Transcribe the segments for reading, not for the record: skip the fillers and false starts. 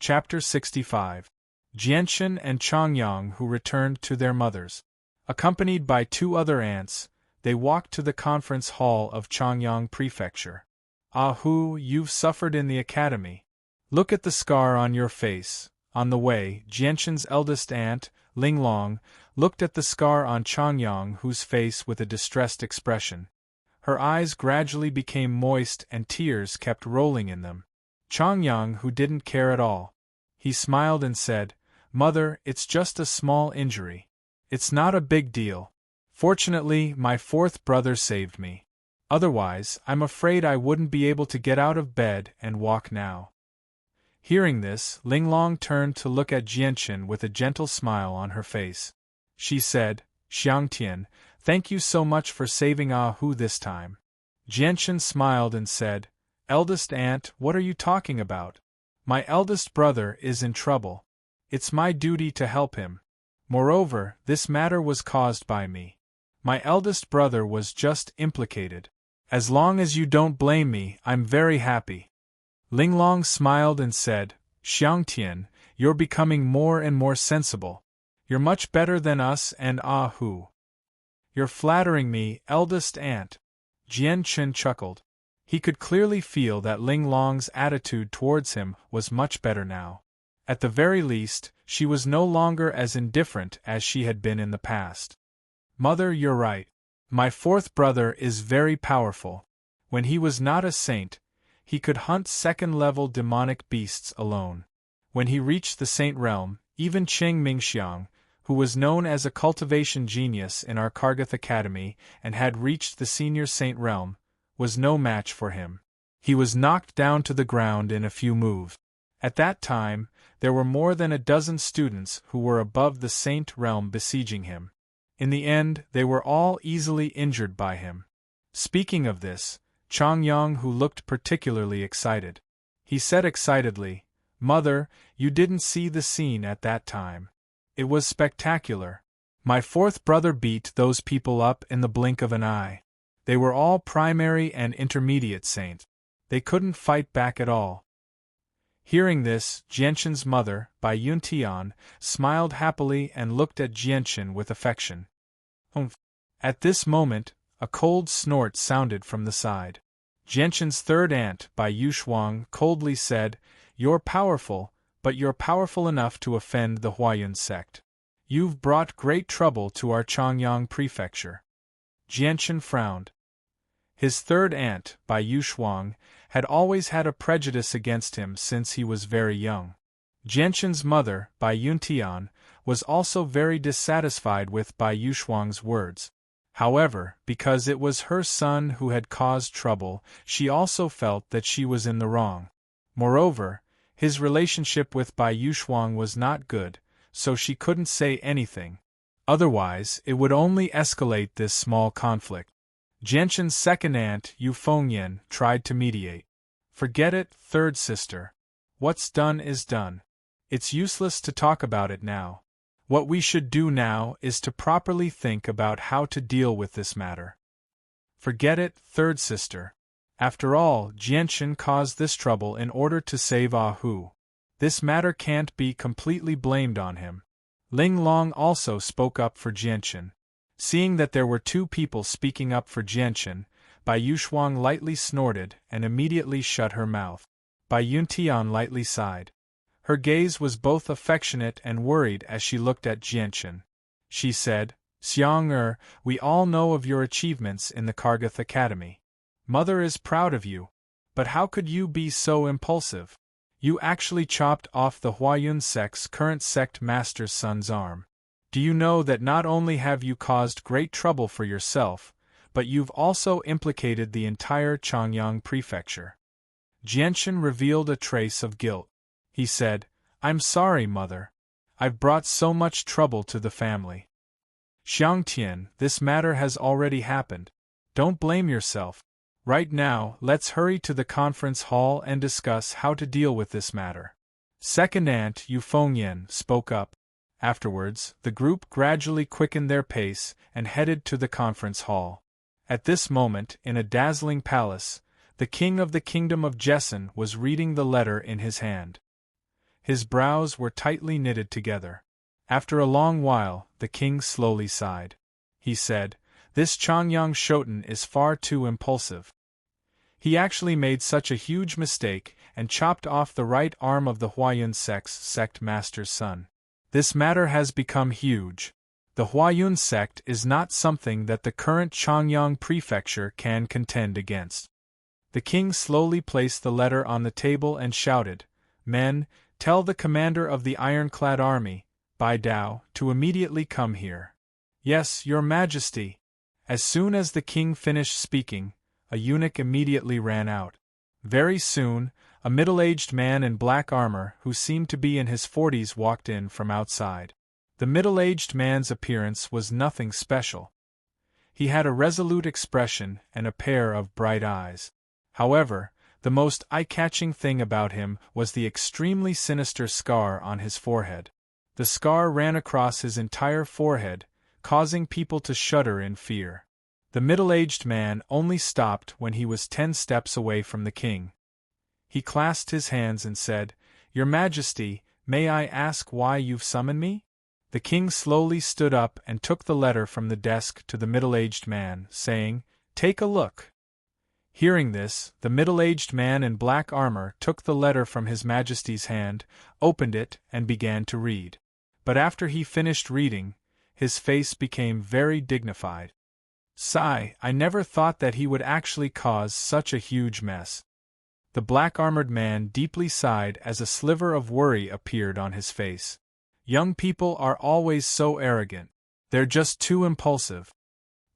Chapter 65. Jianchen and Changyang who returned to their mothers. Accompanied by 2 other aunts, they walked to the conference hall of Changyang Prefecture. Ah Hu, you've suffered in the academy. Look at the scar on your face. On the way, Jianchen's eldest aunt, Linglong, looked at the scar on Changyang Hu's face with a distressed expression. Her eyes gradually became moist and tears kept rolling in them. Changyang Hu didn't care at all. He smiled and said, "Mother, it's just a small injury. It's not a big deal. Fortunately, my 4th brother saved me. Otherwise, I'm afraid I wouldn't be able to get out of bed and walk now." Hearing this, Linglong turned to look at Jianchen with a gentle smile on her face. She said, "Xiangtian, thank you so much for saving Ah Hu this time." Jianchen smiled and said, "Eldest aunt, what are you talking about? My eldest brother is in trouble. It's my duty to help him. Moreover, this matter was caused by me. My eldest brother was just implicated. As long as you don't blame me, I'm very happy." Linglong smiled and said, "Xiangtian, you're becoming more and more sensible. You're much better than us and Ah Hu." "You're flattering me, eldest aunt." Jianchen chuckled. He could clearly feel that Linglong's attitude towards him was much better now. At the very least, she was no longer as indifferent as she had been in the past. "Mother, you're right. My 4th brother is very powerful. When he was not a saint, he could hunt 2nd-level demonic beasts alone. When he reached the saint realm, even Cheng Mingxiang, who was known as a cultivation genius in our Kargath Academy and had reached the senior saint realm, was no match for him. He was knocked down to the ground in a few moves. At that time, there were more than a dozen students who were above the saint realm besieging him. In the end, they were all easily injured by him. Speaking of this, Changyang Hu looked particularly excited. He said excitedly, "Mother, you didn't see the scene at that time. It was spectacular. My 4th brother beat those people up in the blink of an eye. They were all primary and intermediate saints. They couldn't fight back at all." Hearing this, Jianchen's mother, Bai Yuntian, smiled happily and looked at Jianchen with affection. "Humph." At this moment, a cold snort sounded from the side. Jianchen's 3rd aunt, Bai Yushuang, coldly said, "You're powerful, but you're powerful enough to offend the Huayun sect. You've brought great trouble to our Changyang Prefecture." Jianchen frowned. His 3rd aunt, Bai Yushuang, had always had a prejudice against him since he was very young. Jianchen's mother, Bai Yuntian, was also very dissatisfied with Bai Yushuang's words. However, because it was her son who had caused trouble, she also felt that she was in the wrong. Moreover, his relationship with Bai Yushuang was not good, so she couldn't say anything. Otherwise, it would only escalate this small conflict. Jianchen's 2nd aunt, Yu Fengyan, tried to mediate. "Forget it, 3rd sister. What's done is done. It's useless to talk about it now. What we should do now is to properly think about how to deal with this matter." "Forget it, 3rd sister. After all, Jianchen caused this trouble in order to save Ah Hu. This matter can't be completely blamed on him." Linglong also spoke up for Jianchen. Seeing that there were 2 people speaking up for Jianchen, Bai Yushuang lightly snorted and immediately shut her mouth. Bai Yuntian lightly sighed. Her gaze was both affectionate and worried as she looked at Jianchen. She said, "Xiang we all know of your achievements in the Kargath Academy. Mother is proud of you. But how could you be so impulsive? You actually chopped off the Huayun sect's current sect master's son's arm. Do you know that not only have you caused great trouble for yourself, but you've also implicated the entire Changyang Prefecture?" Jianchen revealed a trace of guilt. He said, "I'm sorry, Mother. I've brought so much trouble to the family." "Xiangtian, this matter has already happened. Don't blame yourself. Right now, let's hurry to the conference hall and discuss how to deal with this matter." 2nd aunt Yu Fengyan spoke up. Afterwards, the group gradually quickened their pace and headed to the conference hall. At this moment, in a dazzling palace, the king of the kingdom of Jessen was reading the letter in his hand. His brows were tightly knitted together. After a long while, the king slowly sighed. He said, "This Changyang Shoten is far too impulsive. He actually made such a huge mistake and chopped off the right arm of the Huayun sect master's son. This matter has become huge. The Huayun sect is not something that the current Changyang prefecture can contend against." The king slowly placed the letter on the table and shouted, "Men, tell the commander of the ironclad army, Bai Dao, to immediately come here." "Yes, your majesty." As soon as the king finished speaking, a eunuch immediately ran out. Very soon, a middle-aged man in black armor who seemed to be in his 40s walked in from outside. The middle-aged man's appearance was nothing special. He had a resolute expression and a pair of bright eyes. However, the most eye-catching thing about him was the extremely sinister scar on his forehead. The scar ran across his entire forehead, causing people to shudder in fear. The middle-aged man only stopped when he was 10 steps away from the king. He clasped his hands and said, "Your Majesty, may I ask why you've summoned me?" The king slowly stood up and took the letter from the desk to the middle-aged man, saying, "Take a look." Hearing this, the middle-aged man in black armor took the letter from His Majesty's hand, opened it, and began to read. But after he finished reading, his face became very dignified. "Sigh, I never thought that he would actually cause such a huge mess." The black-armored man deeply sighed as a sliver of worry appeared on his face. Young people are always so arrogant. They're just too impulsive.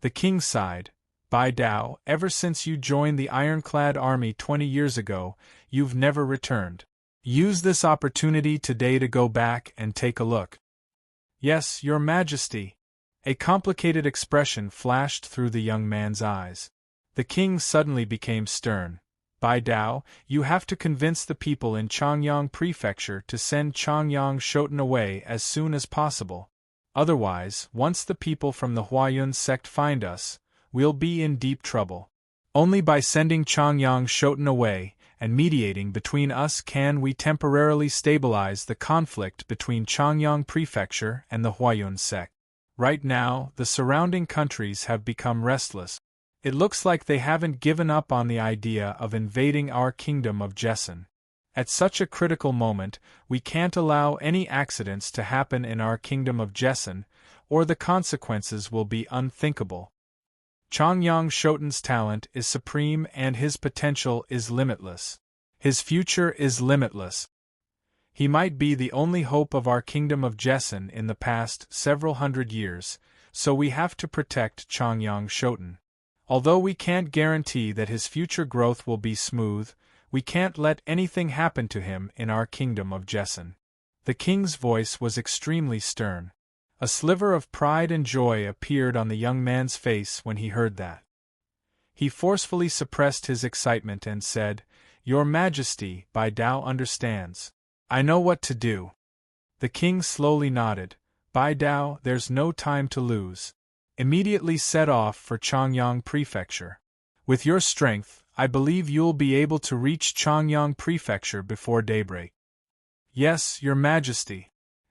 The king sighed. "Bai Dao, ever since you joined the ironclad army 20 years ago, you've never returned. Use this opportunity today to go back and take a look." "Yes, your majesty." A complicated expression flashed through the young man's eyes. The king suddenly became stern. "Bai Dao, you have to convince the people in Changyang Prefecture to send Changyang Shoten away as soon as possible. Otherwise, once the people from the Huayun sect find us, we'll be in deep trouble. Only by sending Changyang Shoten away and mediating between us can we temporarily stabilize the conflict between Changyang Prefecture and the Huayun sect. Right now, the surrounding countries have become restless. It looks like they haven't given up on the idea of invading our kingdom of Jessen. At such a critical moment, we can't allow any accidents to happen in our kingdom of Jessen, or the consequences will be unthinkable. Changyang Shoten's talent is supreme and his potential is limitless. His future is limitless. He might be the only hope of our kingdom of Jessen in the past several hundred years, so we have to protect Changyang Shoten. Although we can't guarantee that his future growth will be smooth, we can't let anything happen to him in our kingdom of Jessen." The king's voice was extremely stern. A sliver of pride and joy appeared on the young man's face when he heard that. He forcefully suppressed his excitement and said, "Your Majesty, Bai Dao understands. I know what to do." The king slowly nodded. "Bai Dao, there's no time to lose. Immediately set off for Changyang Prefecture. With your strength, I believe you'll be able to reach Changyang Prefecture before daybreak." "Yes, your majesty."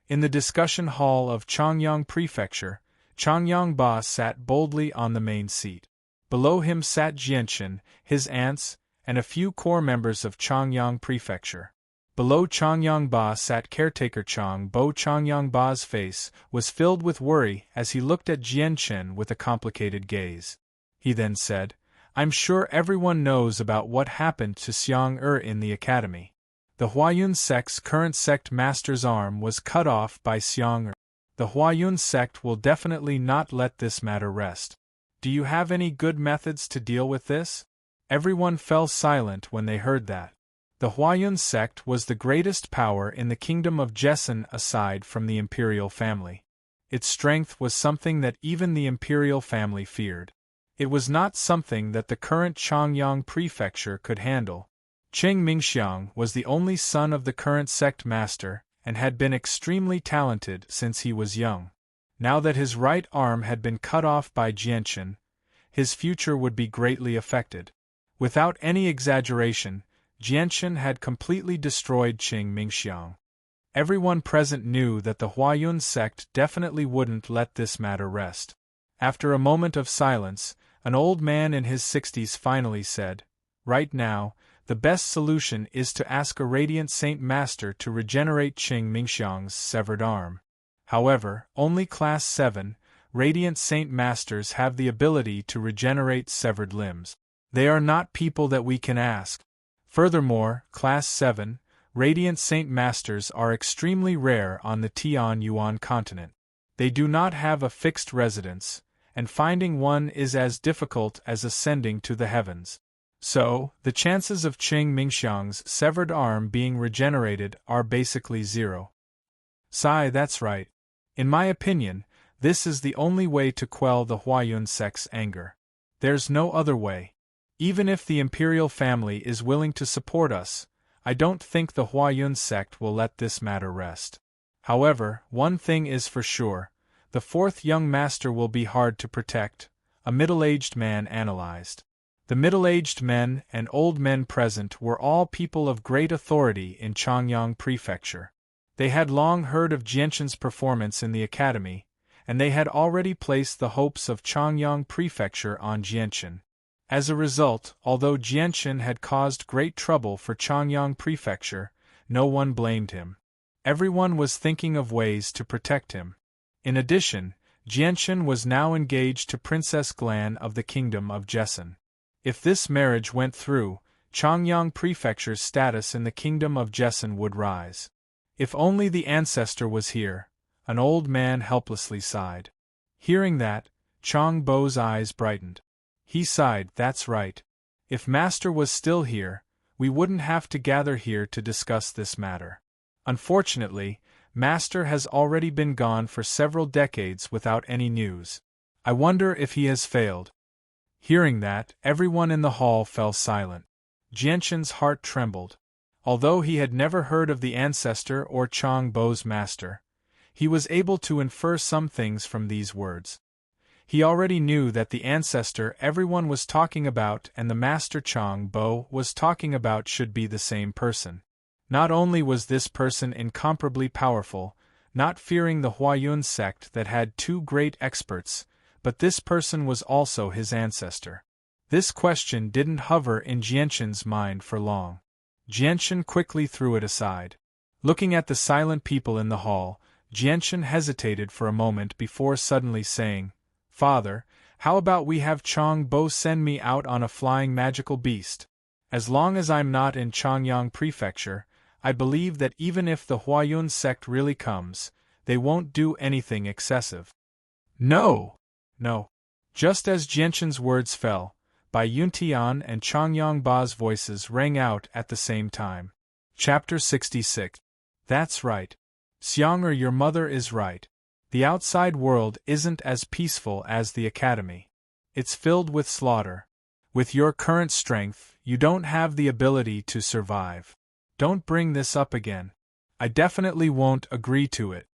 In the discussion hall of Changyang Prefecture, Changyang Ba sat boldly on the main seat. Below him sat Jianchen, his aunts, and a few core members of Changyang Prefecture. Below Changyang Ba sat caretaker Chang Bo. Changyang Ba's face was filled with worry as he looked at Jianchen with a complicated gaze. He then said, "I'm sure everyone knows about what happened to Xiang in the academy. The Huayun sect's current sect master's arm was cut off by Xiang. The Huayun sect will definitely not let this matter rest. Do you have any good methods to deal with this?" Everyone fell silent when they heard that. The Huayun sect was the greatest power in the kingdom of Jessen aside from the imperial family. Its strength was something that even the imperial family feared. It was not something that the current Changyang Prefecture could handle. Qing Mingxiang was the only son of the current sect master, and had been extremely talented since he was young. Now that his right arm had been cut off by Jianchen, his future would be greatly affected. Without any exaggeration, Jianchen had completely destroyed Qing Mingxiang. Everyone present knew that the Huayun sect definitely wouldn't let this matter rest. After a moment of silence, an old man in his 60s finally said, "Right now, the best solution is to ask a Radiant Saint Master to regenerate Qing Mingxiang's severed arm. However, only Class 7, Radiant Saint Masters have the ability to regenerate severed limbs. They are not people that we can ask. Furthermore, Class 7, Radiant Saint Masters are extremely rare on the Tian-Yuan continent. They do not have a fixed residence, and finding one is as difficult as ascending to the heavens. So, the chances of Qing Mingxiang's severed arm being regenerated are basically zero." "Sai, that's right. In my opinion, this is the only way to quell the Huayun sect's anger. There's no other way. Even if the imperial family is willing to support us, I don't think the Huayun sect will let this matter rest. However, one thing is for sure, the fourth young master will be hard to protect," a middle-aged man analyzed. The middle-aged men and old men present were all people of great authority in Changyang Prefecture. They had long heard of Jianquan's performance in the academy, and they had already placed the hopes of Changyang Prefecture on Jianquan. As a result, although Jianquan had caused great trouble for Changyang Prefecture, no one blamed him. Everyone was thinking of ways to protect him. In addition, Jianquan was now engaged to Princess Glan of the Kingdom of Jessan. If this marriage went through, Changyang Prefecture's status in the Kingdom of Jessan would rise. "If only the ancestor was here," an old man helplessly sighed. Hearing that, Chang Bo's eyes brightened. He sighed, "That's right. If Master was still here, we wouldn't have to gather here to discuss this matter. Unfortunately, Master has already been gone for several decades without any news. I wonder if he has failed." Hearing that, everyone in the hall fell silent. Jianquan's heart trembled. Although he had never heard of the ancestor or Chang Bo's master, he was able to infer some things from these words. He already knew that the ancestor everyone was talking about and the master Chang Bo was talking about should be the same person. Not only was this person incomparably powerful, not fearing the Huayun sect that had two great experts, but this person was also his ancestor. This question didn't hover in Jianquan's mind for long. Jianquan quickly threw it aside. Looking at the silent people in the hall, Jianquan hesitated for a moment before suddenly saying, "Father, how about we have Chang Bo send me out on a flying magical beast? As long as I'm not in Changyang Prefecture, I believe that even if the Huayun sect really comes, they won't do anything excessive." "No! No." Just as Jianquan's words fell, Bai Yuntian and Changyang Ba's voices rang out at the same time. Chapter 66. That's right. Xiang'er, your mother is right. The outside world isn't as peaceful as the academy. It's filled with slaughter. With your current strength, you don't have the ability to survive. Don't bring this up again. I definitely won't agree to it.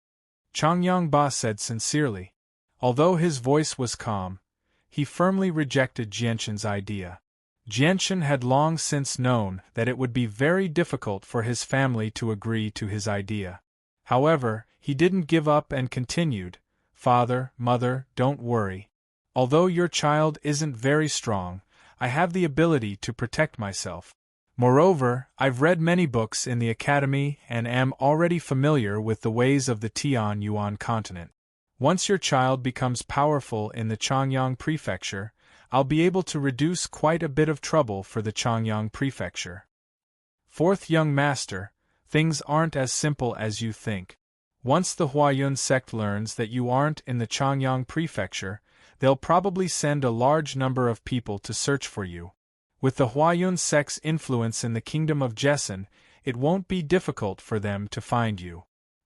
Changyang Ba said sincerely. Although his voice was calm, he firmly rejected Jianquan's idea. Jianquan had long since known that it would be very difficult for his family to agree to his idea. However, he didn't give up and continued, "Father, Mother, don't worry. Although your child isn't very strong, I have the ability to protect myself. Moreover, I've read many books in the academy and am already familiar with the ways of the Tian-Yuan continent. Once your child becomes powerful in the Changyang Prefecture, I'll be able to reduce quite a bit of trouble for the Changyang Prefecture." Fourth young master, things aren't as simple as you think. Once the Huayun sect learns that you aren't in the Changyang Prefecture, they'll probably send a large number of people to search for you. With the Huayun sect's influence in the Kingdom of Jessan, it won't be difficult for them to find you.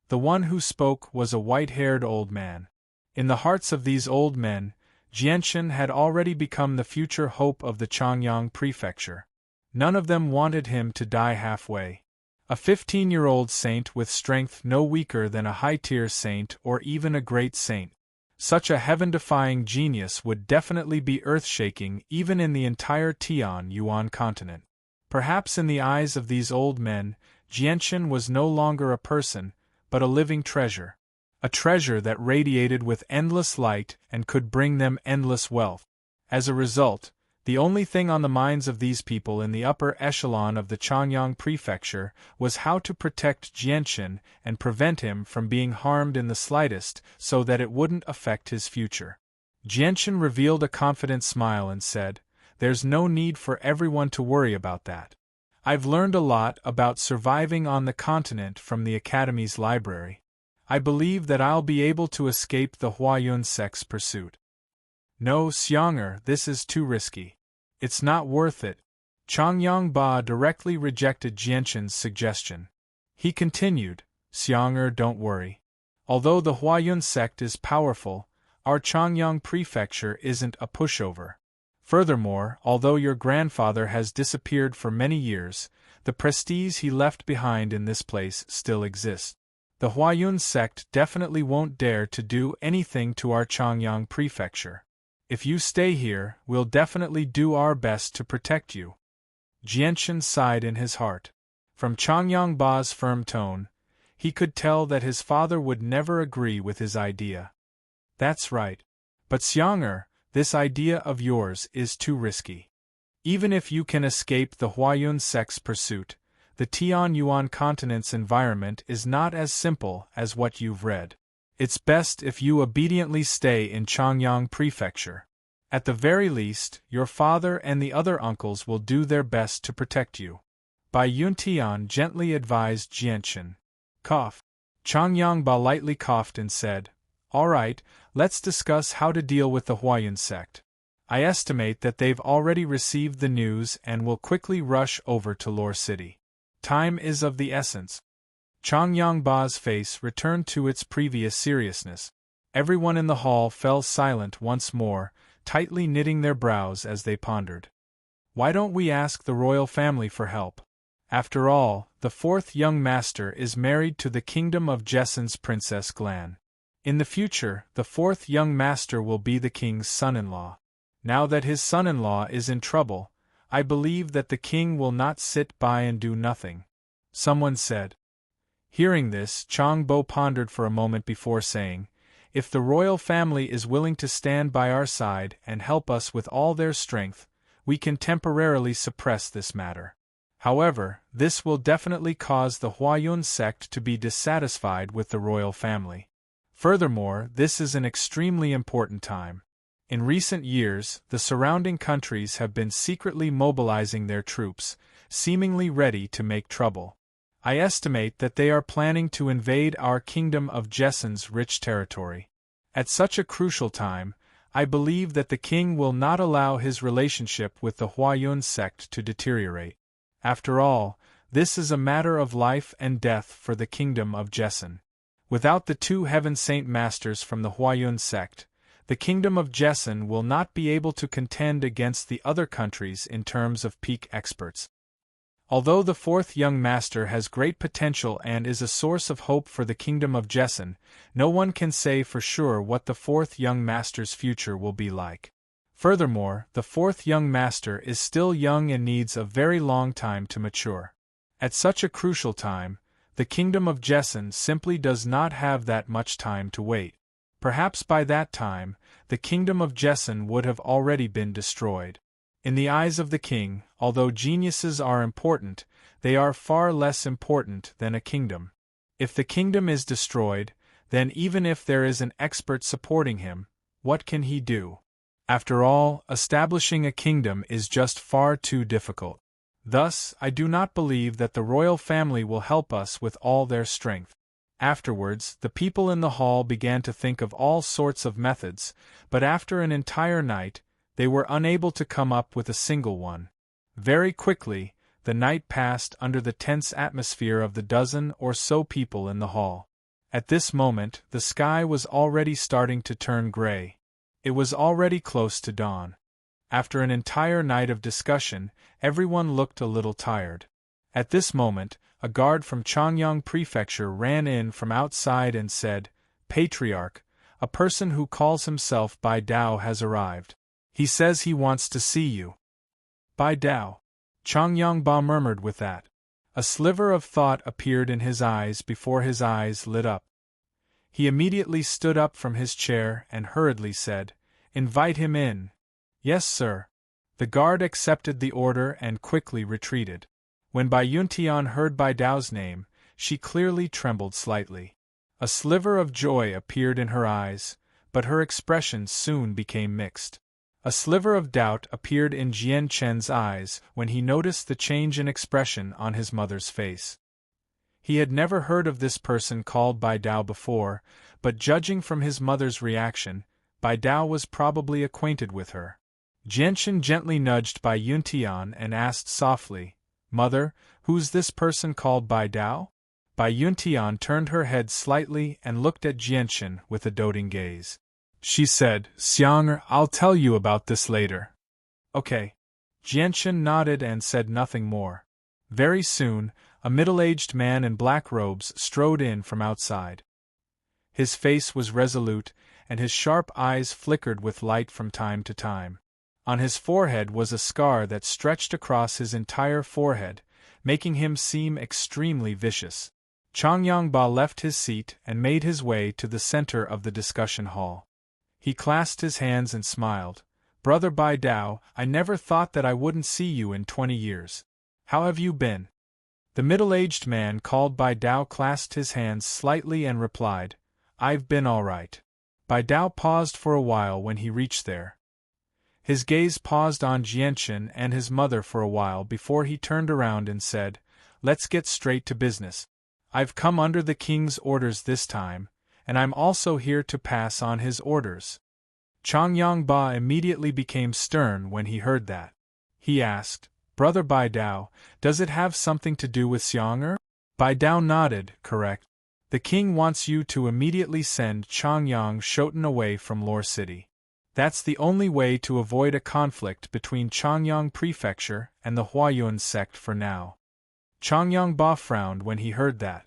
The one who spoke was a white-haired old man. In the hearts of these old men, Jianquan had already become the future hope of the Changyang Prefecture. None of them wanted him to die halfway. A 15-year-old saint with strength no weaker than a high-tier saint or even a great saint. Such a heaven-defying genius would definitely be earth-shaking even in the entire Tian-Yuan continent. Perhaps in the eyes of these old men, Jianquan was no longer a person, but a living treasure. A treasure that radiated with endless light and could bring them endless wealth. As a result, the only thing on the minds of these people in the upper echelon of the Changyang prefecture was how to protect Jianchen and prevent him from being harmed in the slightest so that it wouldn't affect his future. Jianchen revealed a confident smile and said, "There's no need for everyone to worry about that. I've learned a lot about surviving on the continent from the Academy's library. I believe that I'll be able to escape the Huayun sect's pursuit." "No, Xiang'er, this is too risky. It's not worth it." Changyang Ba directly rejected Jianchen's suggestion. He continued, "Xiang'er, don't worry. Although the Huayun sect is powerful, our Changyang prefecture isn't a pushover. Furthermore, although your grandfather has disappeared for many years, the prestige he left behind in this place still exists. The Huayun sect definitely won't dare to do anything to our Changyang prefecture. If you stay here, we'll definitely do our best to protect you." Jianchen sighed in his heart. From Changyang Ba's firm tone, he could tell that his father would never agree with his idea. "That's right. But Xiang'er, this idea of yours is too risky. Even if you can escape the Huayun sect's pursuit, the Tianyuan continent's environment is not as simple as what you've read. It's best if you obediently stay in Changyang prefecture. At the very least, your father and the other uncles will do their best to protect you." Bai Yuntian gently advised Jianchen. Cough. Changyang Ba lightly coughed and said, "All right, let's discuss how to deal with the Huayun sect. I estimate that they've already received the news and will quickly rush over to Lore City. Time is of the essence." Changyang Ba's face returned to its previous seriousness. Everyone in the hall fell silent once more, tightly knitting their brows as they pondered. "Why don't we ask the royal family for help? After all, the fourth young master is married to the kingdom of Jessen's Princess Glan. In the future, the fourth young master will be the king's son-in-law. Now that his son-in-law is in trouble, I believe that the king will not sit by and do nothing," someone said. Hearing this, Chang Bo pondered for a moment before saying, "If the royal family is willing to stand by our side and help us with all their strength, we can temporarily suppress this matter. However, this will definitely cause the Huayun sect to be dissatisfied with the royal family. Furthermore, this is an extremely important time. In recent years, the surrounding countries have been secretly mobilizing their troops, seemingly ready to make trouble. I estimate that they are planning to invade our kingdom of Jessen's rich territory. At such a crucial time, I believe that the king will not allow his relationship with the Huayun sect to deteriorate. After all, this is a matter of life and death for the kingdom of Jessen. Without the two Heaven Saint Masters from the Huayun sect, the kingdom of Jessen will not be able to contend against the other countries in terms of peak experts. Although the fourth young master has great potential and is a source of hope for the kingdom of Jessen, no one can say for sure what the fourth young master's future will be like. Furthermore, the fourth young master is still young and needs a very long time to mature. At such a crucial time, the kingdom of Jessen simply does not have that much time to wait. Perhaps by that time, the kingdom of Jessen would have already been destroyed. In the eyes of the king, although geniuses are important, they are far less important than a kingdom. If the kingdom is destroyed, then even if there is an expert supporting him, what can he do? After all, establishing a kingdom is just far too difficult. Thus, I do not believe that the royal family will help us with all their strength. Afterwards, the people in the hall began to think of all sorts of methods, but after an entire night, they were unable to come up with a single one. Very quickly, the night passed under the tense atmosphere of the dozen or so people in the hall. At this moment, the sky was already starting to turn gray. It was already close to dawn. After an entire night of discussion, everyone looked a little tired. At this moment, a guard from Changyang Prefecture ran in from outside and said, "Patriarch, a person who calls himself Bai Dao has arrived. He says he wants to see you." "Bai Dao." Changyang Ba murmured with that. A sliver of thought appeared in his eyes before his eyes lit up. He immediately stood up from his chair and hurriedly said, "Invite him in." "Yes, sir." The guard accepted the order and quickly retreated. When Bai Yuntian heard Bai Dao's name, she clearly trembled slightly. A sliver of joy appeared in her eyes, but her expression soon became mixed. A sliver of doubt appeared in Jian Chen's eyes when he noticed the change in expression on his mother's face. He had never heard of this person called Bai Dao before, but judging from his mother's reaction, Bai Dao was probably acquainted with her. Jianchen gently nudged Bai Yuntian and asked softly, "Mother, who's this person called Bai Dao?" Bai Yuntian turned her head slightly and looked at Jianchen with a doting gaze. She said, "Xiang, I'll tell you about this later." "Okay." Jianchen nodded and said nothing more. Very soon, a middle-aged man in black robes strode in from outside. His face was resolute, and his sharp eyes flickered with light from time to time. On his forehead was a scar that stretched across his entire forehead, making him seem extremely vicious. Changyang Ba left his seat and made his way to the center of the discussion hall. He clasped his hands and smiled. "Brother Bai Dao, I never thought that I wouldn't see you in 20 years. How have you been?" The middle-aged man called Bai Dao clasped his hands slightly and replied, "I've been all right." Bai Dao paused for a while when he reached there. His gaze paused on Jianchen and his mother for a while before he turned around and said, "Let's get straight to business. I've come under the king's orders this time, and I'm also here to pass on his orders." Changyang Ba immediately became stern when he heard that. He asked, "Brother Bai Dao, does it have something to do with Xiang'er?" Bai Dao nodded, "Correct. The king wants you to immediately send Changyang Shoten away from Lore City. That's the only way to avoid a conflict between Changyang Prefecture and the Huayun sect for now." Changyang Ba frowned when he heard that.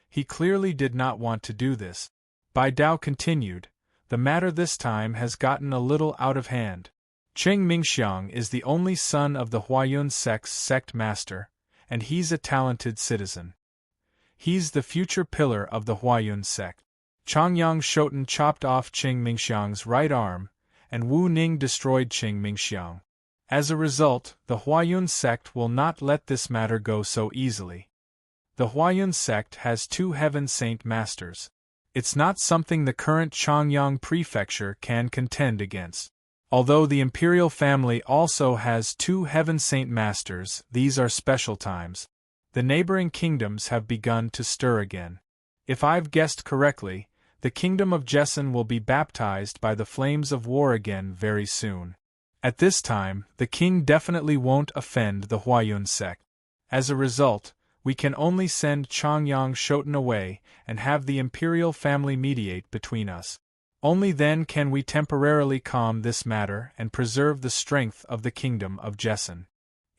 He clearly did not want to do this. Bai Dao continued, "The matter this time has gotten a little out of hand. Qing Mingxiang is the only son of the Huayun sect's sect master, and he's a talented citizen. He's the future pillar of the Huayun sect." Changyang Shoten chopped off Qing Mingxiang's right arm, and Wu Ning destroyed Qing Mingxiang. As a result, the Huayun sect will not let this matter go so easily. The Huayun sect has 2 Heaven Saint Masters. It's not something the current Changyang Prefecture can contend against. Although the imperial family also has 2 Heaven Saint Masters, these are special times. The neighboring kingdoms have begun to stir again. If I've guessed correctly, the kingdom of Jessen will be baptized by the flames of war again very soon. At this time, the king definitely won't offend the Huayun sect. As a result, we can only send Changyang Shoten away and have the imperial family mediate between us. Only then can we temporarily calm this matter and preserve the strength of the kingdom of Jessen.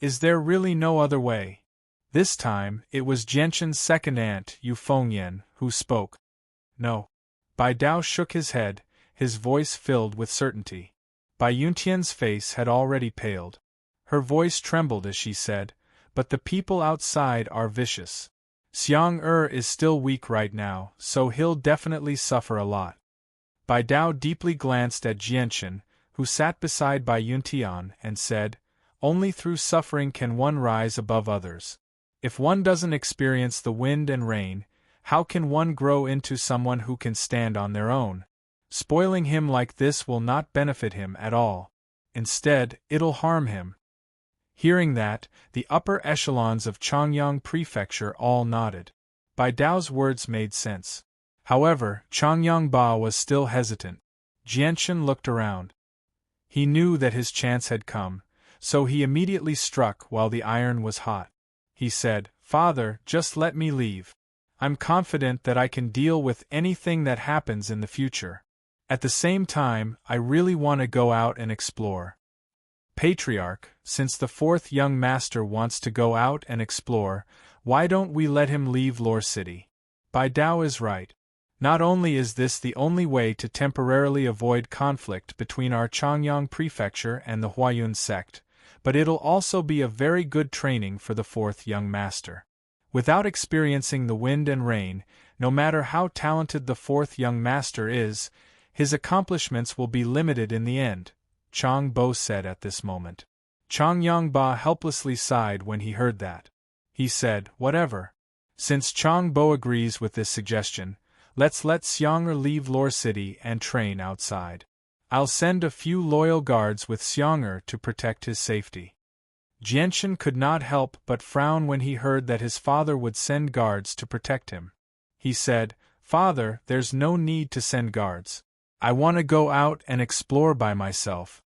Is there really no other way? This time, it was Jianchen's second aunt, Yu Fengyan, who spoke. "No." Bai Dao shook his head, his voice filled with certainty. Bai Yuntian's face had already paled. Her voice trembled as she said, "But the people outside are vicious. Xiang'er is still weak right now, so he'll definitely suffer a lot." Bai Dao deeply glanced at Jianchen, who sat beside Bai Yuntian, and said, "Only through suffering can one rise above others. If one doesn't experience the wind and rain, how can one grow into someone who can stand on their own? Spoiling him like this will not benefit him at all. Instead, it'll harm him." Hearing that, the upper echelons of Changyang Prefecture all nodded. Bai Dao's words made sense. However, Changyang Ba was still hesitant. Jianchen looked around. He knew that his chance had come, so he immediately struck while the iron was hot. He said, "Father, just let me leave. I'm confident that I can deal with anything that happens in the future. At the same time, I really want to go out and explore." "Patriarch, since the 4th young master wants to go out and explore, why don't we let him leave Lore City?" Bai Dao is right. Not only is this the only way to temporarily avoid conflict between our Changyang Prefecture and the Huayun sect, but it'll also be a very good training for the fourth young master. Without experiencing the wind and rain, no matter how talented the fourth young master is, his accomplishments will be limited in the end, Chang Bo said at this moment. Chang Yongba helplessly sighed when he heard that. He said, whatever. Since Chang Bo agrees with this suggestion, let's let Xianger leave Lore City and train outside. I'll send a few loyal guards with Xianger to protect his safety. Jianchen could not help but frown when he heard that his father would send guards to protect him. He said, Father, there's no need to send guards. I want to go out and explore by myself.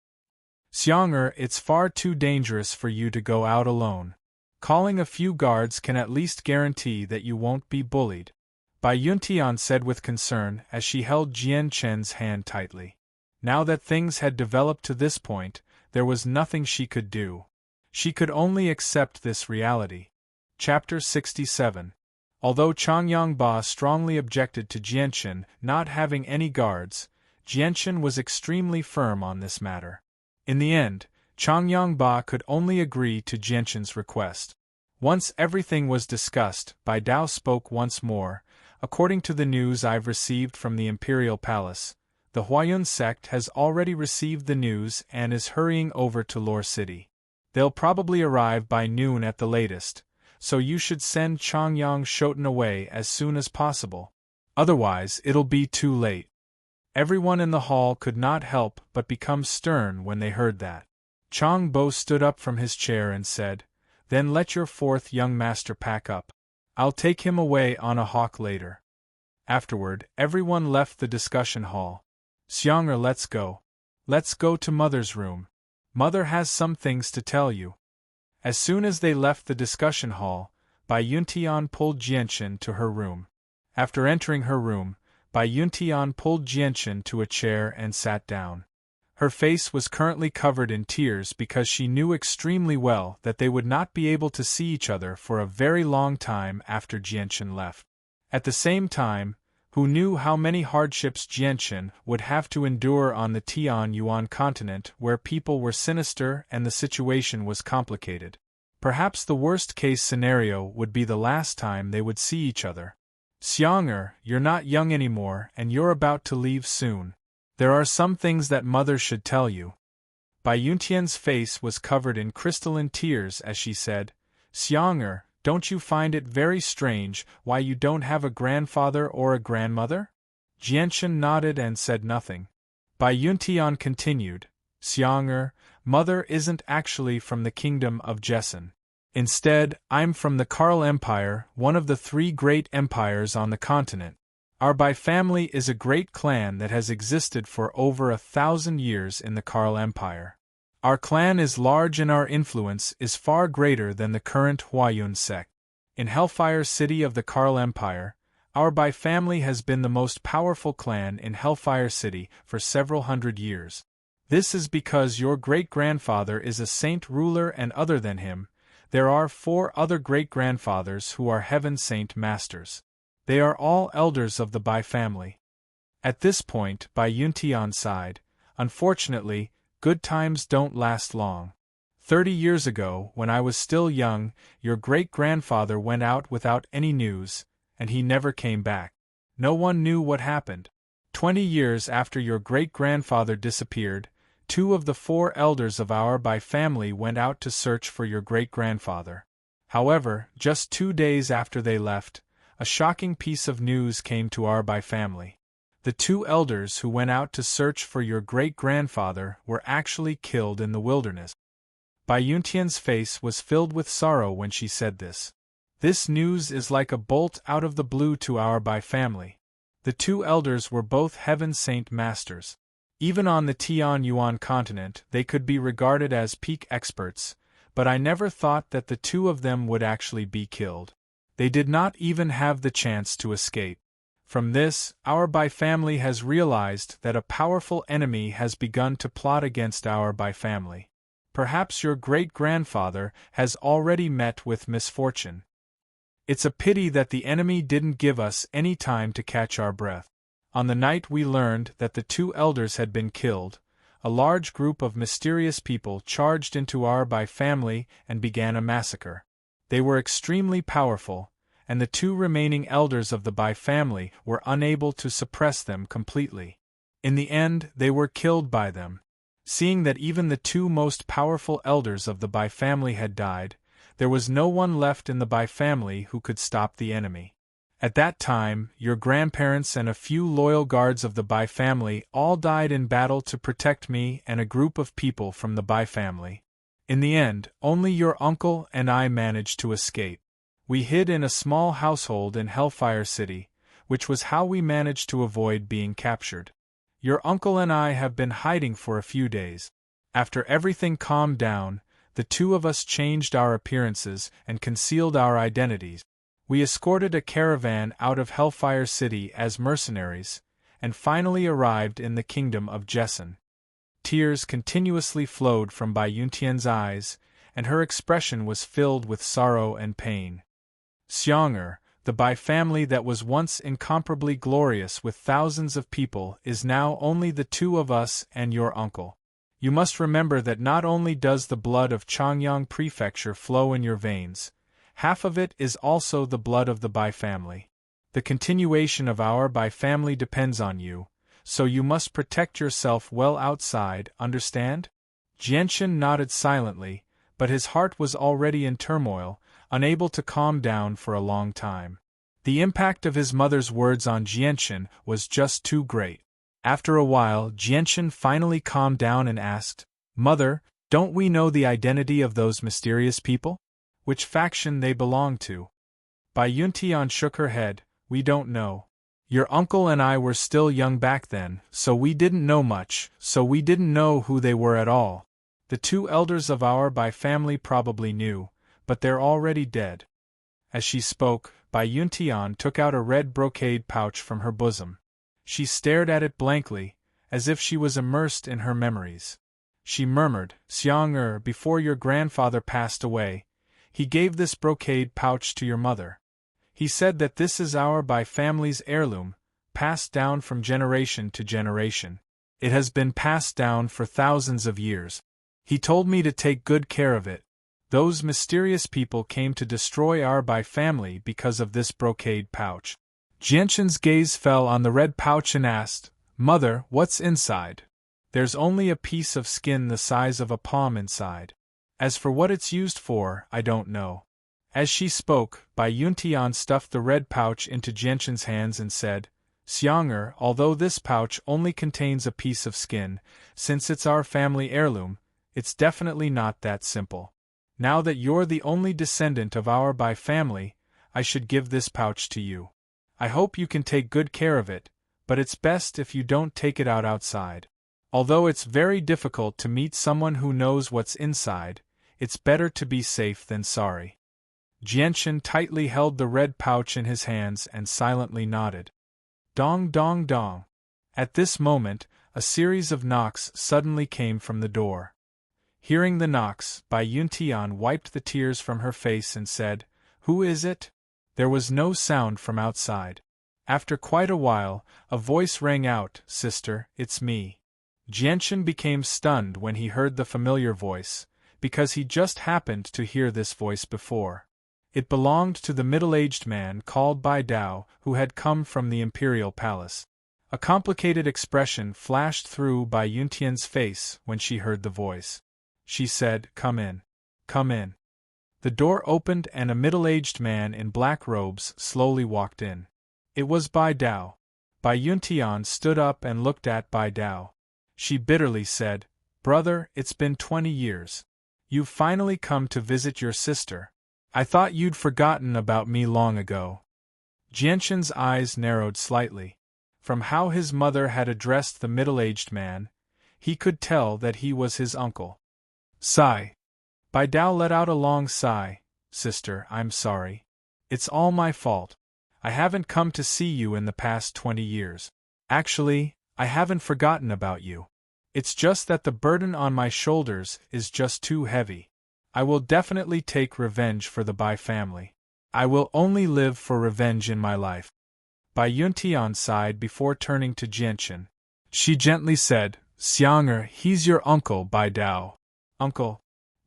Xianger, it's far too dangerous for you to go out alone. Calling a few guards can at least guarantee that you won't be bullied. Bai Yuntian said with concern as she held Jian Chen's hand tightly. Now that things had developed to this point, there was nothing she could do. She could only accept this reality. Chapter 67. Although Chang Yongba strongly objected to Jianchen not having any guards, Jianchen was extremely firm on this matter. In the end, Chang Yongba could only agree to Jianchen's request. Once everything was discussed, Bai Dao spoke once more. According to the news I've received from the Imperial Palace, the Huayun sect has already received the news and is hurrying over to Lore City. They'll probably arrive by noon at the latest, so you should send Changyang Shoten away as soon as possible. Otherwise, it'll be too late. Everyone in the hall could not help but become stern when they heard that. Chang Bo stood up from his chair and said, Then let your fourth young master pack up. I'll take him away on a hawk later. Afterward, everyone left the discussion hall. Xianger, let's go. Let's go to Mother's room. Mother has some things to tell you. As soon as they left the discussion hall, Bai Yuntian pulled Jianchen to her room. After entering her room, Bai Yuntian pulled Jianchen to a chair and sat down. Her face was currently covered in tears because she knew extremely well that they would not be able to see each other for a very long time after Jianchen left. At the same time, who knew how many hardships Jianchen would have to endure on the Tianyuan continent where people were sinister and the situation was complicated. Perhaps the worst-case scenario would be the last time they would see each other. Xianger, you're not young anymore and you're about to leave soon. There are some things that Mother should tell you. Bai Yuntian's face was covered in crystalline tears as she said, Xianger, don't you find it very strange why you don't have a grandfather or a grandmother? Jianchen nodded and said nothing. Bai Yuntian continued, Xianger, Mother isn't actually from the kingdom of Jessen. Instead, I'm from the Karl Empire, one of the 3 great empires on the continent. Our Bai family is a great clan that has existed for over 1,000 years in the Karl Empire. Our clan is large and our influence is far greater than the current Huayun sect. In Hellfire City of the Karl Empire, our Bai family has been the most powerful clan in Hellfire City for several hundred years. This is because your great-grandfather is a saint ruler and other than him, there are 4 other great-grandfathers who are Heaven Saint Masters. They are all elders of the Bai family. At this point, Bai Yuntian sighed, Unfortunately, good times don't last long. 30 years ago, when I was still young, your great-grandfather went out without any news, and he never came back. No one knew what happened. 20 years after your great-grandfather disappeared, 2 of the 4 elders of our Bai family went out to search for your great-grandfather. However, just 2 days after they left, a shocking piece of news came to our Bai family. The 2 elders who went out to search for your great-grandfather were actually killed in the wilderness. Bai Yuntian's face was filled with sorrow when she said this. This news is like a bolt out of the blue to our Bai family. The 2 elders were both Heaven Saint Masters. Even on the Tianyuan continent they could be regarded as peak experts, but I never thought that the 2 of them would actually be killed. They did not even have the chance to escape. From this, our Bai family has realized that a powerful enemy has begun to plot against our Bai family. Perhaps your great-grandfather has already met with misfortune. It's a pity that the enemy didn't give us any time to catch our breath. On the night we learned that the 2 elders had been killed, a large group of mysterious people charged into our Bai family and began a massacre. They were extremely powerful, and the two remaining elders of the Bai family were unable to suppress them completely. In the end, they were killed by them. Seeing that even the two most powerful elders of the Bai family had died, there was no one left in the Bai family who could stop the enemy. At that time, your grandparents and a few loyal guards of the Bai family all died in battle to protect me and a group of people from the Bai family. In the end, only your uncle and I managed to escape. We hid in a small household in Hellfire City, which was how we managed to avoid being captured. Your uncle and I have been hiding for a few days. After everything calmed down, the two of us changed our appearances and concealed our identities. We escorted a caravan out of Hellfire City as mercenaries, and finally arrived in the kingdom of Jessen. Tears continuously flowed from Bai Yuntian's eyes, and her expression was filled with sorrow and pain. Xiang'er, the Bai family that was once incomparably glorious with thousands of people, is now only the two of us and your uncle. You must remember that not only does the blood of Changyang Prefecture flow in your veins, half of it is also the blood of the Bai family. The continuation of our Bai family depends on you, so you must protect yourself well outside, understand? Jianchen nodded silently, but his heart was already in turmoil, unable to calm down for a long time. The impact of his mother's words on Jianchen was just too great. After a while, Jianchen finally calmed down and asked, "Mother, don't we know the identity of those mysterious people? Which faction they belong to?" Bai Yuntian shook her head. "We don't know. Your uncle and I were still young back then, so we didn't know much, so we didn't know who they were at all. The two elders of our Bai family probably knew, but they're already dead." As she spoke, Bai Yuntian took out a red brocade pouch from her bosom. She stared at it blankly, as if she was immersed in her memories. She murmured, "Xiang'er, before your grandfather passed away, he gave this brocade pouch to your mother. He said that this is our Bai family's heirloom, passed down from generation to generation. It has been passed down for thousands of years. He told me to take good care of it. Those mysterious people came to destroy our Bai family because of this brocade pouch." Jianchen's gaze fell on the red pouch and asked, "Mother, what's inside?" "There's only a piece of skin the size of a palm inside. As for what it's used for, I don't know." As she spoke, Bai Yuntian stuffed the red pouch into Jianchen's hands and said, "Xiang'er, although this pouch only contains a piece of skin, since it's our family heirloom, it's definitely not that simple. Now that you're the only descendant of our Bai family, I should give this pouch to you. I hope you can take good care of it, but it's best if you don't take it out outside. Although it's very difficult to meet someone who knows what's inside, it's better to be safe than sorry." Jianchen tightly held the red pouch in his hands and silently nodded. Dong dong dong. At this moment, a series of knocks suddenly came from the door. Hearing the knocks, Bai Yuntian wiped the tears from her face and said, "Who is it?" There was no sound from outside. After quite a while, a voice rang out, "Sister, it's me." Jianchen became stunned when he heard the familiar voice, because he just happened to hear this voice before. It belonged to the middle-aged man called Bai Dao, who had come from the imperial palace. A complicated expression flashed through Bai Yuntian's face when she heard the voice. She said, "Come in. Come in." The door opened and a middle-aged man in black robes slowly walked in. It was Bai Dao. Bai Yuntian stood up and looked at Bai Dao. She bitterly said, "Brother, it's been 20 years. You've finally come to visit your sister. I thought you'd forgotten about me long ago." Jianchen's eyes narrowed slightly. From how his mother had addressed the middle-aged man, he could tell that he was his uncle. Sigh. Bai Dao let out a long sigh. "Sister, I'm sorry. It's all my fault. I haven't come to see you in the past 20 years. Actually, I haven't forgotten about you. It's just that the burden on my shoulders is just too heavy. I will definitely take revenge for the Bai family. I will only live for revenge in my life." Bai Yuntian sighed before turning to Jianchen. She gently said, Xiang'er, he's your uncle Bai Dao. Uncle?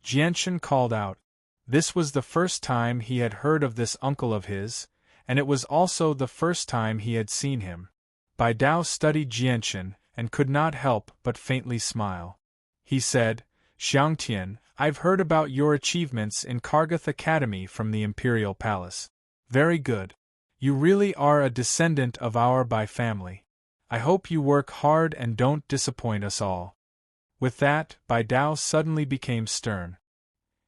Jianshan called out. This was the first time he had heard of this uncle of his, and it was also the first time he had seen him. Bai Dao studied Jianshan and could not help but faintly smile. He said, Xiangtian, I've heard about your achievements in Kargath Academy from the Imperial Palace. Very good. You really are a descendant of our Bai family. I hope you work hard and don't disappoint us all. With that, Bai Dao suddenly became stern.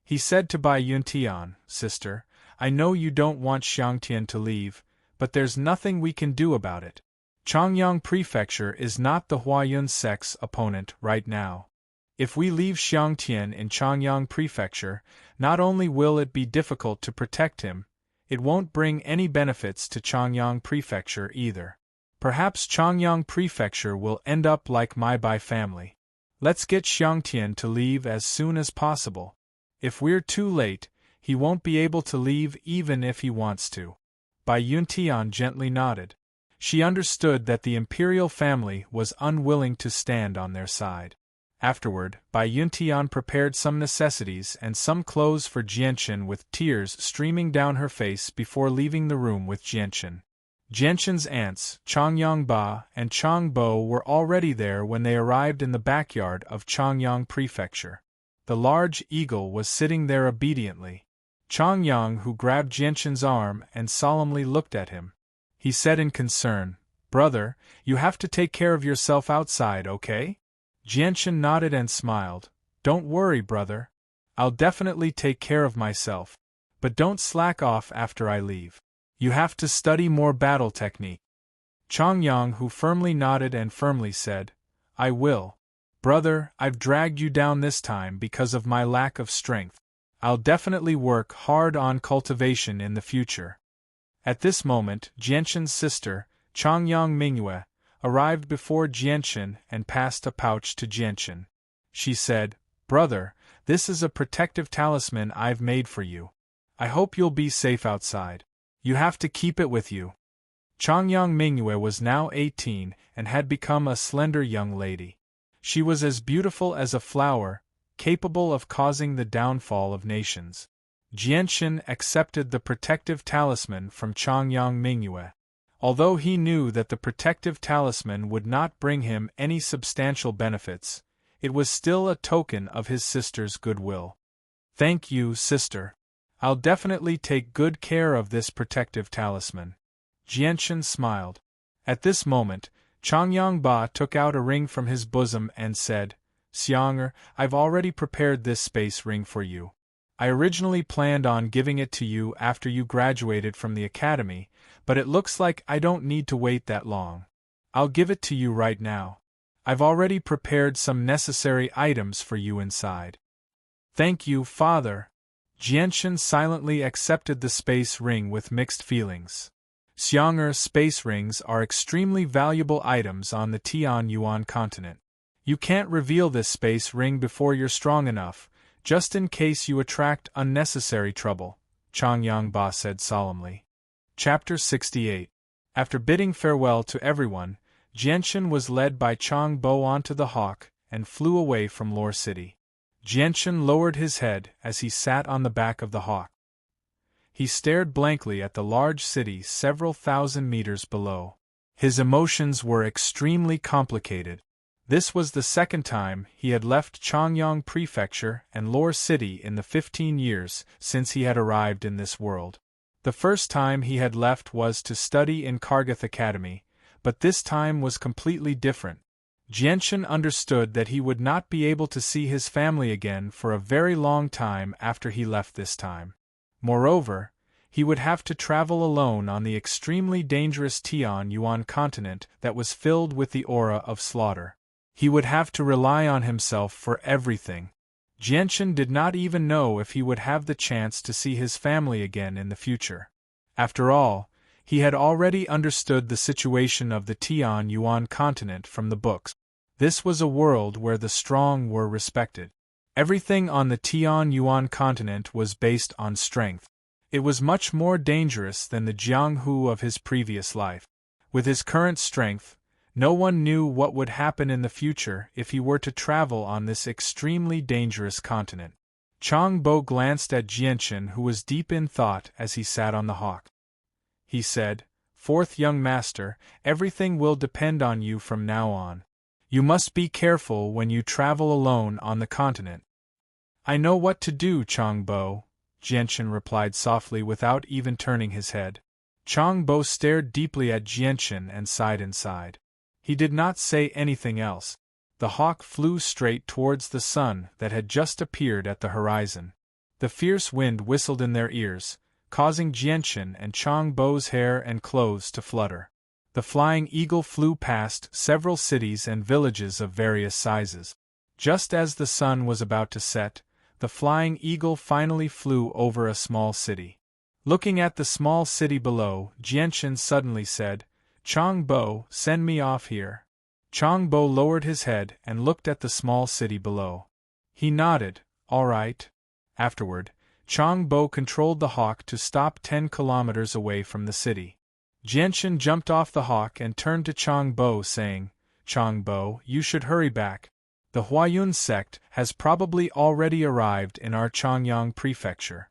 He said to Bai Yuntian, Sister, I know you don't want Xiangtian to leave, but there's nothing we can do about it. Changyang Prefecture is not the Huayun sect's opponent right now. If we leave Xiangtian in Changyang Prefecture, not only will it be difficult to protect him, it won't bring any benefits to Changyang Prefecture either. Perhaps Changyang Prefecture will end up like my Bai family. Let's get Xiangtian to leave as soon as possible. If we're too late, he won't be able to leave even if he wants to. Bai Yuntian gently nodded. She understood that the imperial family was unwilling to stand on their side. Afterward, Bai Yuntian prepared some necessities and some clothes for Jianshan with tears streaming down her face before leaving the room with Jianshan. Jianshan's aunts, Changyang Ba and Chang Bo, were already there when they arrived in the backyard of Changyang Prefecture. The large eagle was sitting there obediently. Changyang, who grabbed Jianshan's arm and solemnly looked at him. He said in concern, Brother, you have to take care of yourself outside, okay? Jianshan nodded and smiled. Don't worry, brother. I'll definitely take care of myself. But don't slack off after I leave. You have to study more battle technique. Changyang, who firmly nodded and firmly said, I will. Brother, I've dragged you down this time because of my lack of strength. I'll definitely work hard on cultivation in the future. At this moment, Jianshan's sister, Changyang Mingyue, arrived before Jianshan and passed a pouch to Jianshan. She said, Brother, this is a protective talisman I've made for you. I hope you'll be safe outside. You have to keep it with you. Changyang Mingyue was now 18 and had become a slender young lady. She was as beautiful as a flower, capable of causing the downfall of nations. Jianshan accepted the protective talisman from Changyang Mingyue. Although he knew that the protective talisman would not bring him any substantial benefits, it was still a token of his sister's goodwill. Thank you, sister. I'll definitely take good care of this protective talisman. Jianshan smiled. At this moment, Changyang Ba took out a ring from his bosom and said, Xiang'er, I've already prepared this space ring for you. I originally planned on giving it to you after you graduated from the academy, but it looks like I don't need to wait that long. I'll give it to you right now. I've already prepared some necessary items for you inside. Thank you, Father. Jianshan silently accepted the space ring with mixed feelings. Xiang'er, space rings are extremely valuable items on the Tian Yuan continent. You can't reveal this space ring before you're strong enough, just in case you attract unnecessary trouble, Changyang Ba said solemnly. Chapter 68. After bidding farewell to everyone, Jianshan was led by Chang Bo onto the hawk and flew away from Lore City. Jianshan lowered his head as he sat on the back of the hawk. He stared blankly at the large city several thousand meters below. His emotions were extremely complicated. This was the second time he had left Changyang Prefecture and Lore City in the 15 years since he had arrived in this world. The first time he had left was to study in Kargath Academy, but this time was completely different. Jianshan understood that he would not be able to see his family again for a very long time after he left this time. Moreover, he would have to travel alone on the extremely dangerous Tian Yuan continent that was filled with the aura of slaughter. He would have to rely on himself for everything. Jianshan did not even know if he would have the chance to see his family again in the future. After all, he had already understood the situation of the Tian Yuan continent from the books. This was a world where the strong were respected. Everything on the Tian Yuan continent was based on strength. It was much more dangerous than the Jianghu of his previous life. With his current strength, No one knew what would happen in the future if he were to travel on this extremely dangerous continent. Changbo glanced at Jianchen, who was deep in thought as he sat on the hawk. He said, "Fourth young master, everything will depend on you from now on. You must be careful when you travel alone on the continent." "I know what to do, Changbo," Jianchen replied softly without even turning his head. Changbo stared deeply at Jianchen and sighed inside. He did not say anything else. The hawk flew straight towards the sun that had just appeared at the horizon. The fierce wind whistled in their ears, causing Jianchen and Changbo's hair and clothes to flutter. The flying eagle flew past several cities and villages of various sizes. Just as the sun was about to set, the flying eagle finally flew over a small city. Looking at the small city below, Jianchen suddenly said, "Changbo, send me off here." Changbo lowered his head and looked at the small city below. He nodded, "All right." Afterward, Changbo controlled the hawk to stop 10 kilometers away from the city. Jianchen jumped off the hawk and turned to Changbo saying, "Changbo, you should hurry back. The Huayun sect has probably already arrived in our Changyang prefecture."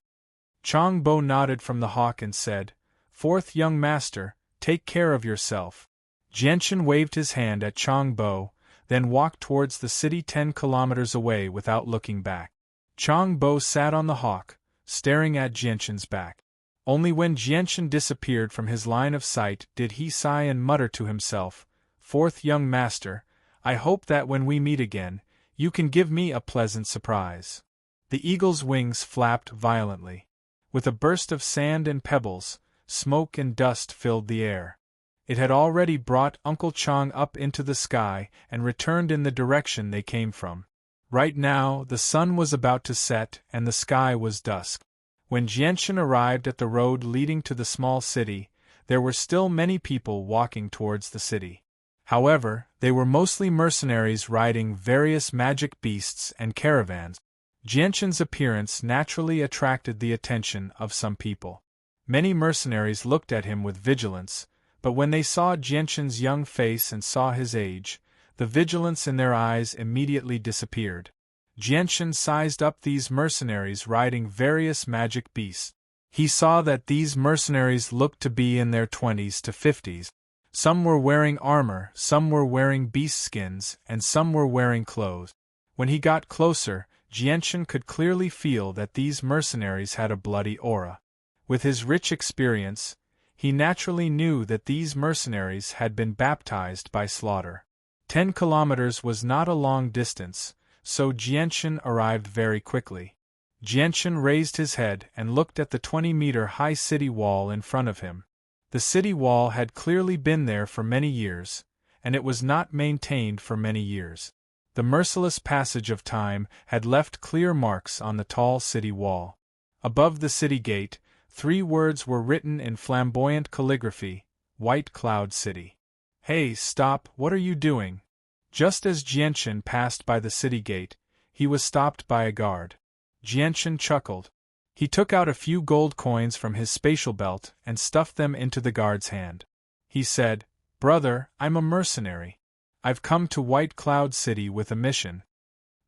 Changbo nodded from the hawk and said, "Fourth young master, take care of yourself." Jianchen waved his hand at Changbo, then walked towards the city 10 kilometers away without looking back. Changbo sat on the hawk, staring at Jianchen's back. Only when Jianchen disappeared from his line of sight did he sigh and mutter to himself, "Fourth young master, I hope that when we meet again, you can give me a pleasant surprise." The eagle's wings flapped violently. With a burst of sand and pebbles, smoke and dust filled the air. It had already brought Uncle Chang up into the sky and returned in the direction they came from. Right now, the sun was about to set and the sky was dusk. When Jianchen arrived at the road leading to the small city, there were still many people walking towards the city. However, they were mostly mercenaries riding various magic beasts and caravans. Jianchen's appearance naturally attracted the attention of some people. Many mercenaries looked at him with vigilance, but when they saw Jianchen's young face and saw his age, the vigilance in their eyes immediately disappeared. Jianchen sized up these mercenaries riding various magic beasts. He saw that these mercenaries looked to be in their 20s to 50s. Some were wearing armor, some were wearing beast skins, and some were wearing clothes. When he got closer, Jianchen could clearly feel that these mercenaries had a bloody aura. With his rich experience, he naturally knew that these mercenaries had been baptized by slaughter. 10 kilometers was not a long distance, so Jianchen arrived very quickly. Jianchen raised his head and looked at the 20-meter-high city wall in front of him. The city wall had clearly been there for many years, and it was not maintained for many years. The merciless passage of time had left clear marks on the tall city wall. Above the city gate, 3 words were written in flamboyant calligraphy, "White Cloud City." "Hey, stop, what are you doing?" Just as Jianchen passed by the city gate, he was stopped by a guard. Jianchen chuckled. He took out a few gold coins from his spatial belt and stuffed them into the guard's hand. He said, "Brother, I'm a mercenary. I've come to White Cloud City with a mission."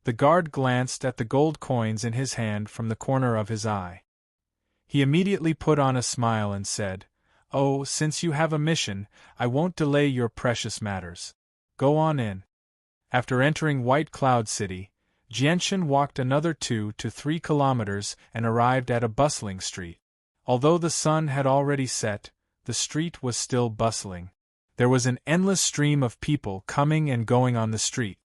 The guard glanced at the gold coins in his hand from the corner of his eye. He immediately put on a smile and said, "Oh, since you have a mission, I won't delay your precious matters. Go on in." After entering White Cloud City, Jianchen walked another 2 to 3 kilometers and arrived at a bustling street. Although the sun had already set, the street was still bustling. There was an endless stream of people coming and going on the street.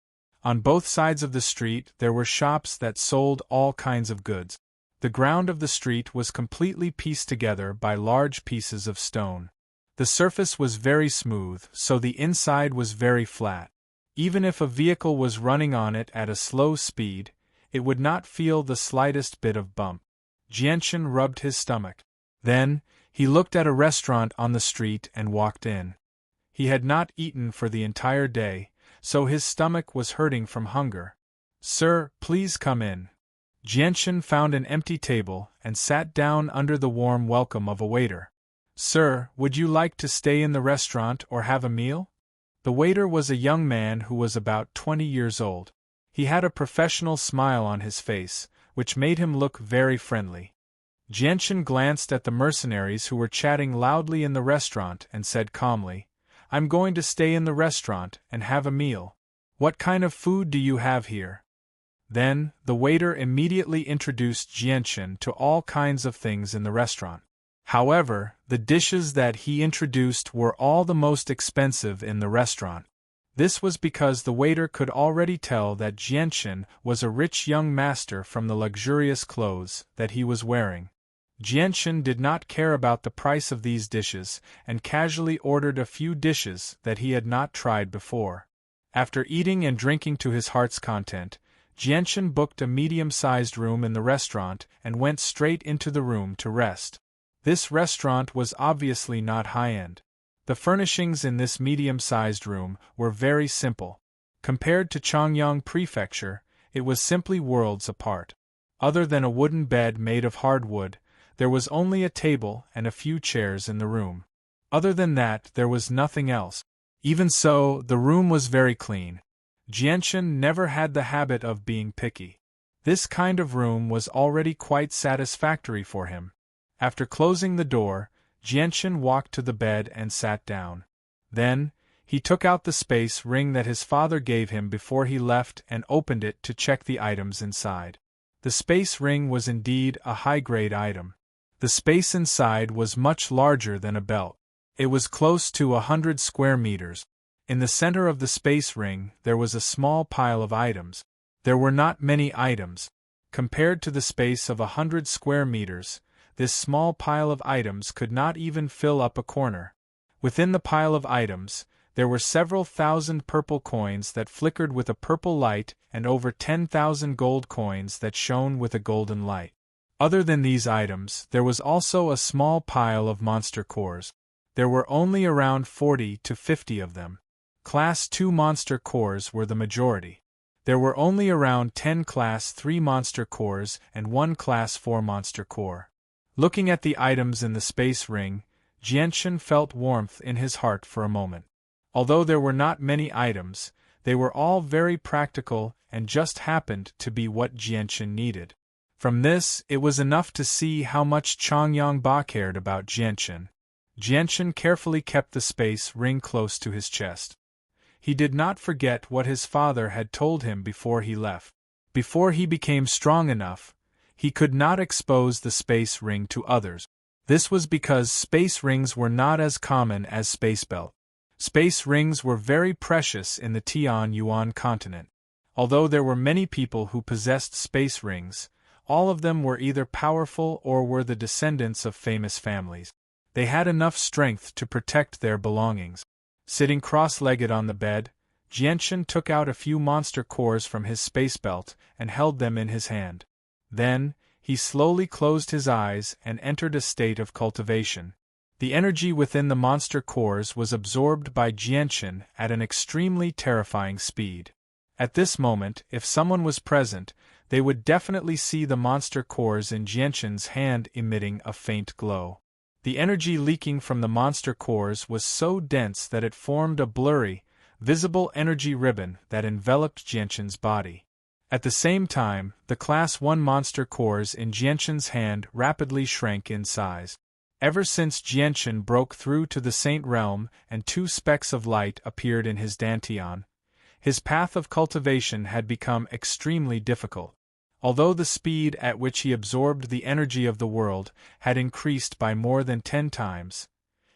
On both sides of the street there were shops that sold all kinds of goods. The ground of the street was completely pieced together by large pieces of stone. The surface was very smooth, so the inside was very flat. Even if a vehicle was running on it at a slow speed, it would not feel the slightest bit of bump. Jianchen rubbed his stomach. Then, he looked at a restaurant on the street and walked in. He had not eaten for the entire day, so his stomach was hurting from hunger. "Sir, please come in." Jianchen found an empty table and sat down under the warm welcome of a waiter. "Sir, would you like to stay in the restaurant or have a meal?" The waiter was a young man who was about 20 years old. He had a professional smile on his face, which made him look very friendly. Jianchen glanced at the mercenaries who were chatting loudly in the restaurant and said calmly, "I'm going to stay in the restaurant and have a meal. What kind of food do you have here?" Then, the waiter immediately introduced Jianchen to all kinds of things in the restaurant. However, the dishes that he introduced were all the most expensive in the restaurant. This was because the waiter could already tell that Jianchen was a rich young master from the luxurious clothes that he was wearing. Jianchen did not care about the price of these dishes and casually ordered a few dishes that he had not tried before. After eating and drinking to his heart's content, Jianchen booked a medium-sized room in the restaurant and went straight into the room to rest. This restaurant was obviously not high-end. The furnishings in this medium-sized room were very simple. Compared to Changyang Prefecture, it was simply worlds apart. Other than a wooden bed made of hardwood, there was only a table and a few chairs in the room. Other than that, there was nothing else. Even so, the room was very clean. Jianchen never had the habit of being picky. This kind of room was already quite satisfactory for him. After closing the door, Jianchen walked to the bed and sat down. Then, he took out the space ring that his father gave him before he left and opened it to check the items inside. The space ring was indeed a high-grade item. The space inside was much larger than a belt. It was close to 100 square meters. In the center of the space ring, there was a small pile of items. There were not many items. Compared to the space of 100 square meters, this small pile of items could not even fill up a corner. Within the pile of items, there were several thousand purple coins that flickered with a purple light and over 10,000 gold coins that shone with a golden light. Other than these items, there was also a small pile of monster cores. There were only around 40 to 50 of them. Class 2 monster cores were the majority. There were only around 10 Class 3 monster cores and 1 Class 4 monster core. Looking at the items in the space ring, Jianchen felt warmth in his heart for a moment. Although there were not many items, they were all very practical and just happened to be what Jianchen needed. From this, it was enough to see how much Changyang Ba cared about Jianchen. Jianchen carefully kept the space ring close to his chest. He did not forget what his father had told him before he left. Before he became strong enough, he could not expose the space ring to others. This was because space rings were not as common as space belt. Space rings were very precious in the Tianyuan continent. Although there were many people who possessed space rings, all of them were either powerful or were the descendants of famous families. They had enough strength to protect their belongings. Sitting cross-legged on the bed, Jianchen took out a few monster cores from his space belt and held them in his hand. Then, he slowly closed his eyes and entered a state of cultivation. The energy within the monster cores was absorbed by Jianchen at an extremely terrifying speed. At this moment, if someone was present, they would definitely see the monster cores in Jianchen's hand emitting a faint glow. The energy leaking from the monster cores was so dense that it formed a blurry, visible energy ribbon that enveloped Jianchen's body. At the same time, the Class 1 monster cores in Jianchen's hand rapidly shrank in size. Ever since Jianchen broke through to the Saint Realm and 2 specks of light appeared in his dantian, his path of cultivation had become extremely difficult. Although the speed at which he absorbed the energy of the world had increased by more than 10 times,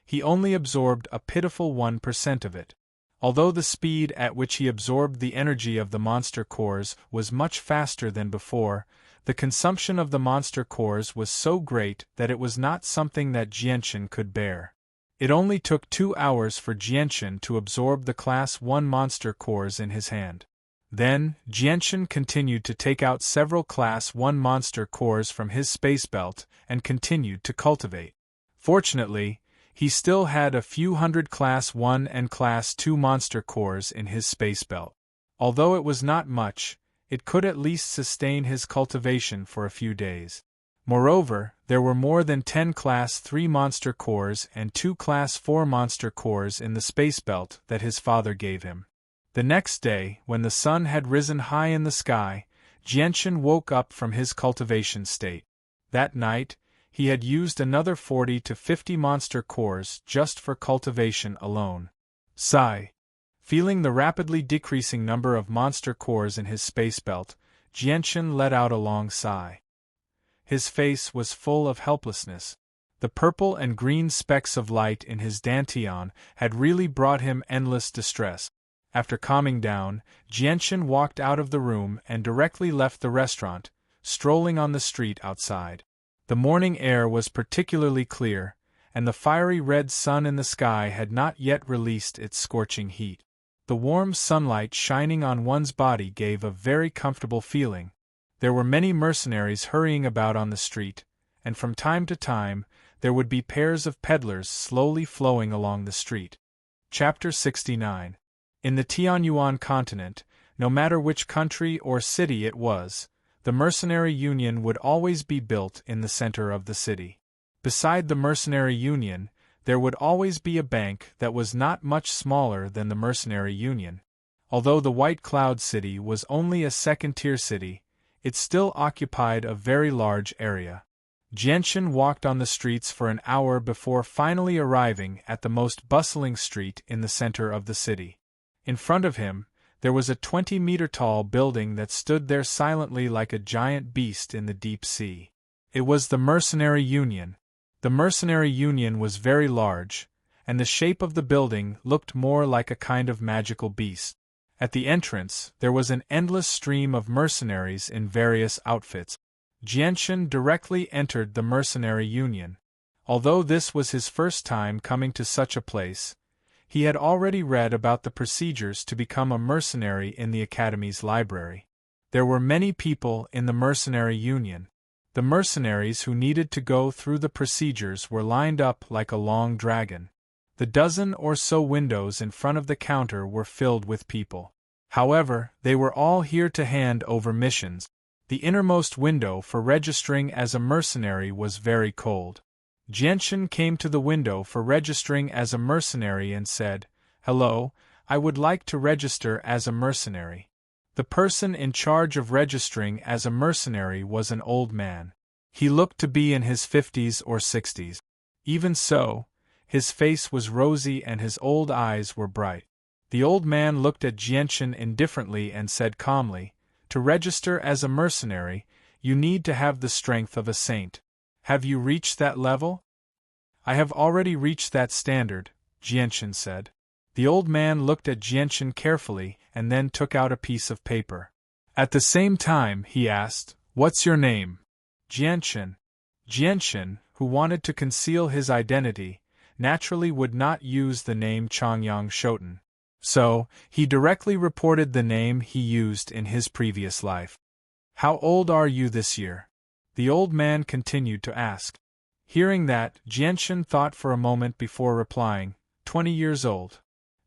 he only absorbed a pitiful 1% of it. Although the speed at which he absorbed the energy of the monster cores was much faster than before, the consumption of the monster cores was so great that it was not something that Jianchen could bear. It only took 2 hours for Jianchen to absorb the Class 1 monster cores in his hand. Then, Jianchen continued to take out several Class 1 monster cores from his space belt and continued to cultivate. Fortunately, he still had a few hundred Class 1 and Class 2 monster cores in his space belt. Although it was not much, it could at least sustain his cultivation for a few days. Moreover, there were more than 10 Class 3 monster cores and 2 Class 4 monster cores in the space belt that his father gave him. The next day, when the sun had risen high in the sky, Jianchen woke up from his cultivation state. That night, he had used another 40 to 50 monster cores just for cultivation alone. Sigh. Feeling the rapidly decreasing number of monster cores in his space belt, Jianchen let out a long sigh. His face was full of helplessness. The purple and green specks of light in his dantian had really brought him endless distress. After calming down, Jianchen walked out of the room and directly left the restaurant, strolling on the street outside. The morning air was particularly clear, and the fiery red sun in the sky had not yet released its scorching heat. The warm sunlight shining on one's body gave a very comfortable feeling. There were many mercenaries hurrying about on the street, and from time to time, there would be pairs of peddlers slowly flowing along the street. Chapter 69. In the Tianyuan continent, no matter which country or city it was, the mercenary union would always be built in the center of the city. Beside the mercenary union, there would always be a bank that was not much smaller than the mercenary union. Although the White Cloud City was only a second-tier city, it still occupied a very large area. Jianchen walked on the streets for an hour before finally arriving at the most bustling street in the center of the city. In front of him, there was a 20-meter-tall building that stood there silently like a giant beast in the deep sea. It was the Mercenary Union. The Mercenary Union was very large, and the shape of the building looked more like a kind of magical beast. At the entrance, there was an endless stream of mercenaries in various outfits. Jianchen directly entered the Mercenary Union. Although this was his first time coming to such a place, he had already read about the procedures to become a mercenary in the Academy's library. There were many people in the Mercenary Union. The mercenaries who needed to go through the procedures were lined up like a long dragon. The dozen or so windows in front of the counter were filled with people. However, they were all here to hand over missions. The innermost window for registering as a mercenary was very cold. Jianchen came to the window for registering as a mercenary and said, "Hello, I would like to register as a mercenary." The person in charge of registering as a mercenary was an old man. He looked to be in his 50s or 60s. Even so, his face was rosy and his old eyes were bright. The old man looked at Jianchen indifferently and said calmly, "To register as a mercenary, you need to have the strength of a saint. Have you reached that level?" "I have already reached that standard," Jianchen said. The old man looked at Jianchen carefully and then took out a piece of paper. At the same time, he asked, "What's your name?" "Jianchen." Jianchen, who wanted to conceal his identity, naturally would not use the name Changyang Shoten. So, he directly reported the name he used in his previous life. "How old are you this year?" the old man continued to ask. Hearing that, Jianchen thought for a moment before replying, 20 years old.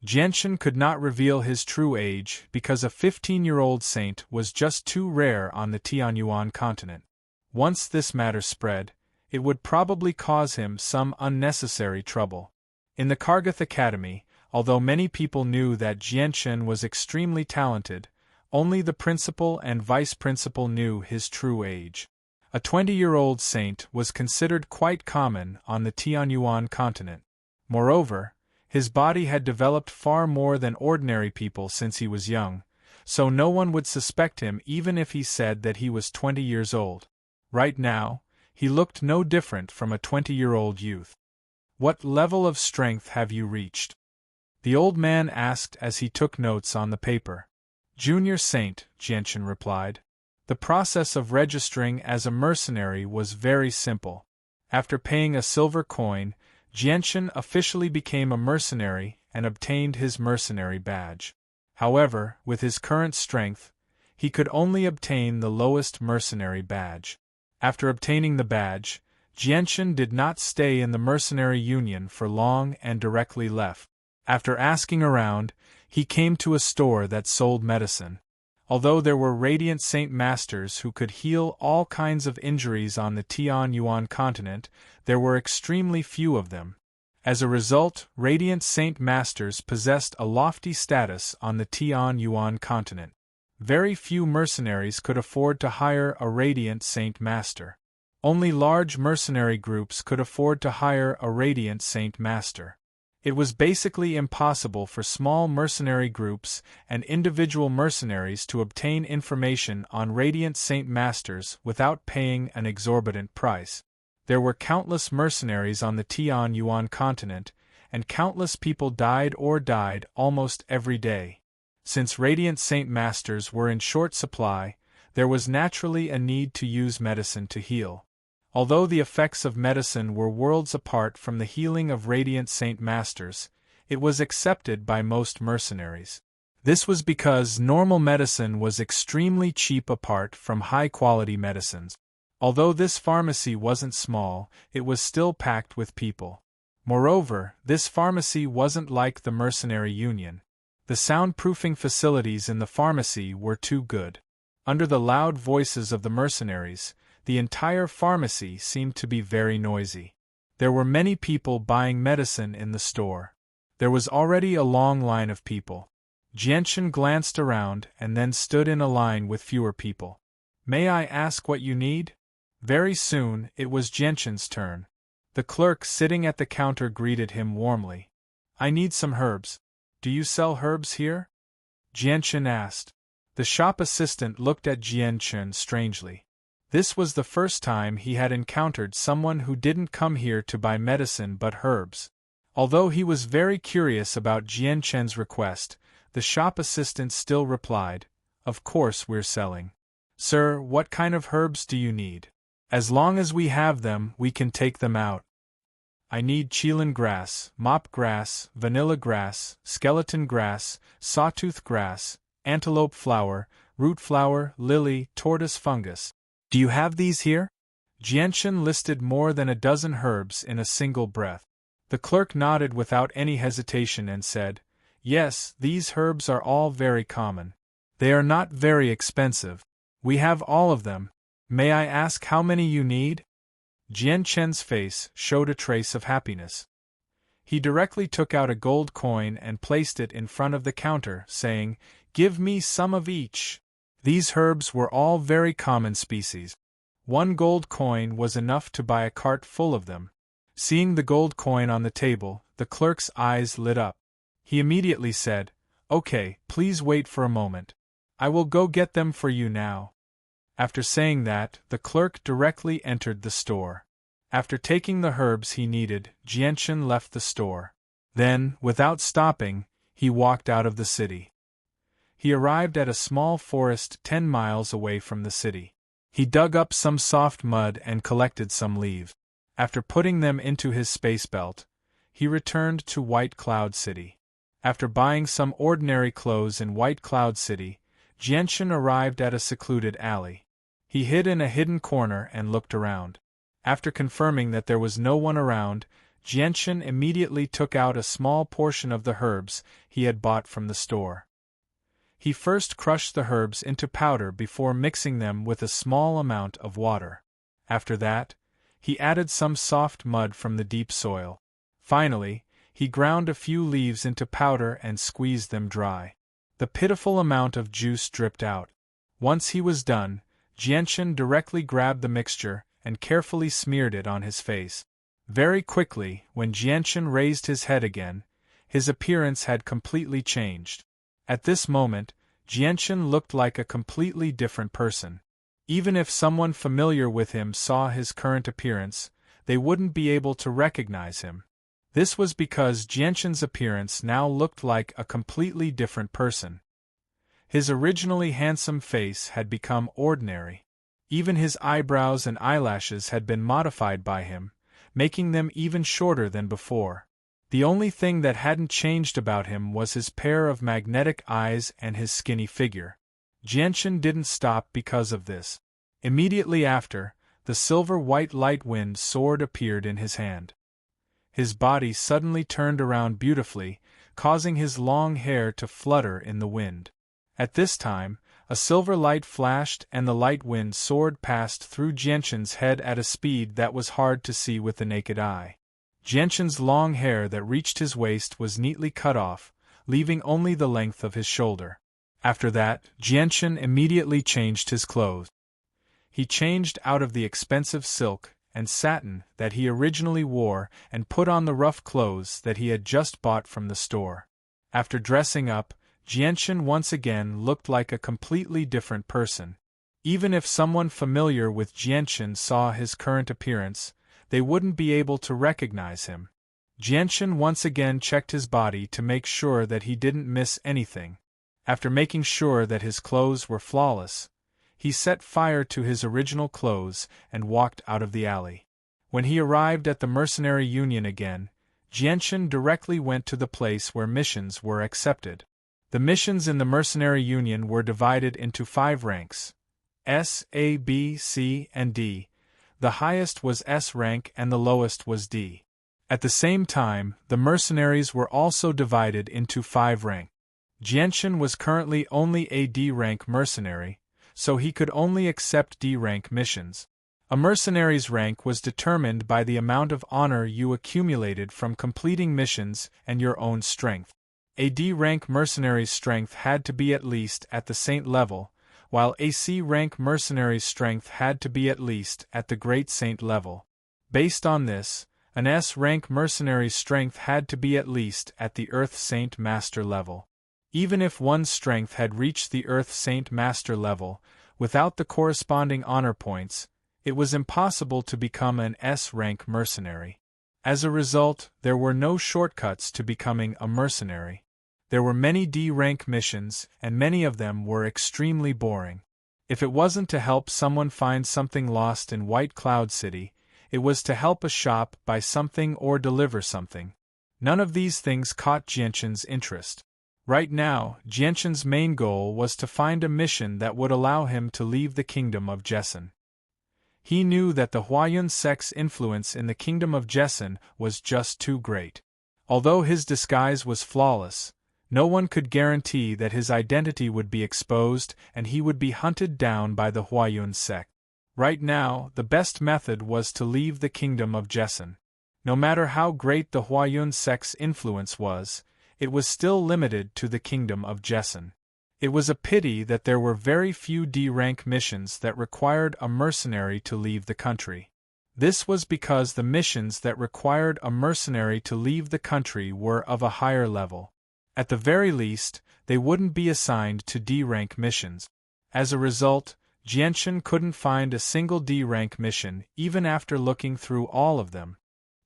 Jianchen could not reveal his true age because a 15-year-old saint was just too rare on the Tianyuan continent. Once this matter spread, it would probably cause him some unnecessary trouble. In the Kargath Academy, although many people knew that Jianchen was extremely talented, only the principal and vice principal knew his true age. A 20-year-old saint was considered quite common on the Tianyuan continent. Moreover, his body had developed far more than ordinary people since he was young, so no one would suspect him even if he said that he was 20 years old. Right now, he looked no different from a 20-year-old youth. "What level of strength have you reached?" the old man asked as he took notes on the paper. "Junior Saint," Jianchen replied. The process of registering as a mercenary was very simple. After paying a silver coin, Jianchen officially became a mercenary and obtained his mercenary badge. However, with his current strength, he could only obtain the lowest mercenary badge. After obtaining the badge, Jianchen did not stay in the mercenary union for long and directly left. After asking around, he came to a store that sold medicine. Although there were radiant Saint Masters who could heal all kinds of injuries on the Tianyuan continent, there were extremely few of them. As a result, radiant Saint Masters possessed a lofty status on the Tianyuan continent. Very few mercenaries could afford to hire a radiant Saint Master. Only large mercenary groups could afford to hire a radiant Saint Master. It was basically impossible for small mercenary groups and individual mercenaries to obtain information on radiant Saint Masters without paying an exorbitant price. There were countless mercenaries on the Tianyuan continent, and countless people died almost every day. Since radiant Saint Masters were in short supply, there was naturally a need to use medicine to heal. Although the effects of medicine were worlds apart from the healing of radiant Saint Masters, it was accepted by most mercenaries. This was because normal medicine was extremely cheap apart from high-quality medicines. Although this pharmacy wasn't small, it was still packed with people. Moreover, this pharmacy wasn't like the mercenary union. The soundproofing facilities in the pharmacy were too good. Under the loud voices of the mercenaries, the entire pharmacy seemed to be very noisy. There were many people buying medicine in the store. There was already a long line of people. Jianchen glanced around and then stood in a line with fewer people. "May I ask what you need?" Very soon, it was Jianchen's turn. The clerk sitting at the counter greeted him warmly. "I need some herbs. Do you sell herbs here?" Jianchen asked. The shop assistant looked at Jianchen strangely. This was the first time he had encountered someone who didn't come here to buy medicine but herbs. Although he was very curious about Jianchen's request, the shop assistant still replied, "Of course we're selling." "Sir, what kind of herbs do you need? As long as we have them, we can take them out." "I need Chilan grass, mop grass, vanilla grass, skeleton grass, sawtooth grass, antelope flower, root flower, lily, tortoise fungus. Do you have these here?" Jianchen listed more than a dozen herbs in a single breath. The clerk nodded without any hesitation and said, "Yes, these herbs are all very common. They are not very expensive. We have all of them. May I ask how many you need?" Jianchen's face showed a trace of happiness. He directly took out a gold coin and placed it in front of the counter, saying, "Give me some of each." These herbs were all very common species. 1 gold coin was enough to buy a cart full of them. Seeing the gold coin on the table, the clerk's eyes lit up. He immediately said, "Okay, please wait for a moment. I will go get them for you now." After saying that, the clerk directly entered the store. After taking the herbs he needed, Jianchen left the store. Then, without stopping, he walked out of the city. He arrived at a small forest 10 miles away from the city. He dug up some soft mud and collected some leaves. After putting them into his space belt, he returned to White Cloud City. After buying some ordinary clothes in White Cloud City, Jianchen arrived at a secluded alley. He hid in a hidden corner and looked around. After confirming that there was no one around, Jianchen immediately took out a small portion of the herbs he had bought from the store. He first crushed the herbs into powder before mixing them with a small amount of water. After that, he added some soft mud from the deep soil. Finally, he ground a few leaves into powder and squeezed them dry. The pitiful amount of juice dripped out. Once he was done, Jianchen directly grabbed the mixture and carefully smeared it on his face. Very quickly, when Jianchen raised his head again, his appearance had completely changed. At this moment, Jianchen looked like a completely different person. Even if someone familiar with him saw his current appearance, they wouldn't be able to recognize him. This was because Jianchen's appearance now looked like a completely different person. His originally handsome face had become ordinary. Even his eyebrows and eyelashes had been modified by him, making them even shorter than before. The only thing that hadn't changed about him was his pair of magnetic eyes and his skinny figure. Jianchen didn't stop because of this. Immediately after, the silver-white light wind sword appeared in his hand. His body suddenly turned around beautifully, causing his long hair to flutter in the wind. At this time, A silver light flashed and the light wind soared past through Jianshan's head at a speed that was hard to see with the naked eye. Jianshan's long hair that reached his waist was neatly cut off, leaving only the length of his shoulder. After that, Jianshan immediately changed his clothes. He changed out of the expensive silk and satin that he originally wore and put on the rough clothes that he had just bought from the store. After dressing up, Jianshan once again looked like a completely different person. Even if someone familiar with Jianshan saw his current appearance, they wouldn't be able to recognize him. Jianshan once again checked his body to make sure that he didn't miss anything. After making sure that his clothes were flawless, he set fire to his original clothes and walked out of the alley. When he arrived at the mercenary union again, Jianshan directly went to the place where missions were accepted. The missions in the mercenary union were divided into 5 ranks: S, A, B, C, and D. The highest was S rank and the lowest was D. At the same time, the mercenaries were also divided into 5 ranks. Jianshan was currently only a D rank mercenary, so he could only accept D rank missions. A mercenary's rank was determined by the amount of honor you accumulated from completing missions and your own strength. A D-rank mercenary's strength had to be at least at the Saint level, while a C-rank mercenary's strength had to be at least at the Great Saint level. Based on this, an S-rank mercenary's strength had to be at least at the Earth Saint Master level. Even if one's strength had reached the Earth Saint Master level, without the corresponding honor points, it was impossible to become an S-rank mercenary. As a result, there were no shortcuts to becoming a mercenary. There were many D-rank missions, and many of them were extremely boring. If it wasn't to help someone find something lost in White Cloud City, it was to help a shop buy something or deliver something. None of these things caught Jianshan's interest. Right now, Jianshan's main goal was to find a mission that would allow him to leave the kingdom of Jessen. He knew that the Huayun sect's influence in the kingdom of Jessen was just too great. Although his disguise was flawless, no one could guarantee that his identity would be exposed and he would be hunted down by the Huayun sect. Right now, the best method was to leave the kingdom of Jessen. No matter how great the Huayun sect's influence was, it was still limited to the kingdom of Jessen. It was a pity that there were very few D-rank missions that required a mercenary to leave the country. This was because the missions that required a mercenary to leave the country were of a higher level. At the very least, they wouldn't be assigned to D-rank missions. As a result, Jianshan couldn't find a single D-rank mission even after looking through all of them.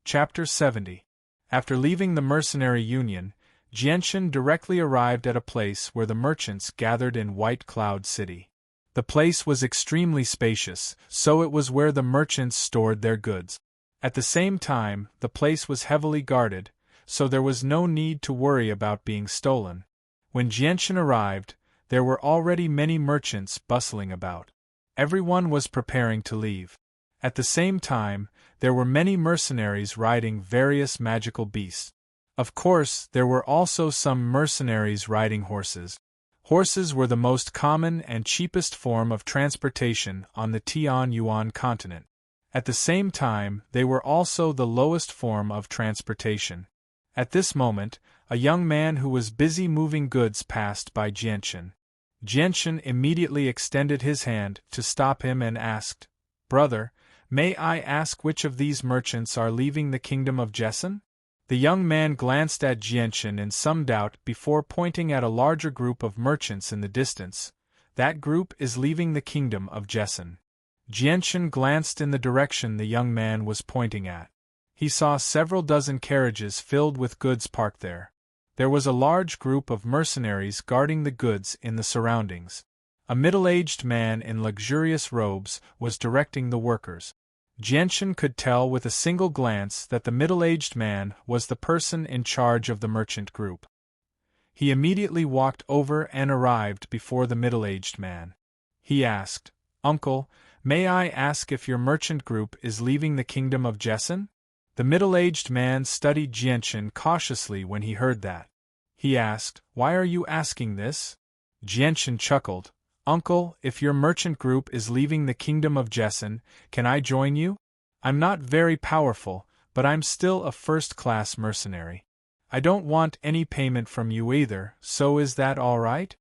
Chapter 70. After leaving the mercenary union, Jianshan directly arrived at a place where the merchants gathered in White Cloud City. The place was extremely spacious, so it was where the merchants stored their goods. At the same time, the place was heavily guarded, so there was no need to worry about being stolen. When Jianshan arrived, there were already many merchants bustling about. Everyone was preparing to leave. At the same time, there were many mercenaries riding various magical beasts. Of course, there were also some mercenaries riding horses. Horses were the most common and cheapest form of transportation on the Tianyuan continent. At the same time, they were also the lowest form of transportation. At this moment, a young man who was busy moving goods passed by Jianshan. Jianshan immediately extended his hand to stop him and asked, "Brother, may I ask which of these merchants are leaving the kingdom of Jessen?" The young man glanced at Jianshan in some doubt before pointing at a larger group of merchants in the distance. "That group is leaving the kingdom of Jessen." Jianshan glanced in the direction the young man was pointing at. He saw several dozen carriages filled with goods parked there. There was a large group of mercenaries guarding the goods in the surroundings. A middle-aged man in luxurious robes was directing the workers. Jianshan could tell with a single glance that the middle-aged man was the person in charge of the merchant group. He immediately walked over and arrived before the middle-aged man. He asked, "Uncle, may I ask if your merchant group is leaving the kingdom of Jessen?" The middle-aged man studied Jianshan cautiously when he heard that. He asked, "Why are you asking this?" Jianshan chuckled, "Uncle, if your merchant group is leaving the kingdom of Jessen, can I join you? I'm not very powerful, but I'm still a first-class mercenary. I don't want any payment from you either, so is that all right?"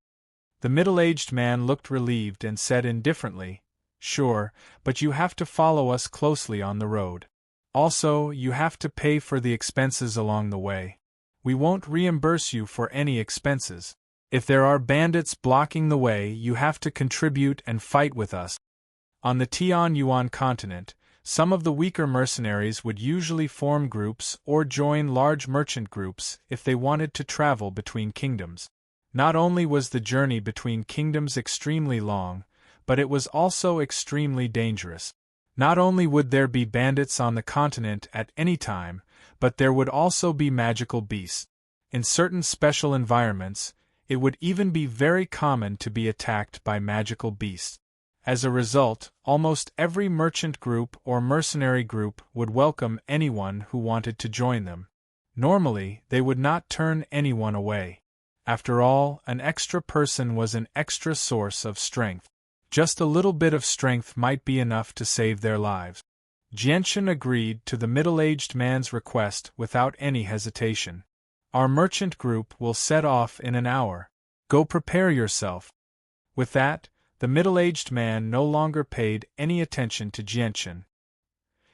The middle-aged man looked relieved and said indifferently, "Sure, but you have to follow us closely on the road. Also, you have to pay for the expenses along the way. We won't reimburse you for any expenses. If there are bandits blocking the way, you have to contribute and fight with us." On the Tianyuan continent, some of the weaker mercenaries would usually form groups or join large merchant groups if they wanted to travel between kingdoms. Not only was the journey between kingdoms extremely long, but it was also extremely dangerous. Not only would there be bandits on the continent at any time, but there would also be magical beasts. In certain special environments, it would even be very common to be attacked by magical beasts. As a result, almost every merchant group or mercenary group would welcome anyone who wanted to join them. Normally, they would not turn anyone away. After all, an extra person was an extra source of strength. Just a little bit of strength might be enough to save their lives. Jianchen agreed to the middle-aged man's request without any hesitation. "Our merchant group will set off in an hour. Go prepare yourself." With that, the middle-aged man no longer paid any attention to Jianchen.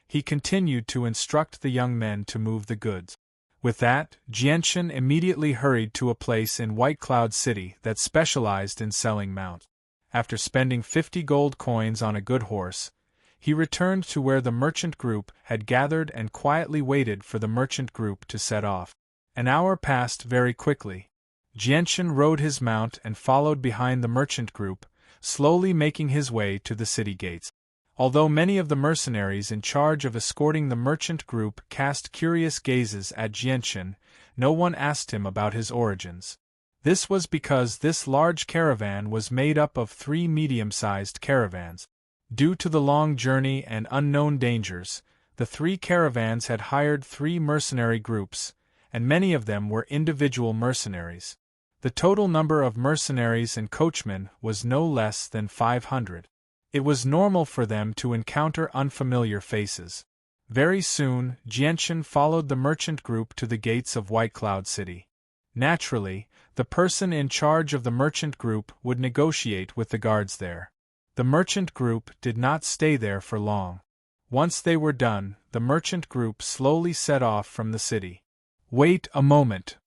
He continued to instruct the young men to move the goods. With that, Jianchen immediately hurried to a place in White Cloud City that specialized in selling mounts. After spending 50 gold coins on a good horse, he returned to where the merchant group had gathered and quietly waited for the merchant group to set off. An hour passed very quickly. Jianchen rode his mount and followed behind the merchant group, slowly making his way to the city gates. Although many of the mercenaries in charge of escorting the merchant group cast curious gazes at Jianchen, no one asked him about his origins. This was because this large caravan was made up of 3 medium-sized caravans. Due to the long journey and unknown dangers, the 3 caravans had hired 3 mercenary groups, and many of them were individual mercenaries. The total number of mercenaries and coachmen was no less than 500. It was normal for them to encounter unfamiliar faces. Very soon, Jianchen followed the merchant group to the gates of White Cloud City. Naturally, the person in charge of the merchant group would negotiate with the guards there. The merchant group did not stay there for long. Once they were done, the merchant group slowly set off from the city. "Wait a moment."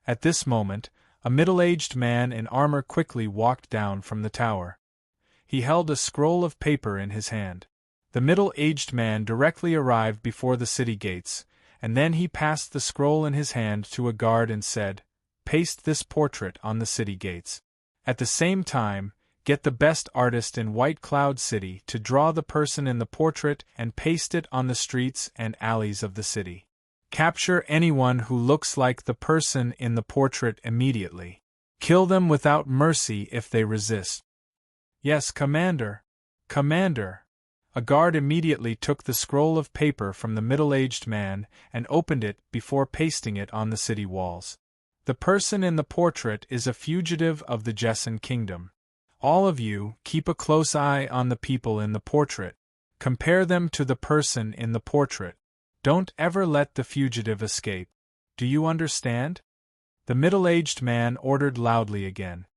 At this moment, a middle-aged man in armor quickly walked down from the tower. He held a scroll of paper in his hand. The middle-aged man directly arrived before the city gates, and then he passed the scroll in his hand to a guard and said, "Paste this portrait on the city gates. At the same time, get the best artist in White Cloud City to draw the person in the portrait and paste it on the streets and alleys of the city. Capture anyone who looks like the person in the portrait immediately. Kill them without mercy if they resist." "Yes, Commander. Commander." A guard immediately took the scroll of paper from the middle-aged man and opened it before pasting it on the city walls. "The person in the portrait is a fugitive of the Jessen kingdom. All of you, keep a close eye on the people in the portrait. Compare them to the person in the portrait. Don't ever let the fugitive escape. Do you understand?" The middle-aged man ordered loudly again.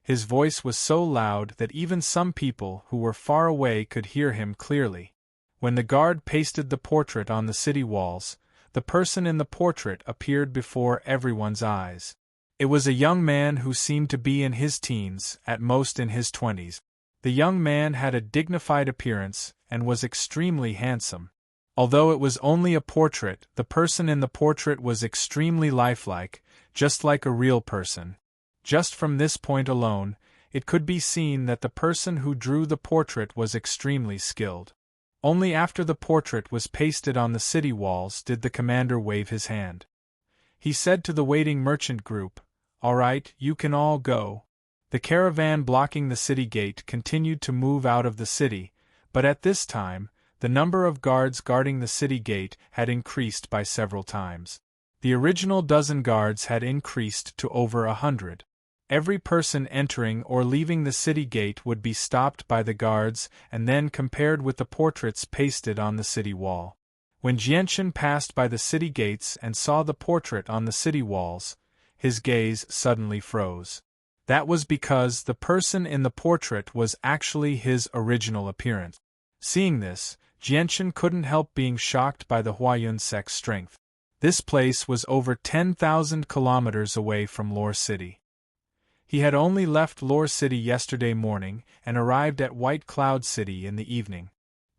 His voice was so loud that even some people who were far away could hear him clearly. When the guard pasted the portrait on the city walls, the person in the portrait appeared before everyone's eyes. It was a young man who seemed to be in his teens, at most in his 20s. The young man had a dignified appearance and was extremely handsome. Although it was only a portrait, the person in the portrait was extremely lifelike, just like a real person. Just from this point alone, it could be seen that the person who drew the portrait was extremely skilled. Only after the portrait was pasted on the city walls did the commander wave his hand. He said to the waiting merchant group, "All right, you can all go." The caravan blocking the city gate continued to move out of the city, but at this time, the number of guards guarding the city gate had increased by several times. The original dozen guards had increased to over 100. Every person entering or leaving the city gate would be stopped by the guards and then compared with the portraits pasted on the city wall. When Jianchen passed by the city gates and saw the portrait on the city walls, his gaze suddenly froze. That was because the person in the portrait was actually his original appearance. Seeing this, Jianchen couldn't help being shocked by the Huayun sect's strength. This place was over 10,000 kilometers away from Lore City. He had only left Lore City yesterday morning and arrived at White Cloud City in the evening.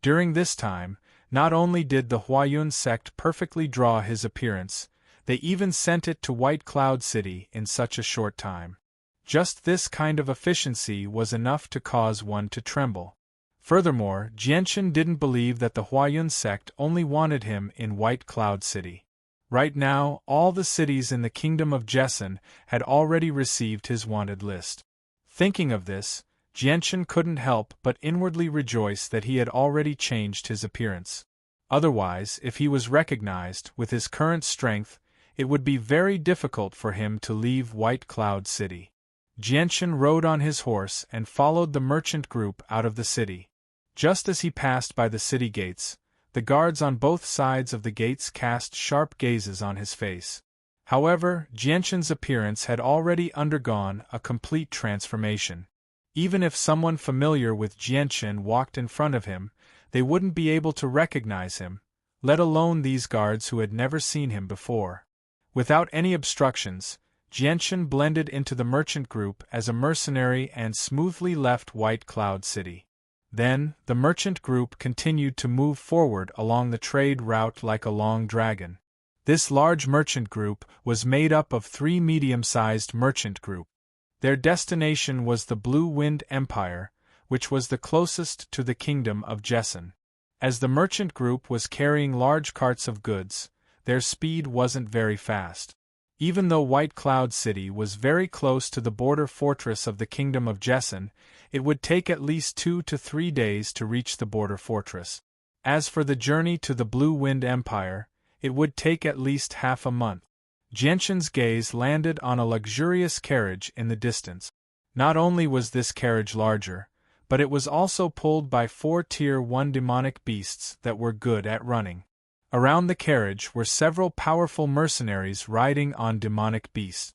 During this time, not only did the Huayun sect perfectly draw his appearance, they even sent it to White Cloud City in such a short time. Just this kind of efficiency was enough to cause one to tremble. Furthermore, Jianchen didn't believe that the Huayun sect only wanted him in White Cloud City. Right now, all the cities in the kingdom of Jessen had already received his wanted list. Thinking of this, Jianchen couldn't help but inwardly rejoice that he had already changed his appearance. Otherwise, if he was recognized with his current strength, it would be very difficult for him to leave White Cloud City. Jianchen rode on his horse and followed the merchant group out of the city. Just as he passed by the city gates, the guards on both sides of the gates cast sharp gazes on his face. However, Jianchen's appearance had already undergone a complete transformation. Even if someone familiar with Jianchen walked in front of him, they wouldn't be able to recognize him, let alone these guards who had never seen him before. Without any obstructions, Jianchen blended into the merchant group as a mercenary and smoothly left White Cloud City. Then, the merchant group continued to move forward along the trade route like a long dragon. This large merchant group was made up of 3 medium-sized merchant groups. Their destination was the Blue Wind Empire, which was the closest to the kingdom of Jessen. As the merchant group was carrying large carts of goods, their speed wasn't very fast. Even though White Cloud City was very close to the border fortress of the kingdom of Jessen, it would take at least 2 to 3 days to reach the border fortress. As for the journey to the Blue Wind Empire, it would take at least half a month. Jianchen's gaze landed on a luxurious carriage in the distance. Not only was this carriage larger, but it was also pulled by 4 Tier 1 demonic beasts that were good at running. Around the carriage were several powerful mercenaries riding on demonic beasts.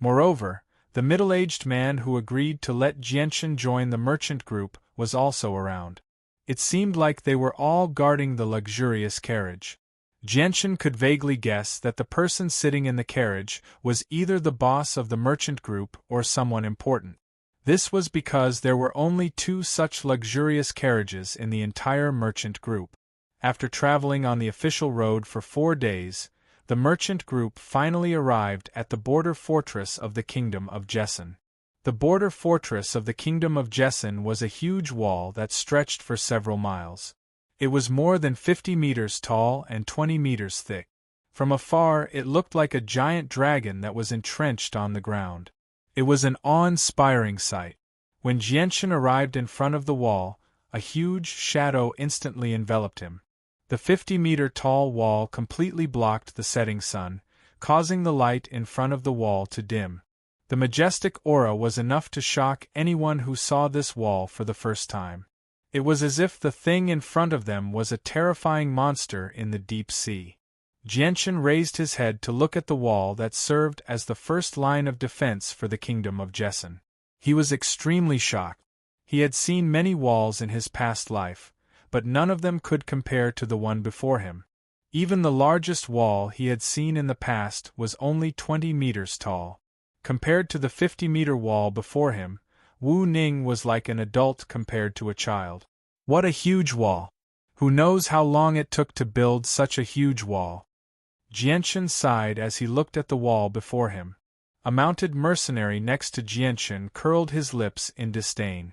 Moreover, the middle-aged man who agreed to let Jianchen join the merchant group was also around. It seemed like they were all guarding the luxurious carriage. Jianchen could vaguely guess that the person sitting in the carriage was either the boss of the merchant group or someone important. This was because there were only 2 such luxurious carriages in the entire merchant group. After traveling on the official road for 4 days, the merchant group finally arrived at the border fortress of the kingdom of Jessen. The border fortress of the kingdom of Jessen was a huge wall that stretched for several miles. It was more than 50 meters tall and 20 meters thick. From afar it looked like a giant dragon that was entrenched on the ground. It was an awe-inspiring sight. When Jianchen arrived in front of the wall, a huge shadow instantly enveloped him. The 50-meter-tall wall completely blocked the setting sun, causing the light in front of the wall to dim. The majestic aura was enough to shock anyone who saw this wall for the first time. It was as if the thing in front of them was a terrifying monster in the deep sea. Jianchen raised his head to look at the wall that served as the first line of defense for the kingdom of Jessen. He was extremely shocked. He had seen many walls in his past life, but none of them could compare to the one before him. Even the largest wall he had seen in the past was only 20 meters tall. Compared to the 50-meter wall before him, Wu Ning was like an adult compared to a child. What a huge wall! Who knows how long it took to build such a huge wall? Jianchen sighed as he looked at the wall before him. A mounted mercenary next to Jianchen curled his lips in disdain.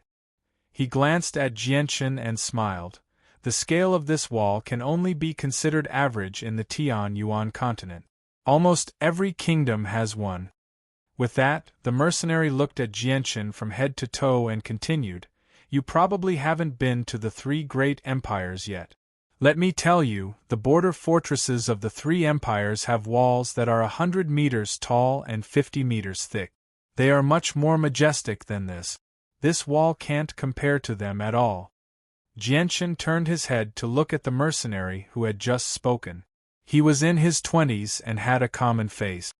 He glanced at Jianchen and smiled. The scale of this wall can only be considered average in the Tian-Yuan continent. Almost every kingdom has one. With that, the mercenary looked at Jianchen from head to toe and continued, "You probably haven't been to the 3 great empires yet. Let me tell you, the border fortresses of the 3 empires have walls that are 100 meters tall and 50 meters thick. They are much more majestic than this. This wall can't compare to them at all. Jianchen turned his head to look at the mercenary who had just spoken. He was in his 20s and had a common face.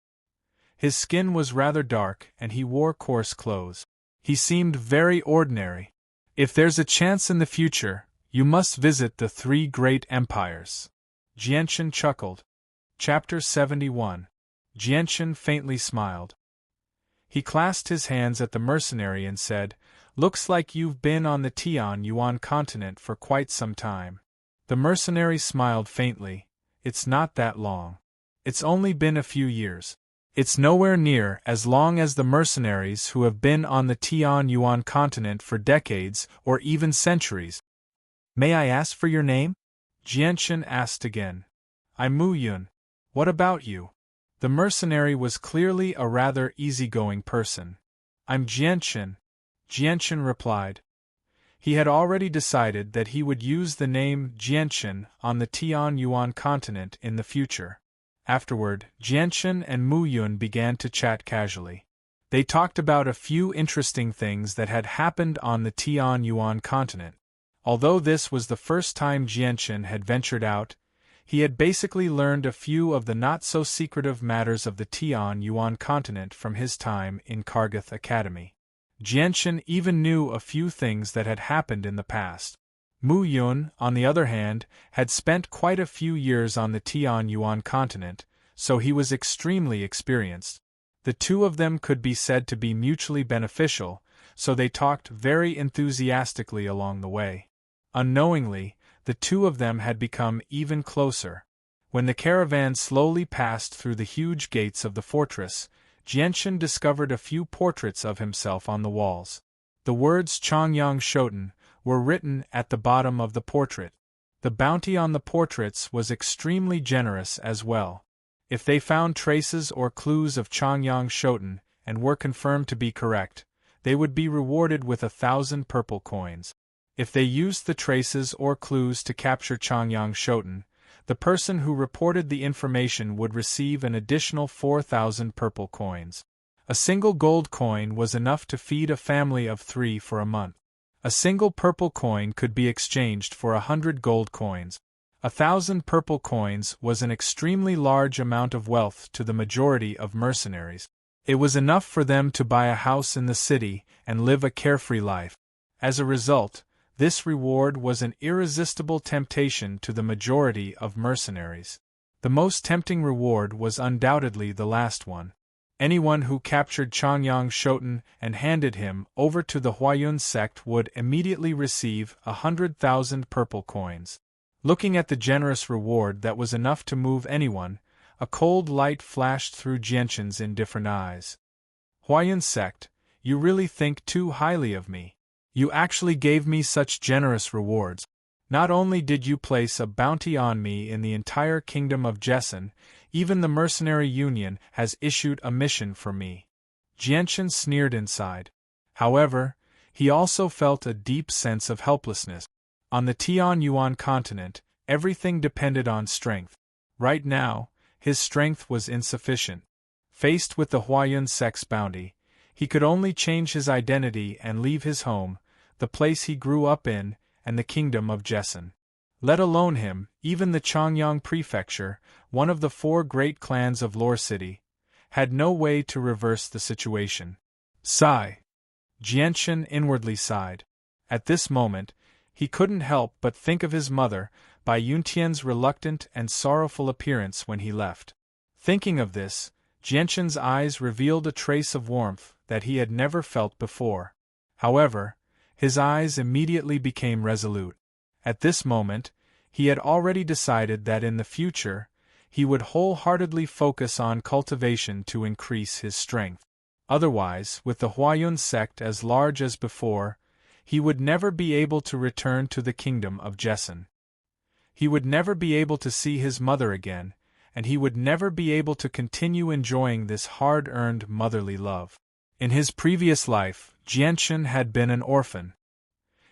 His skin was rather dark and he wore coarse clothes. He seemed very ordinary. If there's a chance in the future, you must visit the 3 great empires. Jianchen chuckled. Chapter 71. Jianchen faintly smiled. He clasped his hands at the mercenary and said, "Looks like you've been on the Tianyuan continent for quite some time." The mercenary smiled faintly. "It's not that long. It's only been a few years." "It's nowhere near as long as the mercenaries who have been on the Tianyuan continent for decades or even centuries." "May I ask for your name?" Jianchen asked again. "I'm Mu Yun. What about you?" The mercenary was clearly a rather easygoing person. "I'm Jianchen," Jianchen replied. He had already decided that he would use the name Jianchen on the Tianyuan continent in the future. Afterward, Jianchen and Mu Yun began to chat casually. They talked about a few interesting things that had happened on the Tianyuan continent. Although this was the first time Jianchen had ventured out, he had basically learned a few of the not-so-secretive matters of the Tianyuan continent from his time in Kargath Academy. Jianchen even knew a few things that had happened in the past. Mu Yun, on the other hand, had spent quite a few years on the Tianyuan continent, so he was extremely experienced. The two of them could be said to be mutually beneficial, so they talked very enthusiastically along the way. Unknowingly, the two of them had become even closer. When the caravan slowly passed through the huge gates of the fortress, Jianchen discovered a few portraits of himself on the walls. The words Chongyang Shoten were written at the bottom of the portrait. The bounty on the portraits was extremely generous as well. If they found traces or clues of Chongyang Shoten and were confirmed to be correct, they would be rewarded with 1,000 purple coins. If they used the traces or clues to capture Chongyang Shoten, the person who reported the information would receive an additional 4,000 purple coins. A single gold coin was enough to feed a family of 3 for a month. A single purple coin could be exchanged for 100 gold coins. 1,000 purple coins was an extremely large amount of wealth to the majority of mercenaries. It was enough for them to buy a house in the city and live a carefree life. As a result, this reward was an irresistible temptation to the majority of mercenaries. The most tempting reward was undoubtedly the last one. Anyone who captured Chongyang Shoten and handed him over to the Huayun sect would immediately receive 100,000 purple coins. Looking at the generous reward that was enough to move anyone, a cold light flashed through Jianchen's indifferent eyes. "Huayun sect, you really think too highly of me. You actually gave me such generous rewards. Not only did you place a bounty on me in the entire kingdom of Jessen, even the Mercenary Union has issued a mission for me." Jianchen sneered inside. However, he also felt a deep sense of helplessness. On the Tianyuan continent, everything depended on strength. Right now, his strength was insufficient. Faced with the Huayun sect's bounty, he could only change his identity and leave his home, the place he grew up in, and the kingdom of Jessen. Let alone him, even the Chongyang Prefecture, one of the 4 great clans of Lore City, had no way to reverse the situation. Sigh. Jianchen inwardly sighed. At this moment, he couldn't help but think of his mother, Bai Yuntian's reluctant and sorrowful appearance when he left. Thinking of this, Jianchen's eyes revealed a trace of warmth that he had never felt before. However, his eyes immediately became resolute. At this moment, he had already decided that in the future, he would wholeheartedly focus on cultivation to increase his strength. Otherwise, with the Huayun sect as large as before, he would never be able to return to the kingdom of Jessen. He would never be able to see his mother again, and he would never be able to continue enjoying this hard-earned motherly love. In his previous life, Jianchen had been an orphan.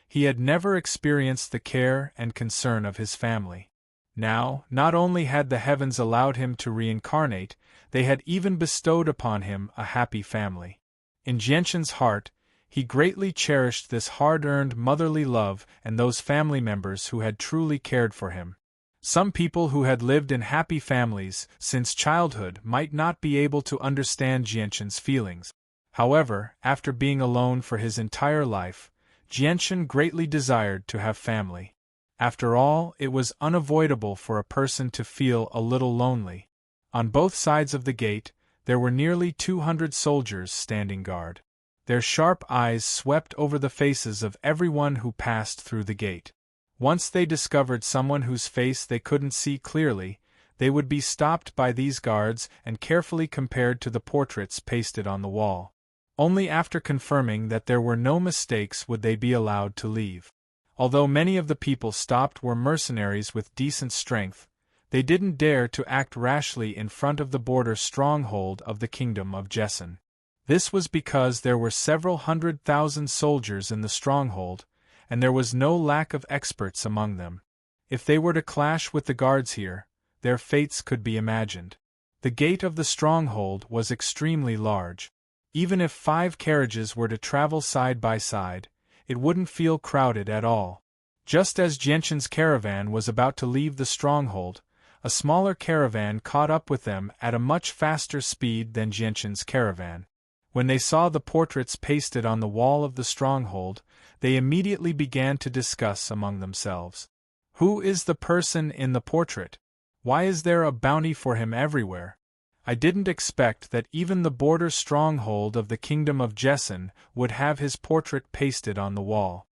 He had never experienced the care and concern of his family. Now, not only had the heavens allowed him to reincarnate, they had even bestowed upon him a happy family. In Jianshan's heart, he greatly cherished this hard-earned motherly love and those family members who had truly cared for him. Some people who had lived in happy families since childhood might not be able to understand Jianshan's feelings. However, after being alone for his entire life, Jianshan greatly desired to have family. After all, it was unavoidable for a person to feel a little lonely. On both sides of the gate, there were nearly 200 soldiers standing guard. Their sharp eyes swept over the faces of everyone who passed through the gate. Once they discovered someone whose face they couldn't see clearly, they would be stopped by these guards and carefully compared to the portraits pasted on the wall. Only after confirming that there were no mistakes would they be allowed to leave. Although many of the people stopped were mercenaries with decent strength, they didn't dare to act rashly in front of the border stronghold of the kingdom of Jessen. This was because there were several 100,000 soldiers in the stronghold, and there was no lack of experts among them. If they were to clash with the guards here, their fates could be imagined. The gate of the stronghold was extremely large. Even if 5 carriages were to travel side by side, it wouldn't feel crowded at all. Just as Jianshan's caravan was about to leave the stronghold, a smaller caravan caught up with them at a much faster speed than Jianshan's caravan. When they saw the portraits pasted on the wall of the stronghold, they immediately began to discuss among themselves. Who is the person in the portrait? Why is there a bounty for him everywhere? I didn't expect that even the border stronghold of the kingdom of Jessen would have his portrait pasted on the wall.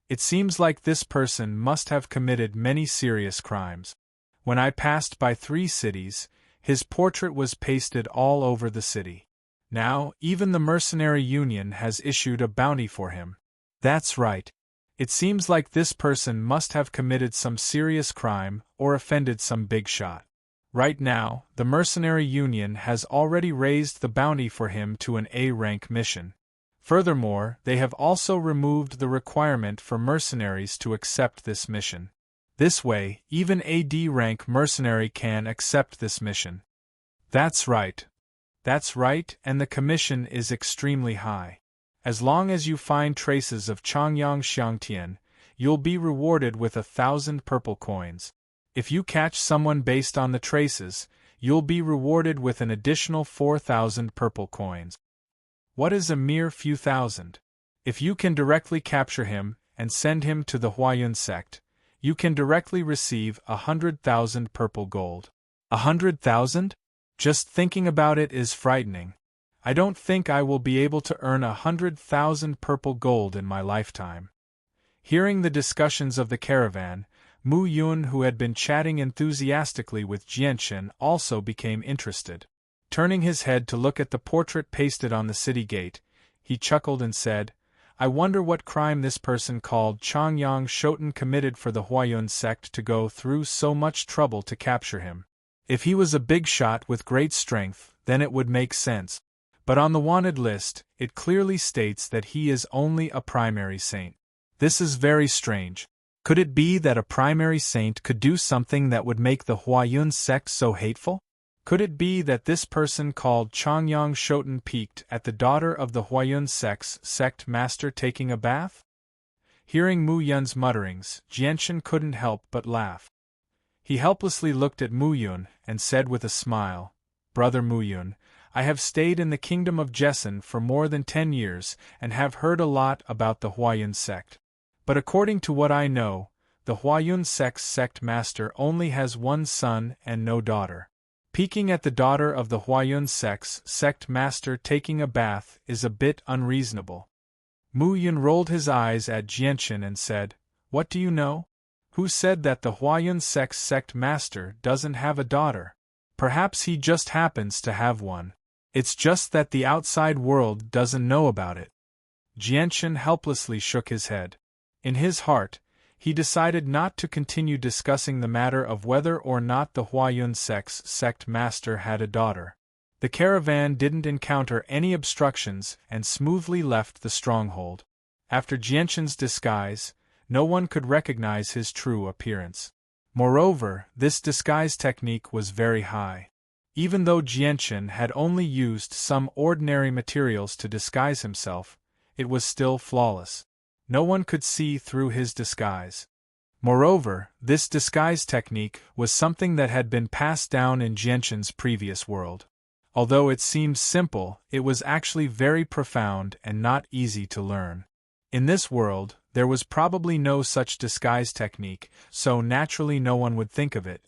It seems like this person must have committed many serious crimes. When I passed by 3 cities, his portrait was pasted all over the city. Now, even the mercenary union has issued a bounty for him. That's right. It seems like this person must have committed some serious crime or offended some big shot. Right now, the mercenary union has already raised the bounty for him to an A-rank mission. Furthermore, they have also removed the requirement for mercenaries to accept this mission. This way, even a D-rank mercenary can accept this mission. That's right. That's right, and the commission is extremely high. As long as you find traces of Changyang Xiangtian, you'll be rewarded with 1,000 purple coins. If you catch someone based on the traces, you'll be rewarded with an additional 4,000 purple coins. What is a mere few thousand? If you can directly capture him and send him to the Huayun sect, you can directly receive 100,000 purple gold. 100,000? Just thinking about it is frightening. I don't think I will be able to earn 100,000 purple gold in my lifetime. Hearing the discussions of the caravan, Mu Yun, who had been chatting enthusiastically with Jianshan, also became interested. Turning his head to look at the portrait pasted on the city gate, he chuckled and said, I wonder what crime this person called Changyang Shoten committed for the Huayun sect to go through so much trouble to capture him. If he was a big shot with great strength, then it would make sense. But on the wanted list, it clearly states that he is only a primary saint. This is very strange. Could it be that a primary saint could do something that would make the Huayun sect so hateful? Could it be that this person called Changyang Shoten peeked at the daughter of the Huayun sect's sect master taking a bath? Hearing Mu Yun's mutterings, Jianshan couldn't help but laugh. He helplessly looked at Mu Yun and said with a smile, Brother Mu Yun, I have stayed in the kingdom of Jessen for more than 10 years and have heard a lot about the Huayun sect. But according to what I know, the Huayun sect's sect master only has one son and no daughter. Peeking at the daughter of the Huayun sect's sect master taking a bath is a bit unreasonable. Mu Yun rolled his eyes at Jianshan and said, What do you know? Who said that the Huayun sect's sect master doesn't have a daughter? Perhaps he just happens to have one. It's just that the outside world doesn't know about it. Jianshan helplessly shook his head. In his heart, he decided not to continue discussing the matter of whether or not the Huayun sect's sect master had a daughter. The caravan didn't encounter any obstructions and smoothly left the stronghold. After Jianshan's disguise, no one could recognize his true appearance. Moreover, this disguise technique was very high. Even though Jianchen had only used some ordinary materials to disguise himself, it was still flawless. No one could see through his disguise. Moreover, this disguise technique was something that had been passed down in Jianchen's previous world. Although it seemed simple, it was actually very profound and not easy to learn. In this world, there was probably no such disguise technique, so naturally no one would think of it.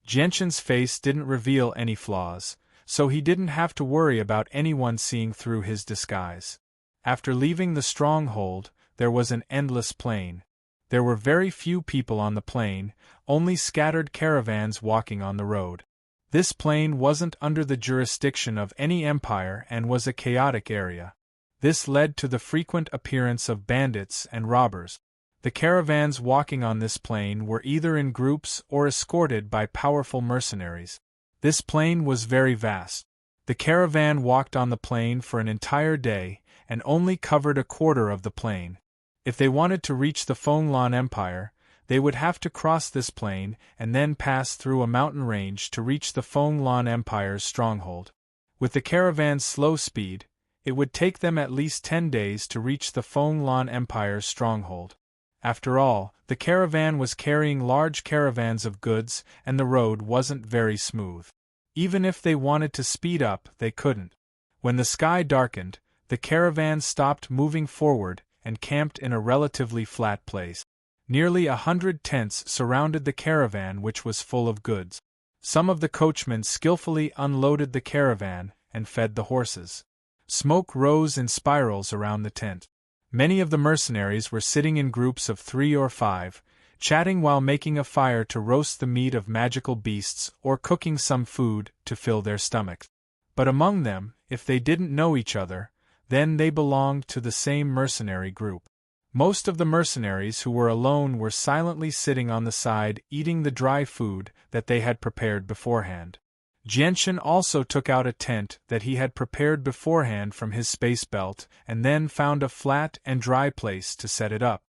Jianchen's face didn't reveal any flaws, so he didn't have to worry about anyone seeing through his disguise. After leaving the stronghold, there was an endless plain. There were very few people on the plain, only scattered caravans walking on the road. This plain wasn't under the jurisdiction of any empire and was a chaotic area. This led to the frequent appearance of bandits and robbers. The caravans walking on this plain were either in groups or escorted by powerful mercenaries. This plain was very vast. The caravan walked on the plain for an entire day and only covered a quarter of the plain. If they wanted to reach the Fenglan Empire, they would have to cross this plain and then pass through a mountain range to reach the Fenglan Empire's stronghold. With the caravan's slow speed, it would take them at least 10 days to reach the Fenglan Empire's stronghold. After all, the caravan was carrying large caravans of goods and the road wasn't very smooth. Even if they wanted to speed up, they couldn't. When the sky darkened, the caravan stopped moving forward and camped in a relatively flat place. Nearly 100 tents surrounded the caravan, which was full of goods. Some of the coachmen skillfully unloaded the caravan and fed the horses. Smoke rose in spirals around the tent. Many of the mercenaries were sitting in groups of 3 or 5, chatting while making a fire to roast the meat of magical beasts or cooking some food to fill their stomachs. But among them, if they didn't know each other, then they belonged to the same mercenary group. Most of the mercenaries who were alone were silently sitting on the side eating the dry food that they had prepared beforehand. Jianchen also took out a tent that he had prepared beforehand from his space belt and then found a flat and dry place to set it up.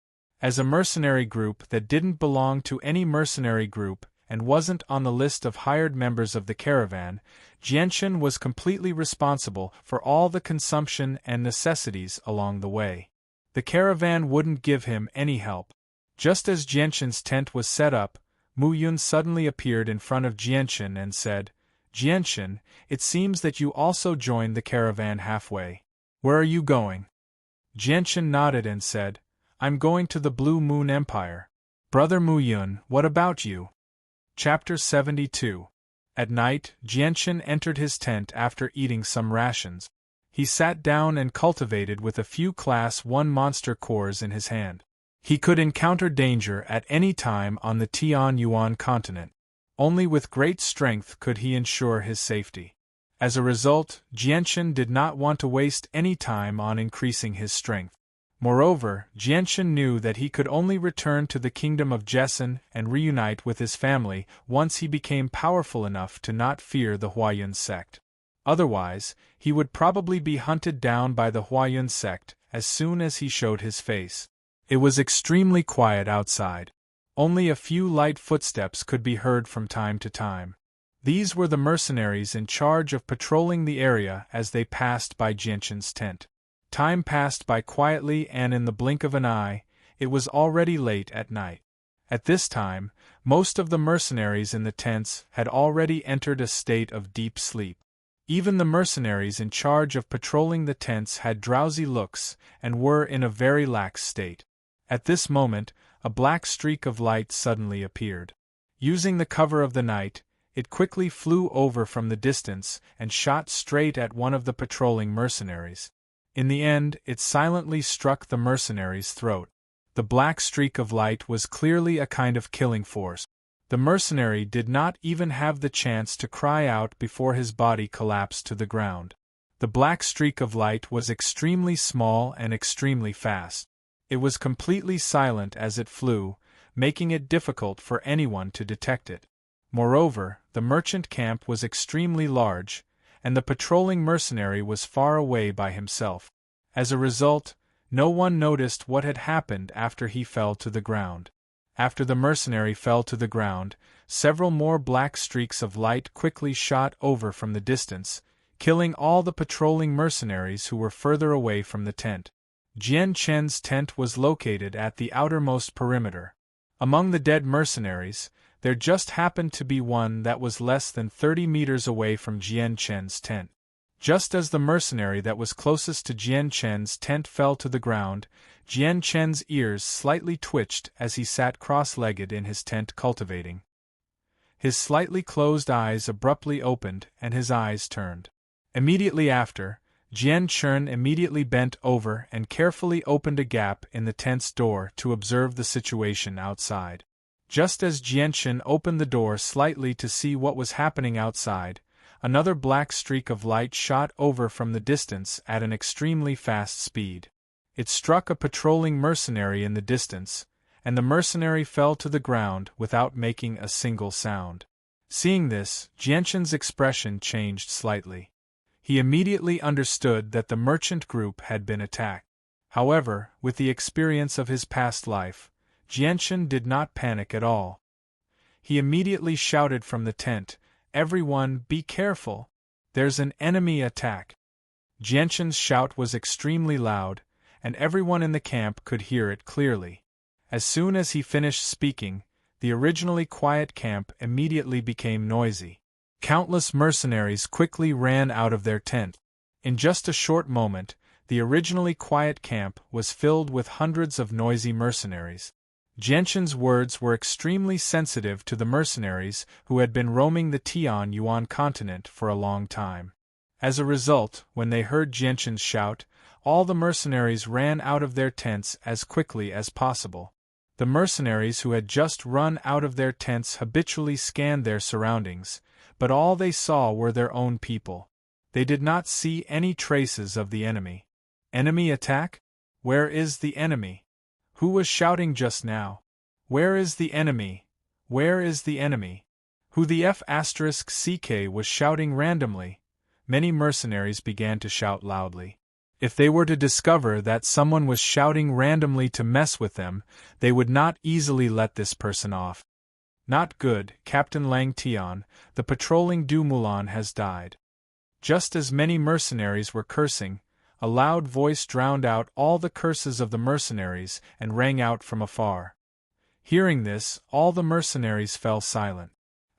As a mercenary group that didn't belong to any mercenary group and wasn't on the list of hired members of the caravan, Jianchen was completely responsible for all the consumption and necessities along the way. The caravan wouldn't give him any help. Just as Jianchen's tent was set up, Mu Yun suddenly appeared in front of Jianchen and said, "Jianchen, it seems that you also joined the caravan halfway. Where are you going?" Jianchen nodded and said, "I'm going to the Blue Moon Empire." "Brother Mu Yun, what about you?" Chapter 72. At night, Jianchen entered his tent after eating some rations. He sat down and cultivated with a few Class 1 monster cores in his hand. He could encounter danger at any time on the Tianyuan continent. Only with great strength could he ensure his safety. As a result, Jianchen did not want to waste any time on increasing his strength. Moreover, Jianchen knew that he could only return to the kingdom of Jessen and reunite with his family once he became powerful enough to not fear the Huayun sect. Otherwise, he would probably be hunted down by the Huayun sect as soon as he showed his face. It was extremely quiet outside. Only a few light footsteps could be heard from time to time. These were the mercenaries in charge of patrolling the area as they passed by Jianchen's tent. Time passed by quietly, and in the blink of an eye, it was already late at night. At this time, most of the mercenaries in the tents had already entered a state of deep sleep. Even the mercenaries in charge of patrolling the tents had drowsy looks and were in a very lax state. At this moment, a black streak of light suddenly appeared. Using the cover of the night, it quickly flew over from the distance and shot straight at one of the patrolling mercenaries. In the end, it silently struck the mercenary's throat. The black streak of light was clearly a kind of killing force. The mercenary did not even have the chance to cry out before his body collapsed to the ground. The black streak of light was extremely small and extremely fast. It was completely silent as it flew, making it difficult for anyone to detect it. Moreover, the merchant camp was extremely large, and the patrolling mercenary was far away by himself. As a result, no one noticed what had happened after he fell to the ground. After the mercenary fell to the ground, several more black streaks of light quickly shot over from the distance, killing all the patrolling mercenaries who were further away from the tent. Jian Chen's tent was located at the outermost perimeter. Among the dead mercenaries, there just happened to be one that was less than 30 meters away from Jian Chen's tent. Just as the mercenary that was closest to Jian Chen's tent fell to the ground, Jian Chen's ears slightly twitched as he sat cross-legged in his tent cultivating. His slightly closed eyes abruptly opened and his eyes turned. Immediately after, Jian Chen immediately bent over and carefully opened a gap in the tent's door to observe the situation outside. Just as Jian Chen opened the door slightly to see what was happening outside, another black streak of light shot over from the distance at an extremely fast speed. It struck a patrolling mercenary in the distance, and the mercenary fell to the ground without making a single sound. Seeing this, Jian Chen's expression changed slightly. He immediately understood that the merchant group had been attacked. However, with the experience of his past life, Jian Chen did not panic at all. He immediately shouted from the tent, "Everyone, be careful! There's an enemy attack!" Jian Chen's shout was extremely loud, and everyone in the camp could hear it clearly. As soon as he finished speaking, the originally quiet camp immediately became noisy. Countless mercenaries quickly ran out of their tent. In just a short moment, the originally quiet camp was filled with hundreds of noisy mercenaries. Jian Chen's words were extremely sensitive to the mercenaries who had been roaming the Tianyuan continent for a long time. As a result, when they heard Jian Chen's shout, all the mercenaries ran out of their tents as quickly as possible. The mercenaries who had just run out of their tents habitually scanned their surroundings, but all they saw were their own people. They did not see any traces of the enemy. Enemy attack? Where is the enemy? Who was shouting just now? Where is the enemy? Where is the enemy? Who the F*CK was shouting randomly? Many mercenaries began to shout loudly. If they were to discover that someone was shouting randomly to mess with them, they would not easily let this person off. Not good, Captain Lang Tian, the patrolling Du Mulan has died. Just as many mercenaries were cursing, a loud voice drowned out all the curses of the mercenaries and rang out from afar. Hearing this, all the mercenaries fell silent.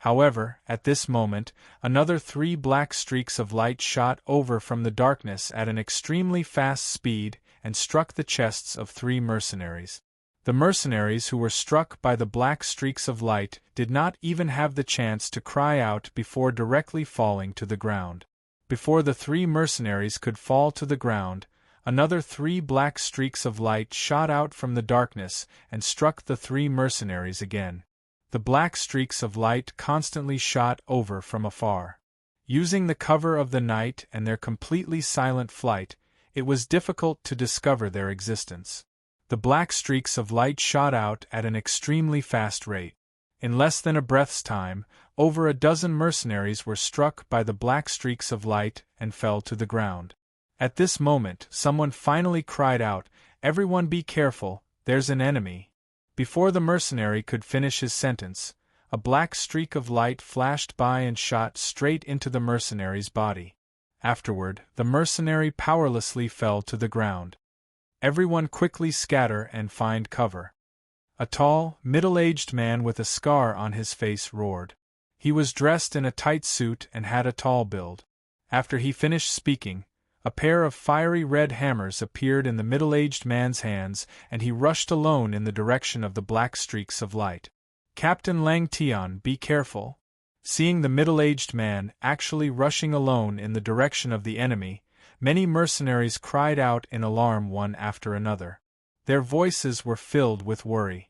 However, at this moment, another 3 black streaks of light shot over from the darkness at an extremely fast speed and struck the chests of 3 mercenaries. The mercenaries who were struck by the black streaks of light did not even have the chance to cry out before directly falling to the ground. Before the 3 mercenaries could fall to the ground, another 3 black streaks of light shot out from the darkness and struck the 3 mercenaries again. The black streaks of light constantly shot over from afar. Using the cover of the night and their completely silent flight, it was difficult to discover their existence. The black streaks of light shot out at an extremely fast rate. In less than a breath's time, over a dozen mercenaries were struck by the black streaks of light and fell to the ground. At this moment, someone finally cried out, "Everyone be careful, there's an enemy." Before the mercenary could finish his sentence, a black streak of light flashed by and shot straight into the mercenary's body. Afterward, the mercenary powerlessly fell to the ground. Everyone quickly scatter and find cover. A tall, middle-aged man with a scar on his face roared. He was dressed in a tight suit and had a tall build. After he finished speaking, a pair of fiery red hammers appeared in the middle-aged man's hands, and he rushed alone in the direction of the black streaks of light. "Captain Lang Tian, be careful." Seeing the middle-aged man actually rushing alone in the direction of the enemy, many mercenaries cried out in alarm one after another. Their voices were filled with worry.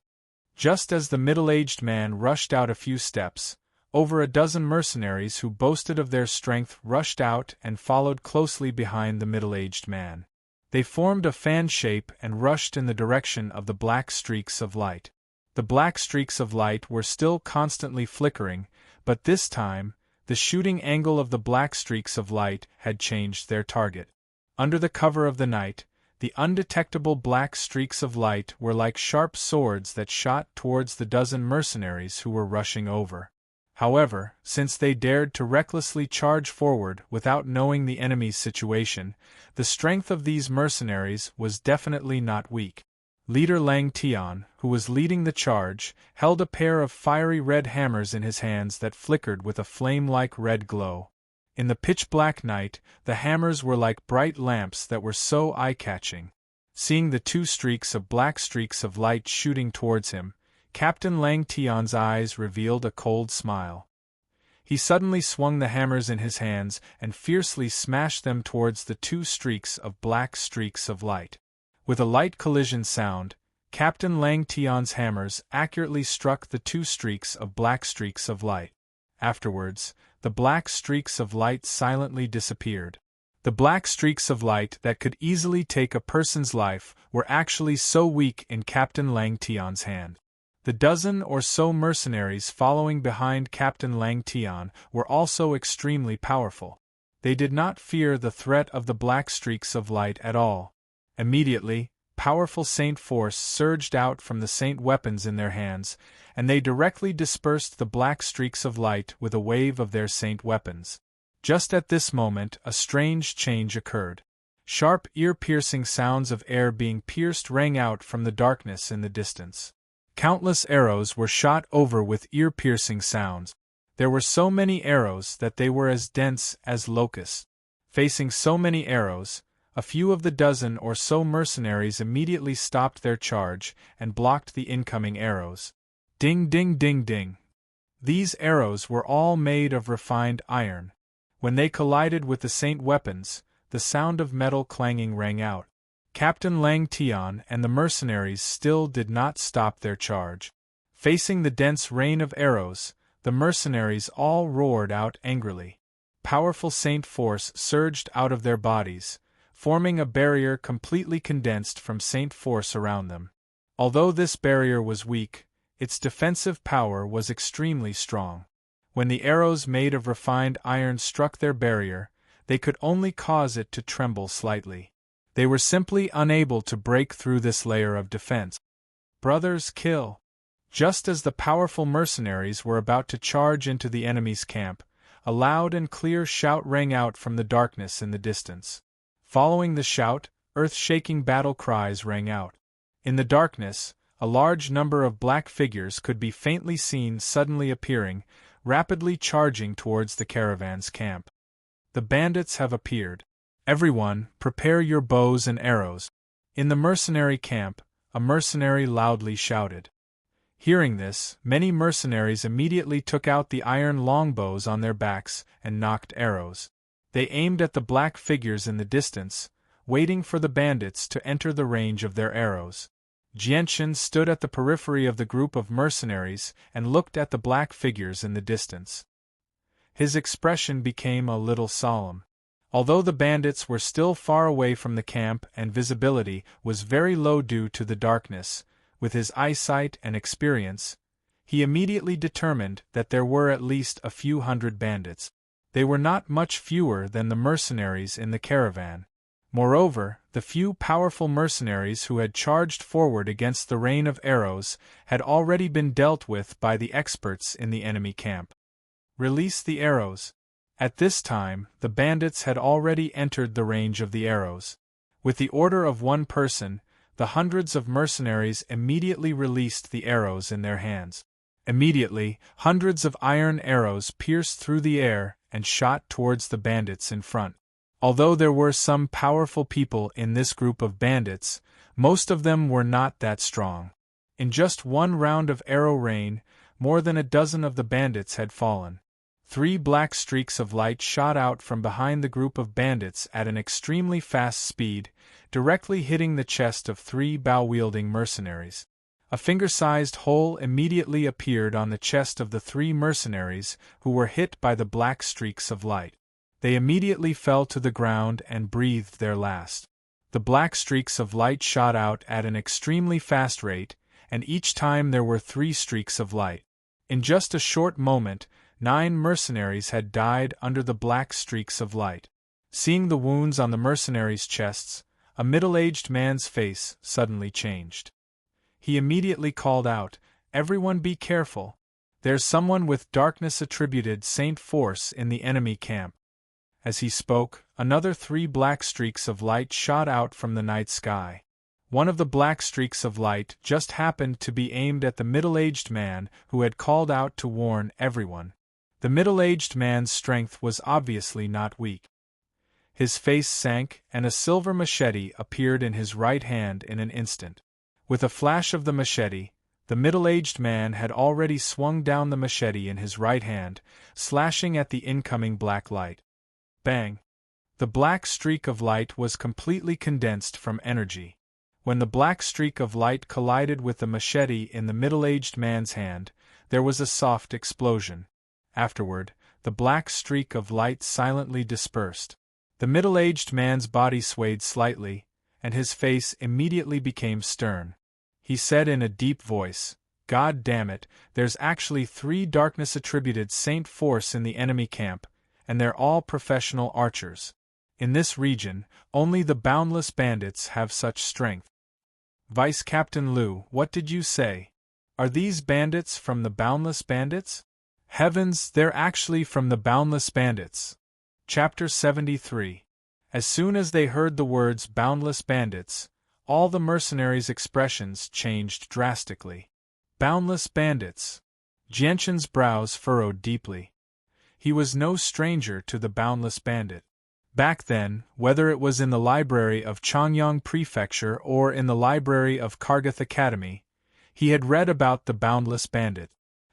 Just as the middle-aged man rushed out a few steps, over a dozen mercenaries who boasted of their strength rushed out and followed closely behind the middle-aged man. They formed a fan shape and rushed in the direction of the black streaks of light. The black streaks of light were still constantly flickering, but this time, the shooting angle of the black streaks of light had changed their target. Under the cover of the night, The undetectable black streaks of light were like sharp swords that shot towards the dozen mercenaries who were rushing over. However, since they dared to recklessly charge forward without knowing the enemy's situation, the strength of these mercenaries was definitely not weak. Leader Lang Tian, who was leading the charge, held a pair of fiery red hammers in his hands that flickered with a flame-like red glow. In the pitch-black night, the hammers were like bright lamps that were so eye-catching. Seeing the two black streaks of light shooting towards him, Captain Lang Tian's eyes revealed a cold smile. He suddenly swung the hammers in his hands and fiercely smashed them towards the two black streaks of light. With a light collision sound, Captain Lang Tian's hammers accurately struck the two black streaks of light. Afterwards, the black streaks of light silently disappeared. The black streaks of light that could easily take a person's life were actually so weak in Captain Lang Tian's hand. The dozen or so mercenaries following behind Captain Lang Tian were also extremely powerful. They did not fear the threat of the black streaks of light at all. Immediately, powerful Saint force surged out from the Saint weapons in their hands, and they directly dispersed the black streaks of light with a wave of their Saint weapons. Just at this moment, a strange change occurred. Sharp, ear-piercing sounds of air being pierced rang out from the darkness in the distance. Countless arrows were shot over with ear-piercing sounds. There were so many arrows that they were as dense as locusts. Facing so many arrows, a few of the dozen or so mercenaries immediately stopped their charge and blocked the incoming arrows. Ding ding ding ding. These arrows were all made of refined iron. When they collided with the Saint weapons, the sound of metal clanging rang out. Captain Lang Tian and the mercenaries still did not stop their charge. Facing the dense rain of arrows, the mercenaries all roared out angrily. Powerful Saint force surged out of their bodies, forming a barrier completely condensed from Saint force around them. Although this barrier was weak, its defensive power was extremely strong. When the arrows made of refined iron struck their barrier, they could only cause it to tremble slightly. They were simply unable to break through this layer of defense. Brothers, kill! Just as the powerful mercenaries were about to charge into the enemy's camp, a loud and clear shout rang out from the darkness in the distance. Following the shout, earth-shaking battle cries rang out. In the darkness, a large number of black figures could be faintly seen suddenly appearing, rapidly charging towards the caravan's camp. The bandits have appeared. Everyone, prepare your bows and arrows. In the mercenary camp, a mercenary loudly shouted. Hearing this, many mercenaries immediately took out the iron longbows on their backs and nocked arrows. They aimed at the black figures in the distance, waiting for the bandits to enter the range of their arrows. Jianchen stood at the periphery of the group of mercenaries and looked at the black figures in the distance. His expression became a little solemn. Although the bandits were still far away from the camp and visibility was very low due to the darkness, with his eyesight and experience, he immediately determined that there were at least a few hundred bandits. They were not much fewer than the mercenaries in the caravan. Moreover, the few powerful mercenaries who had charged forward against the rain of arrows had already been dealt with by the experts in the enemy camp. Release the arrows. At this time, the bandits had already entered the range of the arrows. With the order of one person, the hundreds of mercenaries immediately released the arrows in their hands. Immediately, hundreds of iron arrows pierced through the air and shot towards the bandits in front. Although there were some powerful people in this group of bandits, most of them were not that strong. In just one round of arrow rain, more than a dozen of the bandits had fallen. 3 black streaks of light shot out from behind the group of bandits at an extremely fast speed, directly hitting the chest of 3 bow-wielding mercenaries. A finger-sized hole immediately appeared on the chest of the 3 mercenaries who were hit by the black streaks of light. They immediately fell to the ground and breathed their last. The black streaks of light shot out at an extremely fast rate, and each time there were 3 streaks of light. In just a short moment, 9 mercenaries had died under the black streaks of light. Seeing the wounds on the mercenaries' chests, a middle-aged man's face suddenly changed. He immediately called out, "Everyone be careful. There's someone with darkness attributed Saint force in the enemy camp." As he spoke, another 3 black streaks of light shot out from the night sky. One of the black streaks of light just happened to be aimed at the middle-aged man who had called out to warn everyone. The middle-aged man's strength was obviously not weak. His face sank, and a silver machete appeared in his right hand in an instant. With a flash of the machete, the middle-aged man had already swung down the machete in his right hand, slashing at the incoming black light. Bang! The black streak of light was completely condensed from energy. When the black streak of light collided with the machete in the middle-aged man's hand, there was a soft explosion. Afterward, the black streak of light silently dispersed. The middle-aged man's body swayed slightly, and his face immediately became stern. He said in a deep voice, "God damn it, there's actually 3 darkness-attributed Saint force in the enemy camp, and they're all professional archers. In this region, only the Boundless Bandits have such strength." "Vice Captain Liu, what did you say? Are these bandits from the Boundless Bandits?" "Heavens, they're actually from the Boundless Bandits." Chapter 73. As soon as they heard the words Boundless Bandits, all the mercenaries' expressions changed drastically. Boundless Bandits. Jianshan's brows furrowed deeply. He was no stranger to the Boundless Bandit. Back then, whether it was in the library of Changyang Prefecture or in the library of Kargath Academy, he had read about the Boundless Bandit.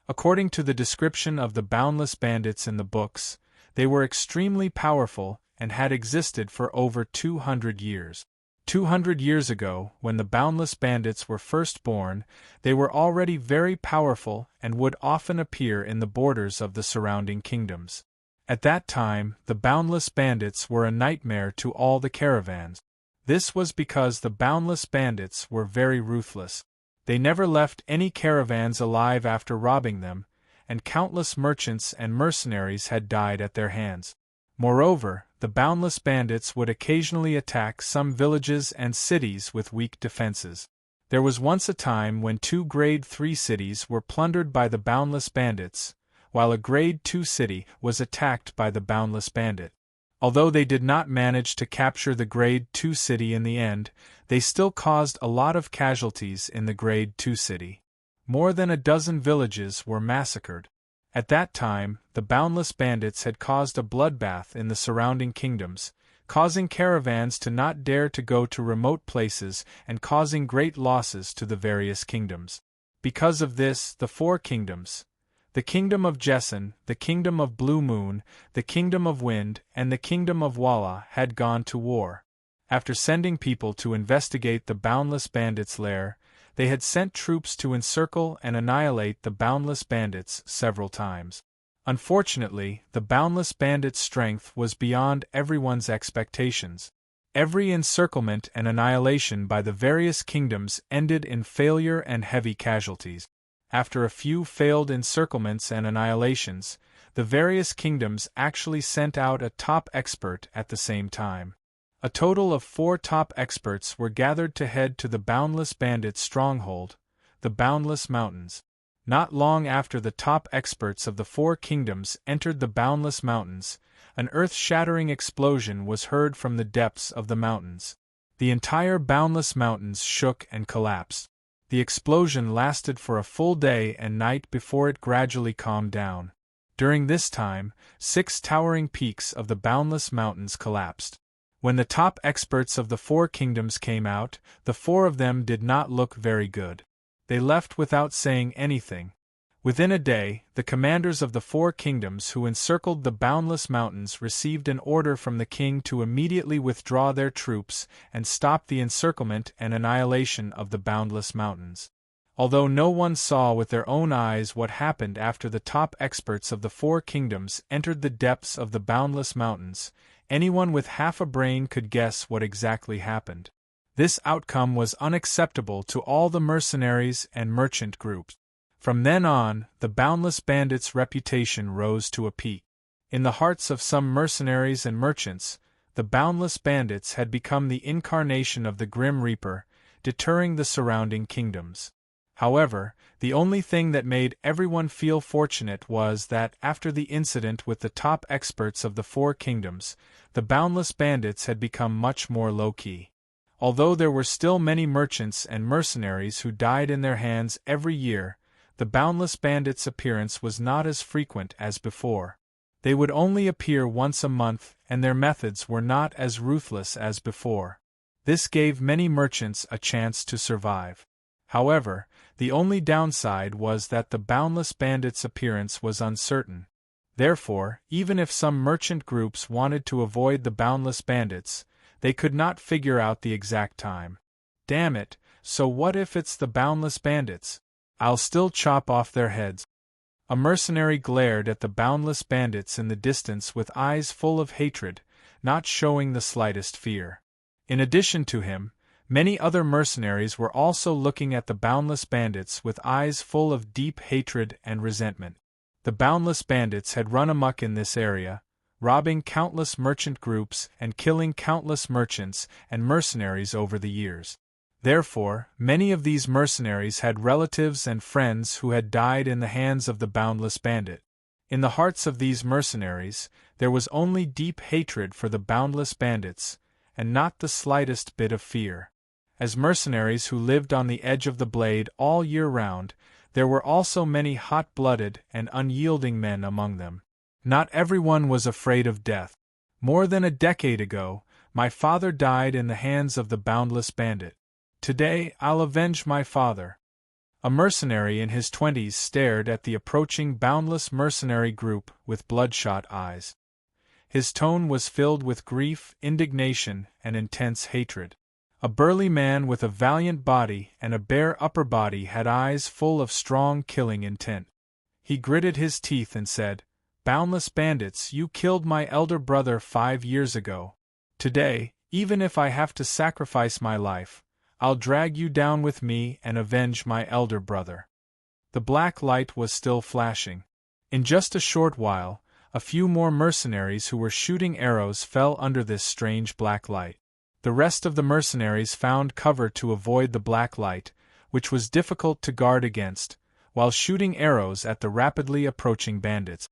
According to the description of the Boundless Bandits in the books, they were extremely powerful and had existed for over 200 years. 200 years ago, when the Boundless Bandits were first born, they were already very powerful and would often appear in the borders of the surrounding kingdoms. At that time, the Boundless Bandits were a nightmare to all the caravans. This was because the Boundless Bandits were very ruthless. They never left any caravans alive after robbing them, and countless merchants and mercenaries had died at their hands. Moreover, the Boundless Bandits would occasionally attack some villages and cities with weak defenses. There was once a time when 2 Grade 3 cities were plundered by the Boundless Bandits, while a Grade 2 city was attacked by the Boundless Bandit. Although they did not manage to capture the Grade 2 city in the end, they still caused a lot of casualties in the Grade 2 city. More than a dozen villages were massacred. At that time, the Boundless Bandits had caused a bloodbath in the surrounding kingdoms, causing caravans to not dare to go to remote places and causing great losses to the various kingdoms. Because of this, the 4 kingdoms, the Kingdom of Jessen, the Kingdom of Blue Moon, the Kingdom of Wind, and the Kingdom of Walla had gone to war. After sending people to investigate the Boundless Bandits' lair, they had sent troops to encircle and annihilate the Boundless Bandits several times. Unfortunately, the Boundless Bandits' strength was beyond everyone's expectations. Every encirclement and annihilation by the various kingdoms ended in failure and heavy casualties. After a few failed encirclements and annihilations, the various kingdoms actually sent out a top expert at the same time. A total of 4 top experts were gathered to head to the Boundless Bandit stronghold, the Boundless Mountains. Not long after the top experts of the 4 kingdoms entered the Boundless Mountains, an earth-shattering explosion was heard from the depths of the mountains. The entire Boundless Mountains shook and collapsed. The explosion lasted for a full day and night before it gradually calmed down. During this time, 6 towering peaks of the Boundless Mountains collapsed. When the top experts of the 4 kingdoms came out, the 4 of them did not look very good. They left without saying anything. Within a day, the commanders of the 4 kingdoms who encircled the Boundless Mountains received an order from the king to immediately withdraw their troops and stop the encirclement and annihilation of the Boundless Mountains. Although no one saw with their own eyes what happened after the top experts of the 4 kingdoms entered the depths of the Boundless Mountains, anyone with half a brain could guess what exactly happened. This outcome was unacceptable to all the mercenaries and merchant groups. From then on, the Boundless Bandits' reputation rose to a peak. In the hearts of some mercenaries and merchants, The boundless bandits had become the incarnation of the Grim Reaper, deterring the surrounding kingdoms. However, the only thing that made everyone feel fortunate was that after the incident with the top experts of the four kingdoms, the boundless bandits had become much more low-key. Although there were still many merchants and mercenaries who died in their hands every year, the boundless bandits' appearance was not as frequent as before. They would only appear once a month, and their methods were not as ruthless as before. This gave many merchants a chance to survive. However, the only downside was that the boundless bandits' appearance was uncertain. Therefore, even if some merchant groups wanted to avoid the boundless bandits, they could not figure out the exact time. Damn it, so what if it's the boundless bandits? I'll still chop off their heads. A mercenary glared at the boundless bandits in the distance with eyes full of hatred, not showing the slightest fear. In addition to him, many other mercenaries were also looking at the boundless bandits with eyes full of deep hatred and resentment. The boundless bandits had run amok in this area, robbing countless merchant groups and killing countless merchants and mercenaries over the years. Therefore, many of these mercenaries had relatives and friends who had died in the hands of the boundless bandit. In the hearts of these mercenaries, there was only deep hatred for the boundless bandits, and not the slightest bit of fear. As mercenaries who lived on the edge of the blade all year round, there were also many hot-blooded and unyielding men among them. Not everyone was afraid of death. More than a decade ago, my father died in the hands of the boundless bandit. Today, I'll avenge my father. A mercenary in his 20s stared at the approaching boundless mercenary group with bloodshot eyes. His tone was filled with grief, indignation, and intense hatred. A burly man with a valiant body and a bare upper body had eyes full of strong killing intent. He gritted his teeth and said, "Boundless bandits, you killed my elder brother 5 years ago. Today, even if I have to sacrifice my life, I'll drag you down with me and avenge my elder brother." The black light was still flashing. In just a short while, a few more mercenaries who were shooting arrows fell under this strange black light. The rest of the mercenaries found cover to avoid the black light, which was difficult to guard against, while shooting arrows at the rapidly approaching bandits.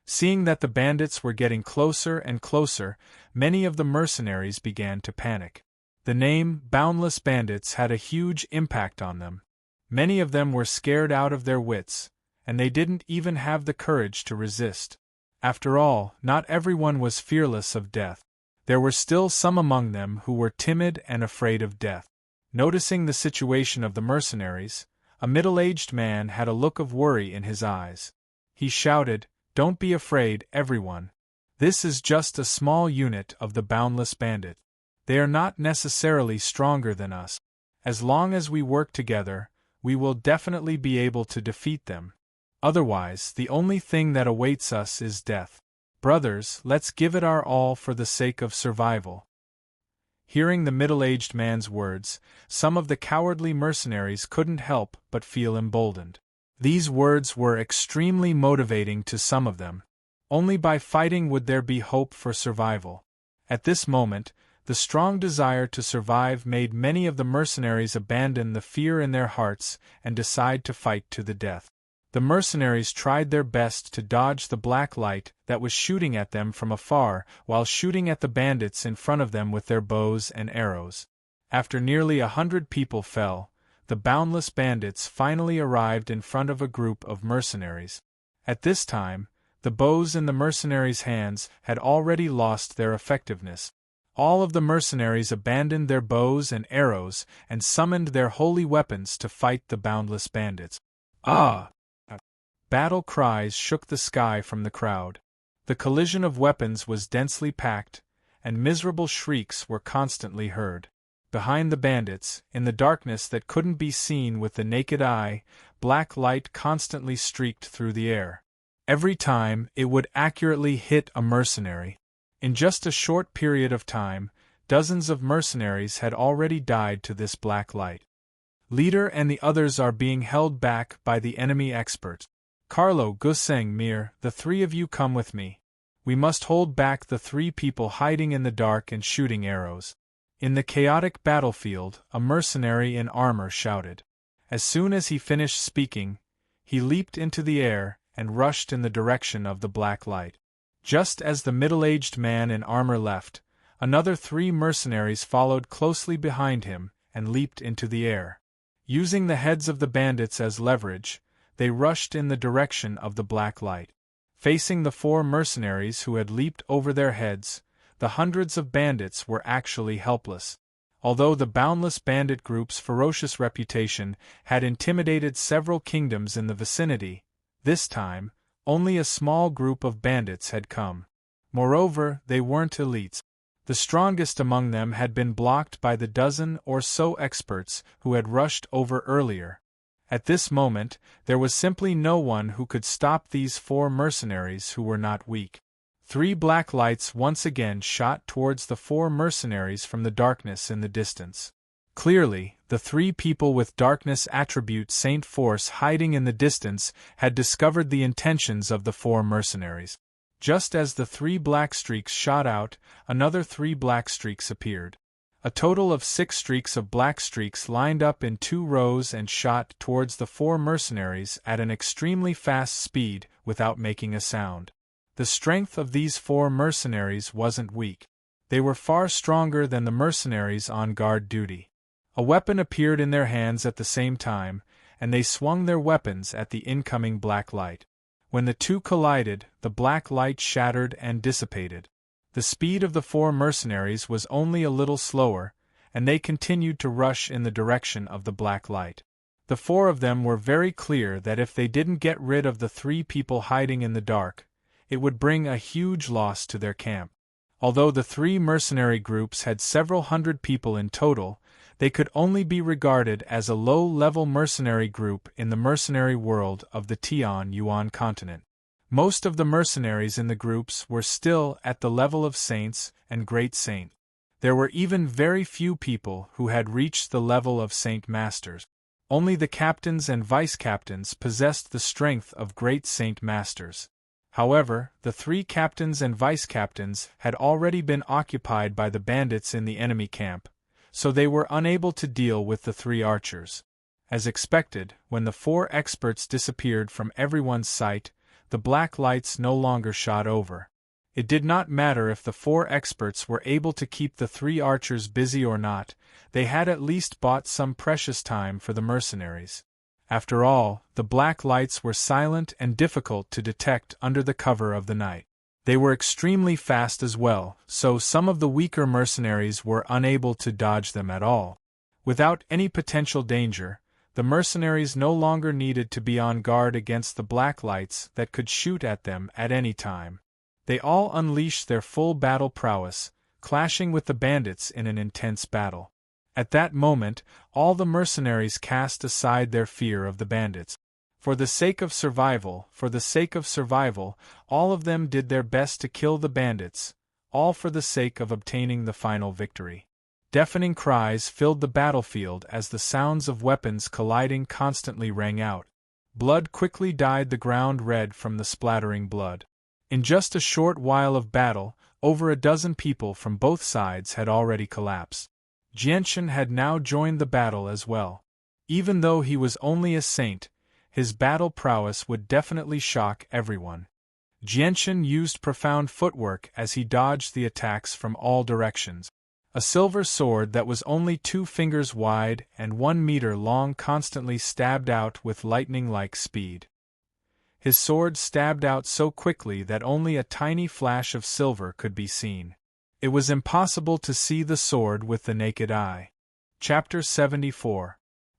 Seeing that the bandits were getting closer and closer, many of the mercenaries began to panic. The name Boundless Bandits had a huge impact on them. Many of them were scared out of their wits, and they didn't even have the courage to resist. After all, not everyone was fearless of death. There were still some among them who were timid and afraid of death. Noticing the situation of the mercenaries, a middle-aged man had a look of worry in his eyes. He shouted, "Don't be afraid, everyone. This is just a small unit of the Boundless Bandit. They are not necessarily stronger than us. As long as we work together, we will definitely be able to defeat them. Otherwise, the only thing that awaits us is death. Brothers, let's give it our all for the sake of survival." Hearing the middle-aged man's words, some of the cowardly mercenaries couldn't help but feel emboldened. These words were extremely motivating to some of them. Only by fighting would there be hope for survival. At this moment, the strong desire to survive made many of the mercenaries abandon the fear in their hearts and decide to fight to the death. The mercenaries tried their best to dodge the black light that was shooting at them from afar while shooting at the bandits in front of them with their bows and arrows. After nearly 100 people fell, the boundless bandits finally arrived in front of a group of mercenaries. At this time, the bows in the mercenaries' hands had already lost their effectiveness. All of the mercenaries abandoned their bows and arrows and summoned their holy weapons to fight the boundless bandits. Ah! Battle cries shook the sky from the crowd. The collision of weapons was densely packed, and miserable shrieks were constantly heard. Behind the bandits, in the darkness that couldn't be seen with the naked eye, black light constantly streaked through the air. Every time, it would accurately hit a mercenary. In just a short period of time, dozens of mercenaries had already died to this black light. Leader and the others are being held back by the enemy expert. Carlo, Guseng, Mir, the three of you come with me. We must hold back the three people hiding in the dark and shooting arrows. In the chaotic battlefield, a mercenary in armor shouted. As soon as he finished speaking, he leaped into the air and rushed in the direction of the black light. Just as the middle-aged man in armor left, another three mercenaries followed closely behind him and leaped into the air. Using the heads of the bandits as leverage, they rushed in the direction of the black light. Facing the four mercenaries who had leaped over their heads, the hundreds of bandits were actually helpless. Although the boundless bandit group's ferocious reputation had intimidated several kingdoms in the vicinity, this time, only a small group of bandits had come. Moreover, they weren't elites. The strongest among them had been blocked by the dozen or so experts who had rushed over earlier. At this moment, there was simply no one who could stop these four mercenaries who were not weak. Three black lights once again shot towards the four mercenaries from the darkness in the distance. Clearly, the three people with darkness attribute Saint Force hiding in the distance had discovered the intentions of the four mercenaries. Just as the three black streaks shot out, another three black streaks appeared. A total of 6 streaks of black streaks lined up in 2 rows and shot towards the four mercenaries at an extremely fast speed without making a sound. The strength of these four mercenaries wasn't weak. They were far stronger than the mercenaries on guard duty. A weapon appeared in their hands at the same time, and they swung their weapons at the incoming black light. When the two collided, the black light shattered and dissipated. The speed of the four mercenaries was only a little slower, and they continued to rush in the direction of the black light. The four of them were very clear that if they didn't get rid of the three people hiding in the dark, it would bring a huge loss to their camp. Although the three mercenary groups had several hundred people in total, they could only be regarded as a low-level mercenary group in the mercenary world of the Tian-Yuan continent. Most of the mercenaries in the groups were still at the level of saints and great saint. There were even very few people who had reached the level of saint masters. Only the captains and vice-captains possessed the strength of great saint masters. However, the 3 captains and vice-captains had already been occupied by the bandits in the enemy camp, so they were unable to deal with the 3 archers. As expected, when the 4 experts disappeared from everyone's sight, the black lights no longer shot over. It did not matter if the 4 experts were able to keep the 3 archers busy or not, they had at least bought some precious time for the mercenaries. After all, the black lights were silent and difficult to detect under the cover of the night. They were extremely fast as well, so some of the weaker mercenaries were unable to dodge them at all. Without any potential danger, the mercenaries no longer needed to be on guard against the black lights that could shoot at them at any time. They all unleashed their full battle prowess, clashing with the bandits in an intense battle. At that moment, all the mercenaries cast aside their fear of the bandits. For the sake of survival, all of them did their best to kill the bandits, all for the sake of obtaining the final victory. Deafening cries filled the battlefield as the sounds of weapons colliding constantly rang out. Blood quickly dyed the ground red from the splattering blood. In just a short while of battle, over a dozen people from both sides had already collapsed. Jianshan had now joined the battle as well. Even though he was only a saint, his battle prowess would definitely shock everyone. Jianshan used profound footwork as he dodged the attacks from all directions. A silver sword that was only 2 fingers wide and 1 meter long constantly stabbed out with lightning-like speed. His sword stabbed out so quickly that only a tiny flash of silver could be seen. It was impossible to see the sword with the naked eye. Chapter 74.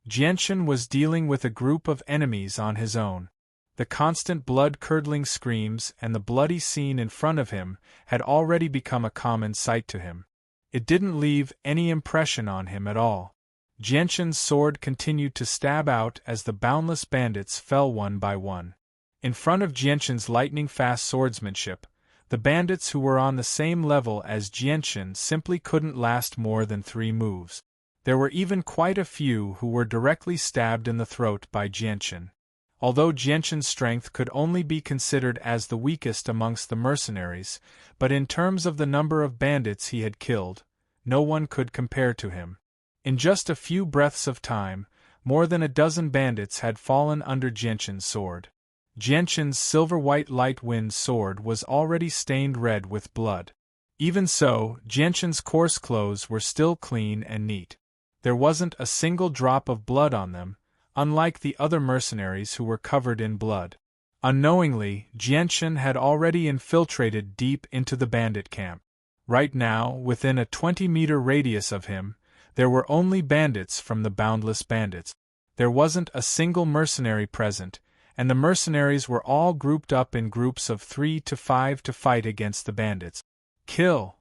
Jianshan was dealing with a group of enemies on his own. The constant blood-curdling screams and the bloody scene in front of him had already become a common sight to him. It didn't leave any impression on him at all. Jianshan's sword continued to stab out as the boundless bandits fell one by one. In front of Jianshan's lightning-fast swordsmanship, the bandits who were on the same level as Jianshan simply couldn't last more than 3 moves. There were even quite a few who were directly stabbed in the throat by Jianshan. Although Jianqin's strength could only be considered as the weakest amongst the mercenaries, but in terms of the number of bandits he had killed, no one could compare to him. In just a few breaths of time, more than a dozen bandits had fallen under Jianqin's sword. Jianqin's silver-white light-wind sword was already stained red with blood. Even so, Jianqin's coarse clothes were still clean and neat. There wasn't a single drop of blood on them, unlike the other mercenaries who were covered in blood. Unknowingly, Jianqin had already infiltrated deep into the bandit camp. Right now, within a 20-meter radius of him, there were only bandits from the Boundless Bandits. There wasn't a single mercenary present, and the mercenaries were all grouped up in groups of 3 to 5 to fight against the bandits. Kill!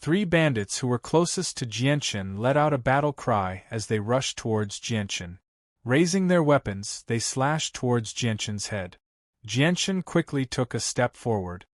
3 bandits who were closest to Jianqin let out a battle cry as they rushed towards Jianqin. Raising their weapons, they slashed towards Jianqin's head. Jianqin quickly took a step forward.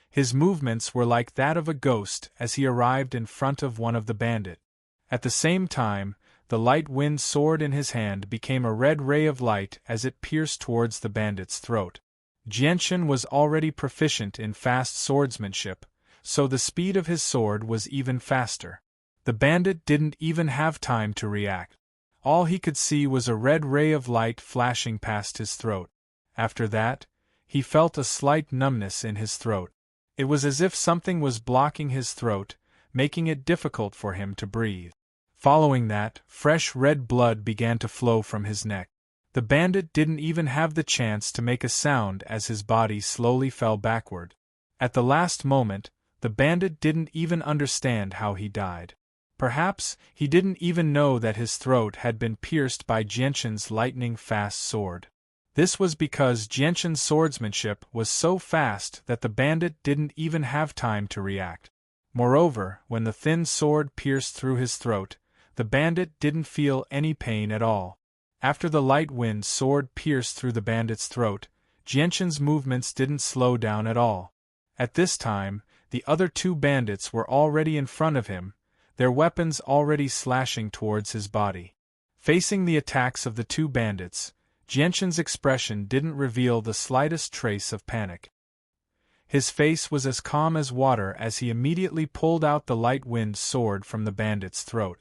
His movements were like that of a ghost as he arrived in front of one of the bandits. At the same time, the light-wind sword in his hand became a red ray of light as it pierced towards the bandit's throat. Jianqin was already proficient in fast swordsmanship, so the speed of his sword was even faster. The bandit didn't even have time to react. All he could see was a red ray of light flashing past his throat. After that, he felt a slight numbness in his throat. It was as if something was blocking his throat, making it difficult for him to breathe. Following that, fresh red blood began to flow from his neck. The bandit didn't even have the chance to make a sound as his body slowly fell backward. At the last moment, the bandit didn't even understand how he died. Perhaps he didn't even know that his throat had been pierced by Jianqin's lightning-fast sword. This was because Jianqin's swordsmanship was so fast that the bandit didn't even have time to react. Moreover, when the thin sword pierced through his throat, the bandit didn't feel any pain at all. After the light-wind sword pierced through the bandit's throat, Jianqin's movements didn't slow down at all. At this time, the other 2 bandits were already in front of him, their weapons already slashing towards his body. Facing the attacks of the 2 bandits, Jianqin's expression didn't reveal the slightest trace of panic. His face was as calm as water as he immediately pulled out the light-wind sword from the bandit's throat.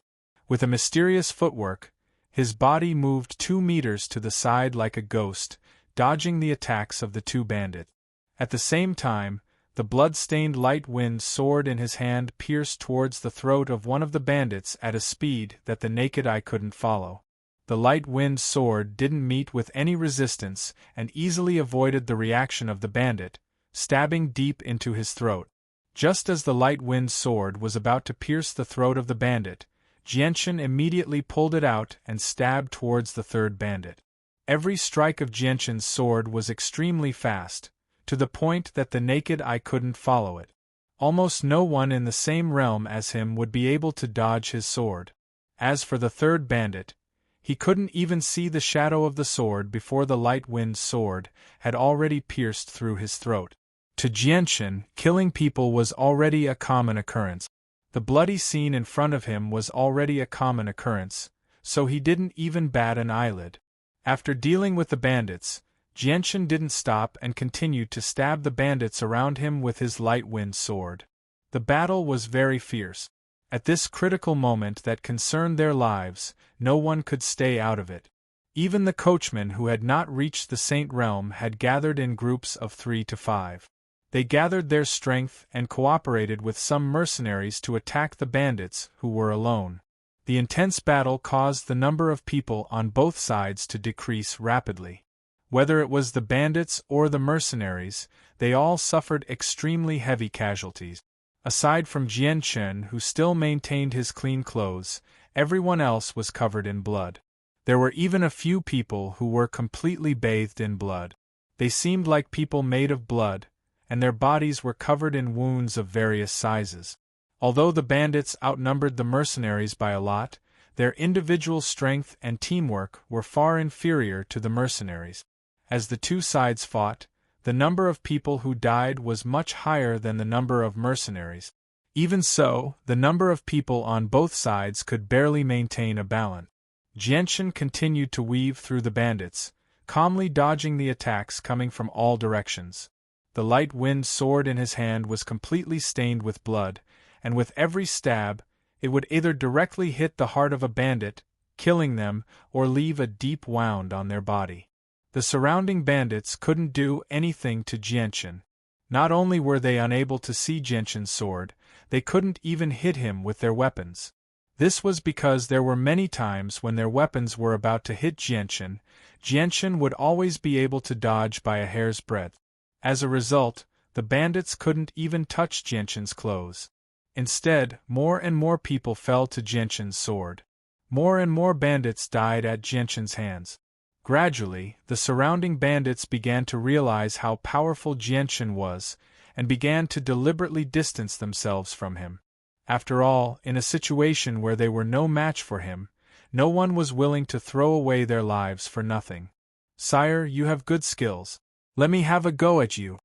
With a mysterious footwork, his body moved 2 meters to the side like a ghost, dodging the attacks of the 2 bandits. At the same time, the blood-stained light-wind sword in his hand pierced towards the throat of one of the bandits at a speed that the naked eye couldn't follow. The light-wind sword didn't meet with any resistance and easily avoided the reaction of the bandit, stabbing deep into his throat. Just as the light-wind sword was about to pierce the throat of the bandit, Jianqin immediately pulled it out and stabbed towards the 3rd bandit. Every strike of Jianqin's sword was extremely fast, to the point that the naked eye couldn't follow it. Almost no one in the same realm as him would be able to dodge his sword. As for the 3rd bandit, he couldn't even see the shadow of the sword before the light-wind sword had already pierced through his throat. To Jianqin, killing people was already a common occurrence. The bloody scene in front of him was already a common occurrence, so he didn't even bat an eyelid. After dealing with the bandits, Jianqin didn't stop and continued to stab the bandits around him with his light-wind sword. The battle was very fierce. At this critical moment that concerned their lives, no one could stay out of it. Even the coachmen who had not reached the Saint Realm had gathered in groups of 3 to 5. They gathered their strength and cooperated with some mercenaries to attack the bandits who were alone. The intense battle caused the number of people on both sides to decrease rapidly. Whether it was the bandits or the mercenaries, they all suffered extremely heavy casualties. Aside from Jianqin, who still maintained his clean clothes, everyone else was covered in blood. There were even a few people who were completely bathed in blood. They seemed like people made of blood, and their bodies were covered in wounds of various sizes. Although the bandits outnumbered the mercenaries by a lot, their individual strength and teamwork were far inferior to the mercenaries. As the 2 sides fought, the number of people who died was much higher than the number of mercenaries. Even so, the number of people on both sides could barely maintain a balance. Jianqin continued to weave through the bandits, calmly dodging the attacks coming from all directions. The light wind sword in his hand was completely stained with blood, and with every stab, it would either directly hit the heart of a bandit, killing them, or leave a deep wound on their body. The surrounding bandits couldn't do anything to Jianchen. Not only were they unable to see Jianchen's sword, they couldn't even hit him with their weapons. This was because there were many times when their weapons were about to hit Jianchen. Jianchen would always be able to dodge by a hair's breadth. As a result, the bandits couldn't even touch Jianchen's clothes. Instead, more and more people fell to Jianchen's sword. More and more bandits died at Jianchen's hands. Gradually, the surrounding bandits began to realize how powerful Jianchen was, and began to deliberately distance themselves from him. After all, in a situation where they were no match for him, no one was willing to throw away their lives for nothing. "Sire, you have good skills. Let me have a go at you."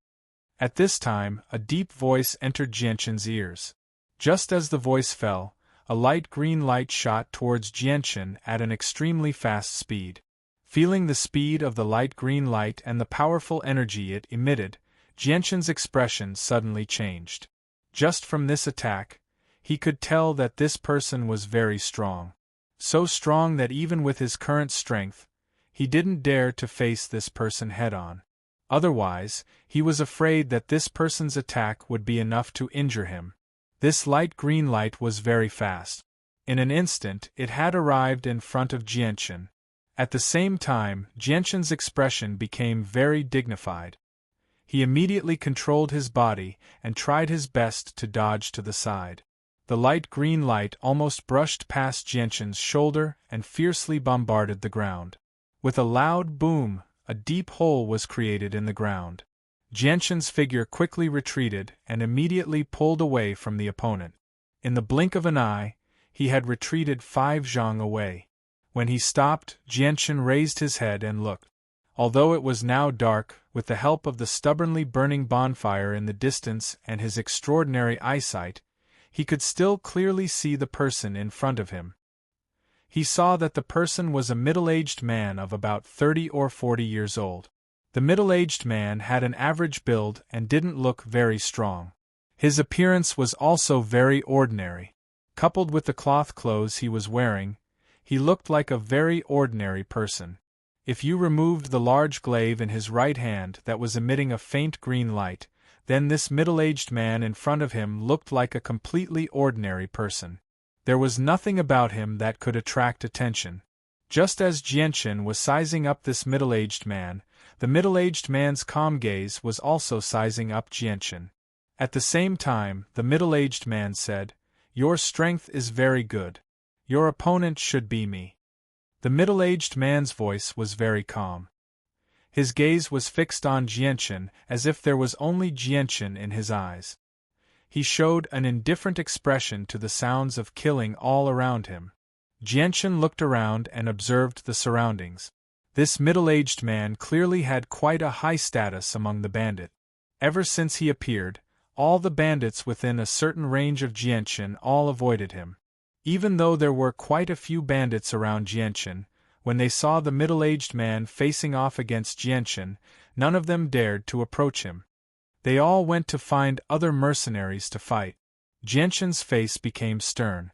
At this time, a deep voice entered Jianchen's ears. Just as the voice fell, a light green light shot towards Jianchen at an extremely fast speed. Feeling the speed of the light green light and the powerful energy it emitted, Jianchen's expression suddenly changed. Just from this attack, he could tell that this person was very strong. So strong that even with his current strength, he didn't dare to face this person head-on. Otherwise, he was afraid that this person's attack would be enough to injure him. This light green light was very fast. In an instant, it had arrived in front of Jianchen. At the same time, Jianchen's expression became very dignified. He immediately controlled his body and tried his best to dodge to the side. The light green light almost brushed past Jianchen's shoulder and fiercely bombarded the ground. With a loud boom, a deep hole was created in the ground. Jianchen's figure quickly retreated and immediately pulled away from the opponent. In the blink of an eye, he had retreated 5 zhang away. When he stopped, Jianchen raised his head and looked. Although it was now dark, with the help of the stubbornly burning bonfire in the distance and his extraordinary eyesight, he could still clearly see the person in front of him. He saw that the person was a middle-aged man of about 30 or 40 years old. The middle-aged man had an average build and didn't look very strong. His appearance was also very ordinary. Coupled with the cloth clothes he was wearing, he looked like a very ordinary person. If you removed the large glaive in his right hand that was emitting a faint green light, then this middle-aged man in front of him looked like a completely ordinary person. There was nothing about him that could attract attention. Just as Jianchen was sizing up this middle-aged man, the middle-aged man's calm gaze was also sizing up Jianchen. At the same time, the middle-aged man said, "Your strength is very good. Your opponent should be me." The middle-aged man's voice was very calm. His gaze was fixed on Jianchen as if there was only Jianchen in his eyes. He showed an indifferent expression to the sounds of killing all around him. Jianchen looked around and observed the surroundings. This middle-aged man clearly had quite a high status among the bandits. Ever since he appeared, all the bandits within a certain range of Jianchen all avoided him. Even though there were quite a few bandits around Jianchen, when they saw the middle-aged man facing off against Jianchen, none of them dared to approach him. They all went to find other mercenaries to fight. Jianchen's face became stern.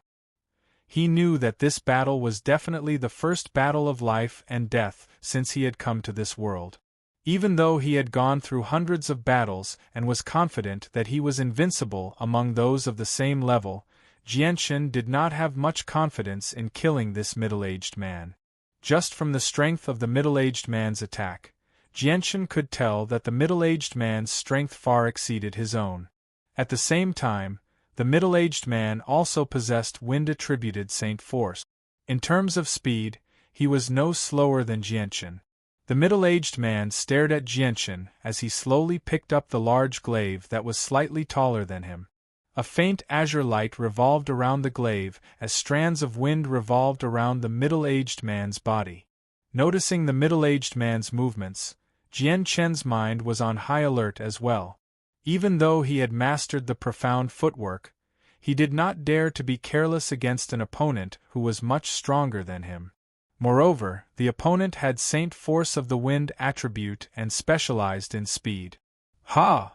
He knew that this battle was definitely the first battle of life and death since he had come to this world. Even though he had gone through hundreds of battles and was confident that he was invincible among those of the same level, Jianchen did not have much confidence in killing this middle-aged man. Just from the strength of the middle-aged man's attack, Jianchen could tell that the middle-aged man's strength far exceeded his own. At the same time, the middle-aged man also possessed wind-attributed Saint Force. In terms of speed, he was no slower than Jianchen. The middle-aged man stared at Jianchen as he slowly picked up the large glaive that was slightly taller than him. A faint azure light revolved around the glaive as strands of wind revolved around the middle-aged man's body. Noticing the middle-aged man's movements, Jianchen's mind was on high alert as well. Even though he had mastered the profound footwork, he did not dare to be careless against an opponent who was much stronger than him. Moreover, the opponent had Saint Force of the Wind attribute and specialized in speed. Ha!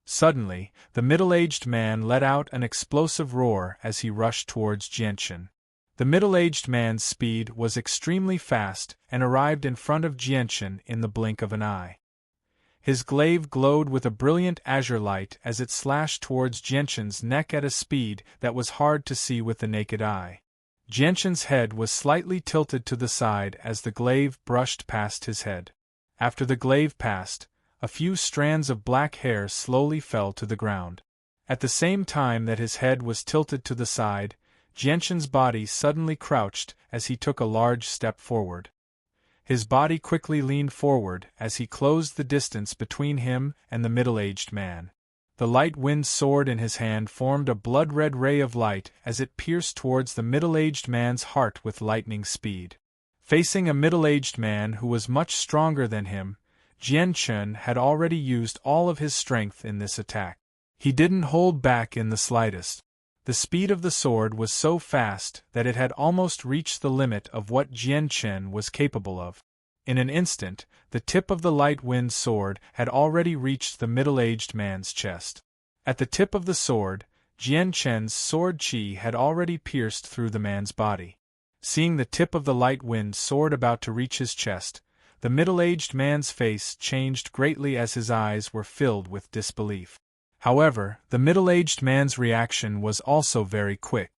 Suddenly, the middle-aged man let out an explosive roar as he rushed towards Jianchen. The middle-aged man's speed was extremely fast and arrived in front of Jianchen in the blink of an eye. His glaive glowed with a brilliant azure light as it slashed towards Jianchen's neck at a speed that was hard to see with the naked eye. Jianchen's head was slightly tilted to the side as the glaive brushed past his head. After the glaive passed, a few strands of black hair slowly fell to the ground. At the same time that his head was tilted to the side, Jianchen's body suddenly crouched as he took a large step forward. His body quickly leaned forward as he closed the distance between him and the middle-aged man. The light-wind sword in his hand formed a blood-red ray of light as it pierced towards the middle-aged man's heart with lightning speed. Facing a middle-aged man who was much stronger than him, Jianchen had already used all of his strength in this attack. He didn't hold back in the slightest. The speed of the sword was so fast that it had almost reached the limit of what Jianchen was capable of. In an instant, the tip of the light-wind sword had already reached the middle-aged man's chest. At the tip of the sword, Jianchen's sword chi had already pierced through the man's body. Seeing the tip of the light-wind sword about to reach his chest, the middle-aged man's face changed greatly as his eyes were filled with disbelief. However, the middle-aged man's reaction was also very quick.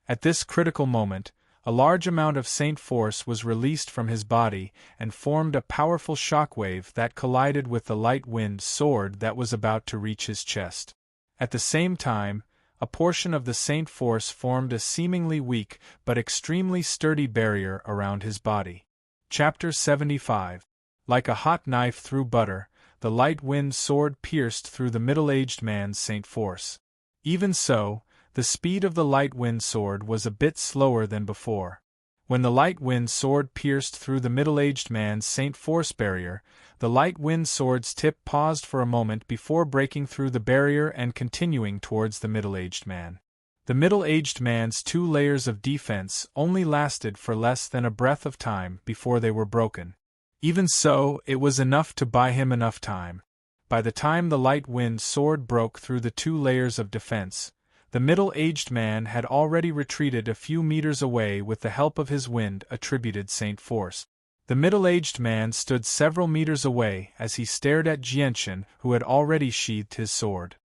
At this critical moment, a large amount of Saint Force was released from his body and formed a powerful shockwave that collided with the light-wind sword that was about to reach his chest. At the same time, a portion of the Saint Force formed a seemingly weak but extremely sturdy barrier around his body. Chapter 75. Like a hot knife through butter, the light-wind sword pierced through the middle-aged man's Saint Force. Even so, the speed of the light-wind sword was a bit slower than before. When the light-wind sword pierced through the middle-aged man's Saint Force barrier, the light-wind sword's tip paused for a moment before breaking through the barrier and continuing towards the middle-aged man. The middle-aged man's 2 layers of defense only lasted for less than a breath of time before they were broken. Even so, it was enough to buy him enough time. By the time the light-wind sword broke through the 2 layers of defense, the middle-aged man had already retreated a few meters away with the help of his wind-attributed Saint Force. The middle-aged man stood several meters away as he stared at Jianchen, who had already sheathed his sword.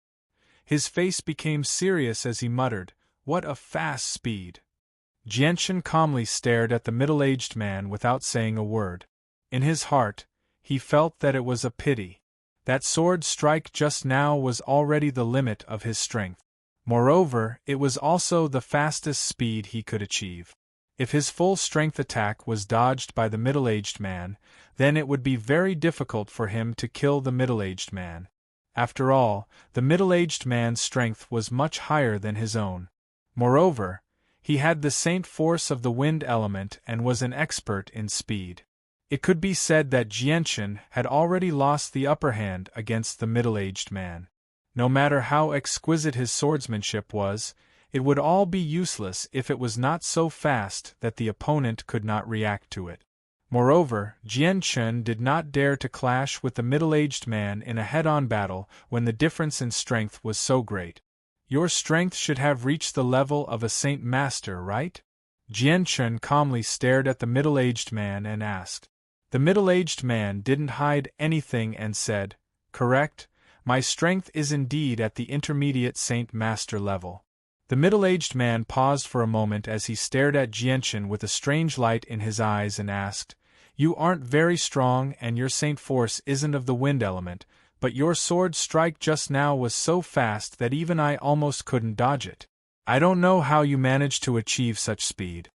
His face became serious as he muttered, "What a fast speed!" Jianchen calmly stared at the middle-aged man without saying a word. In his heart, he felt that it was a pity. That sword strike just now was already the limit of his strength. Moreover, it was also the fastest speed he could achieve. If his full-strength attack was dodged by the middle-aged man, then it would be very difficult for him to kill the middle-aged man. After all, the middle-aged man's strength was much higher than his own. Moreover, he had the Saint Force of the wind element and was an expert in speed. It could be said that Jianchen had already lost the upper hand against the middle-aged man. No matter how exquisite his swordsmanship was, it would all be useless if it was not so fast that the opponent could not react to it. Moreover, Jianchen did not dare to clash with the middle-aged man in a head-on battle when the difference in strength was so great. "Your strength should have reached the level of a Saint Master, right?" Jianchen calmly stared at the middle-aged man and asked. The middle-aged man didn't hide anything and said, "Correct, my strength is indeed at the intermediate Saint Master level." The middle-aged man paused for a moment as he stared at Jianchen with a strange light in his eyes and asked, "You aren't very strong and your Saint Force isn't of the wind element, but your sword strike just now was so fast that even I almost couldn't dodge it. I don't know how you managed to achieve such speed."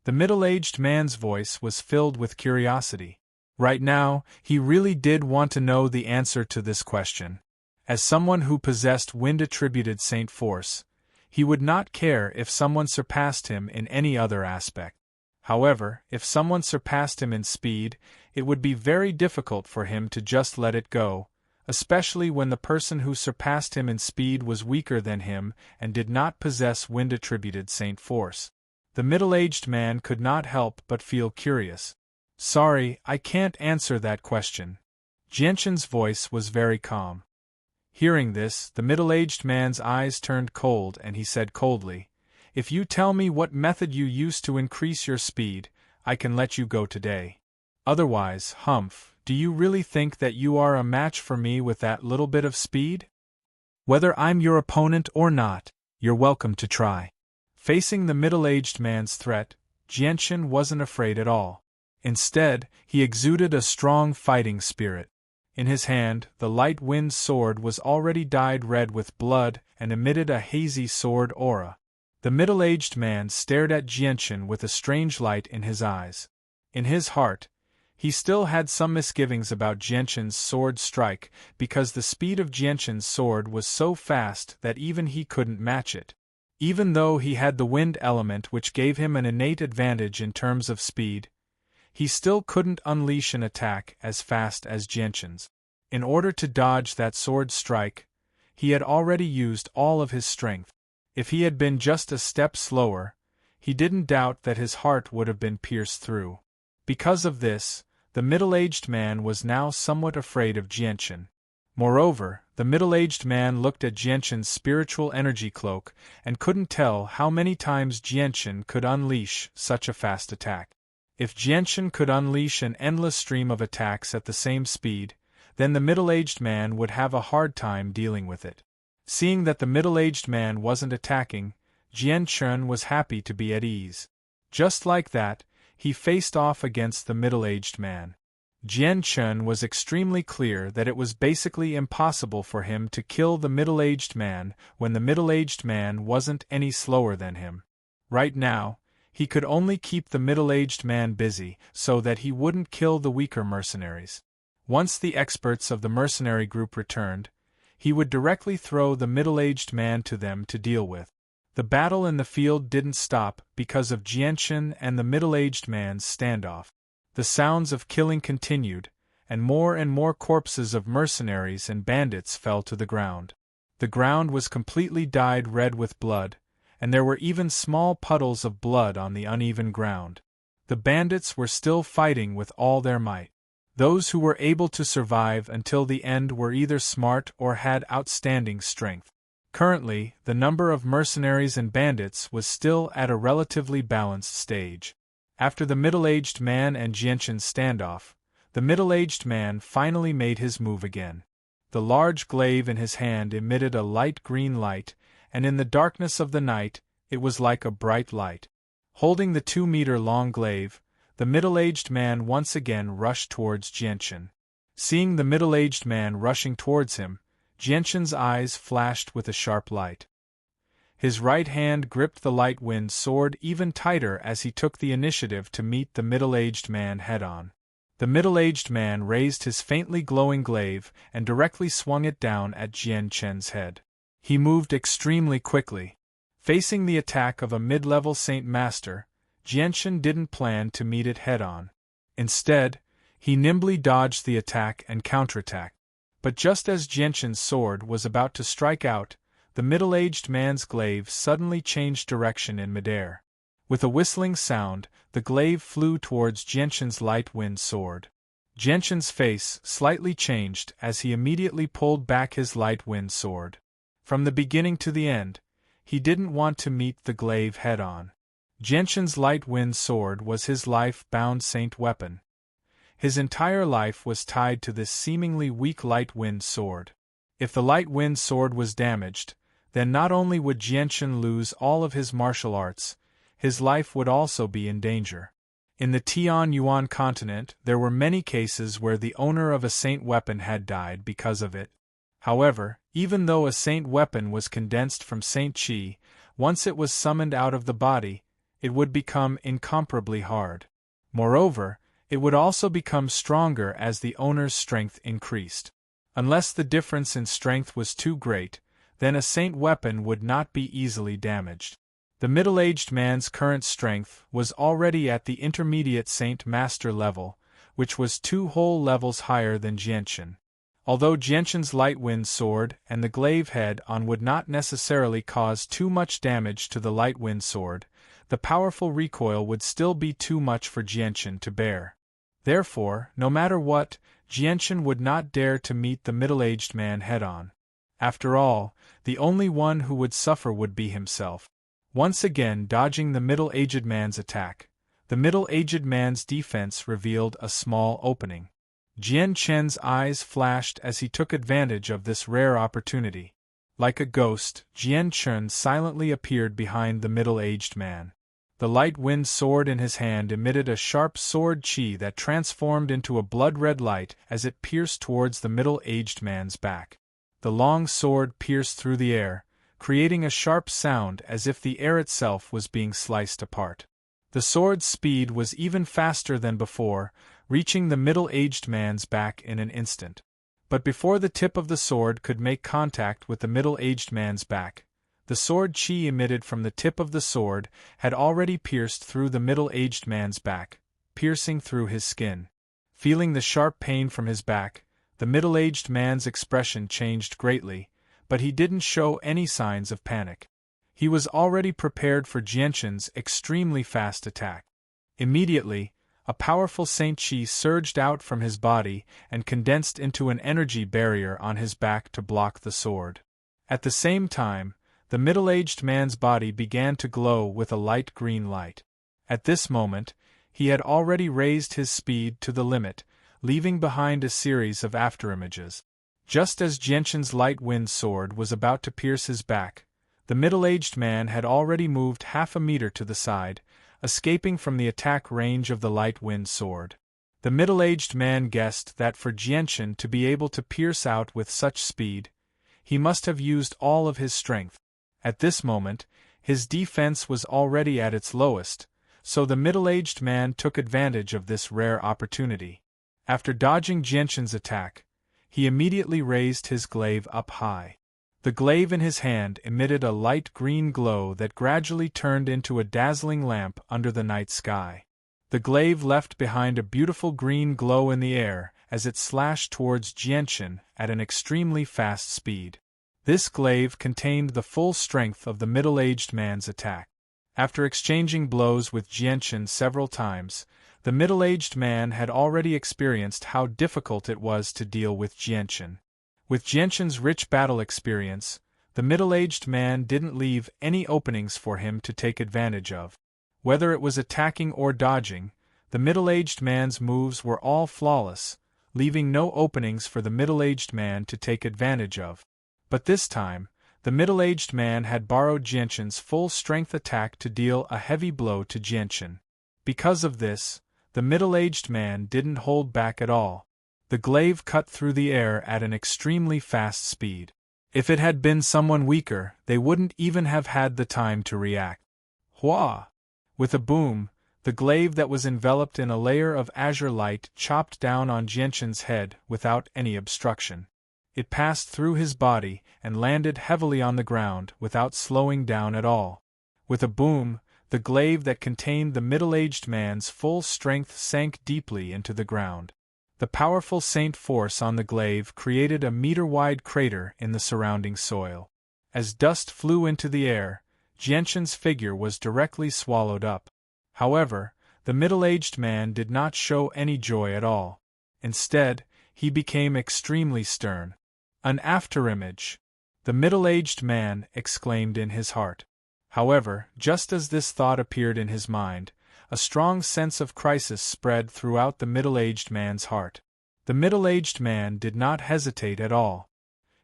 The middle-aged man's voice was filled with curiosity. Right now, he really did want to know the answer to this question. As someone who possessed wind-attributed Saint Force, he would not care if someone surpassed him in any other aspect. However, if someone surpassed him in speed, it would be very difficult for him to just let it go, especially when the person who surpassed him in speed was weaker than him and did not possess wind-attributed Saint Force. The middle-aged man could not help but feel curious. Sorry, I can't answer that question. Jianshan's voice was very calm. Hearing this, the middle-aged man's eyes turned cold and he said coldly, "If you tell me what method you used to increase your speed, I can let you go today. Otherwise, Humph, do you really think that you are a match for me with that little bit of speed? Whether I'm your opponent or not, you're welcome to try." Facing the middle-aged man's threat, Jianshan wasn't afraid at all. Instead, he exuded a strong fighting spirit. In his hand, the light wind sword was already dyed red with blood and emitted a hazy sword aura. The middle-aged man stared at Jianshan with a strange light in his eyes. In his heart, he still had some misgivings about Jianshan's sword strike because the speed of Jianshan's sword was so fast that even he couldn't match it. Even though he had the wind element which gave him an innate advantage in terms of speed, he still couldn't unleash an attack as fast as Jianshan's. In order to dodge that sword strike, he had already used all of his strength. If he had been just a step slower, he didn't doubt that his heart would have been pierced through. Because of this, the middle-aged man was now somewhat afraid of Jianshan. Moreover, the middle-aged man looked at Jianshan's spiritual energy cloak and couldn't tell how many times Jianshan could unleash such a fast attack. If Jianshan could unleash an endless stream of attacks at the same speed, then the middle-aged man would have a hard time dealing with it. Seeing that the middle-aged man wasn't attacking, Jianshan was happy to be at ease. Just like that, he faced off against the middle-aged man. Jianshan was extremely clear that it was basically impossible for him to kill the middle-aged man when the middle-aged man wasn't any slower than him. Right now, he could only keep the middle-aged man busy so that he wouldn't kill the weaker mercenaries. Once the experts of the mercenary group returned, he would directly throw the middle-aged man to them to deal with. The battle in the field didn't stop because of Jianshan and the middle-aged man's standoff. The sounds of killing continued, and more corpses of mercenaries and bandits fell to the ground. The ground was completely dyed red with blood, and there were even small puddles of blood on the uneven ground. The bandits were still fighting with all their might. Those who were able to survive until the end were either smart or had outstanding strength. Currently, the number of mercenaries and bandits was still at a relatively balanced stage. After the middle-aged man and Jianshan's standoff, the middle-aged man finally made his move again. The large glaive in his hand emitted a light green light, and in the darkness of the night, it was like a bright light. Holding the 2-meter-long glaive, the middle-aged man once again rushed towards Jianshan. Seeing the middle-aged man rushing towards him, Jianshan's eyes flashed with a sharp light. His right hand gripped the light wind sword even tighter as he took the initiative to meet the middle-aged man head-on. The middle-aged man raised his faintly glowing glaive and directly swung it down at Jianshan's head. He moved extremely quickly. Facing the attack of a mid-level Saint Master, Jianshan didn't plan to meet it head-on. Instead, he nimbly dodged the attack and counterattacked. But just as Jianshan's sword was about to strike out, the middle-aged man's glaive suddenly changed direction in midair. With a whistling sound, the glaive flew towards Jianshan's light wind sword. Jianshan's face slightly changed as he immediately pulled back his light wind sword. From the beginning to the end, he didn't want to meet the glaive head-on. Jianshan's light wind sword was his life-bound saint weapon. His entire life was tied to this seemingly weak light wind sword. If the light wind sword was damaged, then not only would Jianshan lose all of his martial arts, his life would also be in danger. In the Tianyuan continent, there were many cases where the owner of a saint weapon had died because of it. However, even though a saint weapon was condensed from saint chi, once it was summoned out of the body, it would become incomparably hard. Moreover, it would also become stronger as the owner's strength increased. Unless the difference in strength was too great, then a saint weapon would not be easily damaged. The middle-aged man's current strength was already at the intermediate Saint Master level, which was 2 whole levels higher than Jianshan. Although Jianshan's light wind sword and the glaive head-on would not necessarily cause too much damage to the light wind sword, the powerful recoil would still be too much for Jianchen to bear. Therefore, no matter what, Jianchen would not dare to meet the middle-aged man head-on. After all, the only one who would suffer would be himself. Once again dodging the middle-aged man's attack, the middle-aged man's defense revealed a small opening. Jianchen's eyes flashed as he took advantage of this rare opportunity. Like a ghost, Jianchen silently appeared behind the middle-aged man. The light wind sword in his hand emitted a sharp sword chi that transformed into a blood-red light as it pierced towards the middle-aged man's back. The long sword pierced through the air, creating a sharp sound as if the air itself was being sliced apart. The sword's speed was even faster than before, reaching the middle-aged man's back in an instant. But before the tip of the sword could make contact with the middle-aged man's back, the sword chi emitted from the tip of the sword had already pierced through the middle-aged man's back, piercing through his skin. Feeling the sharp pain from his back, the middle-aged man's expression changed greatly, but he didn't show any signs of panic. He was already prepared for Jianchen's extremely fast attack. Immediately, a powerful Saint Chi surged out from his body and condensed into an energy barrier on his back to block the sword. At the same time, the middle-aged man's body began to glow with a light green light. At this moment, he had already raised his speed to the limit, leaving behind a series of afterimages. Just as Jianchen's light wind sword was about to pierce his back, the middle-aged man had already moved half a meter to the side, escaping from the attack range of the light wind sword. The middle-aged man guessed that for Jianchen to be able to pierce out with such speed, he must have used all of his strength. At this moment, his defense was already at its lowest, so the middle-aged man took advantage of this rare opportunity. After dodging Jianchen's attack, he immediately raised his glaive up high. The glaive in his hand emitted a light green glow that gradually turned into a dazzling lamp under the night sky. The glaive left behind a beautiful green glow in the air as it slashed towards Jianchen at an extremely fast speed. This glaive contained the full strength of the middle-aged man's attack. After exchanging blows with Jianchen several times, the middle-aged man had already experienced how difficult it was to deal with Jianchen. With Jianchen's rich battle experience, the middle-aged man didn't leave any openings for him to take advantage of. Whether it was attacking or dodging, the middle-aged man's moves were all flawless, leaving no openings for the middle-aged man to take advantage of. But this time, the middle-aged man had borrowed Jianchen's full-strength attack to deal a heavy blow to Jianchen. Because of this, the middle-aged man didn't hold back at all. The glaive cut through the air at an extremely fast speed. If it had been someone weaker, they wouldn't even have had the time to react. Hua! With a boom, the glaive that was enveloped in a layer of azure light chopped down on Jianchen's head without any obstruction. It passed through his body and landed heavily on the ground without slowing down at all. With a boom, the glaive that contained the middle-aged man's full strength sank deeply into the ground. The powerful Saint force on the glaive created a meter-wide crater in the surrounding soil. As dust flew into the air, Jianchen's figure was directly swallowed up. However, the middle-aged man did not show any joy at all. Instead, he became extremely stern. An afterimage! The middle-aged man exclaimed in his heart. However, just as this thought appeared in his mind, a strong sense of crisis spread throughout the middle-aged man's heart. The middle-aged man did not hesitate at all.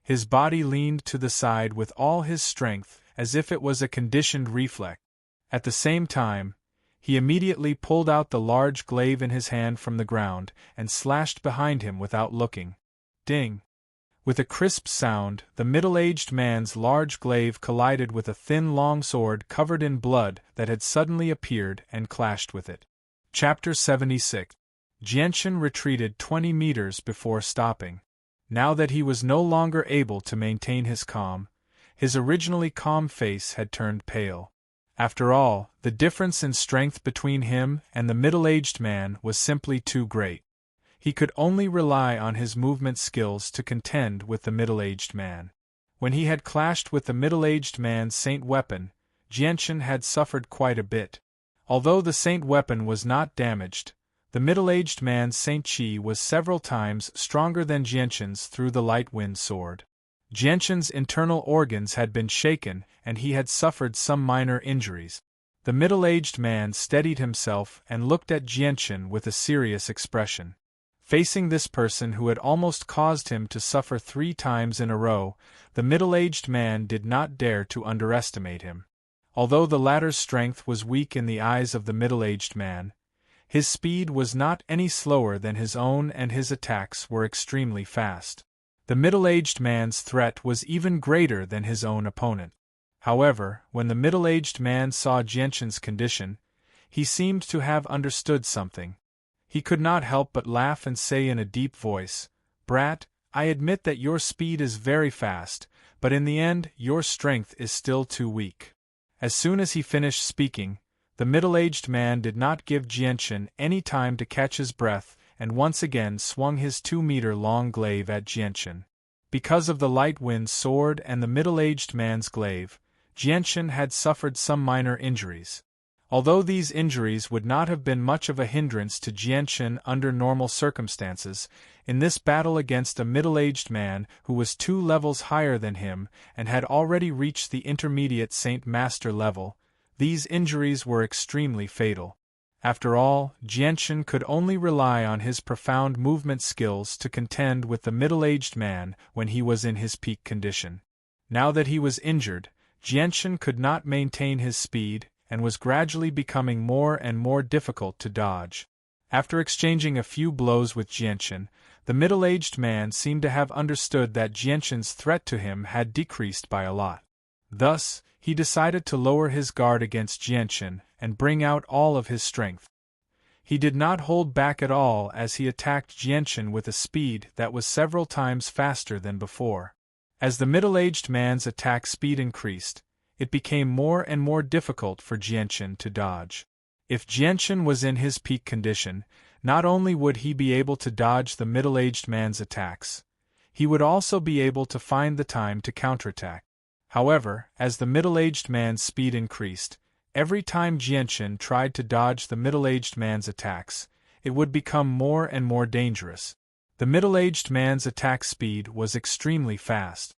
His body leaned to the side with all his strength, as if it was a conditioned reflex. At the same time, he immediately pulled out the large glaive in his hand from the ground and slashed behind him without looking. Ding! With a crisp sound, the middle-aged man's large glaive collided with a thin long sword covered in blood that had suddenly appeared and clashed with it. Chapter 76. Jianchen retreated 20 meters before stopping. Now that he was no longer able to maintain his calm, his originally calm face had turned pale. After all, the difference in strength between him and the middle-aged man was simply too great. He could only rely on his movement skills to contend with the middle-aged man. When he had clashed with the middle-aged man's saint weapon, Jianchen had suffered quite a bit. Although the saint weapon was not damaged, the middle-aged man's Saint Qi was several times stronger than Jianchen's through the light wind sword. Jianchen's internal organs had been shaken and he had suffered some minor injuries. The middle-aged man steadied himself and looked at Jianchen with a serious expression. Facing this person who had almost caused him to suffer 3 times in a row, the middle-aged man did not dare to underestimate him. Although the latter's strength was weak in the eyes of the middle-aged man, his speed was not any slower than his own and his attacks were extremely fast. The middle-aged man's threat was even greater than his own opponent. However, when the middle-aged man saw Jianchen's condition, he seemed to have understood something. He could not help but laugh and say in a deep voice, "Brat, I admit that your speed is very fast, but in the end your strength is still too weak." As soon as he finished speaking, the middle-aged man did not give Jianchen any time to catch his breath and once again swung his 2-meter-long glaive at Jianchen. Because of the light wind sword and the middle-aged man's glaive, Jianchen had suffered some minor injuries. Although these injuries would not have been much of a hindrance to Jianchen under normal circumstances, in this battle against a middle-aged man who was 2 levels higher than him and had already reached the intermediate Saint Master level, these injuries were extremely fatal. After all, Jianchen could only rely on his profound movement skills to contend with the middle-aged man when he was in his peak condition. Now that he was injured, Jianchen could not maintain his speed and was gradually becoming more and more difficult to dodge. After exchanging a few blows with Jianchen, the middle-aged man seemed to have understood that Jianchen's threat to him had decreased by a lot. Thus, he decided to lower his guard against Jianchen and bring out all of his strength. He did not hold back at all as he attacked Jianchen with a speed that was several times faster than before. As the middle-aged man's attack speed increased, it became more and more difficult for Jianchen to dodge. If Jianchen was in his peak condition, not only would he be able to dodge the middle-aged man's attacks, he would also be able to find the time to counterattack. However, as the middle-aged man's speed increased, every time Jianchen tried to dodge the middle-aged man's attacks, it would become more and more dangerous. The middle-aged man's attack speed was extremely fast.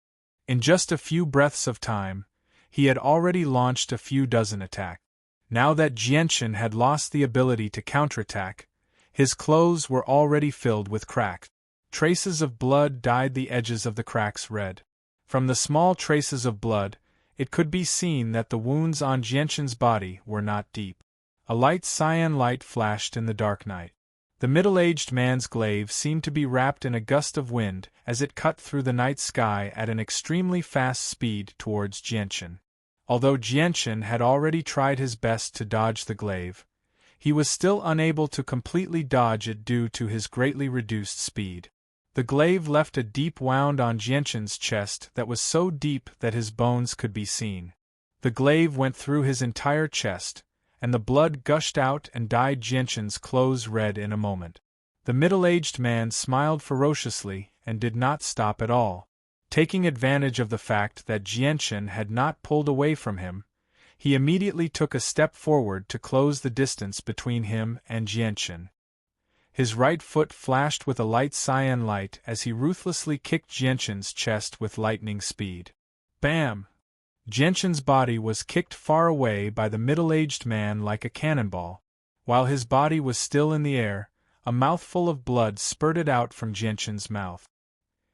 In just a few breaths of time, he had already launched a few dozen attacks. Now that Jianchen had lost the ability to counterattack, his clothes were already filled with cracks. Traces of blood dyed the edges of the cracks red. From the small traces of blood, it could be seen that the wounds on Jianchen's body were not deep. A light cyan light flashed in the dark night. The middle-aged man's glaive seemed to be wrapped in a gust of wind as it cut through the night sky at an extremely fast speed towards Jianchen. Although Jianchen had already tried his best to dodge the glaive, he was still unable to completely dodge it due to his greatly reduced speed. The glaive left a deep wound on Jianchen's chest that was so deep that his bones could be seen. The glaive went through his entire chest, and the blood gushed out and dyed Jianchen's clothes red in a moment. The middle-aged man smiled ferociously and did not stop at all. Taking advantage of the fact that Jianchen had not pulled away from him, he immediately took a step forward to close the distance between him and Jianchen. His right foot flashed with a light cyan light as he ruthlessly kicked Jianchen's chest with lightning speed. Bam! Jianchen's body was kicked far away by the middle-aged man like a cannonball. While his body was still in the air, a mouthful of blood spurted out from Jianchen's mouth.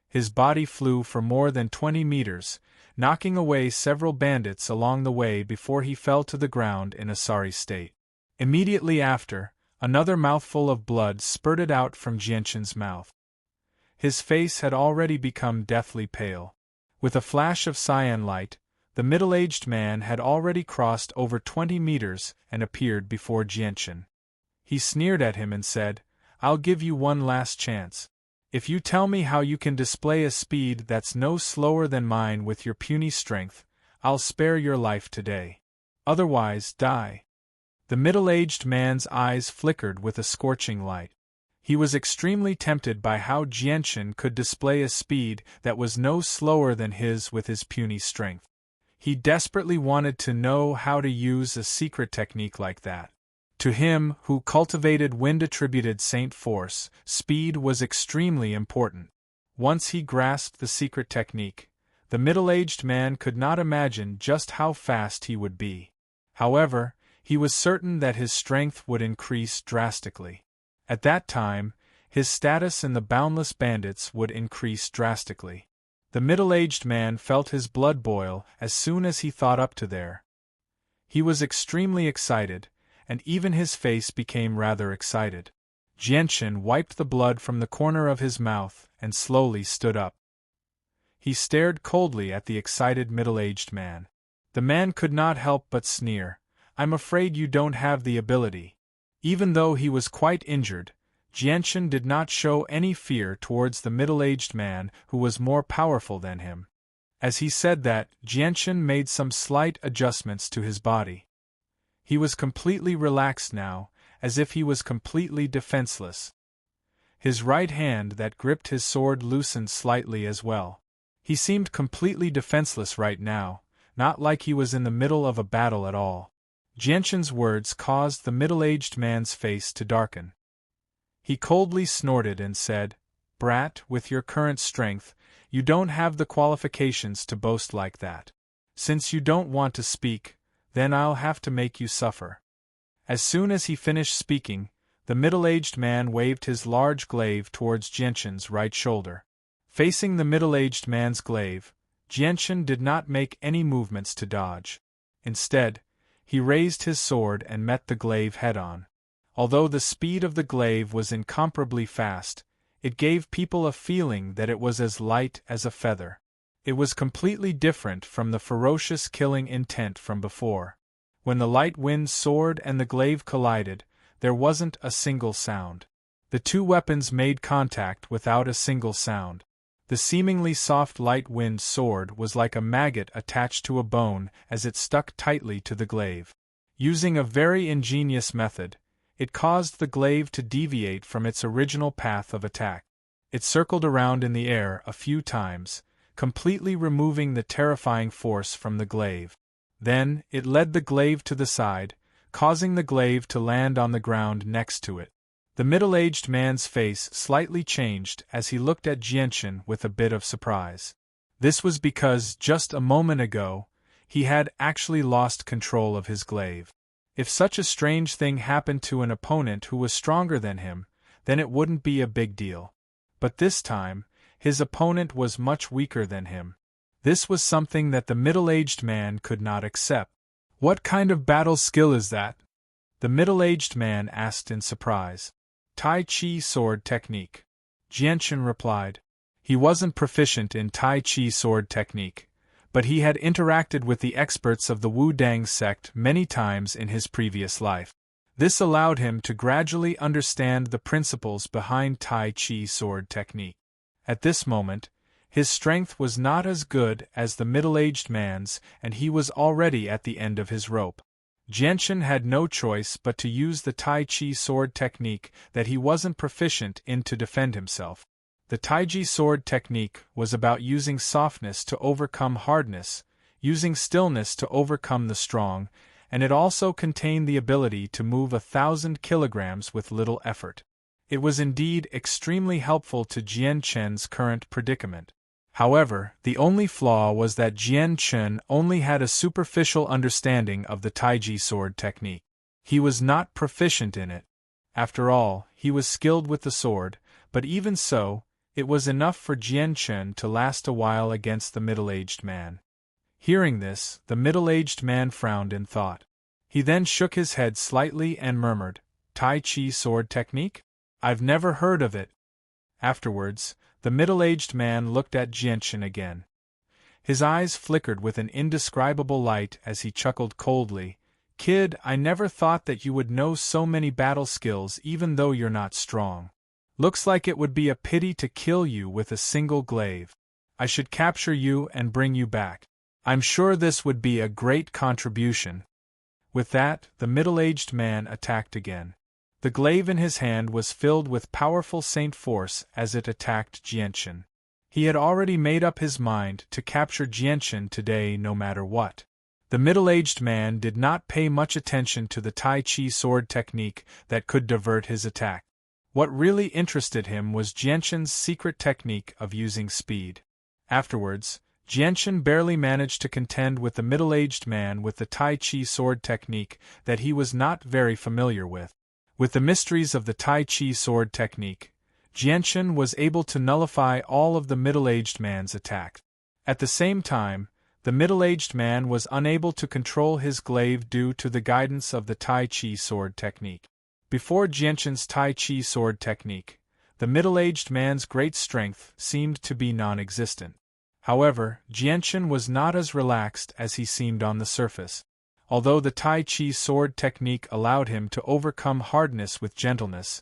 His body flew for more than 20 meters, knocking away several bandits along the way before he fell to the ground in a sorry state. Immediately after, another mouthful of blood spurted out from Jianchen's mouth. His face had already become deathly pale. With a flash of cyan light, the middle-aged man had already crossed over 20 meters and appeared before Jianchen. He sneered at him and said, "I'll give you one last chance. If you tell me how you can display a speed that's no slower than mine with your puny strength, I'll spare your life today. Otherwise, die." The middle-aged man's eyes flickered with a scorching light. He was extremely tempted by how Jianchen could display a speed that was no slower than his with his puny strength. He desperately wanted to know how to use a secret technique like that. To him, who cultivated wind-attributed Saint Force, speed was extremely important. Once he grasped the secret technique, the middle-aged man could not imagine just how fast he would be. However, he was certain that his strength would increase drastically. At that time, his status in the Boundless Bandits would increase drastically. The middle-aged man felt his blood boil as soon as he thought up to there. He was extremely excited, and even his face became rather excited. Jianchen wiped the blood from the corner of his mouth and slowly stood up. He stared coldly at the excited middle-aged man. The man could not help but sneer. "I'm afraid you don't have the ability." Even though he was quite injured, Jianchen did not show any fear towards the middle-aged man who was more powerful than him. As he said that, Jianchen made some slight adjustments to his body. He was completely relaxed now, as if he was completely defenseless. His right hand that gripped his sword loosened slightly as well. He seemed completely defenseless right now, not like he was in the middle of a battle at all. Jianchen's words caused the middle-aged man's face to darken. He coldly snorted and said, "Brat, with your current strength, you don't have the qualifications to boast like that. Since you don't want to speak, then I'll have to make you suffer." As soon as he finished speaking, the middle-aged man waved his large glaive towards Jianchen's right shoulder. Facing the middle-aged man's glaive, Jianchen did not make any movements to dodge. Instead, he raised his sword and met the glaive head-on. Although the speed of the glaive was incomparably fast, it gave people a feeling that it was as light as a feather. It was completely different from the ferocious killing intent from before. When the light wind sword and the glaive collided, there wasn't a single sound. The two weapons made contact without a single sound. The seemingly soft light wind sword was like a maggot attached to a bone as it stuck tightly to the glaive. Using a very ingenious method, it caused the glaive to deviate from its original path of attack. It circled around in the air a few times, completely removing the terrifying force from the glaive. Then, it led the glaive to the side, causing the glaive to land on the ground next to it. The middle-aged man's face slightly changed as he looked at Jianchen with a bit of surprise. This was because, just a moment ago, he had actually lost control of his glaive. If such a strange thing happened to an opponent who was stronger than him, then it wouldn't be a big deal. But this time, his opponent was much weaker than him. This was something that the middle-aged man could not accept. "What kind of battle skill is that?" the middle-aged man asked in surprise. "Tai Chi sword technique," Jianchen replied. He wasn't proficient in Tai Chi sword technique, but he had interacted with the experts of the Wudang sect many times in his previous life. This allowed him to gradually understand the principles behind Tai Chi sword technique. At this moment, his strength was not as good as the middle-aged man's, and he was already at the end of his rope. Jianchen had no choice but to use the Tai Chi sword technique that he wasn't proficient in to defend himself. The Tai Chi sword technique was about using softness to overcome hardness, using stillness to overcome the strong, and it also contained the ability to move 1,000 kilograms with little effort. It was indeed extremely helpful to Jianchen's current predicament. However, the only flaw was that Jianchen only had a superficial understanding of the Taiji sword technique. He was not proficient in it. After all, he was skilled with the sword, but even so, it was enough for Jianchen to last a while against the middle-aged man. Hearing this, the middle-aged man frowned in thought. He then shook his head slightly and murmured, "Tai Chi sword technique? I've never heard of it." Afterwards, the middle-aged man looked at Jianchen again. His eyes flickered with an indescribable light as he chuckled coldly, "Kid, I never thought that you would know so many battle skills even though you're not strong. Looks like it would be a pity to kill you with a single glaive. I should capture you and bring you back. I'm sure this would be a great contribution." With that, the middle-aged man attacked again. The glaive in his hand was filled with powerful Saint Force as it attacked Jianchen. He had already made up his mind to capture Jianchen today no matter what. The middle-aged man did not pay much attention to the Tai Chi sword technique that could divert his attack. What really interested him was Jianchen's secret technique of using speed. Afterwards, Jianchen barely managed to contend with the middle-aged man with the Tai Chi sword technique that he was not very familiar with. With the mysteries of the Tai Chi sword technique, Jianchen was able to nullify all of the middle-aged man's attacks. At the same time, the middle-aged man was unable to control his glaive due to the guidance of the Tai Chi sword technique. Before Jianchen's Tai Chi sword technique, the middle-aged man's great strength seemed to be non-existent. However, Jianchen was not as relaxed as he seemed on the surface. Although the Tai Chi sword technique allowed him to overcome hardness with gentleness,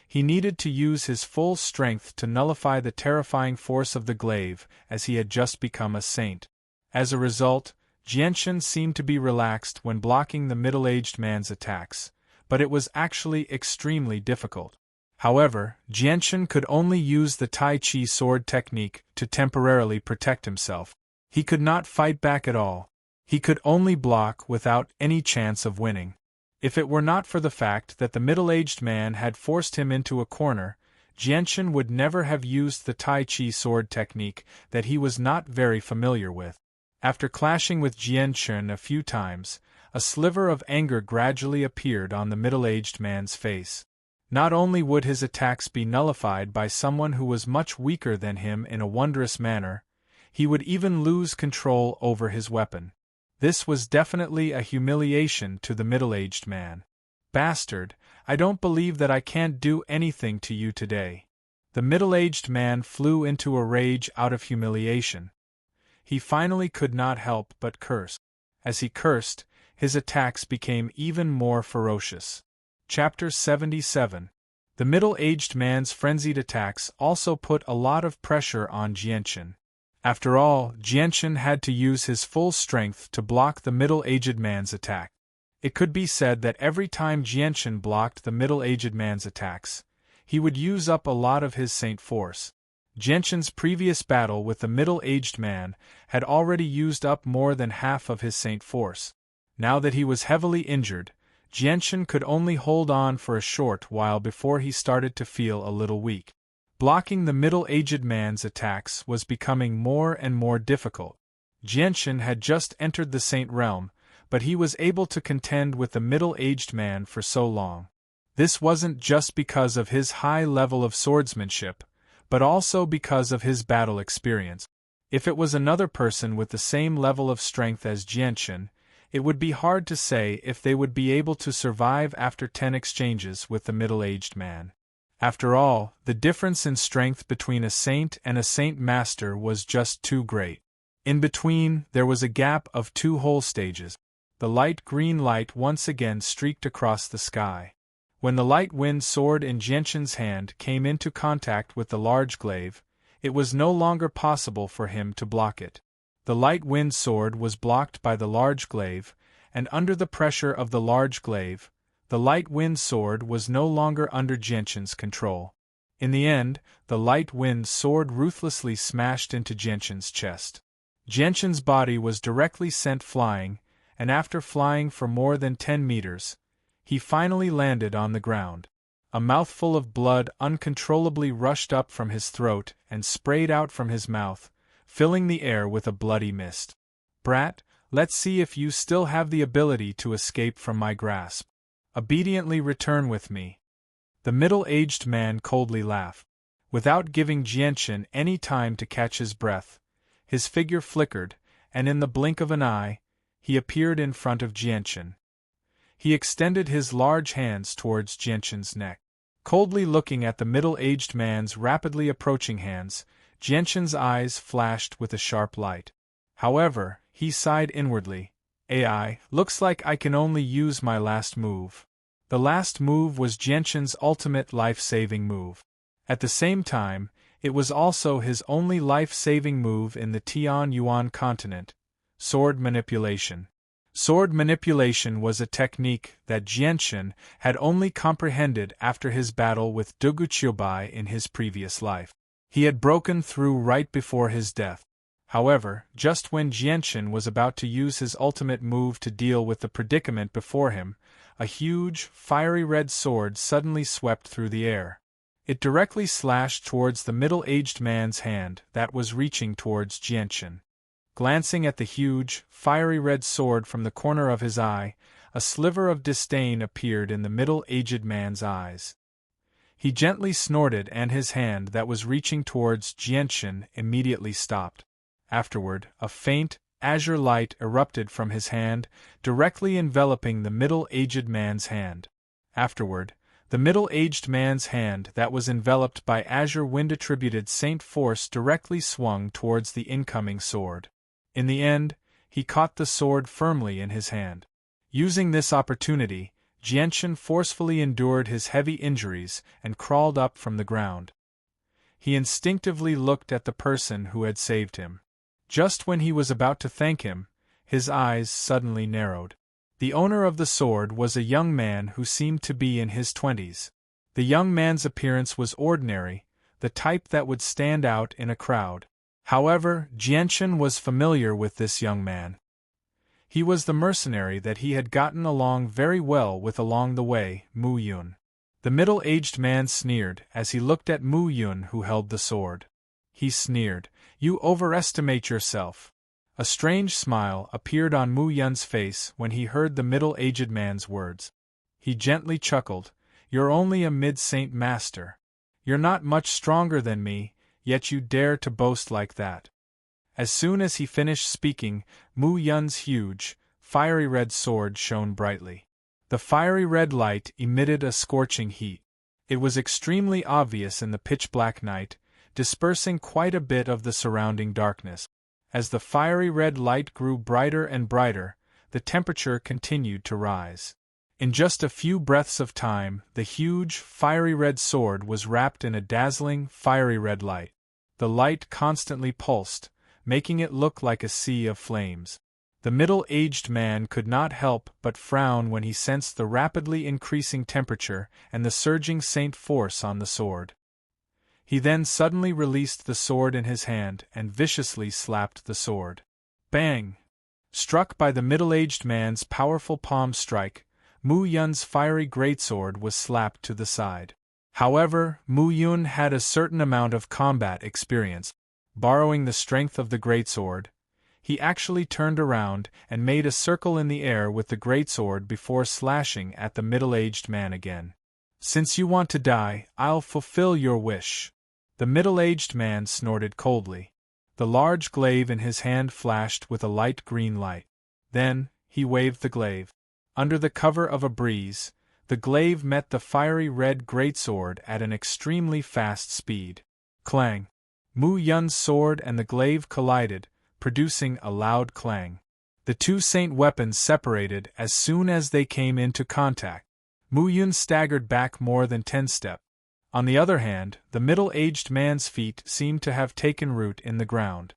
he needed to use his full strength to nullify the terrifying force of the glaive, as he had just become a saint. As a result, Jianchen seemed to be relaxed when blocking the middle-aged man's attacks, but it was actually extremely difficult. However, Jianchen could only use the Tai Chi sword technique to temporarily protect himself. He could not fight back at all. He could only block without any chance of winning. If it were not for the fact that the middle-aged man had forced him into a corner, Jianchen would never have used the Tai Chi sword technique that he was not very familiar with. After clashing with Jianchen a few times, a sliver of anger gradually appeared on the middle-aged man's face. Not only would his attacks be nullified by someone who was much weaker than him in a wondrous manner, he would even lose control over his weapon. This was definitely a humiliation to the middle-aged man. "Bastard, I don't believe that I can't do anything to you today." The middle-aged man flew into a rage out of humiliation. He finally could not help but curse. As he cursed, his attacks became even more ferocious. Chapter 77. The middle-aged man's frenzied attacks also put a lot of pressure on Jianchen. After all, Jianchen had to use his full strength to block the middle-aged man's attack. It could be said that every time Jianchen blocked the middle-aged man's attacks, he would use up a lot of his saint force. Jianchen's previous battle with the middle-aged man had already used up more than half of his saint force. Now that he was heavily injured, Jianchen could only hold on for a short while before he started to feel a little weak. Blocking the middle-aged man's attacks was becoming more and more difficult. Jianchen had just entered the saint realm, but he was able to contend with the middle-aged man for so long. This wasn't just because of his high level of swordsmanship, but also because of his battle experience. If it was another person with the same level of strength as Jianchen, it would be hard to say if they would be able to survive after 10 exchanges with the middle-aged man. After all, the difference in strength between a saint and a saint master was just too great. In between, there was a gap of 2 whole stages. The light green light once again streaked across the sky. When the light wind sword in Jianchen's hand came into contact with the large glaive, it was no longer possible for him to block it. The light wind sword was blocked by the large glaive, and under the pressure of the large glaive, the light wind sword was no longer under Jianchen's control. In the end, the light wind sword ruthlessly smashed into Jianchen's chest. Jianchen's body was directly sent flying, and after flying for more than 10 meters, he finally landed on the ground. A mouthful of blood uncontrollably rushed up from his throat and sprayed out from his mouth, filling the air with a bloody mist. "Brat, let's see if you still have the ability to escape from my grasp. Obediently return with me." The middle-aged man coldly laughed. Without giving Jianchen any time to catch his breath, his figure flickered, and in the blink of an eye, he appeared in front of Jianchen. He extended his large hands towards Jianchen's neck. Coldly looking at the middle-aged man's rapidly approaching hands, Jianchen's eyes flashed with a sharp light. However, he sighed inwardly. "AI, looks like I can only use my last move." The last move was Jianchen's ultimate life-saving move. At the same time, it was also his only life-saving move in the Tian Yuan continent: sword manipulation. Sword manipulation was a technique that Jianchen had only comprehended after his battle with Dugu Qiubai in his previous life. He had broken through right before his death. However, just when Jianshin was about to use his ultimate move to deal with the predicament before him, a huge, fiery red sword suddenly swept through the air. It directly slashed towards the middle-aged man's hand that was reaching towards Jianshin. Glancing at the huge, fiery red sword from the corner of his eye, a sliver of disdain appeared in the middle-aged man's eyes. He gently snorted and his hand that was reaching towards Jianshin immediately stopped. Afterward, a faint, azure light erupted from his hand, directly enveloping the middle-aged man's hand. Afterward, the middle-aged man's hand that was enveloped by azure wind-attributed Saint Force directly swung towards the incoming sword. In the end, he caught the sword firmly in his hand. Using this opportunity, Jianshin forcefully endured his heavy injuries and crawled up from the ground. He instinctively looked at the person who had saved him. Just when he was about to thank him, his eyes suddenly narrowed. The owner of the sword was a young man who seemed to be in his 20s. The young man's appearance was ordinary, the type that would stand out in a crowd. However, Jianshin was familiar with this young man. He was the mercenary that he had gotten along very well with along the way, Mu Yun. The middle-aged man sneered as he looked at Mu Yun who held the sword. He sneered, "You overestimate yourself." A strange smile appeared on Mu Yun's face when he heard the middle-aged man's words. He gently chuckled, "You're only a mid-saint master. You're not much stronger than me, yet you dare to boast like that." As soon as he finished speaking, Mu Yun's huge, fiery red sword shone brightly. The fiery red light emitted a scorching heat. It was extremely obvious in the pitch-black night, dispersing quite a bit of the surrounding darkness. As the fiery red light grew brighter and brighter, the temperature continued to rise. In just a few breaths of time, the huge, fiery red sword was wrapped in a dazzling, fiery red light. The light constantly pulsed, making it look like a sea of flames. The middle-aged man could not help but frown when he sensed the rapidly increasing temperature and the surging Saint Force on the sword. He then suddenly released the sword in his hand and viciously slapped the sword. Bang! Struck by the middle-aged man's powerful palm strike, Mu Yun's fiery greatsword was slapped to the side. However, Mu Yun had a certain amount of combat experience. Borrowing the strength of the greatsword, he actually turned around and made a circle in the air with the greatsword before slashing at the middle-aged man again. "Since you want to die, I'll fulfill your wish." The middle-aged man snorted coldly. The large glaive in his hand flashed with a light green light. Then, he waved the glaive. Under the cover of a breeze, the glaive met the fiery red greatsword at an extremely fast speed. Clang! Mu Yun's sword and the glaive collided, producing a loud clang. The two saint weapons separated as soon as they came into contact. Mu Yun staggered back more than 10 steps. On the other hand, the middle-aged man's feet seemed to have taken root in the ground.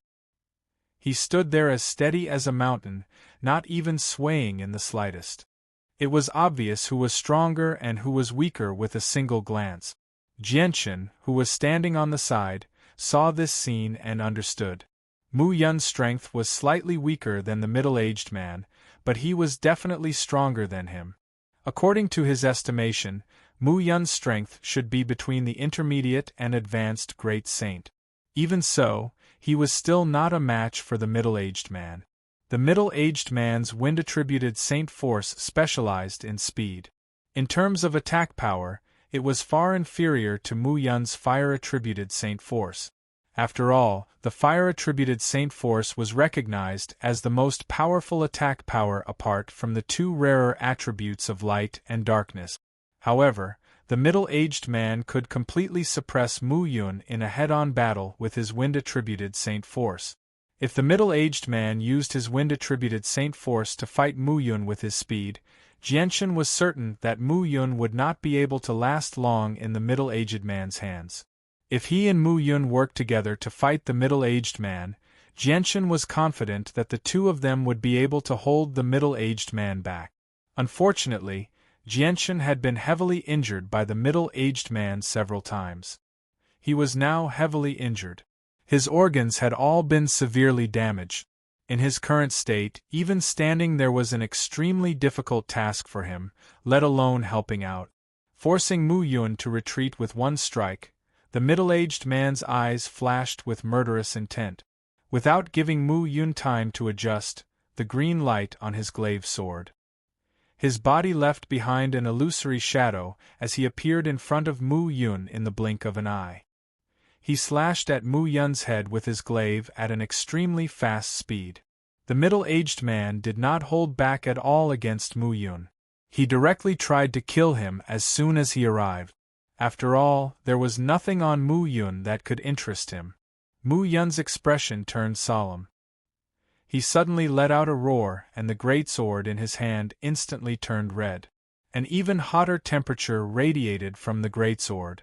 He stood there as steady as a mountain, not even swaying in the slightest. It was obvious who was stronger and who was weaker with a single glance. Jianshin, who was standing on the side, saw this scene and understood. Mu Yun's strength was slightly weaker than the middle-aged man, but he was definitely stronger than him. According to his estimation, Mu Yun's strength should be between the intermediate and advanced great saint. Even so, he was still not a match for the middle-aged man. The middle-aged man's wind-attributed Saint Force specialized in speed. In terms of attack power, it was far inferior to Mu Yun's fire-attributed Saint Force. After all, the fire-attributed Saint Force was recognized as the most powerful attack power apart from the two rarer attributes of light and darkness. However, the middle-aged man could completely suppress Mu Yun in a head-on battle with his wind-attributed Saint Force. If the middle-aged man used his wind-attributed Saint Force to fight Mu Yun with his speed, Jianshin was certain that Mu Yun would not be able to last long in the middle-aged man's hands. If he and Mu Yun worked together to fight the middle-aged man, Jianshin was confident that the two of them would be able to hold the middle-aged man back. Unfortunately, Jianshin had been heavily injured by the middle-aged man several times. He was now heavily injured. His organs had all been severely damaged. In his current state, even standing there was an extremely difficult task for him, let alone helping out. Forcing Mu Yun to retreat with one strike, the middle-aged man's eyes flashed with murderous intent. Without giving Mu Yun time to adjust, the green light on his glaive soared. His body left behind an illusory shadow as he appeared in front of Mu Yun in the blink of an eye. He slashed at Mu Yun's head with his glaive at an extremely fast speed. The middle-aged man did not hold back at all against Mu Yun. He directly tried to kill him as soon as he arrived. After all, there was nothing on Mu Yun that could interest him. Mu Yun's expression turned solemn. He suddenly let out a roar, and the greatsword in his hand instantly turned red. An even hotter temperature radiated from the greatsword.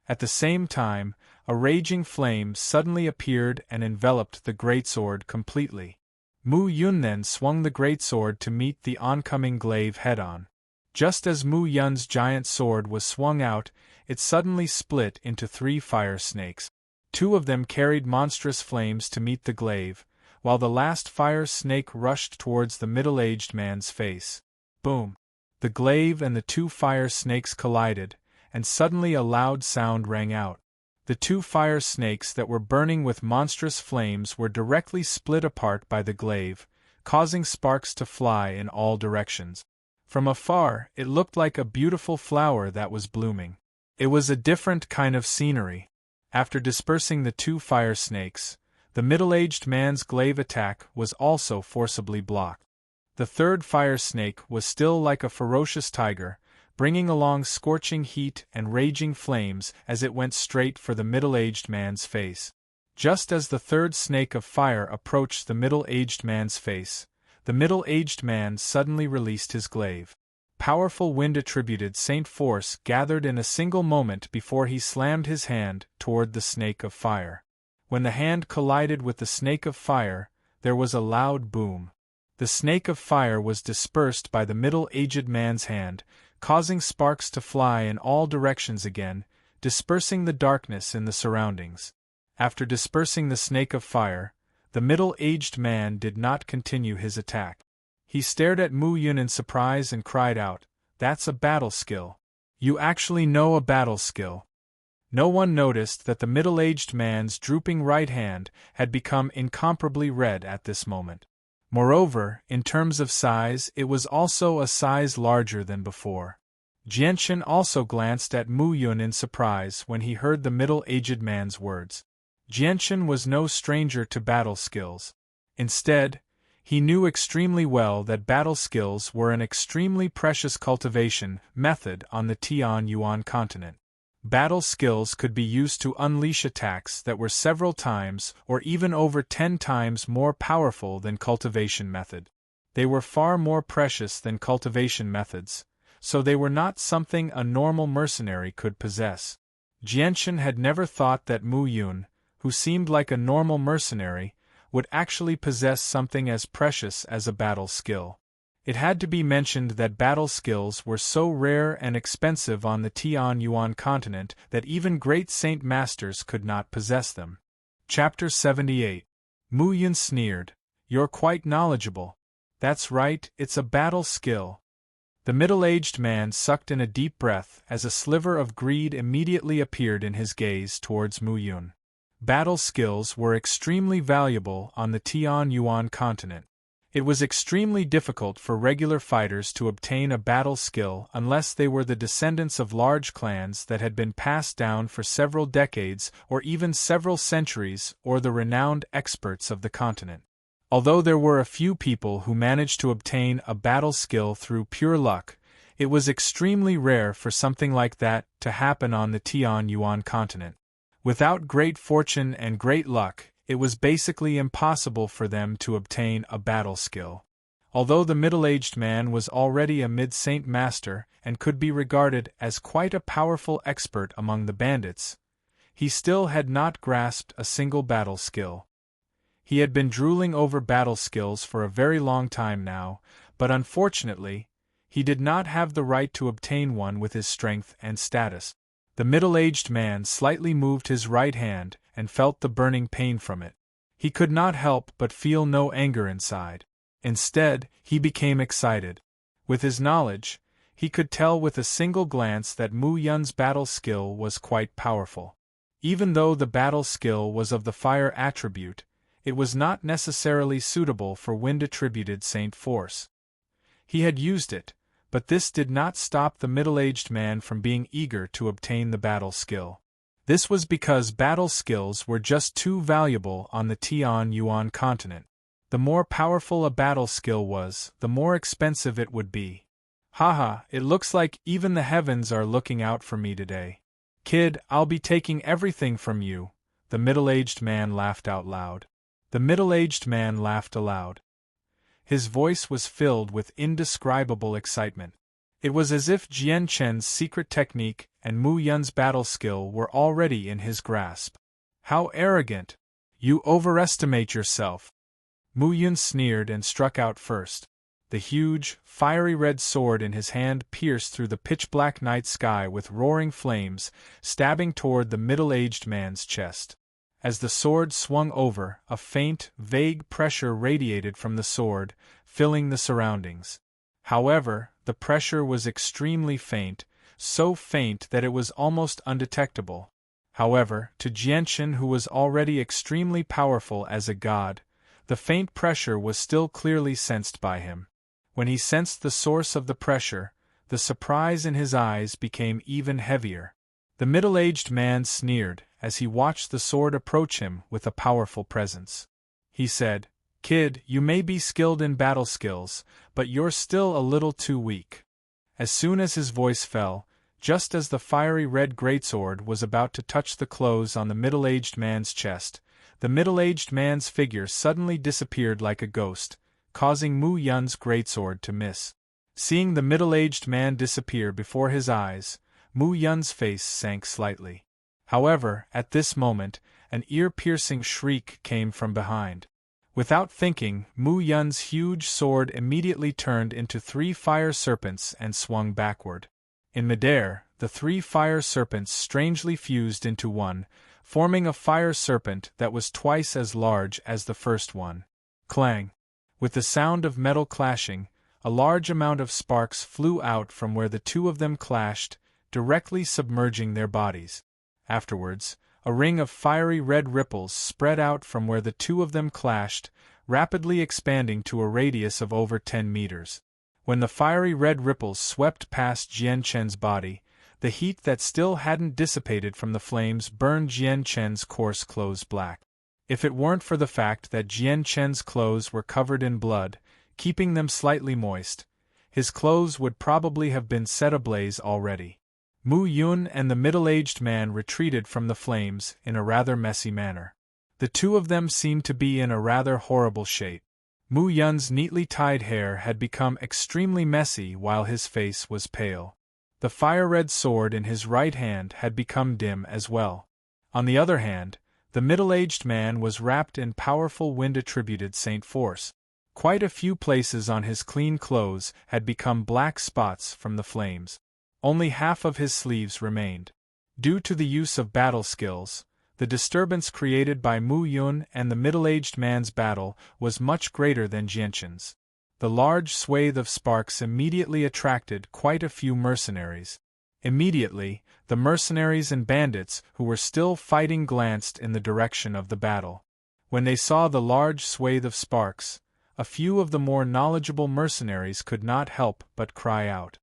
At the same time, a raging flame suddenly appeared and enveloped the greatsword completely. Mu Yun then swung the greatsword to meet the oncoming glaive head-on. Just as Mu Yun's giant sword was swung out, it suddenly split into 3 fire snakes. 2 of them carried monstrous flames to meet the glaive, while the last fire snake rushed towards the middle-aged man's face. Boom! The glaive and the 2 fire snakes collided, and suddenly a loud sound rang out. The 2 fire snakes that were burning with monstrous flames were directly split apart by the glaive, causing sparks to fly in all directions. From afar, it looked like a beautiful flower that was blooming. It was a different kind of scenery. After dispersing the 2 fire snakes, the middle-aged man's glaive attack was also forcibly blocked. The 3rd fire snake was still like a ferocious tiger, bringing along scorching heat and raging flames as it went straight for the middle-aged man's face. Just as the 3rd snake of fire approached the middle-aged man's face, the middle-aged man suddenly released his glaive. Powerful wind-attributed Saint force gathered in a single moment before he slammed his hand toward the snake of fire. When the hand collided with the snake of fire, there was a loud boom. The snake of fire was dispersed by the middle-aged man's hand, causing sparks to fly in all directions again, dispersing the darkness in the surroundings. After dispersing the snake of fire, the middle-aged man did not continue his attack. He stared at Mu Yun in surprise and cried out, "That's a battle skill. You actually know a battle skill." No one noticed that the middle-aged man's drooping right hand had become incomparably red at this moment. Moreover, in terms of size, it was also a size larger than before. Jianchen also glanced at Mu Yun in surprise when he heard the middle-aged man's words. Jianchen was no stranger to battle skills. Instead, he knew extremely well that battle skills were an extremely precious cultivation method on the Tianyuan continent. Battle skills could be used to unleash attacks that were several times or even over 10 times more powerful than cultivation method. They were far more precious than cultivation methods, so they were not something a normal mercenary could possess. Jianchen had never thought that Mu Yun, who seemed like a normal mercenary, would actually possess something as precious as a battle skill. It had to be mentioned that battle skills were so rare and expensive on the Tianyuan continent that even great saint masters could not possess them. Chapter 78. Mu Yun sneered, "You're quite knowledgeable." "That's right, it's a battle skill." The middle-aged man sucked in a deep breath as a sliver of greed immediately appeared in his gaze towards Mu Yun. Battle skills were extremely valuable on the Tianyuan continent. It was extremely difficult for regular fighters to obtain a battle skill unless they were the descendants of large clans that had been passed down for several decades or even several centuries or the renowned experts of the continent. Although there were a few people who managed to obtain a battle skill through pure luck, it was extremely rare for something like that to happen on the Tianyuan continent. Without great fortune and great luck, it was basically impossible for them to obtain a battle skill. Although the middle-aged man was already a mid-saint master and could be regarded as quite a powerful expert among the bandits, he still had not grasped a single battle skill. He had been drooling over battle skills for a very long time now, but unfortunately, he did not have the right to obtain one with his strength and status. The middle-aged man slightly moved his right hand and felt the burning pain from it. He could not help but feel no anger inside. Instead, he became excited. With his knowledge, he could tell with a single glance that Mu Yun's battle skill was quite powerful. Even though the battle skill was of the fire attribute, it was not necessarily suitable for wind-attributed Saint Force. He had used it, but this did not stop the middle-aged man from being eager to obtain the battle skill. This was because battle skills were just too valuable on the Tianyuan continent. The more powerful a battle skill was, the more expensive it would be. Haha, it looks like even the heavens are looking out for me today. Kid, I'll be taking everything from you. The middle-aged man laughed out loud. The middle-aged man laughed aloud. His voice was filled with indescribable excitement. It was as if Jian Chen's secret technique and Mu Yun's battle skill were already in his grasp. How arrogant! You overestimate yourself. Mu Yun sneered and struck out first. The huge, fiery red sword in his hand pierced through the pitch-black night sky with roaring flames, stabbing toward the middle-aged man's chest. As the sword swung over, a faint, vague pressure radiated from the sword, filling the surroundings. However, the pressure was extremely faint, so faint that it was almost undetectable. However, to Jianchen, who was already extremely powerful as a god, the faint pressure was still clearly sensed by him. When he sensed the source of the pressure, the surprise in his eyes became even heavier. The middle-aged man sneered as he watched the sword approach him with a powerful presence. He said, "Kid, you may be skilled in battle skills, but you're still a little too weak." As soon as his voice fell, just as the fiery red greatsword was about to touch the clothes on the middle-aged man's chest, the middle-aged man's figure suddenly disappeared like a ghost, causing Mu Yun's greatsword to miss. Seeing the middle-aged man disappear before his eyes, Mu Yun's face sank slightly. However, at this moment, an ear-piercing shriek came from behind. Without thinking, Mu Yun's huge sword immediately turned into 3 fire serpents and swung backward. In midair, the 3 fire serpents strangely fused into one, forming a fire serpent that was twice as large as the first one. Clang! With the sound of metal clashing, a large amount of sparks flew out from where the 2 of them clashed, directly submerging their bodies. Afterwards, a ring of fiery red ripples spread out from where the 2 of them clashed, rapidly expanding to a radius of over 10 meters. When the fiery red ripples swept past Jian Chen's body, the heat that still hadn't dissipated from the flames burned Jian Chen's coarse clothes black. If it weren't for the fact that Jian Chen's clothes were covered in blood, keeping them slightly moist, his clothes would probably have been set ablaze already. Mu Yun and the middle-aged man retreated from the flames in a rather messy manner. The 2 of them seemed to be in a rather horrible shape. Mu Yun's neatly tied hair had become extremely messy while his face was pale. The fire-red sword in his right hand had become dim as well. On the other hand, the middle-aged man was wrapped in powerful wind-attributed Saint Force. Quite a few places on his clean clothes had become black spots from the flames. Only half of his sleeves remained. Due to the use of battle skills, the disturbance created by Mu Yun and the middle-aged man's battle was much greater than Jianchen's. The large swathe of sparks immediately attracted quite a few mercenaries. Immediately, the mercenaries and bandits who were still fighting glanced in the direction of the battle. When they saw the large swathe of sparks, a few of the more knowledgeable mercenaries could not help but cry out.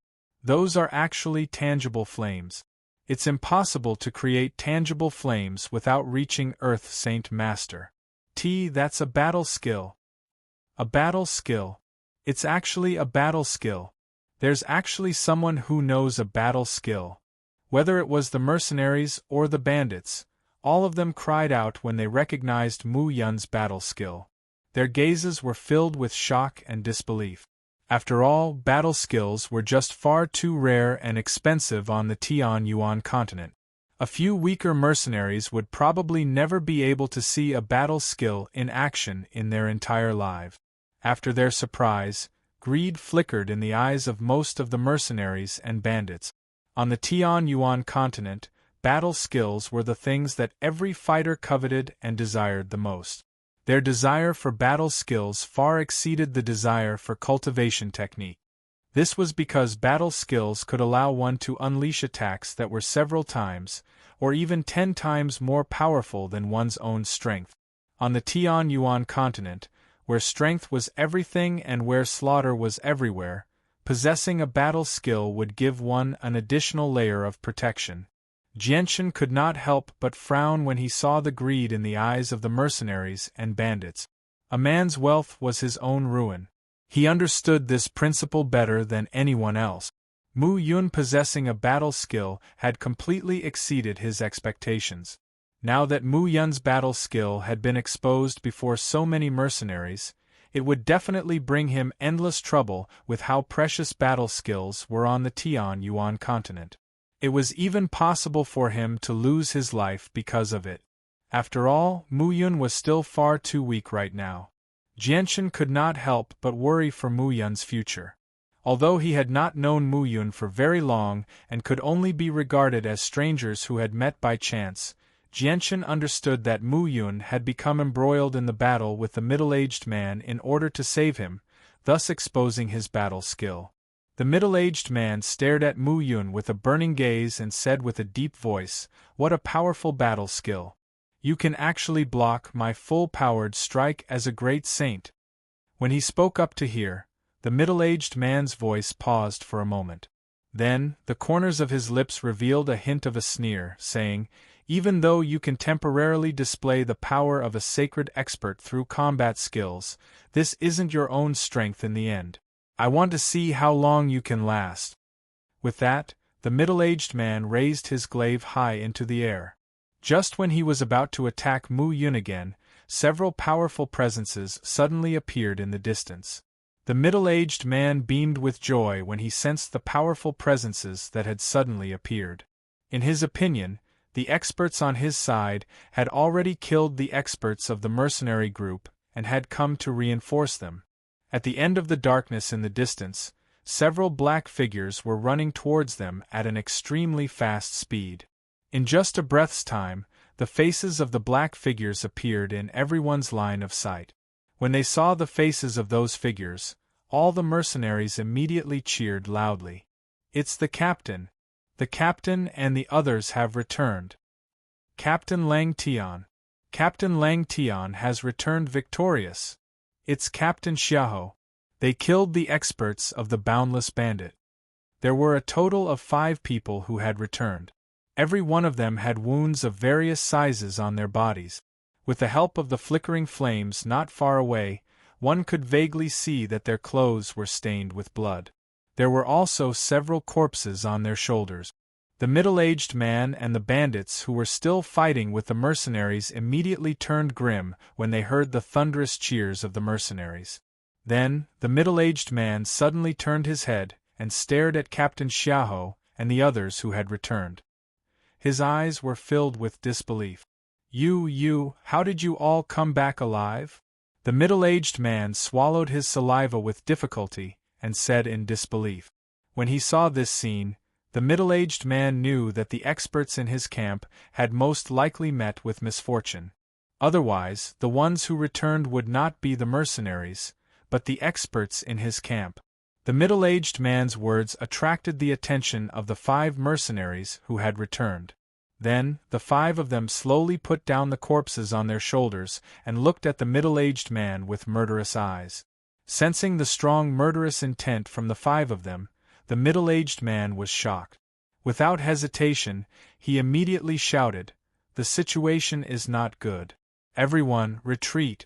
Those are actually tangible flames. It's impossible to create tangible flames without reaching Earth Saint Master. That's a battle skill. A battle skill. It's actually a battle skill. There's actually someone who knows a battle skill. Whether it was the mercenaries or the bandits, all of them cried out when they recognized Mu Yun's battle skill. Their gazes were filled with shock and disbelief. After all, battle skills were just far too rare and expensive on the Tianyuan continent. A few weaker mercenaries would probably never be able to see a battle skill in action in their entire life. After their surprise, greed flickered in the eyes of most of the mercenaries and bandits. On the Tianyuan continent, battle skills were the things that every fighter coveted and desired the most. Their desire for battle skills far exceeded the desire for cultivation technique. This was because battle skills could allow one to unleash attacks that were several times, or even 10 times more powerful than one's own strength. On the Tianyuan continent, where strength was everything and where slaughter was everywhere, possessing a battle skill would give one an additional layer of protection. Jianshan could not help but frown when he saw the greed in the eyes of the mercenaries and bandits. A man's wealth was his own ruin. He understood this principle better than anyone else. Mu Yun possessing a battle skill had completely exceeded his expectations. Now that Mu Yun's battle skill had been exposed before so many mercenaries, it would definitely bring him endless trouble with how precious battle skills were on the Tianyuan continent. It was even possible for him to lose his life because of it. After all, Mu Yun was still far too weak right now. Jianshan could not help but worry for Mu Yun's future. Although he had not known Mu Yun for very long and could only be regarded as strangers who had met by chance, Jianshan understood that Mu Yun had become embroiled in the battle with the middle-aged man in order to save him, thus exposing his battle skill. The middle-aged man stared at Mu Yun with a burning gaze and said with a deep voice, "What a powerful battle skill! You can actually block my full-powered strike as a great saint." When he spoke up to hear, the middle-aged man's voice paused for a moment. Then, the corners of his lips revealed a hint of a sneer, saying, "Even though you can temporarily display the power of a sacred expert through combat skills, this isn't your own strength in the end. I want to see how long you can last." With that, the middle-aged man raised his glaive high into the air. Just when he was about to attack Mu Yun again, several powerful presences suddenly appeared in the distance. The middle-aged man beamed with joy when he sensed the powerful presences that had suddenly appeared. In his opinion, the experts on his side had already killed the experts of the mercenary group and had come to reinforce them. At the end of the darkness in the distance, several black figures were running towards them at an extremely fast speed. In just a breath's time, the faces of the black figures appeared in everyone's line of sight. When they saw the faces of those figures, all the mercenaries immediately cheered loudly. "It's the captain! The captain and the others have returned! Captain Lang Tian! Captain Lang Tian has returned victorious! It's Captain Xiahou! They killed the experts of the Boundless Bandit." There were a total of 5 people who had returned. Every one of them had wounds of various sizes on their bodies. With the help of the flickering flames not far away, one could vaguely see that their clothes were stained with blood. There were also several corpses on their shoulders. The middle-aged man and the bandits who were still fighting with the mercenaries immediately turned grim when they heard the thunderous cheers of the mercenaries. Then, the middle-aged man suddenly turned his head and stared at Captain Xiahou and the others who had returned. His eyes were filled with disbelief. How did you all come back alive?" The middle-aged man swallowed his saliva with difficulty and said in disbelief. When he saw this scene, the middle-aged man knew that the experts in his camp had most likely met with misfortune. Otherwise, the ones who returned would not be the mercenaries, but the experts in his camp. The middle-aged man's words attracted the attention of the 5 mercenaries who had returned. Then, the 5 of them slowly put down the corpses on their shoulders and looked at the middle-aged man with murderous eyes. Sensing the strong murderous intent from the 5 of them, the middle-aged man was shocked. Without hesitation, he immediately shouted, "The situation is not good. Everyone, retreat!"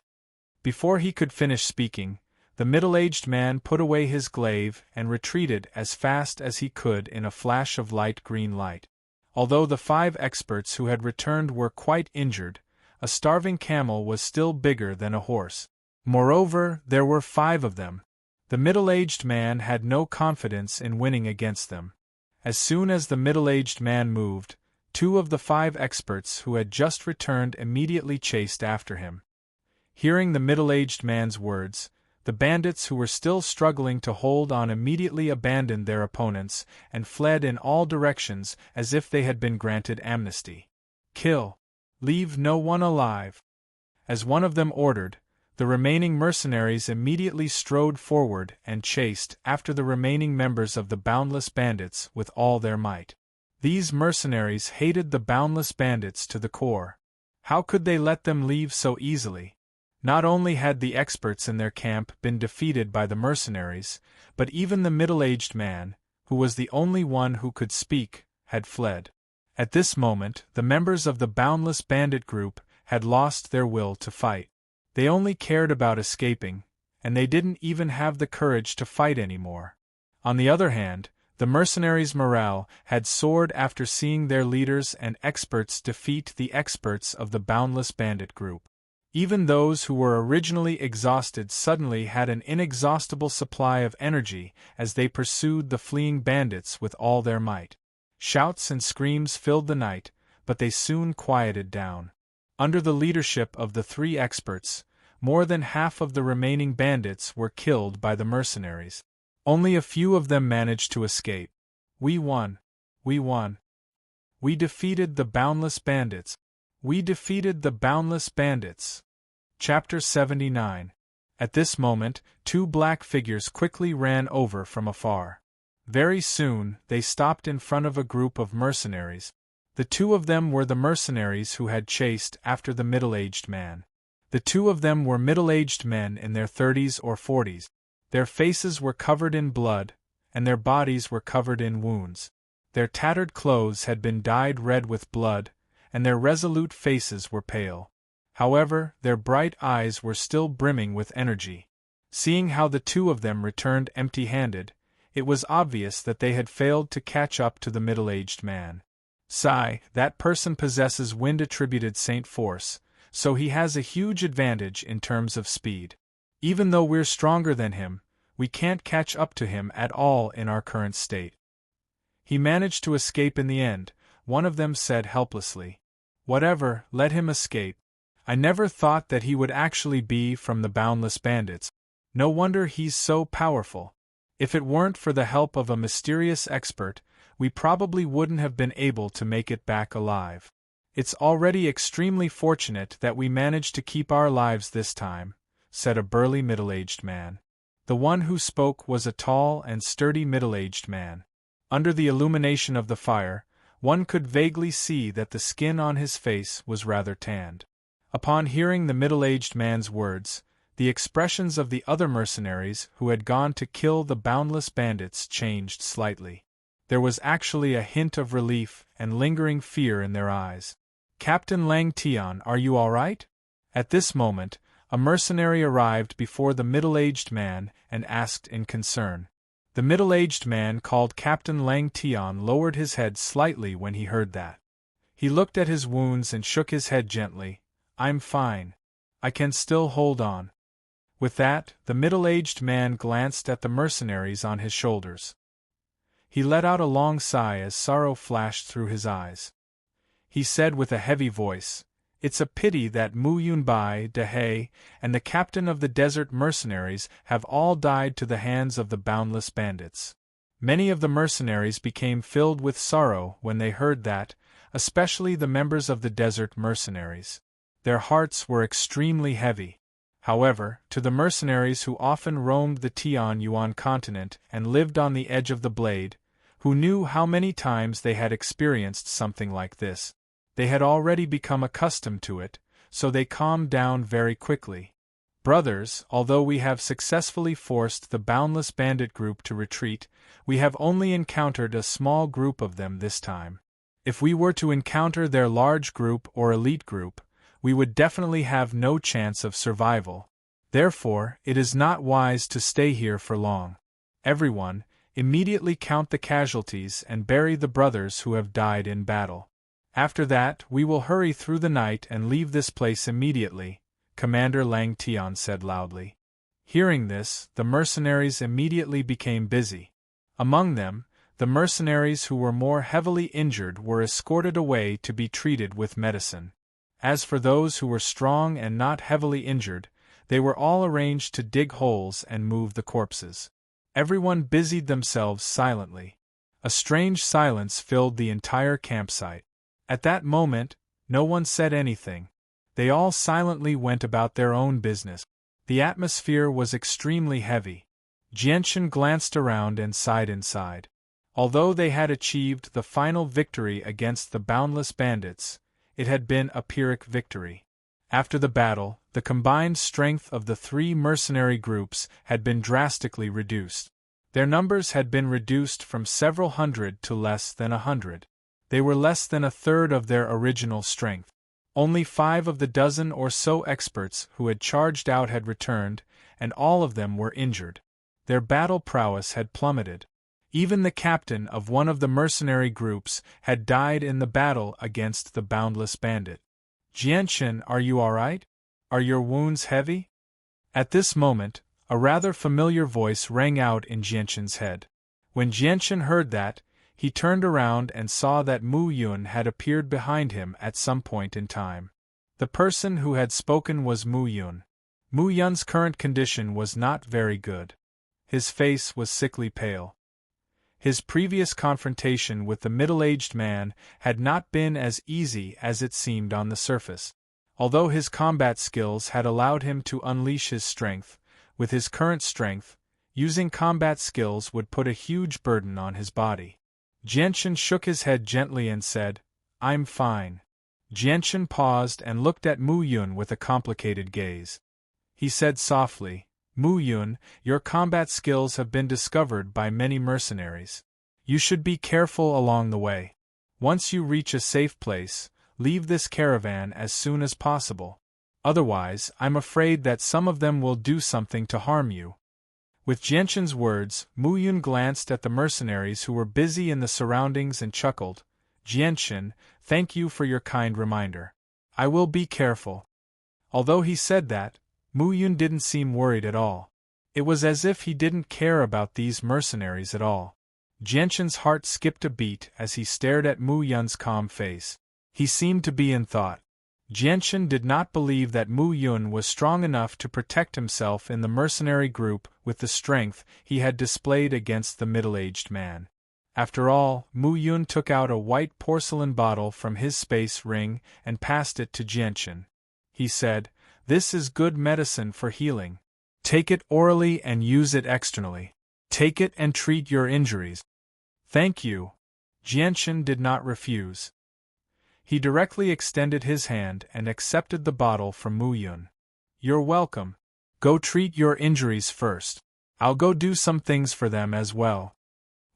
Before he could finish speaking, the middle-aged man put away his glaive and retreated as fast as he could in a flash of light green light. Although the 5 experts who had returned were quite injured, a starving camel was still bigger than a horse. Moreover, there were 5 of them. The middle-aged man had no confidence in winning against them. As soon as the middle-aged man moved, 2 of the 5 experts who had just returned immediately chased after him. Hearing the middle-aged man's words, The bandits who were still struggling to hold on immediately abandoned their opponents and fled in all directions as if they had been granted amnesty. Kill. Leave no one alive. As one of them ordered, the remaining mercenaries immediately strode forward and chased after the remaining members of the Boundless Bandits with all their might. These mercenaries hated the Boundless Bandits to the core. How could they let them leave so easily? Not only had the experts in their camp been defeated by the mercenaries, but even the middle-aged man, who was the only one who could speak, had fled. At this moment, the members of the Boundless Bandit group had lost their will to fight. They only cared about escaping, and they didn't even have the courage to fight anymore. On the other hand, the mercenaries' morale had soared after seeing their leaders and experts defeat the experts of the Boundless Bandit group. Even those who were originally exhausted suddenly had an inexhaustible supply of energy as they pursued the fleeing bandits with all their might. Shouts and screams filled the night, but they soon quieted down. Under the leadership of the 3 experts, more than half of the remaining bandits were killed by the mercenaries. Only a few of them managed to escape. We won. We won. We defeated the Boundless Bandits. We defeated the Boundless Bandits. Chapter 79. At this moment, 2 black figures quickly ran over from afar. Very soon, they stopped in front of a group of mercenaries. The 2 of them were the mercenaries who had chased after the middle-aged man. The 2 of them were middle-aged men in their 30s or 40s. Their faces were covered in blood, and their bodies were covered in wounds. Their tattered clothes had been dyed red with blood, and their resolute faces were pale. However, their bright eyes were still brimming with energy. Seeing how the 2 of them returned empty-handed, it was obvious that they had failed to catch up to the middle-aged man. Sigh, that person possesses wind-attributed Saint Force, so he has a huge advantage in terms of speed. Even though we're stronger than him, we can't catch up to him at all in our current state. He managed to escape in the end, one of them said helplessly. Whatever, let him escape. I never thought that he would actually be from the Boundless Bandits. No wonder he's so powerful. If it weren't for the help of a mysterious expert, we probably wouldn't have been able to make it back alive. It's already extremely fortunate that we managed to keep our lives this time, said a burly middle-aged man. The one who spoke was a tall and sturdy middle-aged man. Under the illumination of the fire, one could vaguely see that the skin on his face was rather tanned. Upon hearing the middle-aged man's words, the expressions of the other mercenaries who had gone to kill the Boundless Bandits changed slightly. There was actually a hint of relief and lingering fear in their eyes. Captain Lang Tian, are you all right? At this moment, a mercenary arrived before the middle-aged man and asked in concern. The middle-aged man called Captain Lang Tian lowered his head slightly when he heard that. He looked at his wounds and shook his head gently. I'm fine. I can still hold on. With that, the middle-aged man glanced at the mercenaries on his shoulders. He let out a long sigh as sorrow flashed through his eyes. He said with a heavy voice, "It's a pity that Mu Yunbai, De He, and the captain of the desert mercenaries have all died to the hands of the Boundless Bandits." Many of the mercenaries became filled with sorrow when they heard that, especially the members of the desert mercenaries. Their hearts were extremely heavy. However, to the mercenaries who often roamed the Tianyuan continent and lived on the edge of the blade, who knew how many times they had experienced something like this, they had already become accustomed to it, so they calmed down very quickly. Brothers, although we have successfully forced the Boundless Bandit group to retreat, we have only encountered a small group of them this time. If we were to encounter their large group or elite group, we would definitely have no chance of survival. Therefore, it is not wise to stay here for long. Everyone, immediately count the casualties and bury the brothers who have died in battle. After that, we will hurry through the night and leave this place immediately, Commander Lang Tian said loudly. Hearing this, the mercenaries immediately became busy. Among them, the mercenaries who were more heavily injured were escorted away to be treated with medicine. As for those who were strong and not heavily injured, They were all arranged to dig holes and move the corpses. Everyone busied themselves silently. A strange silence filled the entire campsite. At that moment, no one said anything. They all silently went about their own business. The atmosphere was extremely heavy. Jianchen glanced around and sighed inside. Although they had achieved the final victory against the boundless bandits, it had been a Pyrrhic victory. After the battle, the combined strength of the three mercenary groups had been drastically reduced. Their numbers had been reduced from several hundred to less than 100. They were less than a third of their original strength. Only 5 of the dozen or so experts who had charged out had returned, and all of them were injured. Their battle prowess had plummeted. Even the captain of one of the mercenary groups had died in the battle against the boundless bandit. Jianchen, are you all right? Are your wounds heavy? At this moment, a rather familiar voice rang out in Jianchen's head. When Jianchen heard that, he turned around and saw that Mu Yun had appeared behind him at some point in time. The person who had spoken was Mu Yun. Mu Yun's current condition was not very good. His face was sickly pale. His previous confrontation with the middle-aged man had not been as easy as it seemed on the surface. Although his combat skills had allowed him to unleash his strength, with his current strength, using combat skills would put a huge burden on his body. Jianchen shook his head gently and said, "I'm fine." Jianchen paused and looked at Mu Yun with a complicated gaze. He said softly, "Mu Yun, your combat skills have been discovered by many mercenaries. You should be careful along the way. Once you reach a safe place, leave this caravan as soon as possible. Otherwise, I'm afraid that some of them will do something to harm you." With Jianchen's words, Mu Yun glanced at the mercenaries who were busy in the surroundings and chuckled. "Jianchen, thank you for your kind reminder. I will be careful." Although he said that, Mu Yun didn't seem worried at all. It was as if he didn't care about these mercenaries at all. Jianchen's heart skipped a beat as he stared at Mu Yun's calm face. He seemed to be in thought. Jianchen did not believe that Mu Yun was strong enough to protect himself in the mercenary group with the strength he had displayed against the middle-aged man. After all, Mu Yun took out a white porcelain bottle from his space ring and passed it to Jianchen. He said, "This is good medicine for healing. Take it orally and use it externally. Take it and treat your injuries." "Thank you." Jianchen did not refuse. He directly extended his hand and accepted the bottle from Mu Yun. "You're welcome. Go treat your injuries first. I'll go do some things for them as well."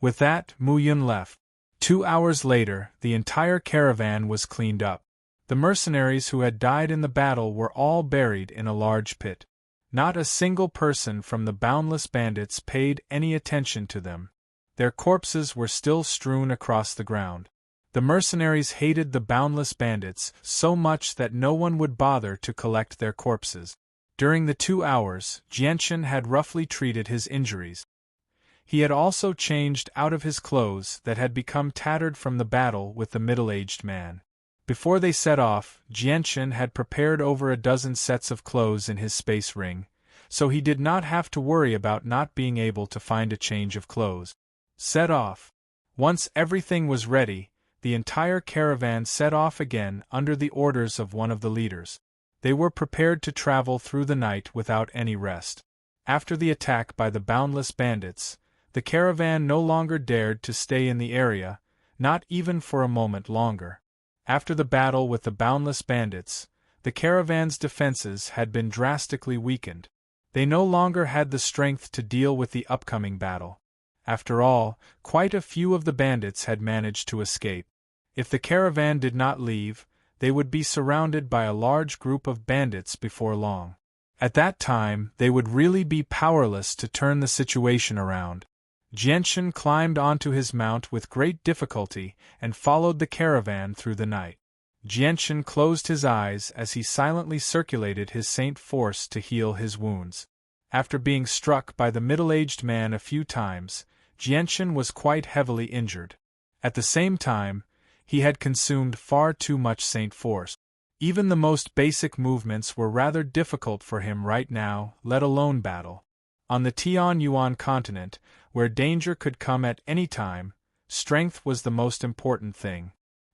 With that, Mu Yun left. 2 hours later, the entire caravan was cleaned up. The mercenaries who had died in the battle were all buried in a large pit. Not a single person from the boundless bandits paid any attention to them. Their corpses were still strewn across the ground. The mercenaries hated the boundless bandits so much that no one would bother to collect their corpses. During the 2 hours, Jianchen had roughly treated his injuries. He had also changed out of his clothes that had become tattered from the battle with the middle-aged man. Before they set off, Jianchen had prepared over a dozen sets of clothes in his space ring, so he did not have to worry about not being able to find a change of clothes. Set off. Once everything was ready, the entire caravan set off again under the orders of one of the leaders. They were prepared to travel through the night without any rest. After the attack by the boundless bandits, the caravan no longer dared to stay in the area, not even for a moment longer. After the battle with the boundless bandits, the caravan's defenses had been drastically weakened. They no longer had the strength to deal with the upcoming battle. After all, quite a few of the bandits had managed to escape. If the caravan did not leave, they would be surrounded by a large group of bandits before long. At that time, they would really be powerless to turn the situation around. Jianchen climbed onto his mount with great difficulty and followed the caravan through the night. Jianchen closed his eyes as he silently circulated his saint force to heal his wounds. After being struck by the middle-aged man a few times, Jianchen was quite heavily injured. At the same time, he had consumed far too much saint force. Even the most basic movements were rather difficult for him right now, let alone battle. On the Tianyuan continent, where danger could come at any time, strength was the most important thing.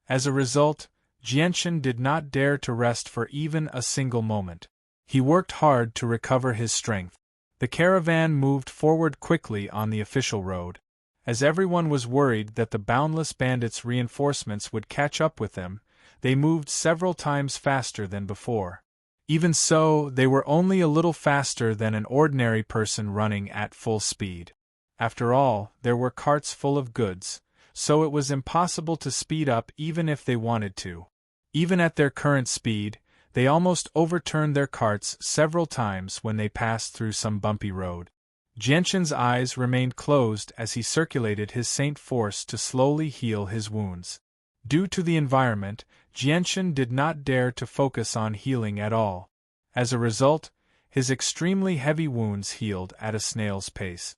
As a result, Jianshan did not dare to rest for even a single moment. He worked hard to recover his strength. The caravan moved forward quickly on the official road. As everyone was worried that the boundless bandits' reinforcements would catch up with them, they moved several times faster than before. Even so, they were only a little faster than an ordinary person running at full speed. After all, there were carts full of goods, so it was impossible to speed up even if they wanted to. Even at their current speed, they almost overturned their carts several times when they passed through some bumpy road. Jianshan's eyes remained closed as he circulated his saint force to slowly heal his wounds. Due to the environment, Jianshan did not dare to focus on healing at all. As a result, his extremely heavy wounds healed at a snail's pace.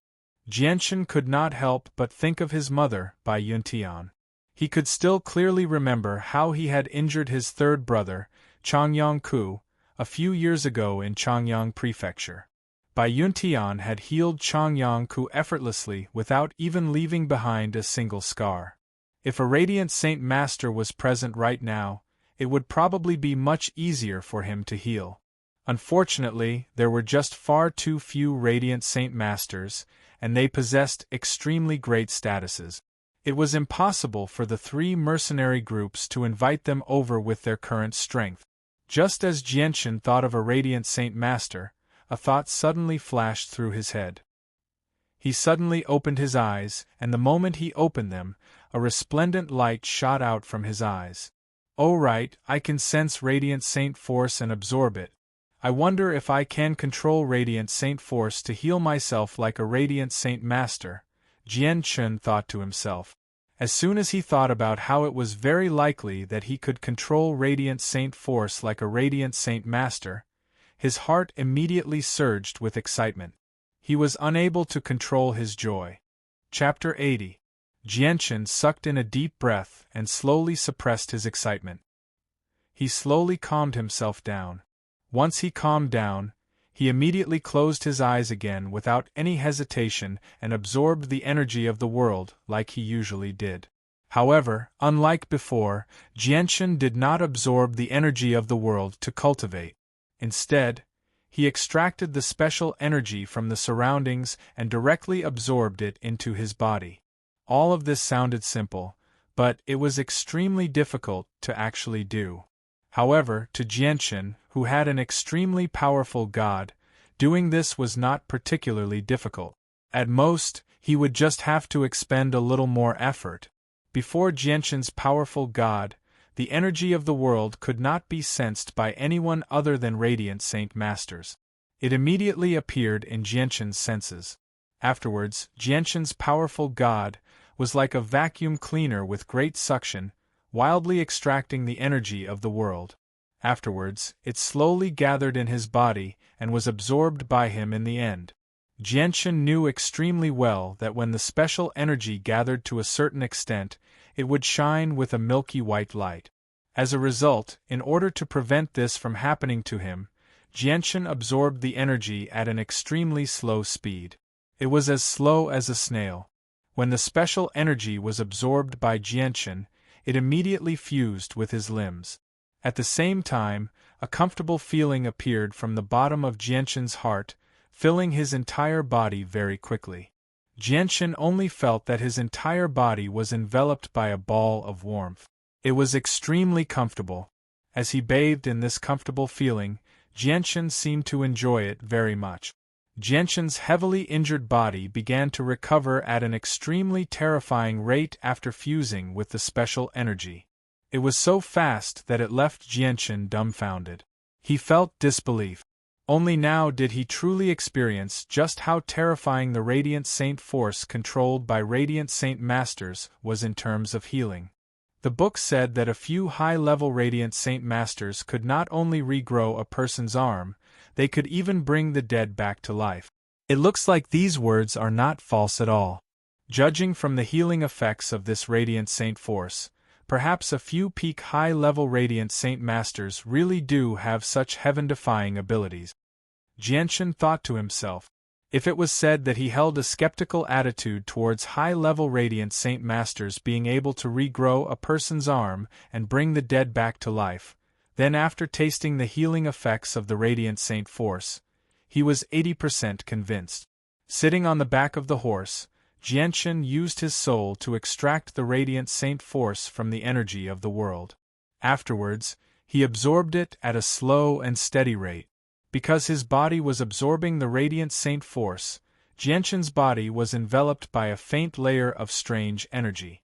Jianshan could not help but think of his mother, Bai Yuntian. He could still clearly remember how he had injured his third brother, Changyang-ku, a few years ago in Changyang Prefecture. Bai Yuntian had healed Changyang-ku effortlessly without even leaving behind a single scar. If a Radiant Saint Master was present right now, it would probably be much easier for him to heal. Unfortunately, there were just far too few Radiant Saint Masters, and they possessed extremely great statuses. It was impossible for the three mercenary groups to invite them over with their current strength. Just as Jianshan thought of a Radiant Saint Master, a thought suddenly flashed through his head. He suddenly opened his eyes, and the moment he opened them, a resplendent light shot out from his eyes. Oh right, I can sense Radiant Saint Force and absorb it. I wonder if I can control Radiant Saint Force to heal myself like a Radiant Saint Master, Jianshan thought to himself. As soon as he thought about how it was very likely that he could control Radiant Saint Force like a Radiant Saint Master, his heart immediately surged with excitement. He was unable to control his joy. Chapter 80. Jianshan sucked in a deep breath and slowly suppressed his excitement. He slowly calmed himself down. Once he calmed down, he immediately closed his eyes again without any hesitation and absorbed the energy of the world like he usually did. However, unlike before, Jianshan did not absorb the energy of the world to cultivate. Instead, he extracted the special energy from the surroundings and directly absorbed it into his body. All of this sounded simple, but it was extremely difficult to actually do. However, to Jianshan, who had an extremely powerful god, doing this was not particularly difficult. At most, he would just have to expend a little more effort. Before Jianshan's powerful god, the energy of the world could not be sensed by anyone other than Radiant Saint Masters. It immediately appeared in Jianshan's senses. Afterwards, Jianshan's powerful god was like a vacuum cleaner with great suction, wildly extracting the energy of the world. Afterwards, it slowly gathered in his body and was absorbed by him in the end. Jianshan knew extremely well that when the special energy gathered to a certain extent, it would shine with a milky white light. As a result, in order to prevent this from happening to him, Jianshan absorbed the energy at an extremely slow speed. It was as slow as a snail. When the special energy was absorbed by Jianshan, it immediately fused with his limbs. At the same time, a comfortable feeling appeared from the bottom of Jianshan's heart, filling his entire body very quickly. Jianshan only felt that his entire body was enveloped by a ball of warmth. It was extremely comfortable. As he bathed in this comfortable feeling, Jianshan seemed to enjoy it very much. Jianshan's heavily injured body began to recover at an extremely terrifying rate after fusing with the special energy. It was so fast that it left Jianshan dumbfounded. He felt disbelief. Only now did he truly experience just how terrifying the Radiant Saint Force controlled by Radiant Saint Masters was in terms of healing. The book said that a few high-level Radiant Saint Masters could not only regrow a person's arm, they could even bring the dead back to life. It looks like these words are not false at all. Judging from the healing effects of this Radiant Saint Force, perhaps a few peak high-level Radiant Saint Masters really do have such heaven-defying abilities. Jianshan thought to himself. If it was said that he held a skeptical attitude towards high-level Radiant Saint Masters being able to regrow a person's arm and bring the dead back to life, then after tasting the healing effects of the Radiant Saint Force, he was 80% convinced. Sitting on the back of the horse, Jianshan used his soul to extract the Radiant Saint Force from the energy of the world. Afterwards, he absorbed it at a slow and steady rate. Because his body was absorbing the Radiant Saint Force, Jianshan's body was enveloped by a faint layer of strange energy.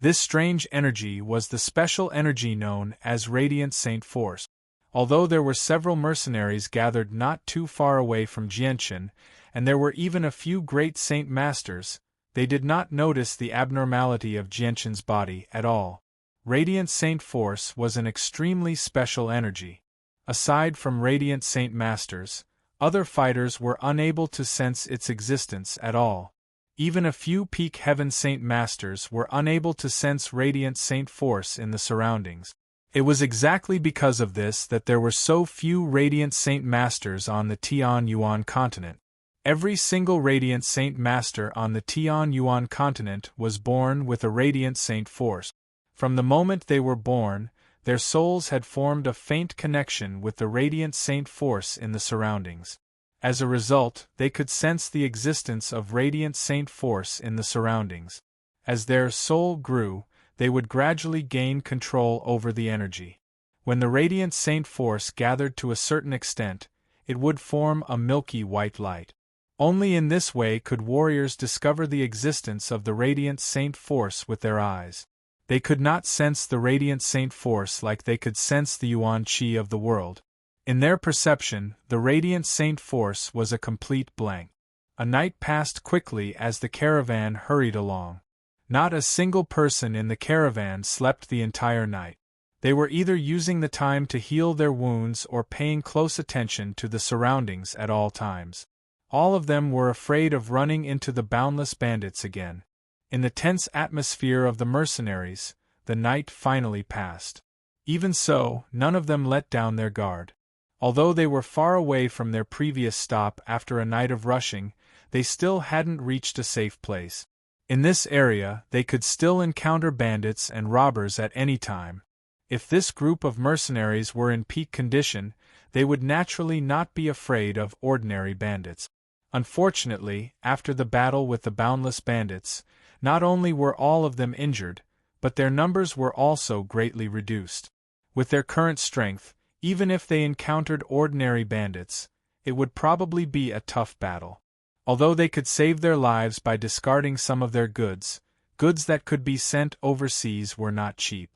This strange energy was the special energy known as Radiant Saint Force. Although there were several mercenaries gathered not too far away from Jianshan, and there were even a few great Saint Masters, they did not notice the abnormality of Jianshan's body at all. Radiant Saint Force was an extremely special energy. Aside from Radiant Saint Masters, other fighters were unable to sense its existence at all. Even a few peak Heaven Saint Masters were unable to sense Radiant Saint Force in the surroundings. It was exactly because of this that there were so few Radiant Saint Masters on the Tianyuan continent. Every single Radiant Saint Master on the Tianyuan continent was born with a Radiant Saint Force. From the moment they were born, their souls had formed a faint connection with the Radiant Saint Force in the surroundings. As a result, they could sense the existence of Radiant Saint Force in the surroundings. As their soul grew, they would gradually gain control over the energy. When the Radiant Saint Force gathered to a certain extent, it would form a milky white light. Only in this way could warriors discover the existence of the Radiant Saint Force with their eyes. They could not sense the Radiant Saint Force like they could sense the Yuan Qi of the world. In their perception, the Radiant Saint Force was a complete blank. A night passed quickly as the caravan hurried along. Not a single person in the caravan slept the entire night. They were either using the time to heal their wounds or paying close attention to the surroundings at all times. All of them were afraid of running into the boundless bandits again. In the tense atmosphere of the mercenaries, the night finally passed. Even so, none of them let down their guard. Although they were far away from their previous stop after a night of rushing, they still hadn't reached a safe place. In this area, they could still encounter bandits and robbers at any time. If this group of mercenaries were in peak condition, they would naturally not be afraid of ordinary bandits. Unfortunately, after the battle with the boundless bandits, not only were all of them injured, but their numbers were also greatly reduced. With their current strength, even if they encountered ordinary bandits, it would probably be a tough battle. Although they could save their lives by discarding some of their goods that could be sent overseas were not cheap.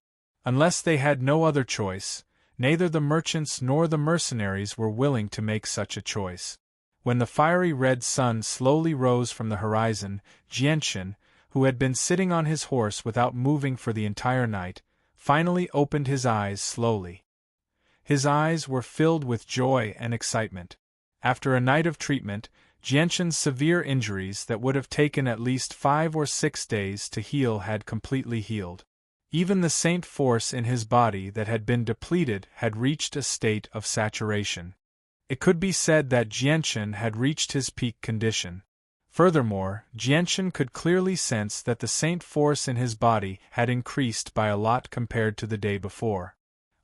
Unless they had no other choice, neither the merchants nor the mercenaries were willing to make such a choice. When the fiery red sun slowly rose from the horizon, Jianshan, who had been sitting on his horse without moving for the entire night, finally opened his eyes slowly. His eyes were filled with joy and excitement. After a night of treatment, Jianshan's severe injuries that would have taken at least 5 or 6 days to heal had completely healed. Even the saint force in his body that had been depleted had reached a state of saturation. It could be said that Jianshan had reached his peak condition. Furthermore, Jianshan could clearly sense that the saint force in his body had increased by a lot compared to the day before.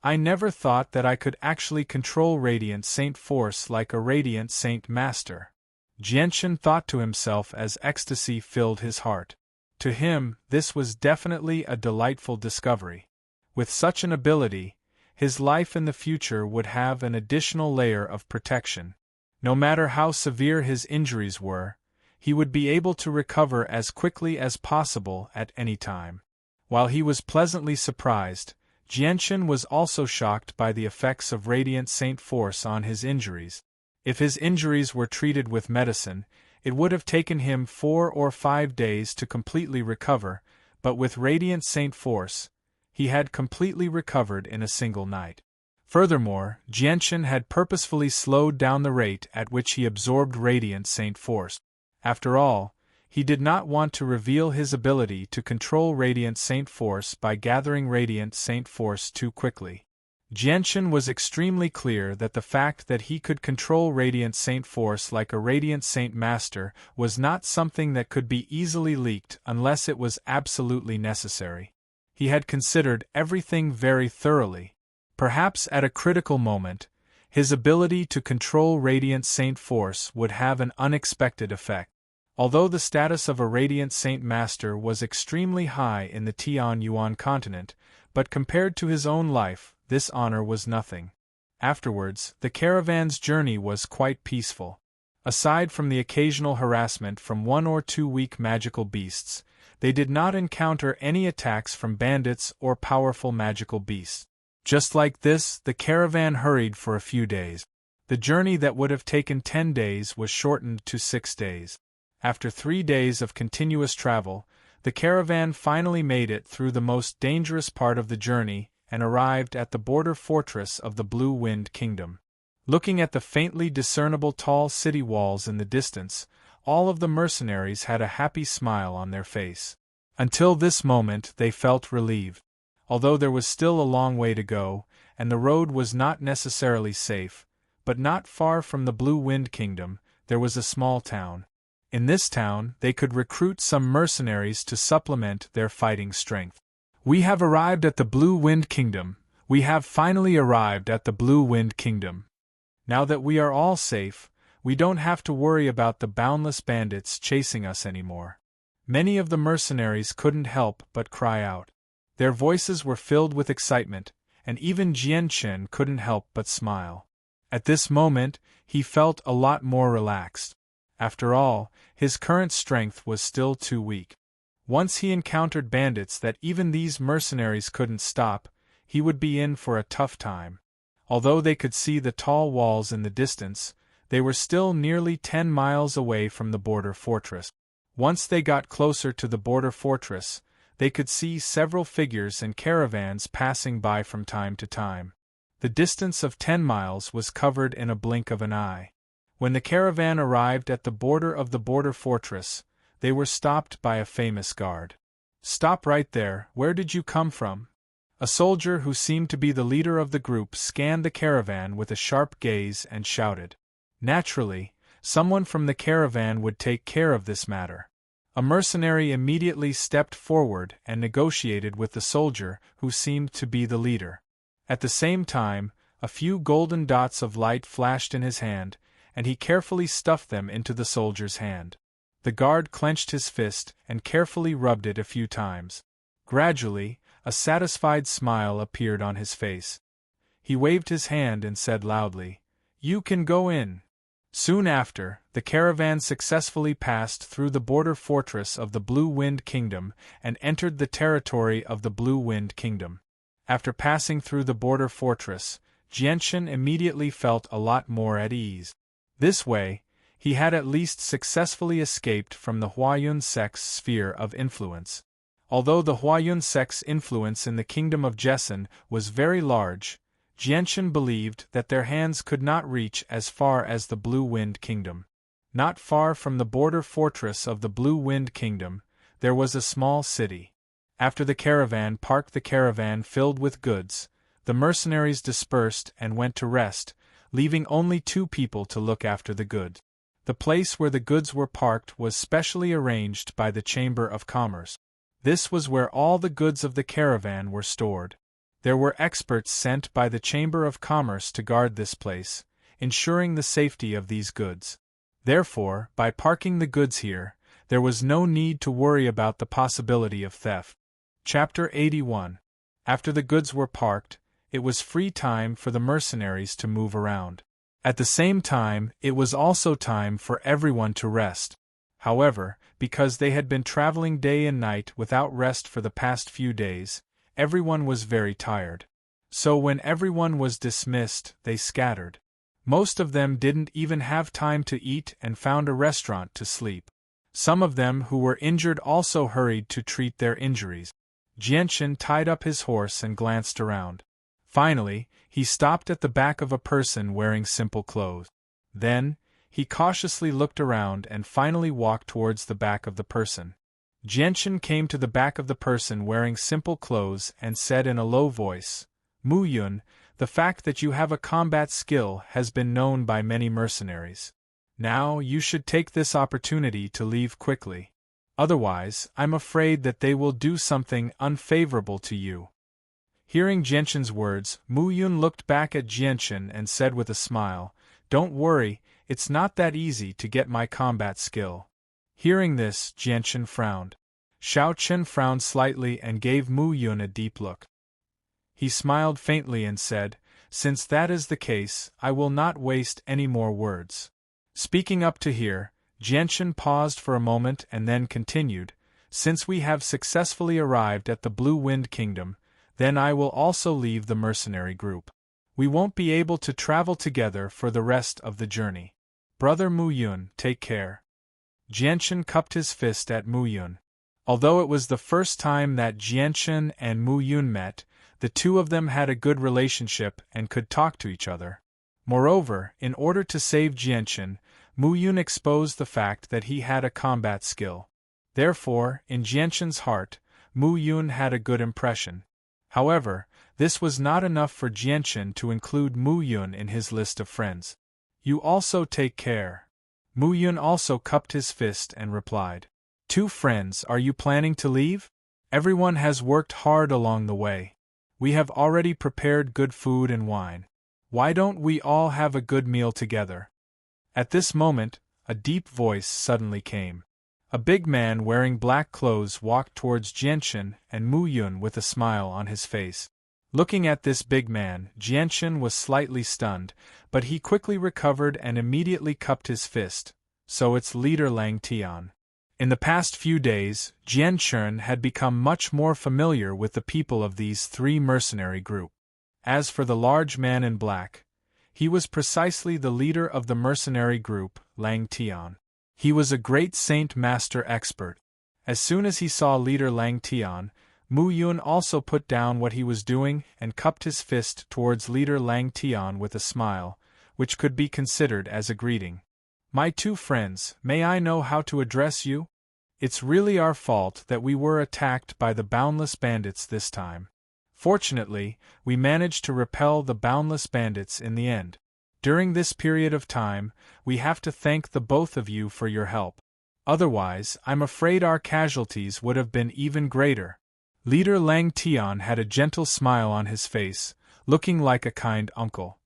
I never thought that I could actually control Radiant Saint Force like a Radiant Saint Master. Jianshan thought to himself as ecstasy filled his heart. To him, this was definitely a delightful discovery. With such an ability, his life in the future would have an additional layer of protection. No matter how severe his injuries were, he would be able to recover as quickly as possible at any time. While he was pleasantly surprised, Jianshan was also shocked by the effects of Radiant Saint Force on his injuries. If his injuries were treated with medicine, it would have taken him 4 or 5 days to completely recover, but with Radiant Saint Force, he had completely recovered in a single night. Furthermore, Jianshan had purposefully slowed down the rate at which he absorbed Radiant Saint Force. After all, He did not want to reveal his ability to control Radiant Saint Force by gathering Radiant Saint Force too quickly. Jianshan was extremely clear that the fact that he could control Radiant Saint Force like a Radiant Saint Master was not something that could be easily leaked unless it was absolutely necessary. He had considered everything very thoroughly. Perhaps at a critical moment, his ability to control Radiant Saint Force would have an unexpected effect. Although the status of a Radiant Saint Master was extremely high in the Tian Yuan continent, but compared to his own life, this honor was nothing. Afterwards, the caravan's journey was quite peaceful. Aside from the occasional harassment from one or two weak magical beasts, they did not encounter any attacks from bandits or powerful magical beasts. Just like this, the caravan hurried for a few days. The journey that would have taken 10 days was shortened to 6 days. After 3 days of continuous travel, the caravan finally made it through the most dangerous part of the journey and arrived at the border fortress of the Blue Wind Kingdom. Looking at the faintly discernible tall city walls in the distance, all of the mercenaries had a happy smile on their face. Until this moment they felt relieved. Although there was still a long way to go, and the road was not necessarily safe, but not far from the Blue Wind Kingdom, there was a small town. In this town, they could recruit some mercenaries to supplement their fighting strength. "We have arrived at the Blue Wind Kingdom. We have finally arrived at the Blue Wind Kingdom. Now that we are all safe, we don't have to worry about the boundless bandits chasing us anymore." Many of the mercenaries couldn't help but cry out. Their voices were filled with excitement, and even Jianshan couldn't help but smile. At this moment, he felt a lot more relaxed. After all, his current strength was still too weak. Once he encountered bandits that even these mercenaries couldn't stop, he would be in for a tough time. Although they could see the tall walls in the distance, they were still nearly 10 miles away from the border fortress. Once they got closer to the border fortress, they could see several figures and caravans passing by from time to time. The distance of 10 miles was covered in a blink of an eye. When the caravan arrived at the border of the border fortress, they were stopped by a famous guard. "Stop right there, where did you come from?" A soldier who seemed to be the leader of the group scanned the caravan with a sharp gaze and shouted. Naturally, someone from the caravan would take care of this matter. A mercenary immediately stepped forward and negotiated with the soldier who seemed to be the leader. At the same time, a few golden dots of light flashed in his hand, and he carefully stuffed them into the soldier's hand. The guard clenched his fist and carefully rubbed it a few times. Gradually, a satisfied smile appeared on his face. He waved his hand and said loudly, "You can go in." Soon after, the caravan successfully passed through the border fortress of the Blue Wind Kingdom and entered the territory of the Blue Wind Kingdom. After passing through the border fortress, Jianshan immediately felt a lot more at ease. This way, he had at least successfully escaped from the Huayun sect's sphere of influence. Although the Huayun sect's influence in the kingdom of Jessen was very large, Jianshan believed that their hands could not reach as far as the Blue Wind Kingdom. Not far from the border fortress of the Blue Wind Kingdom, there was a small city. After the caravan parked the caravan filled with goods, the mercenaries dispersed and went to rest, leaving only 2 people to look after the goods. The place where the goods were parked was specially arranged by the Chamber of Commerce. This was where all the goods of the caravan were stored. There were experts sent by the Chamber of Commerce to guard this place, ensuring the safety of these goods. Therefore, by parking the goods here, there was no need to worry about the possibility of theft. Chapter 81. After the goods were parked, it was free time for the mercenaries to move around. At the same time, it was also time for everyone to rest. However, because they had been traveling day and night without rest for the past few days, everyone was very tired. So when everyone was dismissed, they scattered. Most of them didn't even have time to eat and found a restaurant to sleep. Some of them who were injured also hurried to treat their injuries. Jianshan tied up his horse and glanced around. Finally, he stopped at the back of a person wearing simple clothes. Then, He cautiously looked around and finally walked towards the back of the person. Jianchen came to the back of the person wearing simple clothes and said in a low voice, "Mu Yun, the fact that you have a combat skill has been known by many mercenaries. Now you should take this opportunity to leave quickly. Otherwise, I'm afraid that they will do something unfavorable to you." Hearing Jianchen's words, Mu Yun looked back at Jianchen and said with a smile, "Don't worry, it's not that easy to get my combat skill." Hearing this, Jianchen frowned. Xiao Chen frowned slightly and gave Mu Yun a deep look. He smiled faintly and said, "Since that is the case, I will not waste any more words." Speaking up to here, Jianchen paused for a moment and then continued, "Since we have successfully arrived at the Blue Wind Kingdom, then I will also leave the mercenary group. We won't be able to travel together for the rest of the journey. Brother Mu Yun, take care." Jianchen cupped his fist at Mu Yun. Although it was the first time that Jianchen and Mu Yun met, the two of them had a good relationship and could talk to each other. Moreover, in order to save Jianchen, Mu Yun exposed the fact that he had a combat skill. Therefore, in Jianchen's heart, Mu Yun had a good impression. However, this was not enough for Jianchen to include Mu Yun in his list of friends. "You also take care." Mu Yun also cupped his fist and replied, "Two friends, are you planning to leave? Everyone has worked hard along the way. We have already prepared good food and wine. Why don't we all have a good meal together?" At this moment, a deep voice suddenly came. A big man wearing black clothes walked towards Jianchen and Mu Yun with a smile on his face. Looking at this big man, Jianchen was slightly stunned, but he quickly recovered and immediately cupped his fist. "So it's leader Lang Tian." In the past few days, Jianchen had become much more familiar with the people of these three mercenary groups. As for the large man in black, he was precisely the leader of the mercenary group, Lang Tian. He was a great saint master expert. As soon as he saw leader Lang Tian, Mu Yun also put down what he was doing and cupped his fist towards leader Lang Tian with a smile, which could be considered as a greeting. "My two friends, may I know how to address you? It's really our fault that we were attacked by the boundless bandits this time. Fortunately, we managed to repel the boundless bandits in the end. During this period of time, we have to thank the both of you for your help. Otherwise, I'm afraid our casualties would have been even greater." Leader Lang Tian had a gentle smile on his face, looking like a kind uncle.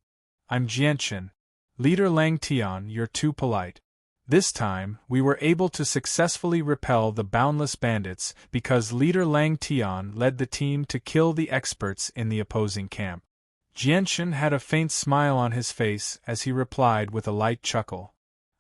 "I'm Jianchen. Leader Lang Tian, you're too polite. This time, we were able to successfully repel the boundless bandits because leader Lang Tian led the team to kill the experts in the opposing camp." Jianchen had a faint smile on his face as he replied with a light chuckle.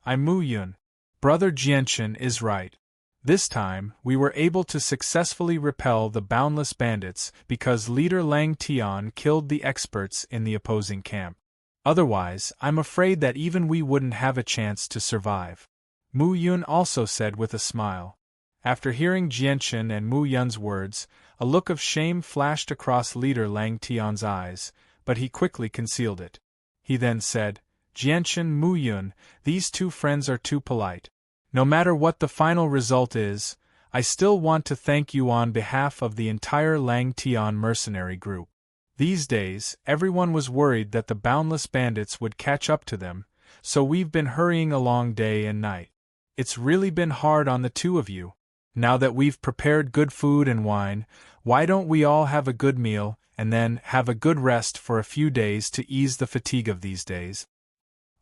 "I'm Mu Yun. Brother Jianchen is right. This time, we were able to successfully repel the boundless bandits because leader Lang Tian killed the experts in the opposing camp. Otherwise, I'm afraid that even we wouldn't have a chance to survive." Mu Yun also said with a smile. After hearing Jianchen and Mu Yun's words, a look of shame flashed across leader Lang Tian's eyes, but he quickly concealed it. He then said, "Jianchen, Mu Yun, these two friends are too polite. No matter what the final result is, I still want to thank you on behalf of the entire Lang Tian mercenary group. These days, everyone was worried that the boundless bandits would catch up to them, so we've been hurrying along day and night. It's really been hard on the two of you. Now that we've prepared good food and wine, why don't we all have a good meal and then have a good rest for a few days to ease the fatigue of these days?"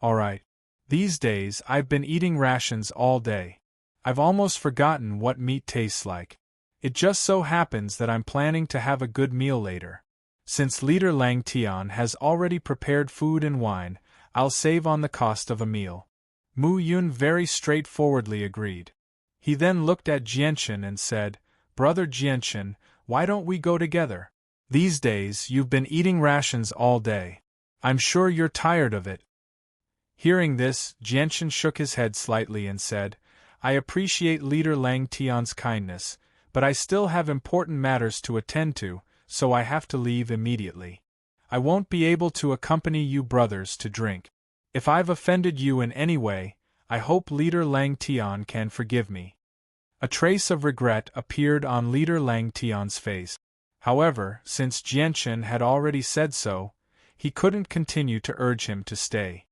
"All right. These days I've been eating rations all day. I've almost forgotten what meat tastes like. It just so happens that I'm planning to have a good meal later. Since leader Lang Tian has already prepared food and wine, I'll save on the cost of a meal." Mu Yun very straightforwardly agreed. He then looked at Jianchen and said, "Brother Jianchen, why don't we go together? These days you've been eating rations all day. I'm sure you're tired of it." Hearing this, Jianchen shook his head slightly and said, "I appreciate leader Lang Tian's kindness, but I still have important matters to attend to, so I have to leave immediately. I won't be able to accompany you brothers to drink." If I've offended you in any way, I hope Leader Lang Tian can forgive me. A trace of regret appeared on Leader Lang Tian's face. However, since Jianchen had already said so, he couldn't continue to urge him to stay.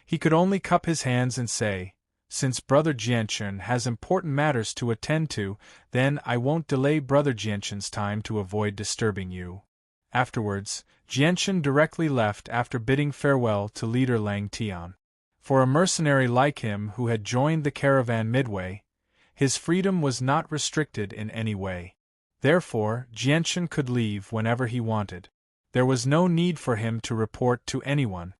He could only cup his hands and say, "Since Brother Jianchen has important matters to attend to, then I won't delay Brother Jianchen's time to avoid disturbing you." Afterwards, Jianchen directly left after bidding farewell to Leader Lang Tian. For a mercenary like him who had joined the caravan midway, his freedom was not restricted in any way. Therefore, Jianchen could leave whenever he wanted. There was no need for him to report to anyone.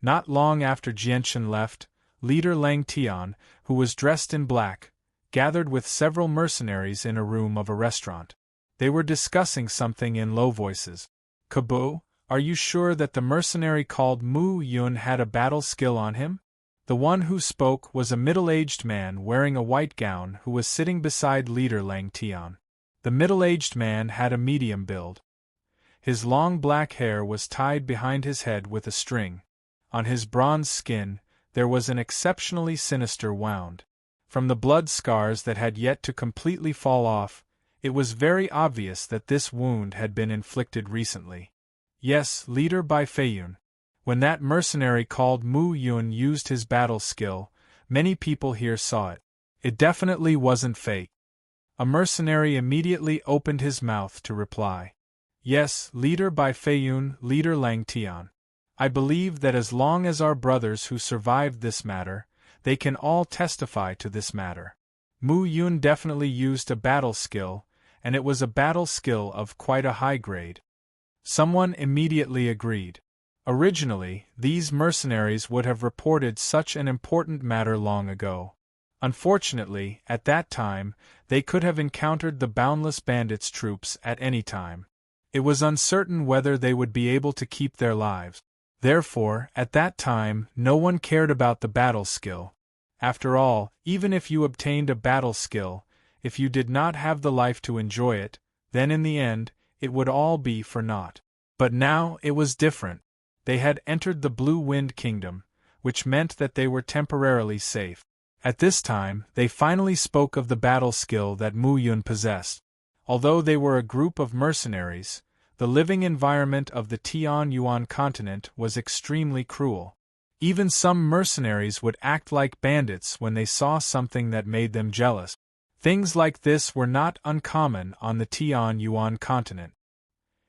Not long after Jianchen left, Leader Lang Tian, who was dressed in black, gathered with several mercenaries in a room of a restaurant. They were discussing something in low voices. "Kabu, are you sure that the mercenary called Mu Yun had a battle skill on him?" The one who spoke was a middle-aged man wearing a white gown who was sitting beside Leader Lang Tian. The middle-aged man had a medium build. His long black hair was tied behind his head with a string. On his bronze skin, there was an exceptionally sinister wound. From the blood scars that had yet to completely fall off, it was very obvious that this wound had been inflicted recently. Yes, Leader Bai Feiyun. When that mercenary called Mu Yun used his battle skill, many people here saw it. It definitely wasn't fake. A mercenary immediately opened his mouth to reply. "Yes, Leader Bai Feiyun, Leader Lang Tian. I believe that as long as our brothers who survived this matter, they can all testify to this matter. Mu Yun definitely used a battle skill, and it was a battle skill of quite a high grade." Someone immediately agreed. Originally, these mercenaries would have reported such an important matter long ago. Unfortunately, at that time, they could have encountered the boundless bandits' troops at any time. It was uncertain whether they would be able to keep their lives. Therefore, at that time, no one cared about the battle skill. After all, even if you obtained a battle skill, if you did not have the life to enjoy it, then in the end, it would all be for naught. But now it was different. They had entered the Blue Wind Kingdom, which meant that they were temporarily safe. At this time, they finally spoke of the battle skill that Mu Yun possessed. Although they were a group of mercenaries, the living environment of the Tian Yuan continent was extremely cruel. Even some mercenaries would act like bandits when they saw something that made them jealous. Things like this were not uncommon on the Tian Yuan continent.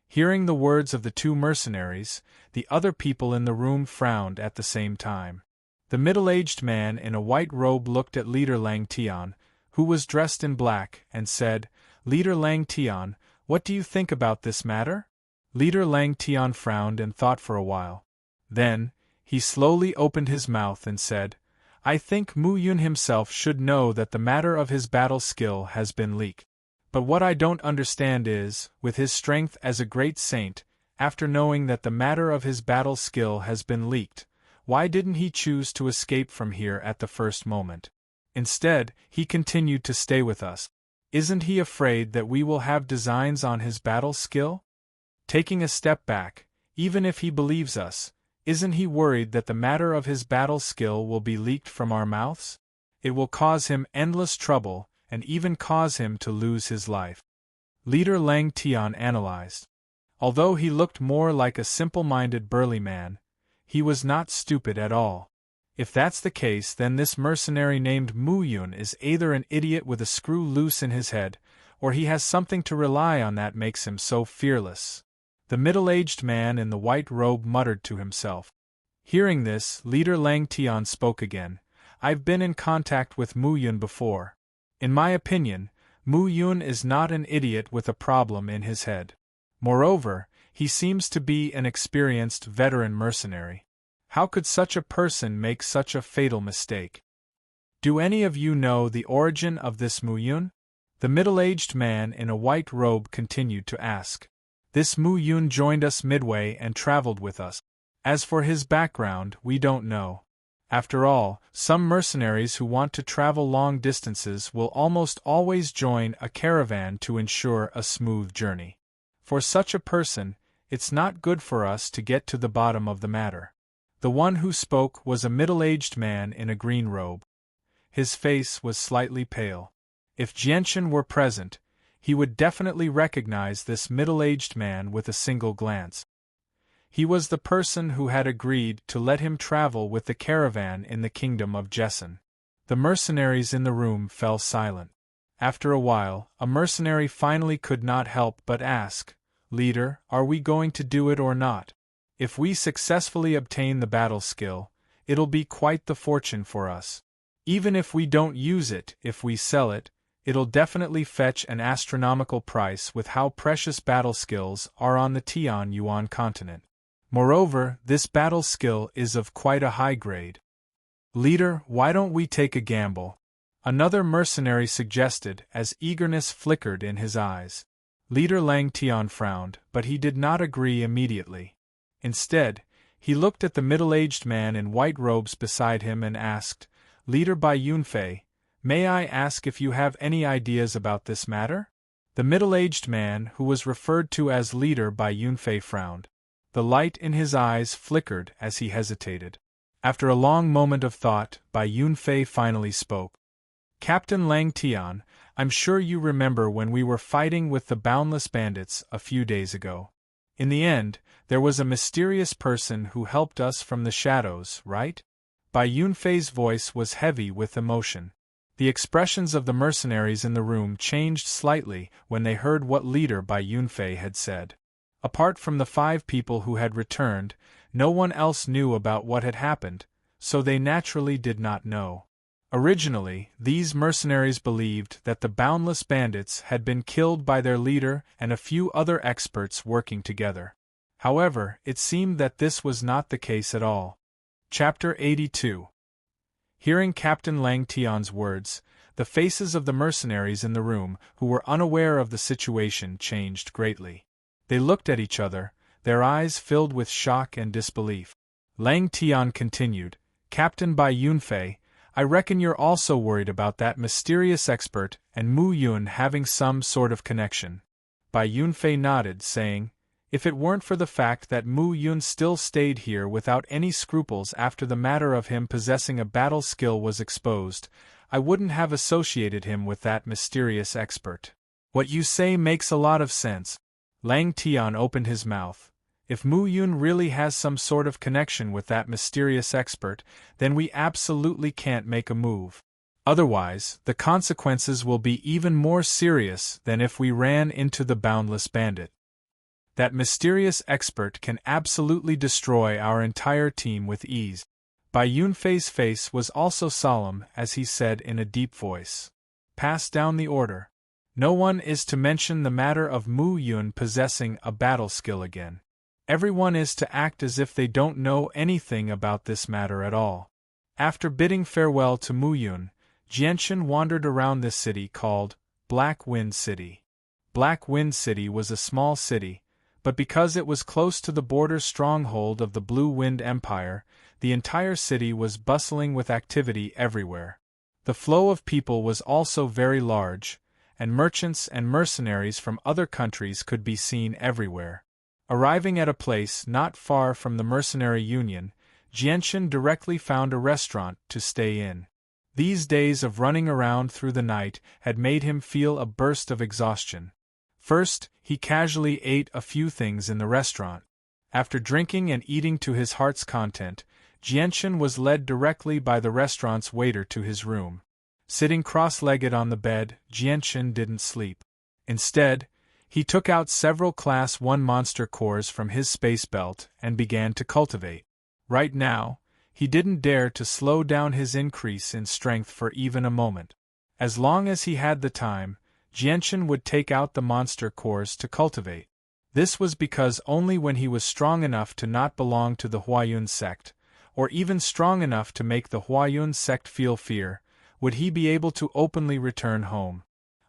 Hearing the words of the two mercenaries, the other people in the room frowned at the same time. The middle-aged man in a white robe looked at Leader Lang Tian, who was dressed in black, and said, "Leader Lang Tian, what do you think about this matter?" Leader Lang Tian frowned and thought for a while. Then, he slowly opened his mouth and said, "I think Mu Yun himself should know that the matter of his battle skill has been leaked. But what I don't understand is, with his strength as a great saint, after knowing that the matter of his battle skill has been leaked, why didn't he choose to escape from here at the first moment? Instead, he continued to stay with us. Isn't he afraid that we will have designs on his battle skill? Taking a step back, even if he believes us, isn't he worried that the matter of his battle skill will be leaked from our mouths? It will cause him endless trouble, and even cause him to lose his life." Leader Lang Tian analyzed. Although he looked more like a simple-minded burly man, he was not stupid at all. If that's the case, then this mercenary named Mu Yun is either an idiot with a screw loose in his head, or he has something to rely on that makes him so fearless. The middle-aged man in the white robe muttered to himself. Hearing this, Leader Lang Tian spoke again. "I've been in contact with Mu Yun before. In my opinion, Mu Yun is not an idiot with a problem in his head. Moreover, he seems to be an experienced veteran mercenary. How could such a person make such a fatal mistake? Do any of you know the origin of this Mu Yun?" The middle-aged man in a white robe continued to ask. "This Mu Yun joined us midway and traveled with us. As for his background, we don't know. After all, some mercenaries who want to travel long distances will almost always join a caravan to ensure a smooth journey. For such a person, it's not good for us to get to the bottom of the matter. The one who spoke was a middle-aged man in a green robe. His face was slightly pale. If Jianchen were present, he would definitely recognize this middle-aged man with a single glance. He was the person who had agreed to let him travel with the caravan in the kingdom of Jessen. The mercenaries in the room fell silent. After a while, a mercenary finally could not help but ask, "Leader, are we going to do it or not? If we successfully obtain the battle skill, it'll be quite the fortune for us. Even if we don't use it, if we sell it, it'll definitely fetch an astronomical price with how precious battle skills are on the Tian Yuan continent. Moreover, this battle skill is of quite a high grade. Leader, why don't we take a gamble?" Another mercenary suggested as eagerness flickered in his eyes. Leader Lang Tian frowned, but he did not agree immediately. Instead, he looked at the middle-aged man in white robes beside him and asked, "Leader Bai Yunfei, may I ask if you have any ideas about this matter?" The middle-aged man, who was referred to as Leader Bai Yunfei, frowned. The light in his eyes flickered as he hesitated. After a long moment of thought, Bai Yunfei finally spoke. "Captain Lang Tian, I'm sure you remember when we were fighting with the Boundless Bandits a few days ago. In the end, there was a mysterious person who helped us from the shadows, right?" Bai Yunfei's voice was heavy with emotion. The expressions of the mercenaries in the room changed slightly when they heard what Leader Bai Yunfei had said. Apart from the 5 people who had returned, no one else knew about what had happened, so they naturally did not know. Originally, these mercenaries believed that the Boundless Bandits had been killed by their leader and a few other experts working together. However, it seemed that this was not the case at all. Chapter 82. Hearing Captain Lang Tian's words, the faces of the mercenaries in the room, who were unaware of the situation, changed greatly. They looked at each other, their eyes filled with shock and disbelief. Lang Tian continued, "Captain Bai Yunfei, I reckon you're also worried about that mysterious expert and Mu Yun having some sort of connection." Bai Yunfei nodded, saying, "If it weren't for the fact that Mu Yun still stayed here without any scruples after the matter of him possessing a battle skill was exposed, I wouldn't have associated him with that mysterious expert." "What you say makes a lot of sense." Lang Tian opened his mouth. "If Mu Yun really has some sort of connection with that mysterious expert, then we absolutely can't make a move. Otherwise, the consequences will be even more serious than if we ran into the Boundless Bandit. That mysterious expert can absolutely destroy our entire team with ease." Bai Yunfei's face was also solemn as he said in a deep voice, "Pass down the order. No one is to mention the matter of Mu Yun possessing a battle skill again. Everyone is to act as if they don't know anything about this matter at all." After bidding farewell to Mu Yun, Jianchen wandered around this city called Black Wind City. Black Wind City was a small city, but because it was close to the border stronghold of the Blue Wind Empire, the entire city was bustling with activity everywhere. The flow of people was also very large, and merchants and mercenaries from other countries could be seen everywhere. Arriving at a place not far from the mercenary union, Jianchen directly found a restaurant to stay in. These days of running around through the night had made him feel a burst of exhaustion. First, he casually ate a few things in the restaurant. After drinking and eating to his heart's content, Jianchen was led directly by the restaurant's waiter to his room. Sitting cross-legged on the bed, Jianchen didn't sleep. Instead, he took out several Class 1 monster cores from his space belt and began to cultivate. Right now, he didn't dare to slow down his increase in strength for even a moment. As long as he had the time, Jianchen would take out the monster cores to cultivate. This was because only when he was strong enough to not belong to the Huayun sect, or even strong enough to make the Huayun sect feel fear, would he be able to openly return home.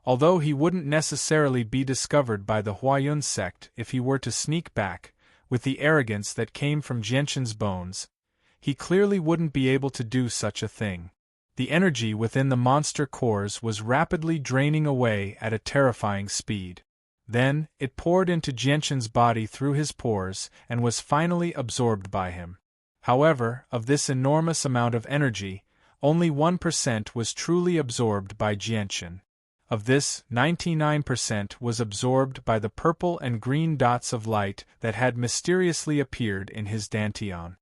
Although he wouldn't necessarily be discovered by the Huayun sect if he were to sneak back, with the arrogance that came from Jianchen's bones, he clearly wouldn't be able to do such a thing. The energy within the monster cores was rapidly draining away at a terrifying speed. Then, it poured into Jianchen's body through his pores and was finally absorbed by him. However, of this enormous amount of energy, only 1% was truly absorbed by Jianchen. Of this, 99% was absorbed by the purple and green dots of light that had mysteriously appeared in his dantian.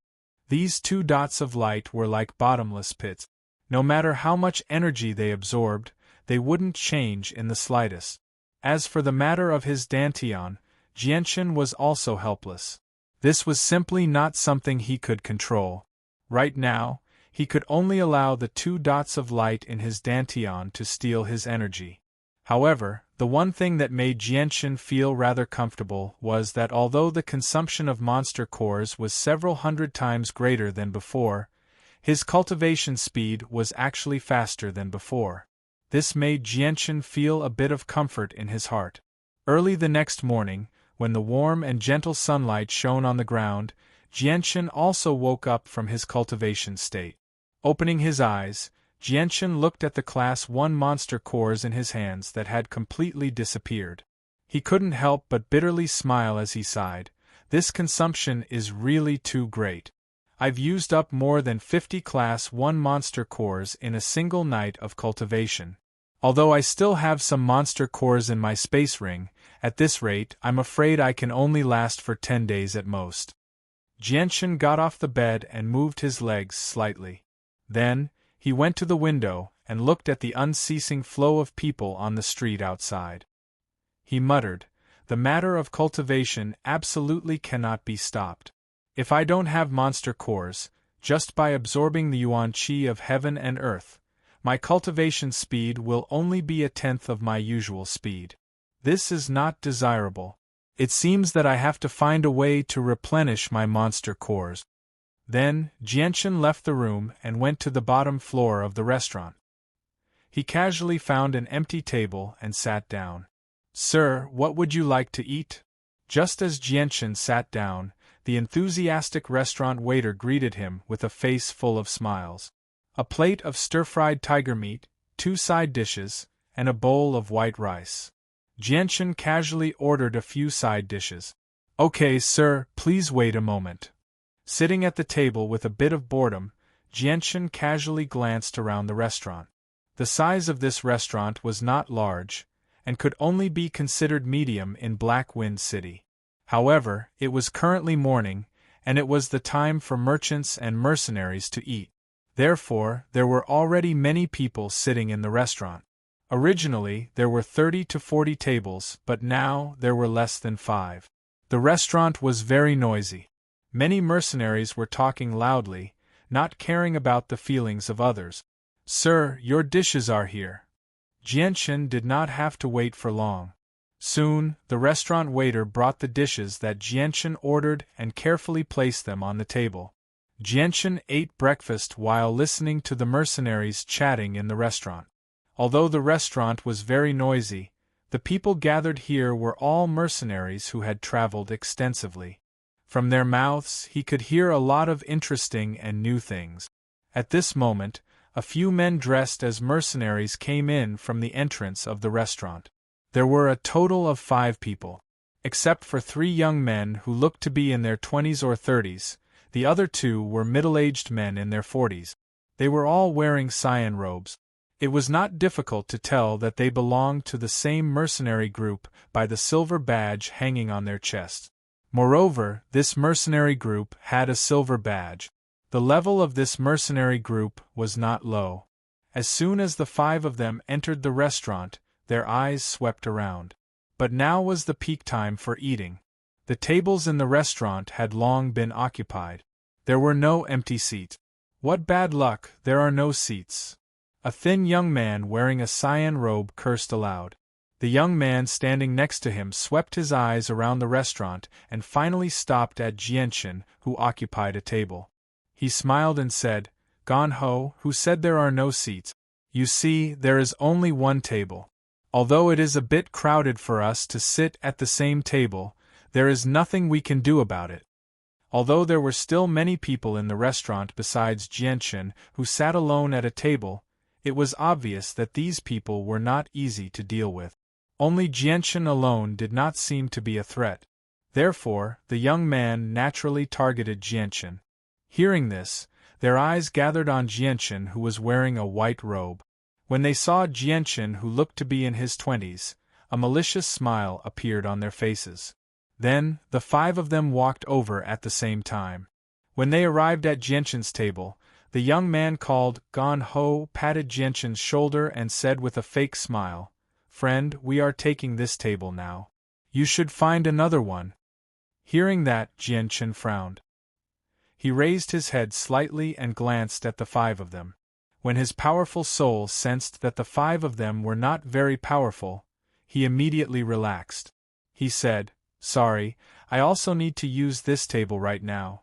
These two dots of light were like bottomless pits. No matter how much energy they absorbed, they wouldn't change in the slightest. As for the matter of his dantian, Jianchen was also helpless. This was simply not something he could control. Right now, he could only allow the two dots of light in his dantian to steal his energy. However, the one thing that made Jianchen feel rather comfortable was that although the consumption of monster cores was several hundred times greater than before, his cultivation speed was actually faster than before. This made Jianchen feel a bit of comfort in his heart. Early the next morning, when the warm and gentle sunlight shone on the ground, Jianchen also woke up from his cultivation state. Opening his eyes, Jianchen looked at the Class 1 monster cores in his hands that had completely disappeared. He couldn't help but bitterly smile as he sighed. This consumption is really too great. I've used up more than 50 Class 1 monster cores in a single night of cultivation. Although I still have some monster cores in my space ring, at this rate I'm afraid I can only last for 10 days at most. Jianchen got off the bed and moved his legs slightly. Then, he went to the window and looked at the unceasing flow of people on the street outside. He muttered, "The matter of cultivation absolutely cannot be stopped. If I don't have monster cores, just by absorbing the yuan qi of heaven and earth, my cultivation speed will only be a tenth of my usual speed. This is not desirable. It seems that I have to find a way to replenish my monster cores." Then, Jianchen left the room and went to the bottom floor of the restaurant. He casually found an empty table and sat down. "Sir, what would you like to eat?" Just as Jianchen sat down, the enthusiastic restaurant waiter greeted him with a face full of smiles. A plate of stir-fried tiger meat, 2 side dishes, and a bowl of white rice. Jianchen casually ordered a few side dishes. "Okay, sir, please wait a moment." Sitting at the table with a bit of boredom, Jianchen casually glanced around the restaurant. The size of this restaurant was not large, and could only be considered medium in Black Wind City. However, it was currently morning, and it was the time for merchants and mercenaries to eat. Therefore, there were already many people sitting in the restaurant. Originally, there were 30 to 40 tables, but now there were less than 5. The restaurant was very noisy. Many mercenaries were talking loudly, not caring about the feelings of others. "Sir, your dishes are here." Jianchen did not have to wait for long. Soon, the restaurant waiter brought the dishes that Jianchen ordered and carefully placed them on the table. Jianchen ate breakfast while listening to the mercenaries chatting in the restaurant. Although the restaurant was very noisy, the people gathered here were all mercenaries who had traveled extensively. From their mouths he could hear a lot of interesting and new things. At this moment, a few men dressed as mercenaries came in from the entrance of the restaurant. There were a total of 5 people. Except for 3 young men who looked to be in their 20s or 30s, the other 2 were middle-aged men in their 40s. They were all wearing cyan robes. It was not difficult to tell that they belonged to the same mercenary group by the silver badge hanging on their chests. Moreover, this mercenary group had a silver badge. The level of this mercenary group was not low. As soon as the 5 of them entered the restaurant, their eyes swept around. But now was the peak time for eating. The tables in the restaurant had long been occupied. There were no empty seats. "What bad luck, there are no seats." A thin young man wearing a cyan robe cursed aloud. The young man standing next to him swept his eyes around the restaurant and finally stopped at Jianchen, who occupied a table. He smiled and said, "Gan Ho, who said there are no seats? You see, there is only one table. Although it is a bit crowded for us to sit at the same table, there is nothing we can do about it." Although there were still many people in the restaurant besides Jianchen who sat alone at a table, it was obvious that these people were not easy to deal with. Only Jianchen alone did not seem to be a threat. Therefore, the young man naturally targeted Jianchen. Hearing this, their eyes gathered on Jianchen, who was wearing a white robe. When they saw Jianchen, who looked to be in his 20s, a malicious smile appeared on their faces. Then, the 5 of them walked over at the same time. When they arrived at Jianchen's table, the young man called Gan Ho patted Jianchen's shoulder and said with a fake smile, "Friend, we are taking this table now. You should find another one." Hearing that, Jianchen frowned. He raised his head slightly and glanced at the 5 of them. When his powerful soul sensed that the 5 of them were not very powerful, he immediately relaxed. He said, "Sorry, I also need to use this table right now."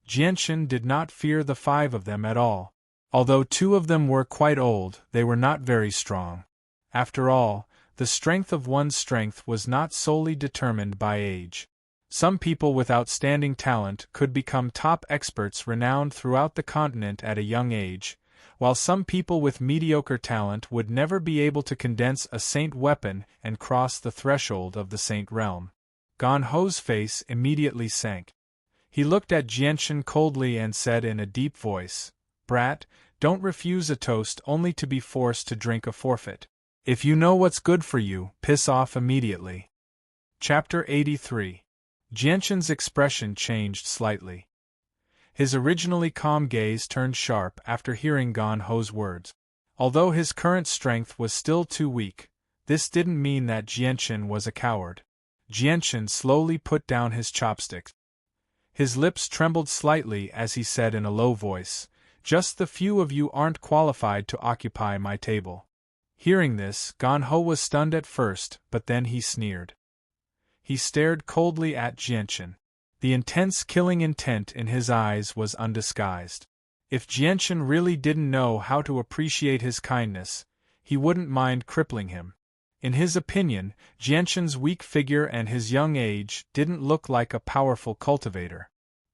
Jianchen did not fear the 5 of them at all. Although 2 of them were quite old, they were not very strong. After all, the strength of one's strength was not solely determined by age. Some people with outstanding talent could become top experts renowned throughout the continent at a young age, while some people with mediocre talent would never be able to condense a saint weapon and cross the threshold of the saint realm. Gan Ho's face immediately sank. He looked at Jianchen coldly and said in a deep voice, "Brat, don't refuse a toast only to be forced to drink a forfeit. If you know what's good for you, piss off immediately." Chapter 83. Jianchen's expression changed slightly. His originally calm gaze turned sharp after hearing Gan Ho's words. Although his current strength was still too weak, this didn't mean that Jianchen was a coward. Jianchen slowly put down his chopsticks. His lips trembled slightly as he said in a low voice, "Just the few of you aren't qualified to occupy my table." Hearing this, Gan Ho was stunned at first, but then he sneered. He stared coldly at Jianchen. The intense killing intent in his eyes was undisguised. If Jianchen really didn't know how to appreciate his kindness, he wouldn't mind crippling him. In his opinion, Jianchen's weak figure and his young age didn't look like a powerful cultivator.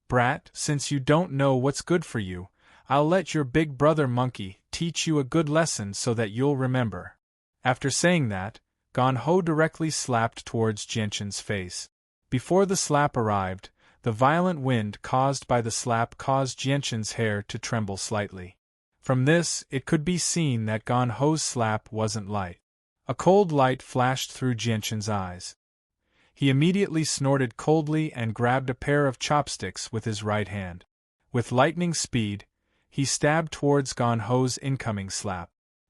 "Brat, since you don't know what's good for you, I'll let your big brother monkey teach you a good lesson so that you'll remember." After saying that, Gan Ho directly slapped towards Jianchen's face. Before the slap arrived, the violent wind caused by the slap caused Jianchen's hair to tremble slightly. From this, it could be seen that Gan Ho's slap wasn't light. A cold light flashed through Jianchen's eyes. He immediately snorted coldly and grabbed a pair of chopsticks with his right hand. With lightning speed, he stabbed towards Gan Ho's incoming slap.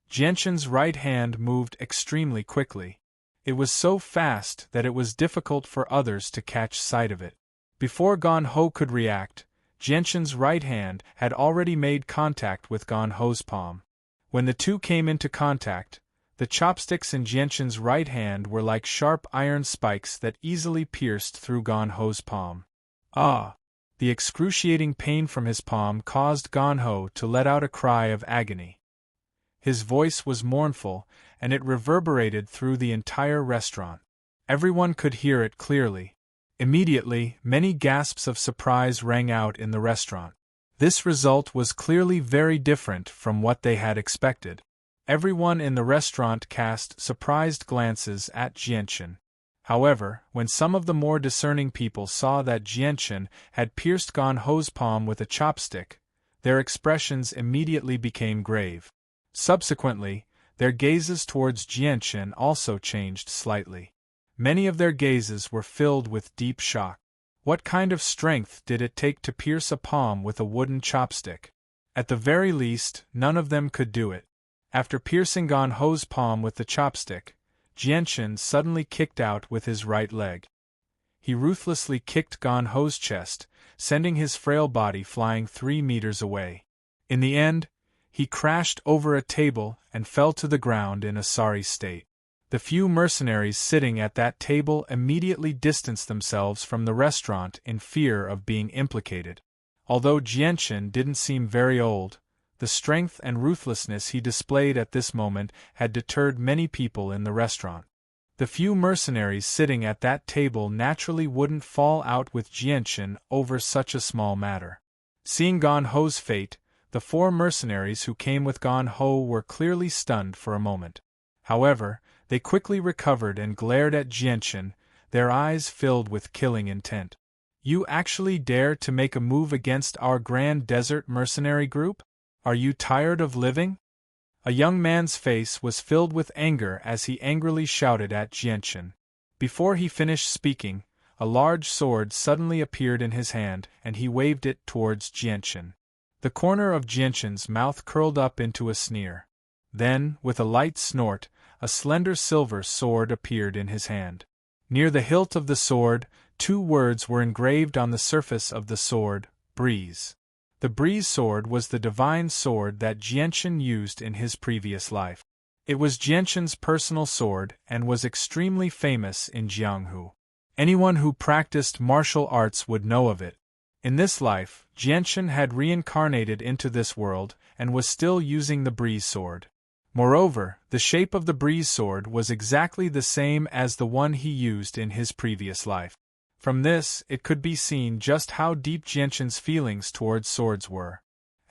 Jianchen's right hand moved extremely quickly. It was so fast that it was difficult for others to catch sight of it. Before Gan Ho could react, Jianchen's right hand had already made contact with Gan Ho's palm. When the two came into contact, the chopsticks in Jianchen's right hand were like sharp iron spikes that easily pierced through Gan Ho's palm. Ah! The excruciating pain from his palm caused Gan Ho to let out a cry of agony. His voice was mournful, and it reverberated through the entire restaurant. Everyone could hear it clearly. Immediately, many gasps of surprise rang out in the restaurant. This result was clearly very different from what they had expected. Everyone in the restaurant cast surprised glances at Jianchen. However, when some of the more discerning people saw that Jianchen had pierced Gan Ho's palm with a chopstick, their expressions immediately became grave. Subsequently, their gazes towards Jianchen also changed slightly. Many of their gazes were filled with deep shock. What kind of strength did it take to pierce a palm with a wooden chopstick? At the very least, none of them could do it. After piercing Gan Ho's palm with the chopstick, Jianchen suddenly kicked out with his right leg. He ruthlessly kicked Gan Ho's chest, sending his frail body flying 3 meters away. In the end, he crashed over a table and fell to the ground in a sorry state. The few mercenaries sitting at that table immediately distanced themselves from the restaurant in fear of being implicated. Although Jianchen didn't seem very old, the strength and ruthlessness he displayed at this moment had deterred many people in the restaurant. The few mercenaries sitting at that table naturally wouldn't fall out with Jianchen over such a small matter. Seeing Gan Ho's fate, the 4 mercenaries who came with Gan Ho were clearly stunned for a moment. However, they quickly recovered and glared at Jianchen, their eyes filled with killing intent. You actually dare to make a move against our grand desert mercenary group? Are you tired of living? A young man's face was filled with anger as he angrily shouted at Jianchen. Before he finished speaking, a large sword suddenly appeared in his hand, and he waved it towards Jianchen. The corner of Jianchen's mouth curled up into a sneer. Then, with a light snort, a slender silver sword appeared in his hand. Near the hilt of the sword, 2 words were engraved on the surface of the sword: Breeze. The Breeze sword was the divine sword that Jianchen used in his previous life. It was Jianchen's personal sword and was extremely famous in Jianghu. Anyone who practiced martial arts would know of it. In this life, Jianchen had reincarnated into this world and was still using the Breeze sword. Moreover, the shape of the Breeze sword was exactly the same as the one he used in his previous life. From this, it could be seen just how deep Jianchen's feelings towards swords were.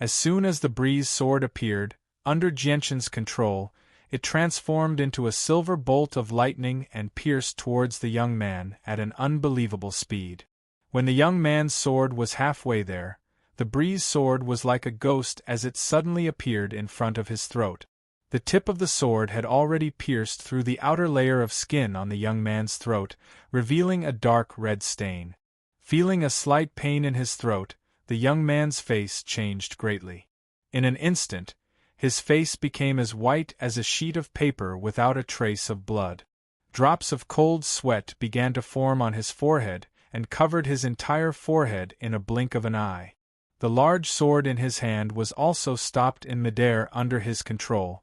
As soon as the Breeze sword appeared, under Jianchen's control, it transformed into a silver bolt of lightning and pierced towards the young man at an unbelievable speed. When the young man's sword was halfway there, the Breeze sword was like a ghost as it suddenly appeared in front of his throat. The tip of the sword had already pierced through the outer layer of skin on the young man's throat, revealing a dark red stain. Feeling a slight pain in his throat, the young man's face changed greatly. In an instant, his face became as white as a sheet of paper without a trace of blood. Drops of cold sweat began to form on his forehead and covered his entire forehead in a blink of an eye. The large sword in his hand was also stopped in midair under his control.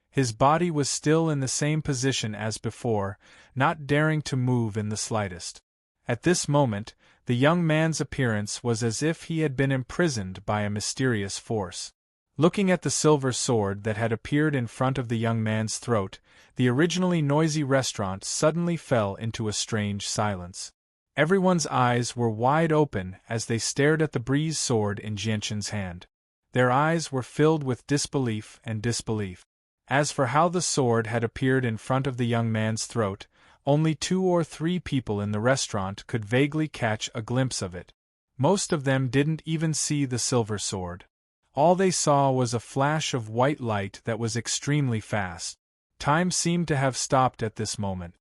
His body was still in the same position as before, not daring to move in the slightest. At this moment, the young man's appearance was as if he had been imprisoned by a mysterious force. Looking at the silver sword that had appeared in front of the young man's throat, the originally noisy restaurant suddenly fell into a strange silence. Everyone's eyes were wide open as they stared at the Breeze sword in Jianchen's hand. Their eyes were filled with disbelief and disbelief. As for how the sword had appeared in front of the young man's throat, only 2 or 3 people in the restaurant could vaguely catch a glimpse of it. Most of them didn't even see the silver sword. All they saw was a flash of white light that was extremely fast. Time seemed to have stopped at this moment.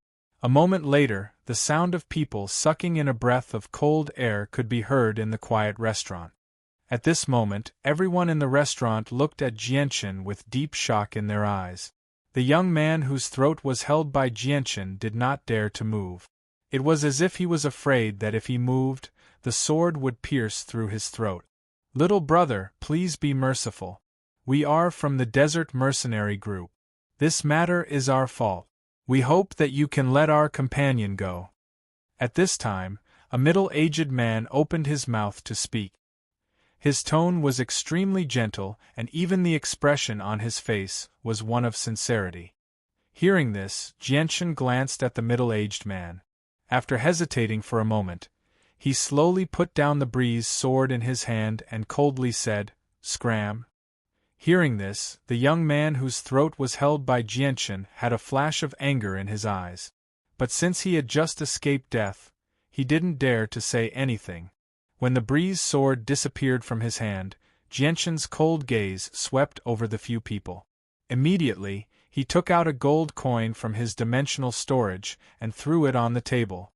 A moment later, the sound of people sucking in a breath of cold air could be heard in the quiet restaurant. At this moment, everyone in the restaurant looked at Jianchen with deep shock in their eyes. The young man whose throat was held by Jianchen did not dare to move. It was as if he was afraid that if he moved, the sword would pierce through his throat. "Little brother, please be merciful. We are from the Desert Mercenary Group. This matter is our fault. We hope that you can let our companion go." At this time, a middle-aged man opened his mouth to speak. His tone was extremely gentle, and even the expression on his face was one of sincerity. Hearing this, Jianchen glanced at the middle-aged man. After hesitating for a moment, he slowly put down the Breeze sword in his hand and coldly said, "Scram." Hearing this, the young man whose throat was held by Jianchen had a flash of anger in his eyes. But since he had just escaped death, he didn't dare to say anything. When the Breeze sword disappeared from his hand, Jianchen's cold gaze swept over the few people. Immediately, he took out a gold coin from his dimensional storage and threw it on the table.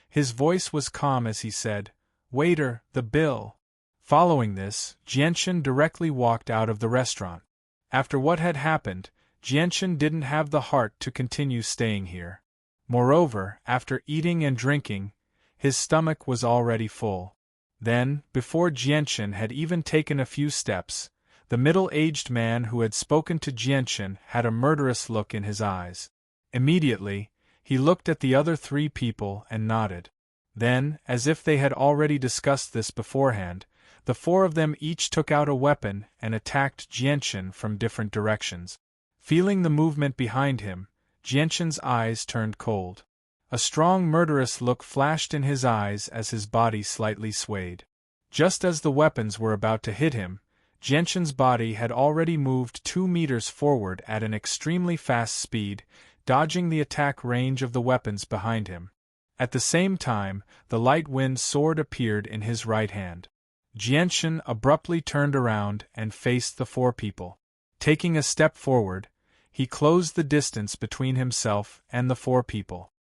His voice was calm as he said, "Waiter, the bill." Following this, Jianchen directly walked out of the restaurant. After what had happened, Jianchen didn't have the heart to continue staying here. Moreover, after eating and drinking, his stomach was already full. Then, before Jianchen had even taken a few steps, the middle-aged man who had spoken to Jianchen had a murderous look in his eyes. Immediately, he looked at the other 3 people and nodded. Then, as if they had already discussed this beforehand, the 4 of them each took out a weapon and attacked Jianchen from different directions. Feeling the movement behind him, Jianchen's eyes turned cold. A strong murderous look flashed in his eyes as his body slightly swayed. Just as the weapons were about to hit him, Jianchen's body had already moved 2 meters forward at an extremely fast speed, dodging the attack range of the weapons behind him. At the same time, the light wind sword appeared in his right hand. Jianshan abruptly turned around and faced the four people. Taking a step forward, he closed the distance between himself and the four people.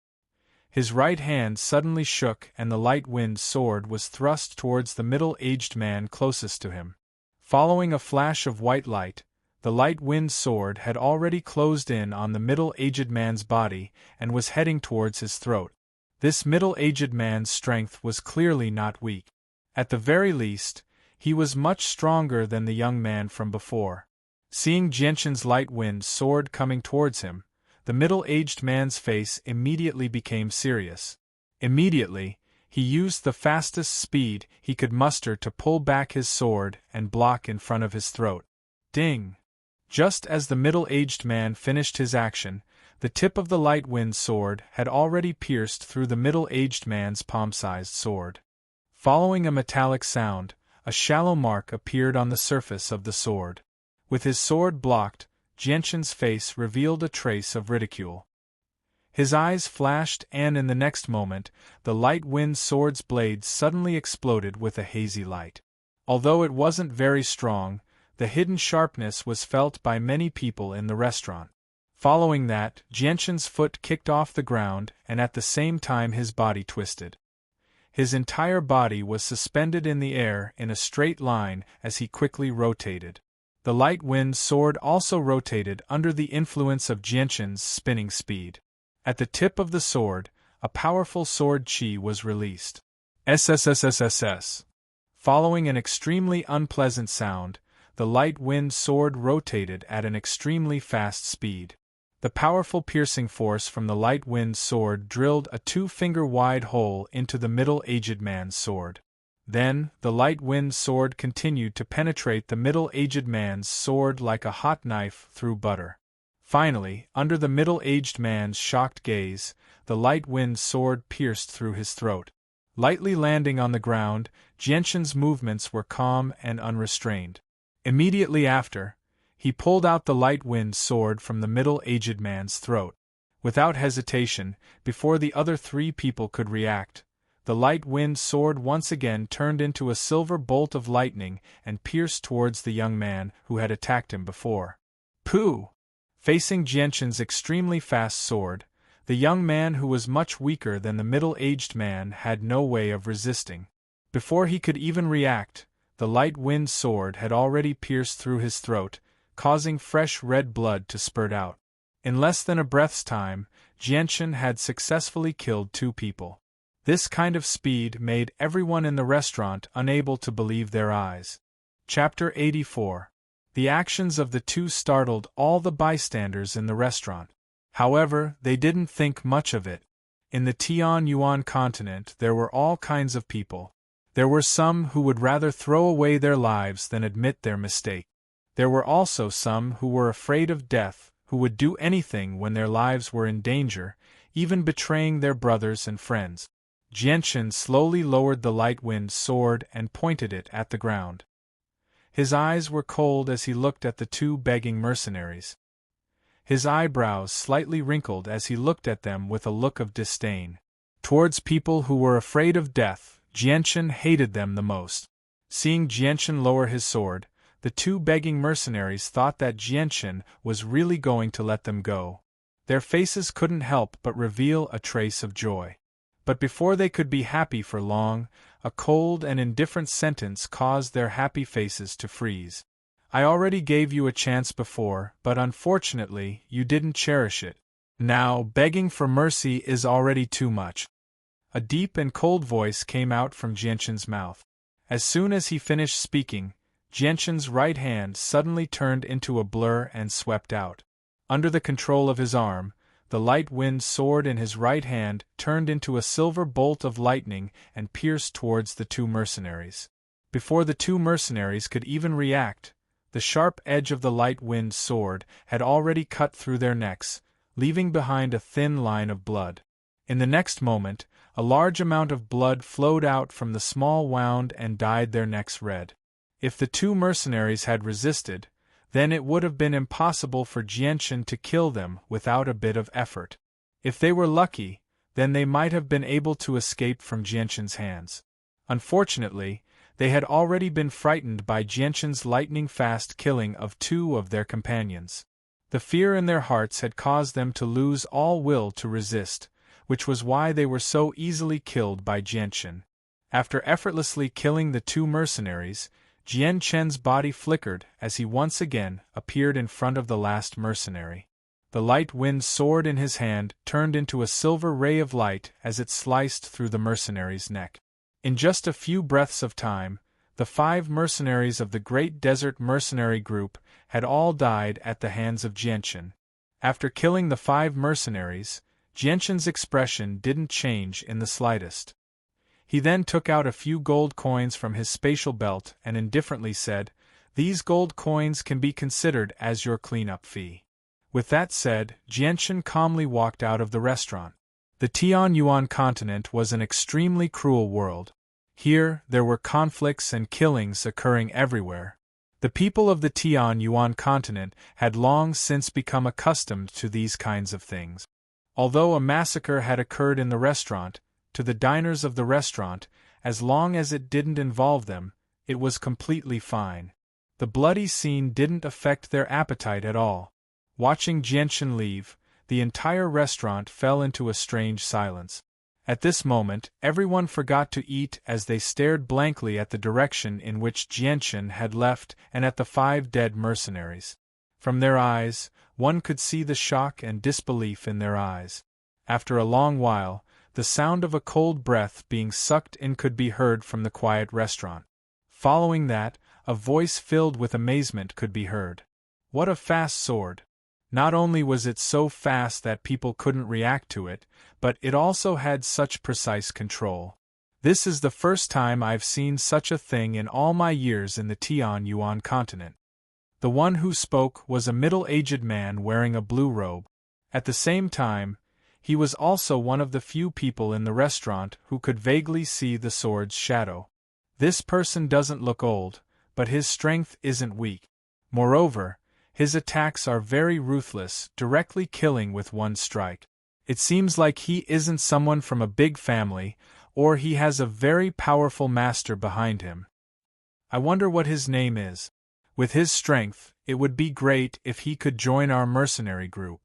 His right hand suddenly shook and the light wind sword was thrust towards the middle-aged man closest to him. Following a flash of white light, the light wind sword had already closed in on the middle-aged man's body and was heading towards his throat. This middle-aged man's strength was clearly not weak. At the very least, he was much stronger than the young man from before. Seeing Jianshan's light wind sword coming towards him, the middle-aged man's face immediately became serious. Immediately, he used the fastest speed he could muster to pull back his sword and block in front of his throat. Ding! Just as the middle-aged man finished his action, the tip of the light wind sword had already pierced through the middle-aged man's palm-sized sword. Following a metallic sound, a shallow mark appeared on the surface of the sword. With his sword blocked, Jianshan's face revealed a trace of ridicule. His eyes flashed and in the next moment, the light wind sword's blade suddenly exploded with a hazy light. Although it wasn't very strong, the hidden sharpness was felt by many people in the restaurant. Following that, Jianshan's foot kicked off the ground and at the same time his body twisted. His entire body was suspended in the air in a straight line as he quickly rotated. The light wind sword also rotated under the influence of Jianshan's spinning speed. At the tip of the sword, a powerful sword chi was released. SSSSSS. Following an extremely unpleasant sound, the light wind sword rotated at an extremely fast speed. The powerful piercing force from the light wind sword drilled a 2-finger-wide hole into the middle-aged man's sword. Then, the light wind sword continued to penetrate the middle-aged man's sword like a hot knife through butter. Finally, under the middle-aged man's shocked gaze, the light wind sword pierced through his throat. Lightly landing on the ground, Jianshan's movements were calm and unrestrained. Immediately after, he pulled out the light wind sword from the middle-aged man's throat. Without hesitation, before the other three people could react, the light wind sword once again turned into a silver bolt of lightning and pierced towards the young man who had attacked him before. Pooh! Facing Jianshan's extremely fast sword, the young man who was much weaker than the middle-aged man had no way of resisting. Before he could even react, the light wind sword had already pierced through his throat, causing fresh red blood to spurt out. In less than a breath's time, Jianshan had successfully killed 2 people. This kind of speed made everyone in the restaurant unable to believe their eyes. Chapter 84. The actions of the two startled all the bystanders in the restaurant. However, they didn't think much of it. In the Tianyuan continent there were all kinds of people. There were some who would rather throw away their lives than admit their mistake. There were also some who were afraid of death, who would do anything when their lives were in danger, even betraying their brothers and friends. Jianshan slowly lowered the light wind sword and pointed it at the ground. His eyes were cold as he looked at the 2 begging mercenaries. His eyebrows slightly wrinkled as he looked at them with a look of disdain. Towards people who were afraid of death, Jianshan hated them the most. Seeing Jianshan lower his sword, the 2 begging mercenaries thought that Jianshan was really going to let them go. Their faces couldn't help but reveal a trace of joy. But before they could be happy for long, a cold and indifferent sentence caused their happy faces to freeze. I already gave you a chance before, but unfortunately, you didn't cherish it. Now, begging for mercy is already too much. A deep and cold voice came out from Jianshan's mouth. As soon as he finished speaking, Jianshan's right hand suddenly turned into a blur and swept out. Under the control of his arm, the light wind sword in his right hand turned into a silver bolt of lightning and pierced towards the 2 mercenaries. Before the 2 mercenaries could even react, the sharp edge of the light wind sword had already cut through their necks, leaving behind a thin line of blood. In the next moment, a large amount of blood flowed out from the small wound and dyed their necks red. If the 2 mercenaries had resisted, then it would have been impossible for Jianshan to kill them without a bit of effort. If they were lucky, then they might have been able to escape from Jianshan's hands. Unfortunately, they had already been frightened by Jianshan's lightning-fast killing of 2 of their companions. The fear in their hearts had caused them to lose all will to resist, which was why they were so easily killed by Jianshan. After effortlessly killing the 2 mercenaries, Jianshan's body flickered as he once again appeared in front of the last mercenary. The light wind sword in his hand turned into a silver ray of light as it sliced through the mercenary's neck. In just a few breaths of time, the 5 mercenaries of the Great Desert Mercenary Group had all died at the hands of Jianshan. After killing the 5 mercenaries, Jianshan's expression didn't change in the slightest. He then took out a few gold coins from his spatial belt and indifferently said, "These gold coins can be considered as your cleanup fee." With that said, Jianshan calmly walked out of the restaurant. The Tianyuan continent was an extremely cruel world. Here, there were conflicts and killings occurring everywhere. The people of the Tianyuan continent had long since become accustomed to these kinds of things. Although a massacre had occurred in the restaurant, to the diners of the restaurant, as long as it didn't involve them, it was completely fine. The bloody scene didn't affect their appetite at all. Watching Jianshan leave, the entire restaurant fell into a strange silence. At this moment, everyone forgot to eat as they stared blankly at the direction in which Jianshan had left and at the 5 dead mercenaries. From their eyes, one could see the shock and disbelief in their eyes. After a long while, the sound of a cold breath being sucked in could be heard from the quiet restaurant. Following that, a voice filled with amazement could be heard. What a fast sword! Not only was it so fast that people couldn't react to it, but it also had such precise control. This is the first time I've seen such a thing in all my years in the Tianyuan continent. The one who spoke was a middle-aged man wearing a blue robe. At the same time, he was also one of the few people in the restaurant who could vaguely see the sword's shadow. This person doesn't look old, but his strength isn't weak. Moreover, his attacks are very ruthless, directly killing with one strike. It seems like he isn't someone from a big family, or he has a very powerful master behind him. I wonder what his name is. With his strength, it would be great if he could join our mercenary group.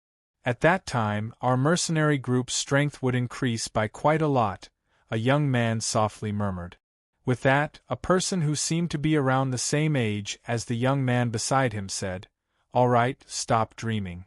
At that time, our mercenary group's strength would increase by quite a lot, a young man softly murmured. With that, a person who seemed to be around the same age as the young man beside him said, "All right, stop dreaming.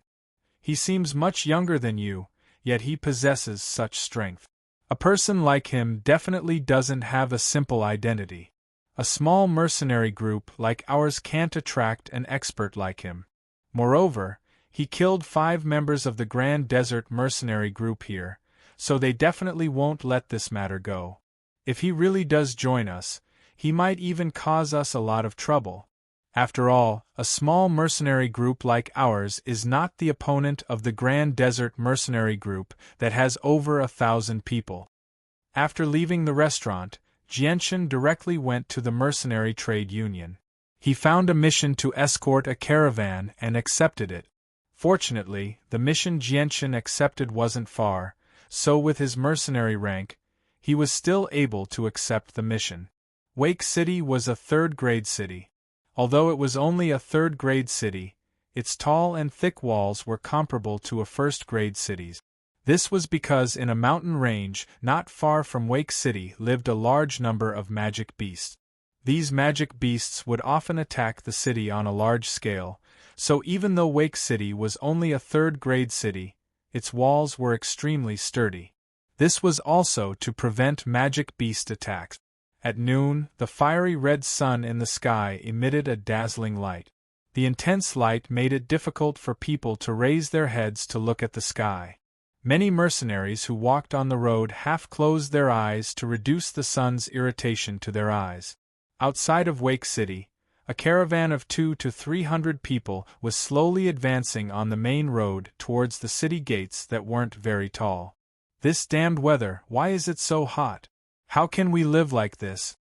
He seems much younger than you, yet he possesses such strength. A person like him definitely doesn't have a simple identity. A small mercenary group like ours can't attract an expert like him. Moreover, he killed 5 members of the Grand Desert Mercenary Group here, so they definitely won't let this matter go. If he really does join us, he might even cause us a lot of trouble. After all, a small mercenary group like ours is not the opponent of the Grand Desert Mercenary Group that has over 1,000 people." After leaving the restaurant, Jianshan directly went to the mercenary trade union. He found a mission to escort a caravan and accepted it. Fortunately, the mission Jianshan accepted wasn't far, so with his mercenary rank, he was still able to accept the mission. Wake City was a third-grade city. Although it was only a third-grade city, its tall and thick walls were comparable to a first-grade city's. This was because in a mountain range not far from Wake City lived a large number of magic beasts. These magic beasts would often attack the city on a large scale, so even though Wake City was only a third-grade city, its walls were extremely sturdy. This was also to prevent magic beast attacks. At noon, the fiery red sun in the sky emitted a dazzling light. The intense light made it difficult for people to raise their heads to look at the sky. Many mercenaries who walked on the road half closed their eyes to reduce the sun's irritation to their eyes. Outside of Wake City, a caravan of 200 to 300 people was slowly advancing on the main road towards the city gates that weren't very tall. "This damned weather, why is it so hot? How can we live like this?"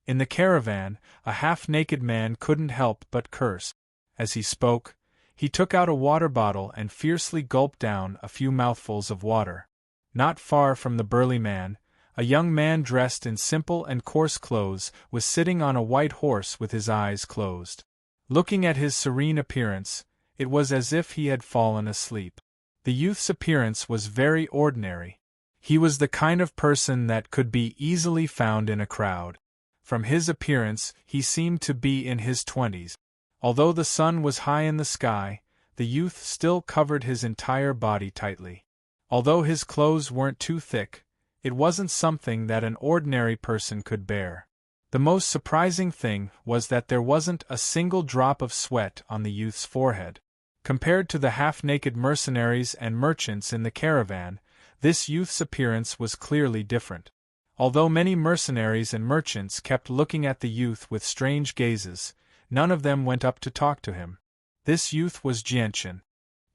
In the caravan, a half-naked man couldn't help but curse. As he spoke, he took out a water bottle and fiercely gulped down a few mouthfuls of water. Not far from the burly man, a young man dressed in simple and coarse clothes was sitting on a white horse with his eyes closed. Looking at his serene appearance, it was as if he had fallen asleep. The youth's appearance was very ordinary. He was the kind of person that could be easily found in a crowd. From his appearance, he seemed to be in his 20s. Although the sun was high in the sky, the youth still covered his entire body tightly. Although his clothes weren't too thick, it wasn't something that an ordinary person could bear. The most surprising thing was that there wasn't a single drop of sweat on the youth's forehead. Compared to the half-naked mercenaries and merchants in the caravan, this youth's appearance was clearly different. Although many mercenaries and merchants kept looking at the youth with strange gazes, none of them went up to talk to him. This youth was Jianchen.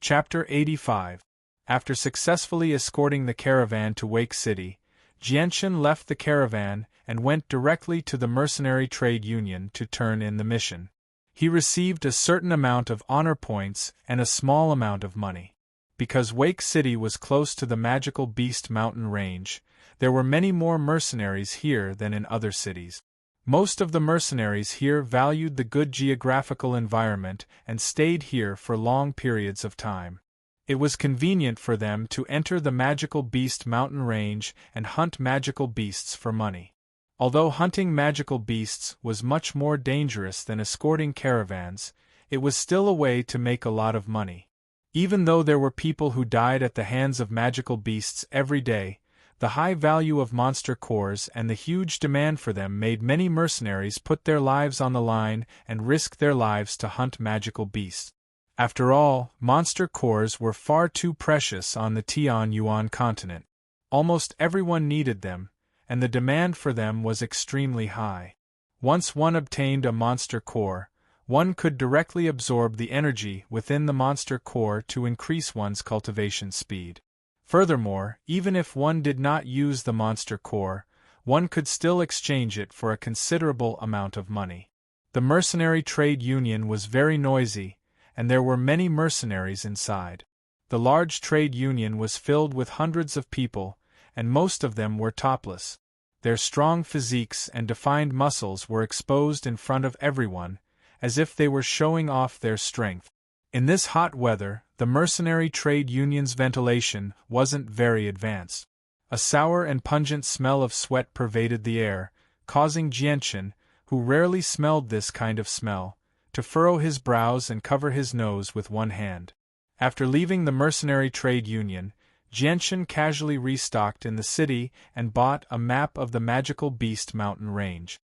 Chapter 85. After successfully escorting the caravan to Wake City, Jianchen left the caravan and went directly to the mercenary trade union to turn in the mission. He received a certain amount of honor points and a small amount of money. Because Wake City was close to the magical beast mountain range, there were many more mercenaries here than in other cities. Most of the mercenaries here valued the good geographical environment and stayed here for long periods of time. It was convenient for them to enter the magical beast mountain range and hunt magical beasts for money. Although hunting magical beasts was much more dangerous than escorting caravans, it was still a way to make a lot of money. Even though there were people who died at the hands of magical beasts every day, the high value of monster cores and the huge demand for them made many mercenaries put their lives on the line and risk their lives to hunt magical beasts. After all, monster cores were far too precious on the Tianyuan continent. Almost everyone needed them, and the demand for them was extremely high. Once one obtained a monster core, one could directly absorb the energy within the monster core to increase one's cultivation speed. Furthermore, even if one did not use the monster core, one could still exchange it for a considerable amount of money. The mercenary trade union was very noisy, and there were many mercenaries inside. The large trade union was filled with hundreds of people, and most of them were topless. Their strong physiques and defined muscles were exposed in front of everyone, as if they were showing off their strength. In this hot weather, the mercenary trade union's ventilation wasn't very advanced. A sour and pungent smell of sweat pervaded the air, causing Jianchen, who rarely smelled this kind of smell, to furrow his brows and cover his nose with one hand. After leaving the mercenary trade union, Jianchen casually restocked in the city and bought a map of the magical beast mountain range.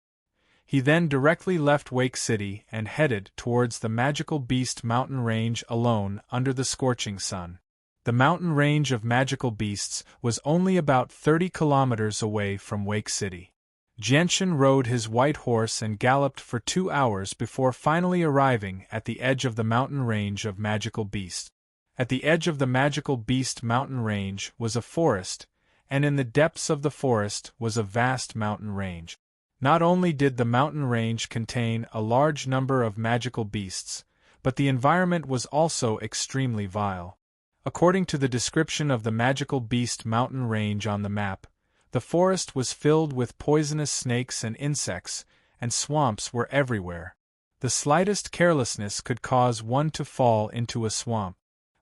He then directly left Wake City and headed towards the magical beast mountain range alone under the scorching sun. The mountain range of magical beasts was only about 30 kilometers away from Wake City. Jianchen rode his white horse and galloped for 2 hours before finally arriving at the edge of the mountain range of magical beasts. At the edge of the magical beast mountain range was a forest, and in the depths of the forest was a vast mountain range. Not only did the mountain range contain a large number of magical beasts, but the environment was also extremely vile. According to the description of the magical beast mountain range on the map, the forest was filled with poisonous snakes and insects, and swamps were everywhere. The slightest carelessness could cause one to fall into a swamp.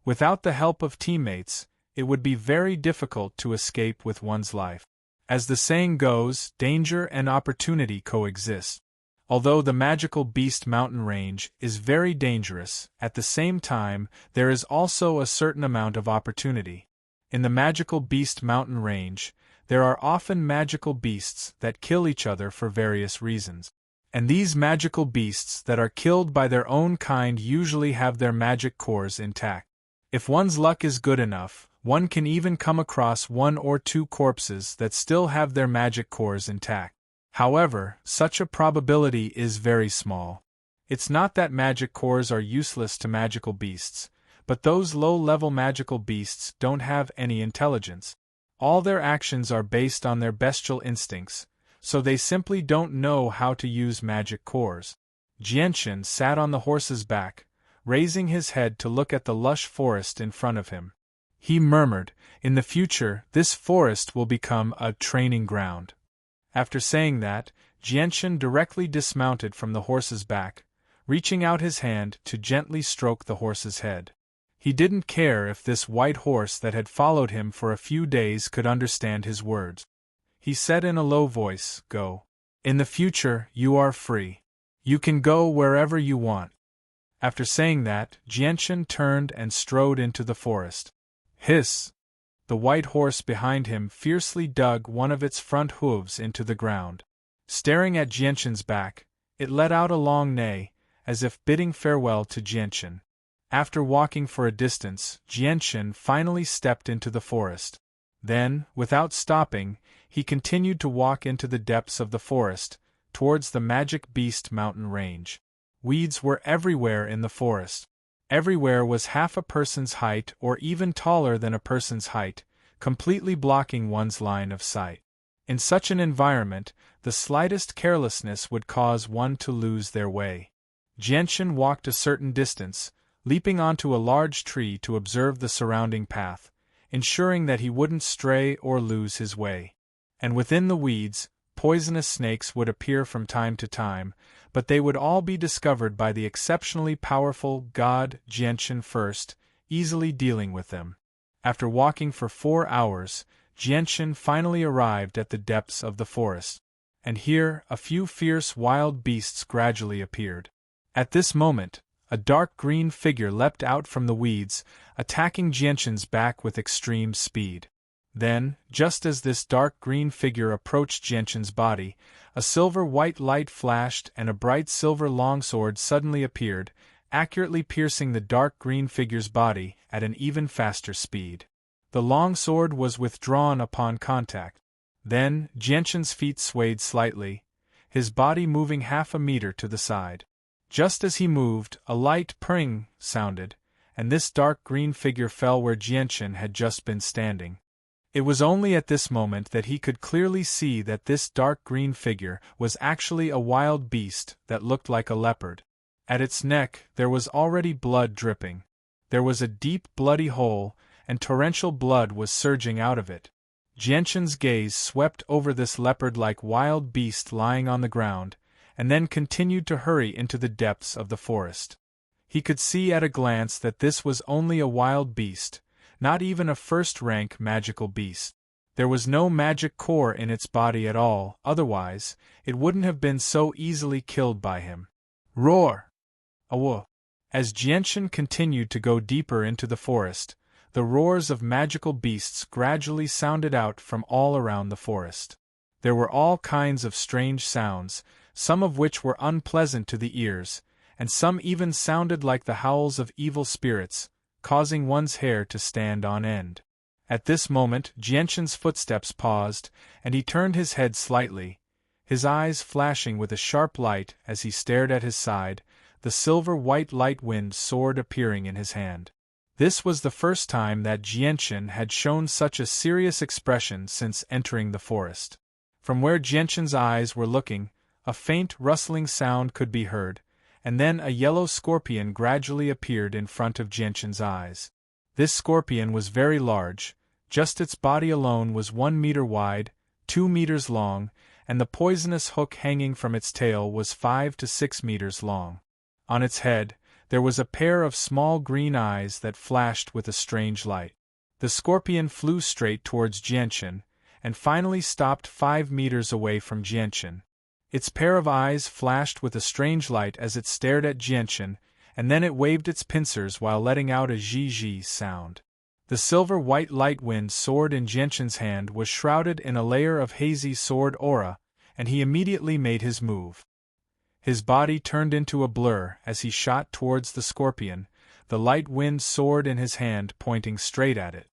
Without the help of teammates, it would be very difficult to escape with one's life. As the saying goes, danger and opportunity coexist. Although the magical beast mountain range is very dangerous, at the same time, there is also a certain amount of opportunity. In the magical beast mountain range, there are often magical beasts that kill each other for various reasons. And these magical beasts that are killed by their own kind usually have their magic cores intact. If one's luck is good enough, one can even come across 1 or 2 corpses that still have their magic cores intact. However, such a probability is very small. It's not that magic cores are useless to magical beasts, but those low-level magical beasts don't have any intelligence. All their actions are based on their bestial instincts, so they simply don't know how to use magic cores. Jianchen sat on the horse's back, raising his head to look at the lush forest in front of him. He murmured, "In the future, this forest will become a training ground." After saying that, Jianshan directly dismounted from the horse's back, reaching out his hand to gently stroke the horse's head. He didn't care if this white horse that had followed him for a few days could understand his words. He said in a low voice, "Go. In the future, you are free. You can go wherever you want." After saying that, Jianshan turned and strode into the forest. Hiss! The white horse behind him fiercely dug one of its front hooves into the ground. Staring at Jianshan's back, it let out a long neigh, as if bidding farewell to Jianshan. After walking for a distance, Jianshan finally stepped into the forest. Then, without stopping, he continued to walk into the depths of the forest, towards the Magic Beast mountain range. Weeds were everywhere in the forest. Everywhere was half a person's height or even taller than a person's height, completely blocking one's line of sight. In such an environment, the slightest carelessness would cause one to lose their way. Jianshan walked a certain distance, leaping onto a large tree to observe the surrounding path, ensuring that he wouldn't stray or lose his way. And within the weeds, poisonous snakes would appear from time to time, but they would all be discovered by the exceptionally powerful god Jianshan first, easily dealing with them. After walking for 4 hours, Jianshan finally arrived at the depths of the forest. And here, a few fierce wild beasts gradually appeared. At this moment, a dark green figure leapt out from the weeds, attacking Jianshan's back with extreme speed. Then, just as this dark green figure approached Jianshan's body, a silver-white light flashed and a bright silver longsword suddenly appeared, accurately piercing the dark green figure's body at an even faster speed. The longsword was withdrawn upon contact. Then, Jianshan's feet swayed slightly, his body moving half a meter to the side. Just as he moved, a light pring sounded, and this dark green figure fell where Jianshan had just been standing. It was only at this moment that he could clearly see that this dark green figure was actually a wild beast that looked like a leopard. At its neck there was already blood dripping. There was a deep bloody hole, and torrential blood was surging out of it. Jianshan's gaze swept over this leopard-like wild beast lying on the ground, and then continued to hurry into the depths of the forest. He could see at a glance that this was only a wild beast, not even a first-rank magical beast. There was no magic core in its body at all, otherwise, it wouldn't have been so easily killed by him. Roar! Awo! As Jianshan continued to go deeper into the forest, the roars of magical beasts gradually sounded out from all around the forest. There were all kinds of strange sounds, some of which were unpleasant to the ears, and some even sounded like the howls of evil spirits, causing one's hair to stand on end. At this moment, Jianshan's footsteps paused, and he turned his head slightly, his eyes flashing with a sharp light as he stared at his side, the silver-white light wind sword appearing in his hand. This was the first time that Jianshan had shown such a serious expression since entering the forest. From where Jianshan's eyes were looking, a faint rustling sound could be heard, and then a yellow scorpion gradually appeared in front of Jianshan's eyes. This scorpion was very large, just its body alone was 1 meter wide, 2 meters long, and the poisonous hook hanging from its tail was 5 to 6 meters long. On its head, there was a pair of small green eyes that flashed with a strange light. The scorpion flew straight towards Jianshan, and finally stopped 5 meters away from Jianshan. Its pair of eyes flashed with a strange light as it stared at Jianshan, and then it waved its pincers while letting out a zhi-zhi sound. The silver-white light wind sword in Jianshan's hand was shrouded in a layer of hazy sword aura, and he immediately made his move. His body turned into a blur as he shot towards the scorpion, the light wind sword in his hand pointing straight at it.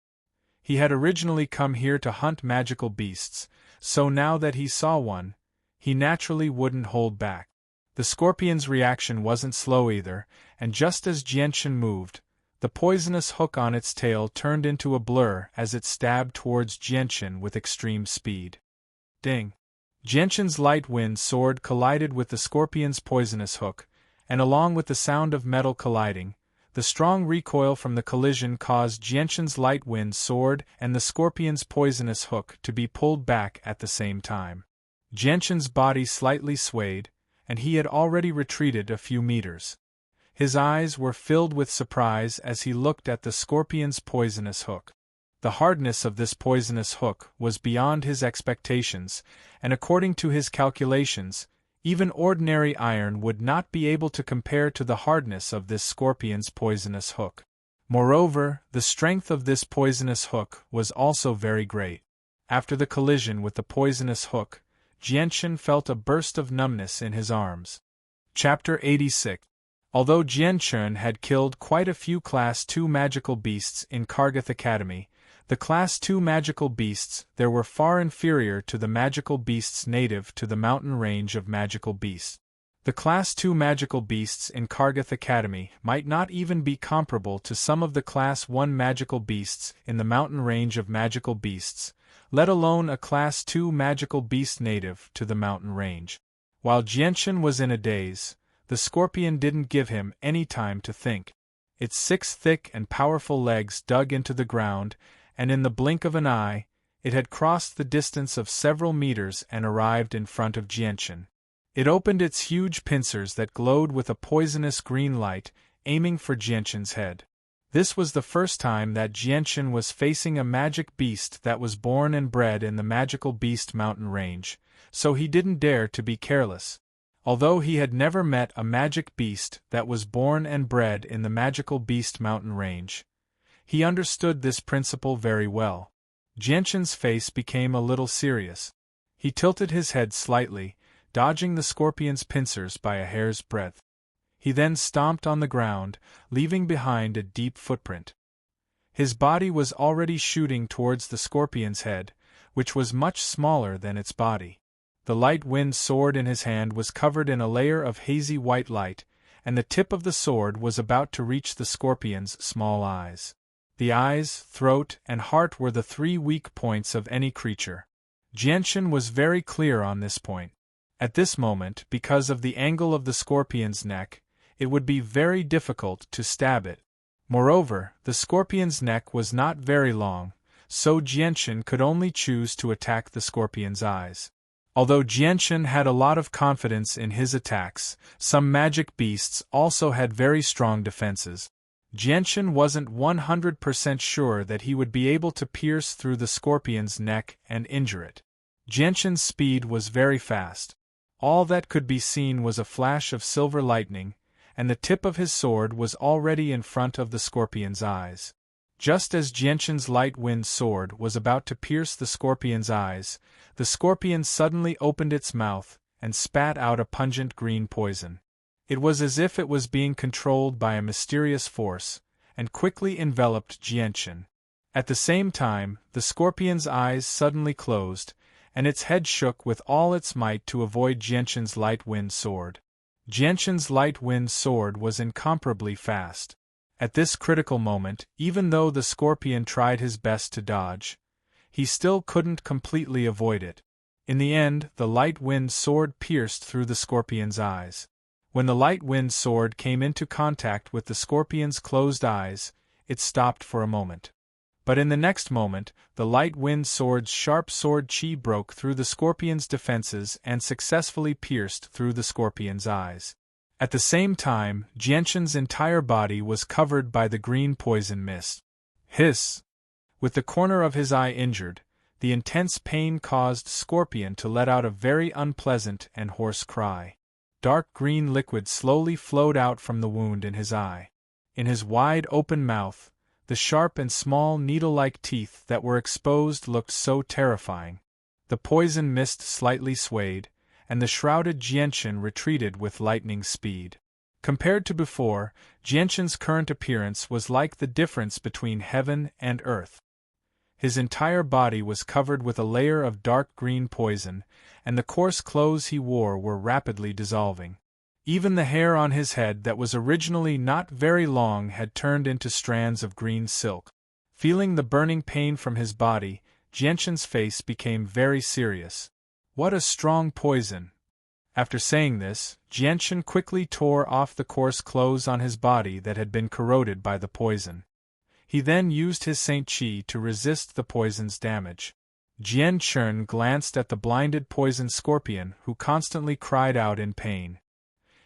He had originally come here to hunt magical beasts, so now that he saw one, he naturally wouldn't hold back. The scorpion's reaction wasn't slow either, and just as Jianshan moved, the poisonous hook on its tail turned into a blur as it stabbed towards Jianshan with extreme speed. Ding! Jianshan's light wind sword collided with the scorpion's poisonous hook, and along with the sound of metal colliding, The strong recoil from the collision caused Jianshan's light wind sword and the scorpion's poisonous hook to be pulled back at the same time. Jianshan's body slightly swayed, and he had already retreated a few meters. His eyes were filled with surprise as he looked at the scorpion's poisonous hook. The hardness of this poisonous hook was beyond his expectations, and according to his calculations, even ordinary iron would not be able to compare to the hardness of this scorpion's poisonous hook. Moreover, the strength of this poisonous hook was also very great. After the collision with the poisonous hook, Jianshan felt a burst of numbness in his arms. Chapter 86. Although Jianshan had killed quite a few Class II magical beasts in Kargath Academy, the Class II magical beasts there were far inferior to the magical beasts native to the mountain range of magical beasts. The Class II magical beasts in Kargath Academy might not even be comparable to some of the Class I magical beasts in the mountain range of magical beasts, let alone a Class II magical beast native to the mountain range. While Jianshan was in a daze, the scorpion didn't give him any time to think. Its 6 thick and powerful legs dug into the ground, and in the blink of an eye, it had crossed the distance of several meters and arrived in front of Jianshan. It opened its huge pincers that glowed with a poisonous green light, aiming for Jianshan's head. This was the first time that Jianshan was facing a magic beast that was born and bred in the magical beast mountain range, so he didn't dare to be careless. Although he had never met a magic beast that was born and bred in the magical beast mountain range, he understood this principle very well. Jianshan's face became a little serious. He tilted his head slightly, dodging the scorpion's pincers by a hair's breadth. He then stomped on the ground, leaving behind a deep footprint. His body was already shooting towards the scorpion's head, which was much smaller than its body. The light wind sword in his hand was covered in a layer of hazy white light, and the tip of the sword was about to reach the scorpion's small eyes. The eyes, throat, and heart were the 3 weak points of any creature. Jianshan was very clear on this point. At this moment, because of the angle of the scorpion's neck, it would be very difficult to stab it. Moreover, the scorpion's neck was not very long, so Jianshan could only choose to attack the scorpion's eyes. Although Jianshan had a lot of confidence in his attacks, some magic beasts also had very strong defenses. Jianshan wasn't 100% sure that he would be able to pierce through the scorpion's neck and injure it. Jianshan's speed was very fast. All that could be seen was a flash of silver lightning, and the tip of his sword was already in front of the scorpion's eyes. Just as Jianshan's light wind sword was about to pierce the scorpion's eyes, the scorpion suddenly opened its mouth and spat out a pungent green poison. It was as if it was being controlled by a mysterious force, and quickly enveloped Jianshan. At the same time, the scorpion's eyes suddenly closed, and its head shook with all its might to avoid Jianshan's light wind sword. Jianshan's light wind sword was incomparably fast. At this critical moment, even though the scorpion tried his best to dodge, he still couldn't completely avoid it. In the end, the light wind sword pierced through the scorpion's eyes. When the light wind sword came into contact with the scorpion's closed eyes, it stopped for a moment. But in the next moment, the light wind sword's sharp sword chi broke through the scorpion's defenses and successfully pierced through the scorpion's eyes. At the same time, Jianshan's entire body was covered by the green poison mist. Hiss! With the corner of his eye injured, the intense pain caused Scorpion to let out a very unpleasant and hoarse cry. Dark green liquid slowly flowed out from the wound in his eye. In his wide open mouth, the sharp and small needle-like teeth that were exposed looked so terrifying. The poison mist slightly swayed, and the shrouded Jianshan retreated with lightning speed. Compared to before, Jianshan's current appearance was like the difference between heaven and earth. His entire body was covered with a layer of dark green poison, and the coarse clothes he wore were rapidly dissolving. Even the hair on his head that was originally not very long had turned into strands of green silk. Feeling the burning pain from his body, Jianshan's face became very serious. What a strong poison! After saying this, Jianchen quickly tore off the coarse clothes on his body that had been corroded by the poison. He then used his Saint Qi to resist the poison's damage. Jian Chen glanced at the blinded poisoned scorpion who constantly cried out in pain.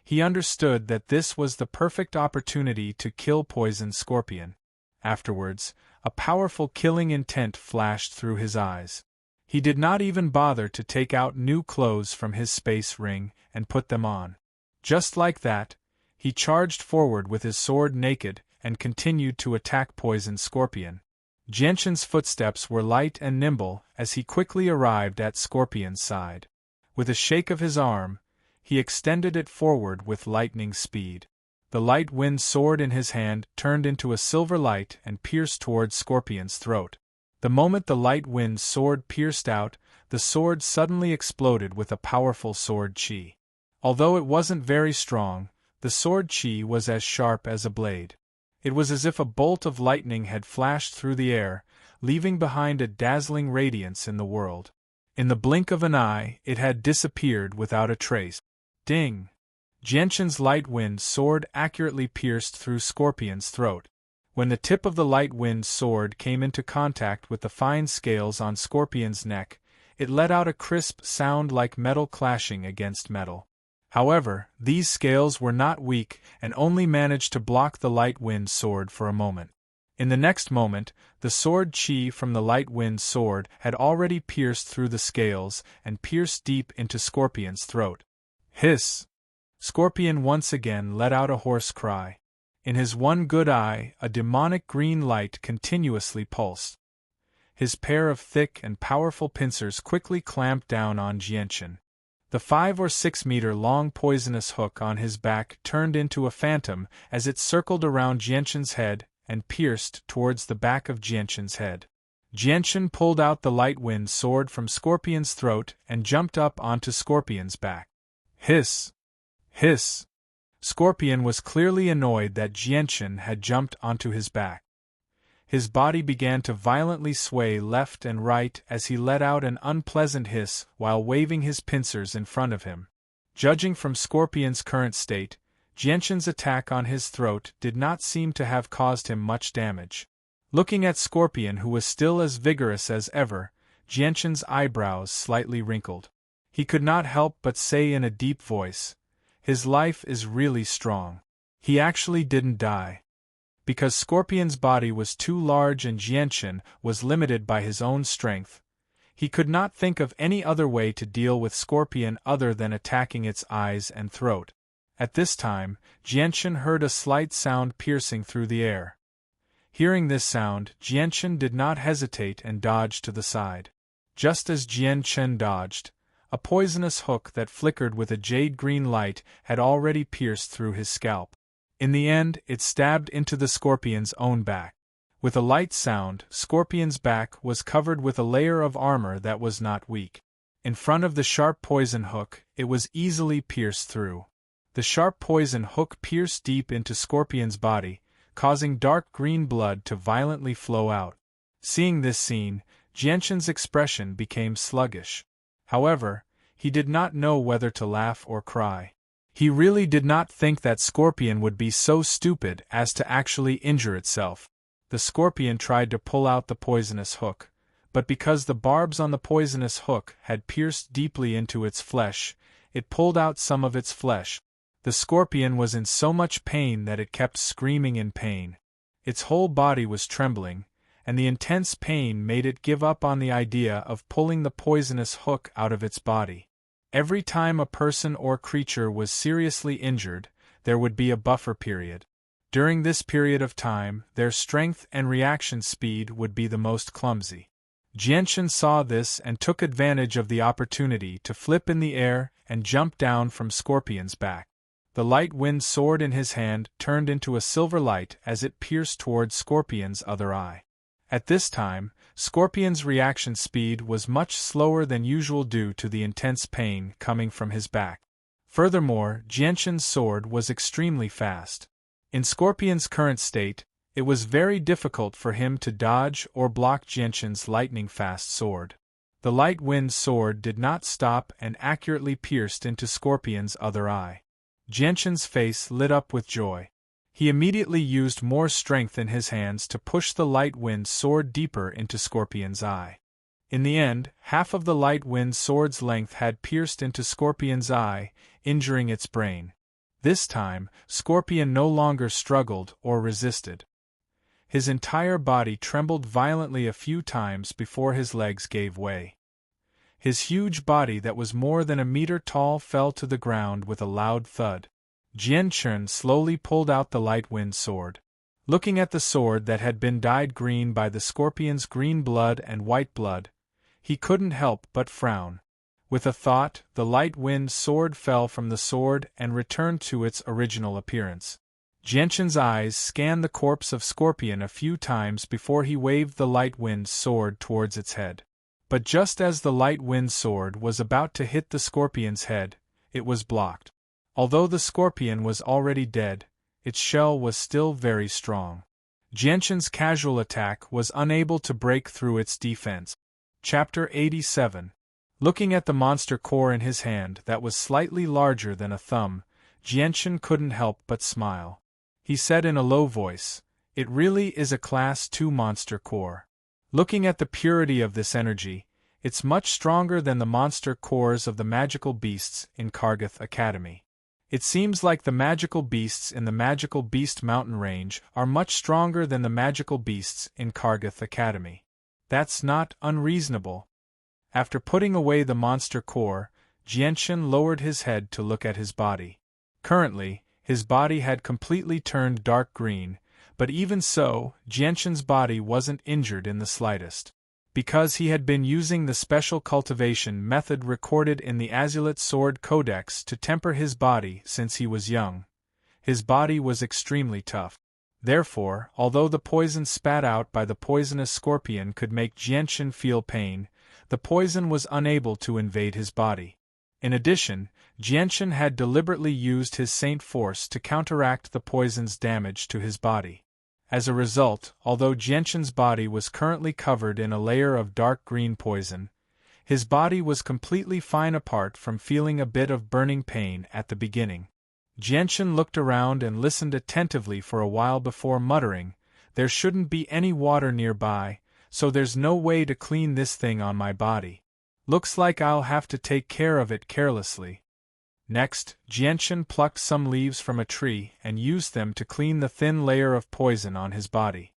He understood that this was the perfect opportunity to kill poisoned scorpion. Afterwards, a powerful killing intent flashed through his eyes. He did not even bother to take out new clothes from his space ring and put them on. Just like that, he charged forward with his sword naked and continued to attack poisoned scorpion. Jianchen's footsteps were light and nimble as he quickly arrived at Scorpion's side. With a shake of his arm, he extended it forward with lightning speed. The light wind sword in his hand turned into a silver light and pierced towards Scorpion's throat. The moment the light wind sword pierced out, the sword suddenly exploded with a powerful sword chi. Although it wasn't very strong, the sword chi was as sharp as a blade. It was as if a bolt of lightning had flashed through the air, leaving behind a dazzling radiance in the world. In the blink of an eye, it had disappeared without a trace. Ding! Jianchen's light wind sword accurately pierced through Scorpion's throat. When the tip of the light wind sword came into contact with the fine scales on Scorpion's neck, it let out a crisp sound like metal clashing against metal. However, these scales were not weak and only managed to block the light wind sword for a moment. In the next moment, the sword chi from the light wind sword had already pierced through the scales and pierced deep into Scorpion's throat. Hiss! Scorpion once again let out a hoarse cry. In his one good eye, a demonic green light continuously pulsed. His pair of thick and powerful pincers quickly clamped down on Jianchen. The 5 or 6 meter long poisonous hook on his back turned into a phantom as it circled around Jianchen's head and pierced towards the back of Jianchen's head. Jianchen pulled out the light wind sword from Scorpion's throat and jumped up onto Scorpion's back. Hiss! Hiss! Scorpion was clearly annoyed that Jianchen had jumped onto his back. His body began to violently sway left and right as he let out an unpleasant hiss while waving his pincers in front of him. Judging from Scorpion's current state, Jianchen's attack on his throat did not seem to have caused him much damage. Looking at Scorpion, who was still as vigorous as ever, Jianchen's eyebrows slightly wrinkled. He could not help but say in a deep voice, "His life is really strong. He actually didn't die." Because Scorpion's body was too large and Jianchen was limited by his own strength, he could not think of any other way to deal with Scorpion other than attacking its eyes and throat. At this time, Jianchen heard a slight sound piercing through the air. Hearing this sound, Jianchen did not hesitate and dodged to the side. Just as Jianchen dodged, a poisonous hook that flickered with a jade-green light had already pierced through his scalp. In the end, it stabbed into the Scorpion's own back. With a light sound, Scorpion's back was covered with a layer of armor that was not weak. In front of the sharp poison hook, it was easily pierced through. The sharp poison hook pierced deep into Scorpion's body, causing dark green blood to violently flow out. Seeing this scene, Jianchen's expression became sluggish. However, he did not know whether to laugh or cry. He really did not think that Scorpion would be so stupid as to actually injure itself. The Scorpion tried to pull out the poisonous hook, but because the barbs on the poisonous hook had pierced deeply into its flesh, it pulled out some of its flesh. The Scorpion was in so much pain that it kept screaming in pain. Its whole body was trembling, and the intense pain made it give up on the idea of pulling the poisonous hook out of its body. Every time a person or creature was seriously injured, there would be a buffer period. During this period of time, their strength and reaction speed would be the most clumsy. Jianchen saw this and took advantage of the opportunity to flip in the air and jump down from Scorpion's back. The light wind sword in his hand turned into a silver light as it pierced towards Scorpion's other eye. At this time, Scorpion's reaction speed was much slower than usual due to the intense pain coming from his back. Furthermore, Jianchen's sword was extremely fast. In Scorpion's current state, it was very difficult for him to dodge or block Jianchen's lightning-fast sword. The light wind sword did not stop and accurately pierced into Scorpion's other eye. Jianshan's face lit up with joy. He immediately used more strength in his hands to push the light wind sword deeper into Scorpion's eye. In the end, half of the light wind sword's length had pierced into Scorpion's eye, injuring its brain. This time, Scorpion no longer struggled or resisted. His entire body trembled violently a few times before his legs gave way. His huge body that was more than a meter tall fell to the ground with a loud thud. Jianshan slowly pulled out the light wind sword. Looking at the sword that had been dyed green by the Scorpion's green blood and white blood, he couldn't help but frown. With a thought, the light wind sword fell from the sword and returned to its original appearance. Jianshan's eyes scanned the corpse of Scorpion a few times before he waved the light wind sword towards its head. But just as the light wind sword was about to hit the Scorpion's head, it was blocked. Although the Scorpion was already dead, its shell was still very strong. Jianshan's casual attack was unable to break through its defense. Chapter 87. Looking at the monster core in his hand that was slightly larger than a thumb, Jianshan couldn't help but smile. He said in a low voice, "It really is a Class 2 monster core. Looking at the purity of this energy, it's much stronger than the monster cores of the magical beasts in Kargath Academy. It seems like the magical beasts in the Magical Beast Mountain Range are much stronger than the magical beasts in Kargath Academy. That's not unreasonable." After putting away the monster core, Jianshan lowered his head to look at his body. Currently, his body had completely turned dark green, but even so, Jianshan's body wasn't injured in the slightest. Because he had been using the special cultivation method recorded in the Azulite Sword Codex to temper his body since he was young, his body was extremely tough. Therefore, although the poison spat out by the poisonous Scorpion could make Jianshan feel pain, the poison was unable to invade his body. In addition, Jianshan had deliberately used his Saint Force to counteract the poison's damage to his body. As a result, although Jianshan's body was currently covered in a layer of dark green poison, his body was completely fine apart from feeling a bit of burning pain at the beginning. Jianshan looked around and listened attentively for a while before muttering, "There shouldn't be any water nearby, so there's no way to clean this thing on my body. Looks like I'll have to take care of it carelessly." Next, Jianshan plucked some leaves from a tree and used them to clean the thin layer of poison on his body.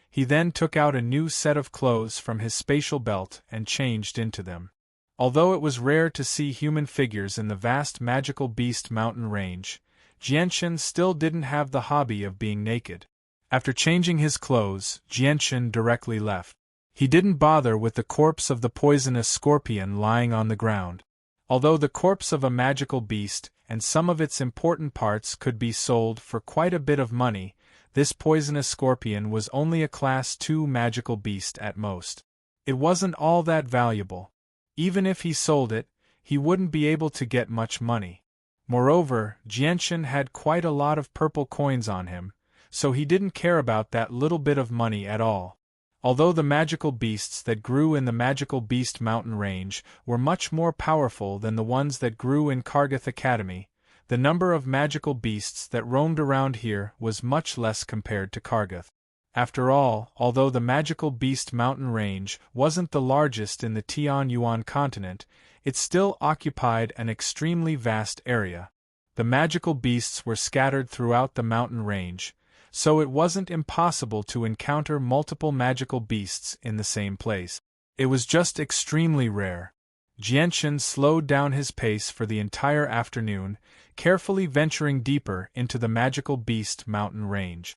He then took out a new set of clothes from his spatial belt and changed into them. Although it was rare to see human figures in the vast Magical Beast Mountain Range, Jianshan still didn't have the hobby of being naked. After changing his clothes, Jianshan directly left. He didn't bother with the corpse of the poisonous Scorpion lying on the ground. Although the corpse of a magical beast and some of its important parts could be sold for quite a bit of money, this poisonous Scorpion was only a Class 2 magical beast at most. It wasn't all that valuable. Even if he sold it, he wouldn't be able to get much money. Moreover, Jianshan had quite a lot of purple coins on him, so he didn't care about that little bit of money at all. Although the magical beasts that grew in the Magical Beast Mountain Range were much more powerful than the ones that grew in Kargath Academy, the number of magical beasts that roamed around here was much less compared to Kargath. After all, although the Magical Beast Mountain Range wasn't the largest in the Tianyuan continent, it still occupied an extremely vast area. The magical beasts were scattered throughout the mountain range, so it wasn't impossible to encounter multiple magical beasts in the same place. It was just extremely rare. Jianshan slowed down his pace for the entire afternoon, carefully venturing deeper into the Magical Beast Mountain Range.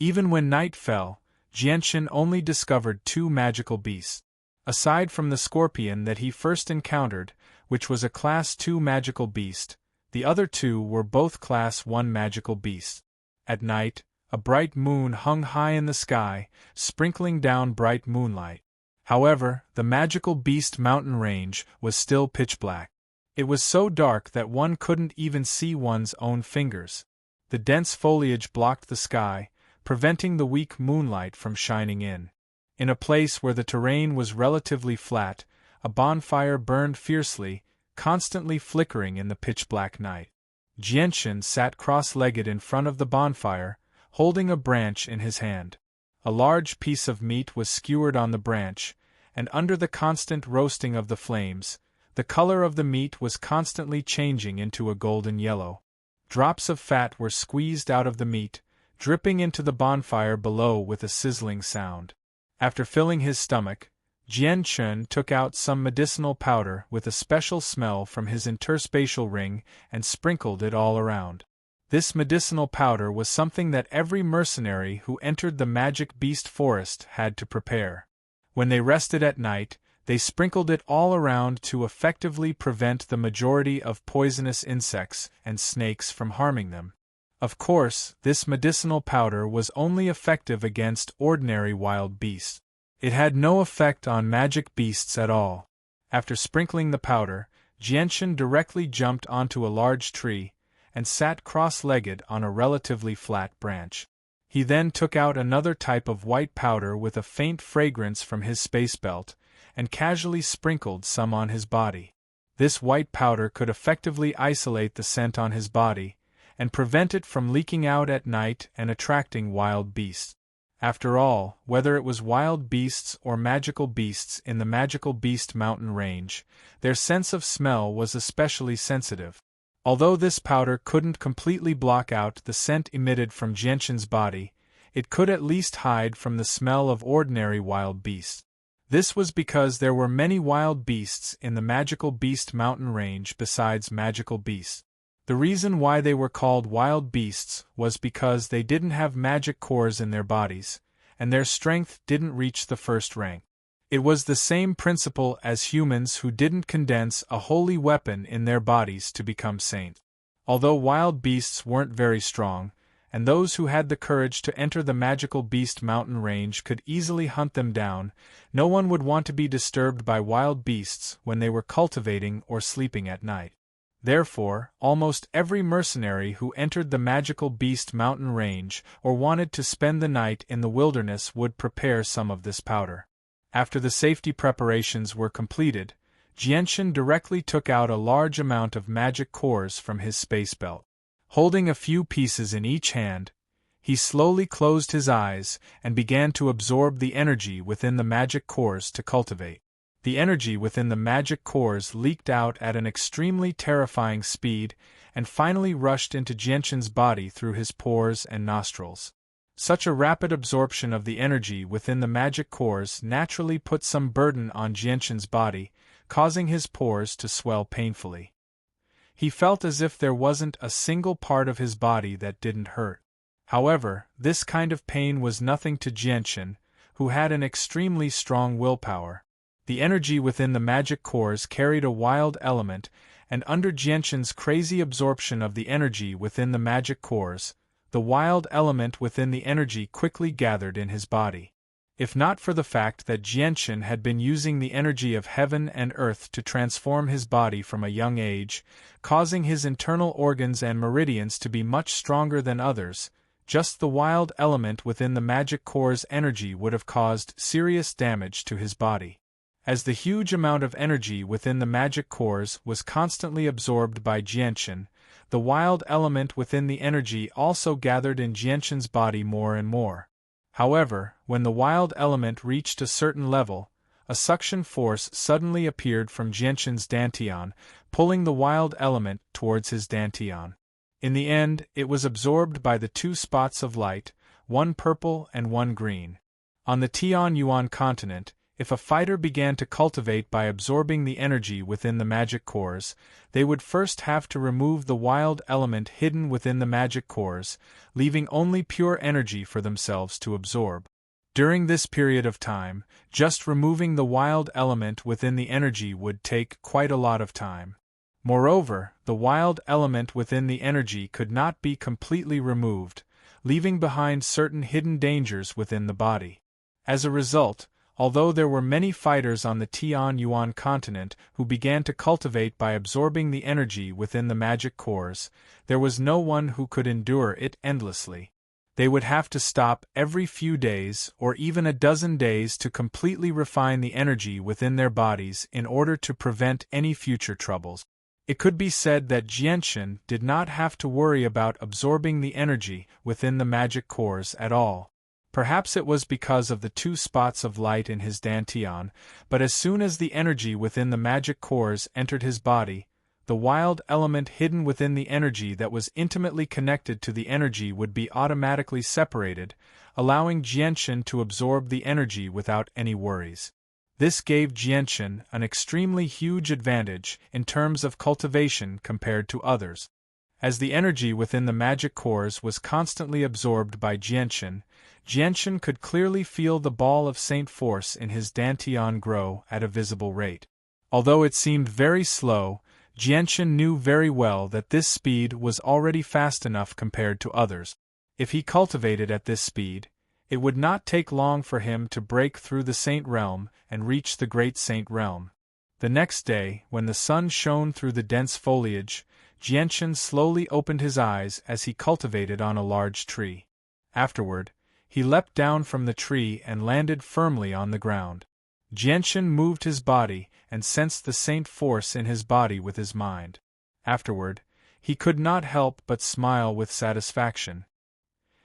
Even when night fell, Jianshan only discovered 2 magical beasts. Aside from the Scorpion that he first encountered, which was a Class 2 magical beast, the other 2 were both Class 1 magical beasts. At night, a bright moon hung high in the sky, sprinkling down bright moonlight. However, the Magical Beast Mountain Range was still pitch black. It was so dark that one couldn't even see one's own fingers. The dense foliage blocked the sky, preventing the weak moonlight from shining in. In a place where the terrain was relatively flat, a bonfire burned fiercely, constantly flickering in the pitch-black night. Jianshan sat cross-legged in front of the bonfire, holding a branch in his hand. A large piece of meat was skewered on the branch, and under the constant roasting of the flames, the color of the meat was constantly changing into a golden yellow. Drops of fat were squeezed out of the meat, dripping into the bonfire below with a sizzling sound. After filling his stomach, Jianshan took out some medicinal powder with a special smell from his interspatial ring and sprinkled it all around. This medicinal powder was something that every mercenary who entered the magic beast forest had to prepare. When they rested at night, they sprinkled it all around to effectively prevent the majority of poisonous insects and snakes from harming them. Of course, this medicinal powder was only effective against ordinary wild beasts. It had no effect on magic beasts at all. After sprinkling the powder, Jianshan directly jumped onto a large tree and sat cross-legged on a relatively flat branch. He then took out another type of white powder with a faint fragrance from his space belt and casually sprinkled some on his body. This white powder could effectively isolate the scent on his body and prevent it from leaking out at night and attracting wild beasts. After all, whether it was wild beasts or magical beasts in the Magical Beast Mountain Range, their sense of smell was especially sensitive. Although this powder couldn't completely block out the scent emitted from Jianshan's body, it could at least hide from the smell of ordinary wild beasts. This was because there were many wild beasts in the Magical Beast Mountain Range besides magical beasts. The reason why they were called wild beasts was because they didn't have magic cores in their bodies, and their strength didn't reach the first rank. It was the same principle as humans who didn't condense a holy weapon in their bodies to become saints. Although wild beasts weren't very strong, and those who had the courage to enter the Magical Beast Mountain Range could easily hunt them down, no one would want to be disturbed by wild beasts when they were cultivating or sleeping at night. Therefore, almost every mercenary who entered the Magical Beast Mountain Range or wanted to spend the night in the wilderness would prepare some of this powder. After the safety preparations were completed, Jianshan directly took out a large amount of magic cores from his space belt. Holding a few pieces in each hand, he slowly closed his eyes and began to absorb the energy within the magic cores to cultivate. The energy within the magic cores leaked out at an extremely terrifying speed and finally rushed into Jianshan's body through his pores and nostrils. Such a rapid absorption of the energy within the magic cores naturally put some burden on Jianshan's body, causing his pores to swell painfully. He felt as if there wasn't a single part of his body that didn't hurt. However, this kind of pain was nothing to Jianshan, who had an extremely strong willpower. The energy within the magic cores carried a wild element, and under Jianshan's crazy absorption of the energy within the magic cores, the wild element within the energy quickly gathered in his body. If not for the fact that Jianshan had been using the energy of heaven and earth to transform his body from a young age, causing his internal organs and meridians to be much stronger than others, just the wild element within the magic core's energy would have caused serious damage to his body. As the huge amount of energy within the magic cores was constantly absorbed by Jianshan, the wild element within the energy also gathered in Jianshan's body more and more. However, when the wild element reached a certain level, a suction force suddenly appeared from Jianshan's dantian, pulling the wild element towards his dantian. In the end, it was absorbed by the two spots of light, one purple and one green. On the Tianyuan continent, if a fighter began to cultivate by absorbing the energy within the magic cores, they would first have to remove the wild element hidden within the magic cores, leaving only pure energy for themselves to absorb. During this period of time, just removing the wild element within the energy would take quite a lot of time. Moreover, the wild element within the energy could not be completely removed, leaving behind certain hidden dangers within the body. As a result, although there were many fighters on the Tianyuan continent who began to cultivate by absorbing the energy within the magic cores, there was no one who could endure it endlessly. They would have to stop every few days or even a dozen days to completely refine the energy within their bodies in order to prevent any future troubles. It could be said that Jianshan did not have to worry about absorbing the energy within the magic cores at all. Perhaps it was because of the 2 spots of light in his dantian, but as soon as the energy within the magic cores entered his body, the wild element hidden within the energy that was intimately connected to the energy would be automatically separated, allowing Jianshan to absorb the energy without any worries. This gave Jianshan an extremely huge advantage in terms of cultivation compared to others. As the energy within the magic cores was constantly absorbed by Jianshan, Jianshan could clearly feel the ball of Saint Force in his dantian grow at a visible rate. Although it seemed very slow, Jianshan knew very well that this speed was already fast enough compared to others. If he cultivated at this speed, it would not take long for him to break through the Saint Realm and reach the Great Saint Realm. The next day, when the sun shone through the dense foliage, Jianshan slowly opened his eyes as he cultivated on a large tree. Afterward, he leapt down from the tree and landed firmly on the ground. Jianshan moved his body and sensed the Saint Force in his body with his mind. Afterward, he could not help but smile with satisfaction.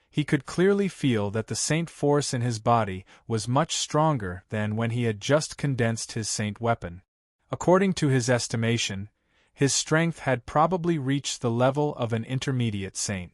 He could clearly feel that the Saint Force in his body was much stronger than when he had just condensed his Saint weapon. According to his estimation, his strength had probably reached the level of an intermediate saint.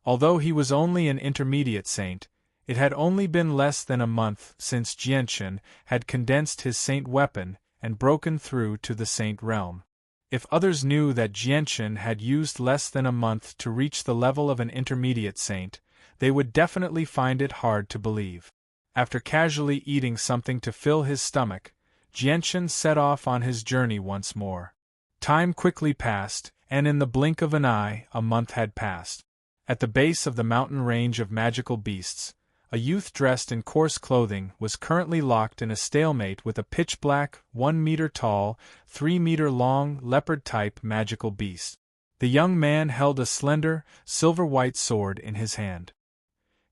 Although he was only an intermediate saint, it had only been less than a month since Jianshan had condensed his Saint weapon and broken through to the Saint realm. If others knew that Jianshan had used less than a month to reach the level of an intermediate saint, they would definitely find it hard to believe. After casually eating something to fill his stomach, Jianshan set off on his journey once more. Time quickly passed, and in the blink of an eye, a month had passed. At the base of the mountain range of magical beasts, a youth dressed in coarse clothing was currently locked in a stalemate with a pitch-black, 1-meter-tall, 3-meter-long, leopard-type magical beast. The young man held a slender, silver-white sword in his hand.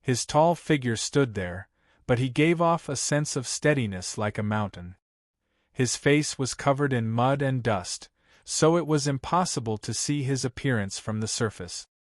His tall figure stood there, but he gave off a sense of steadiness like a mountain. His face was covered in mud and dust, so it was impossible to see his appearance from the surface.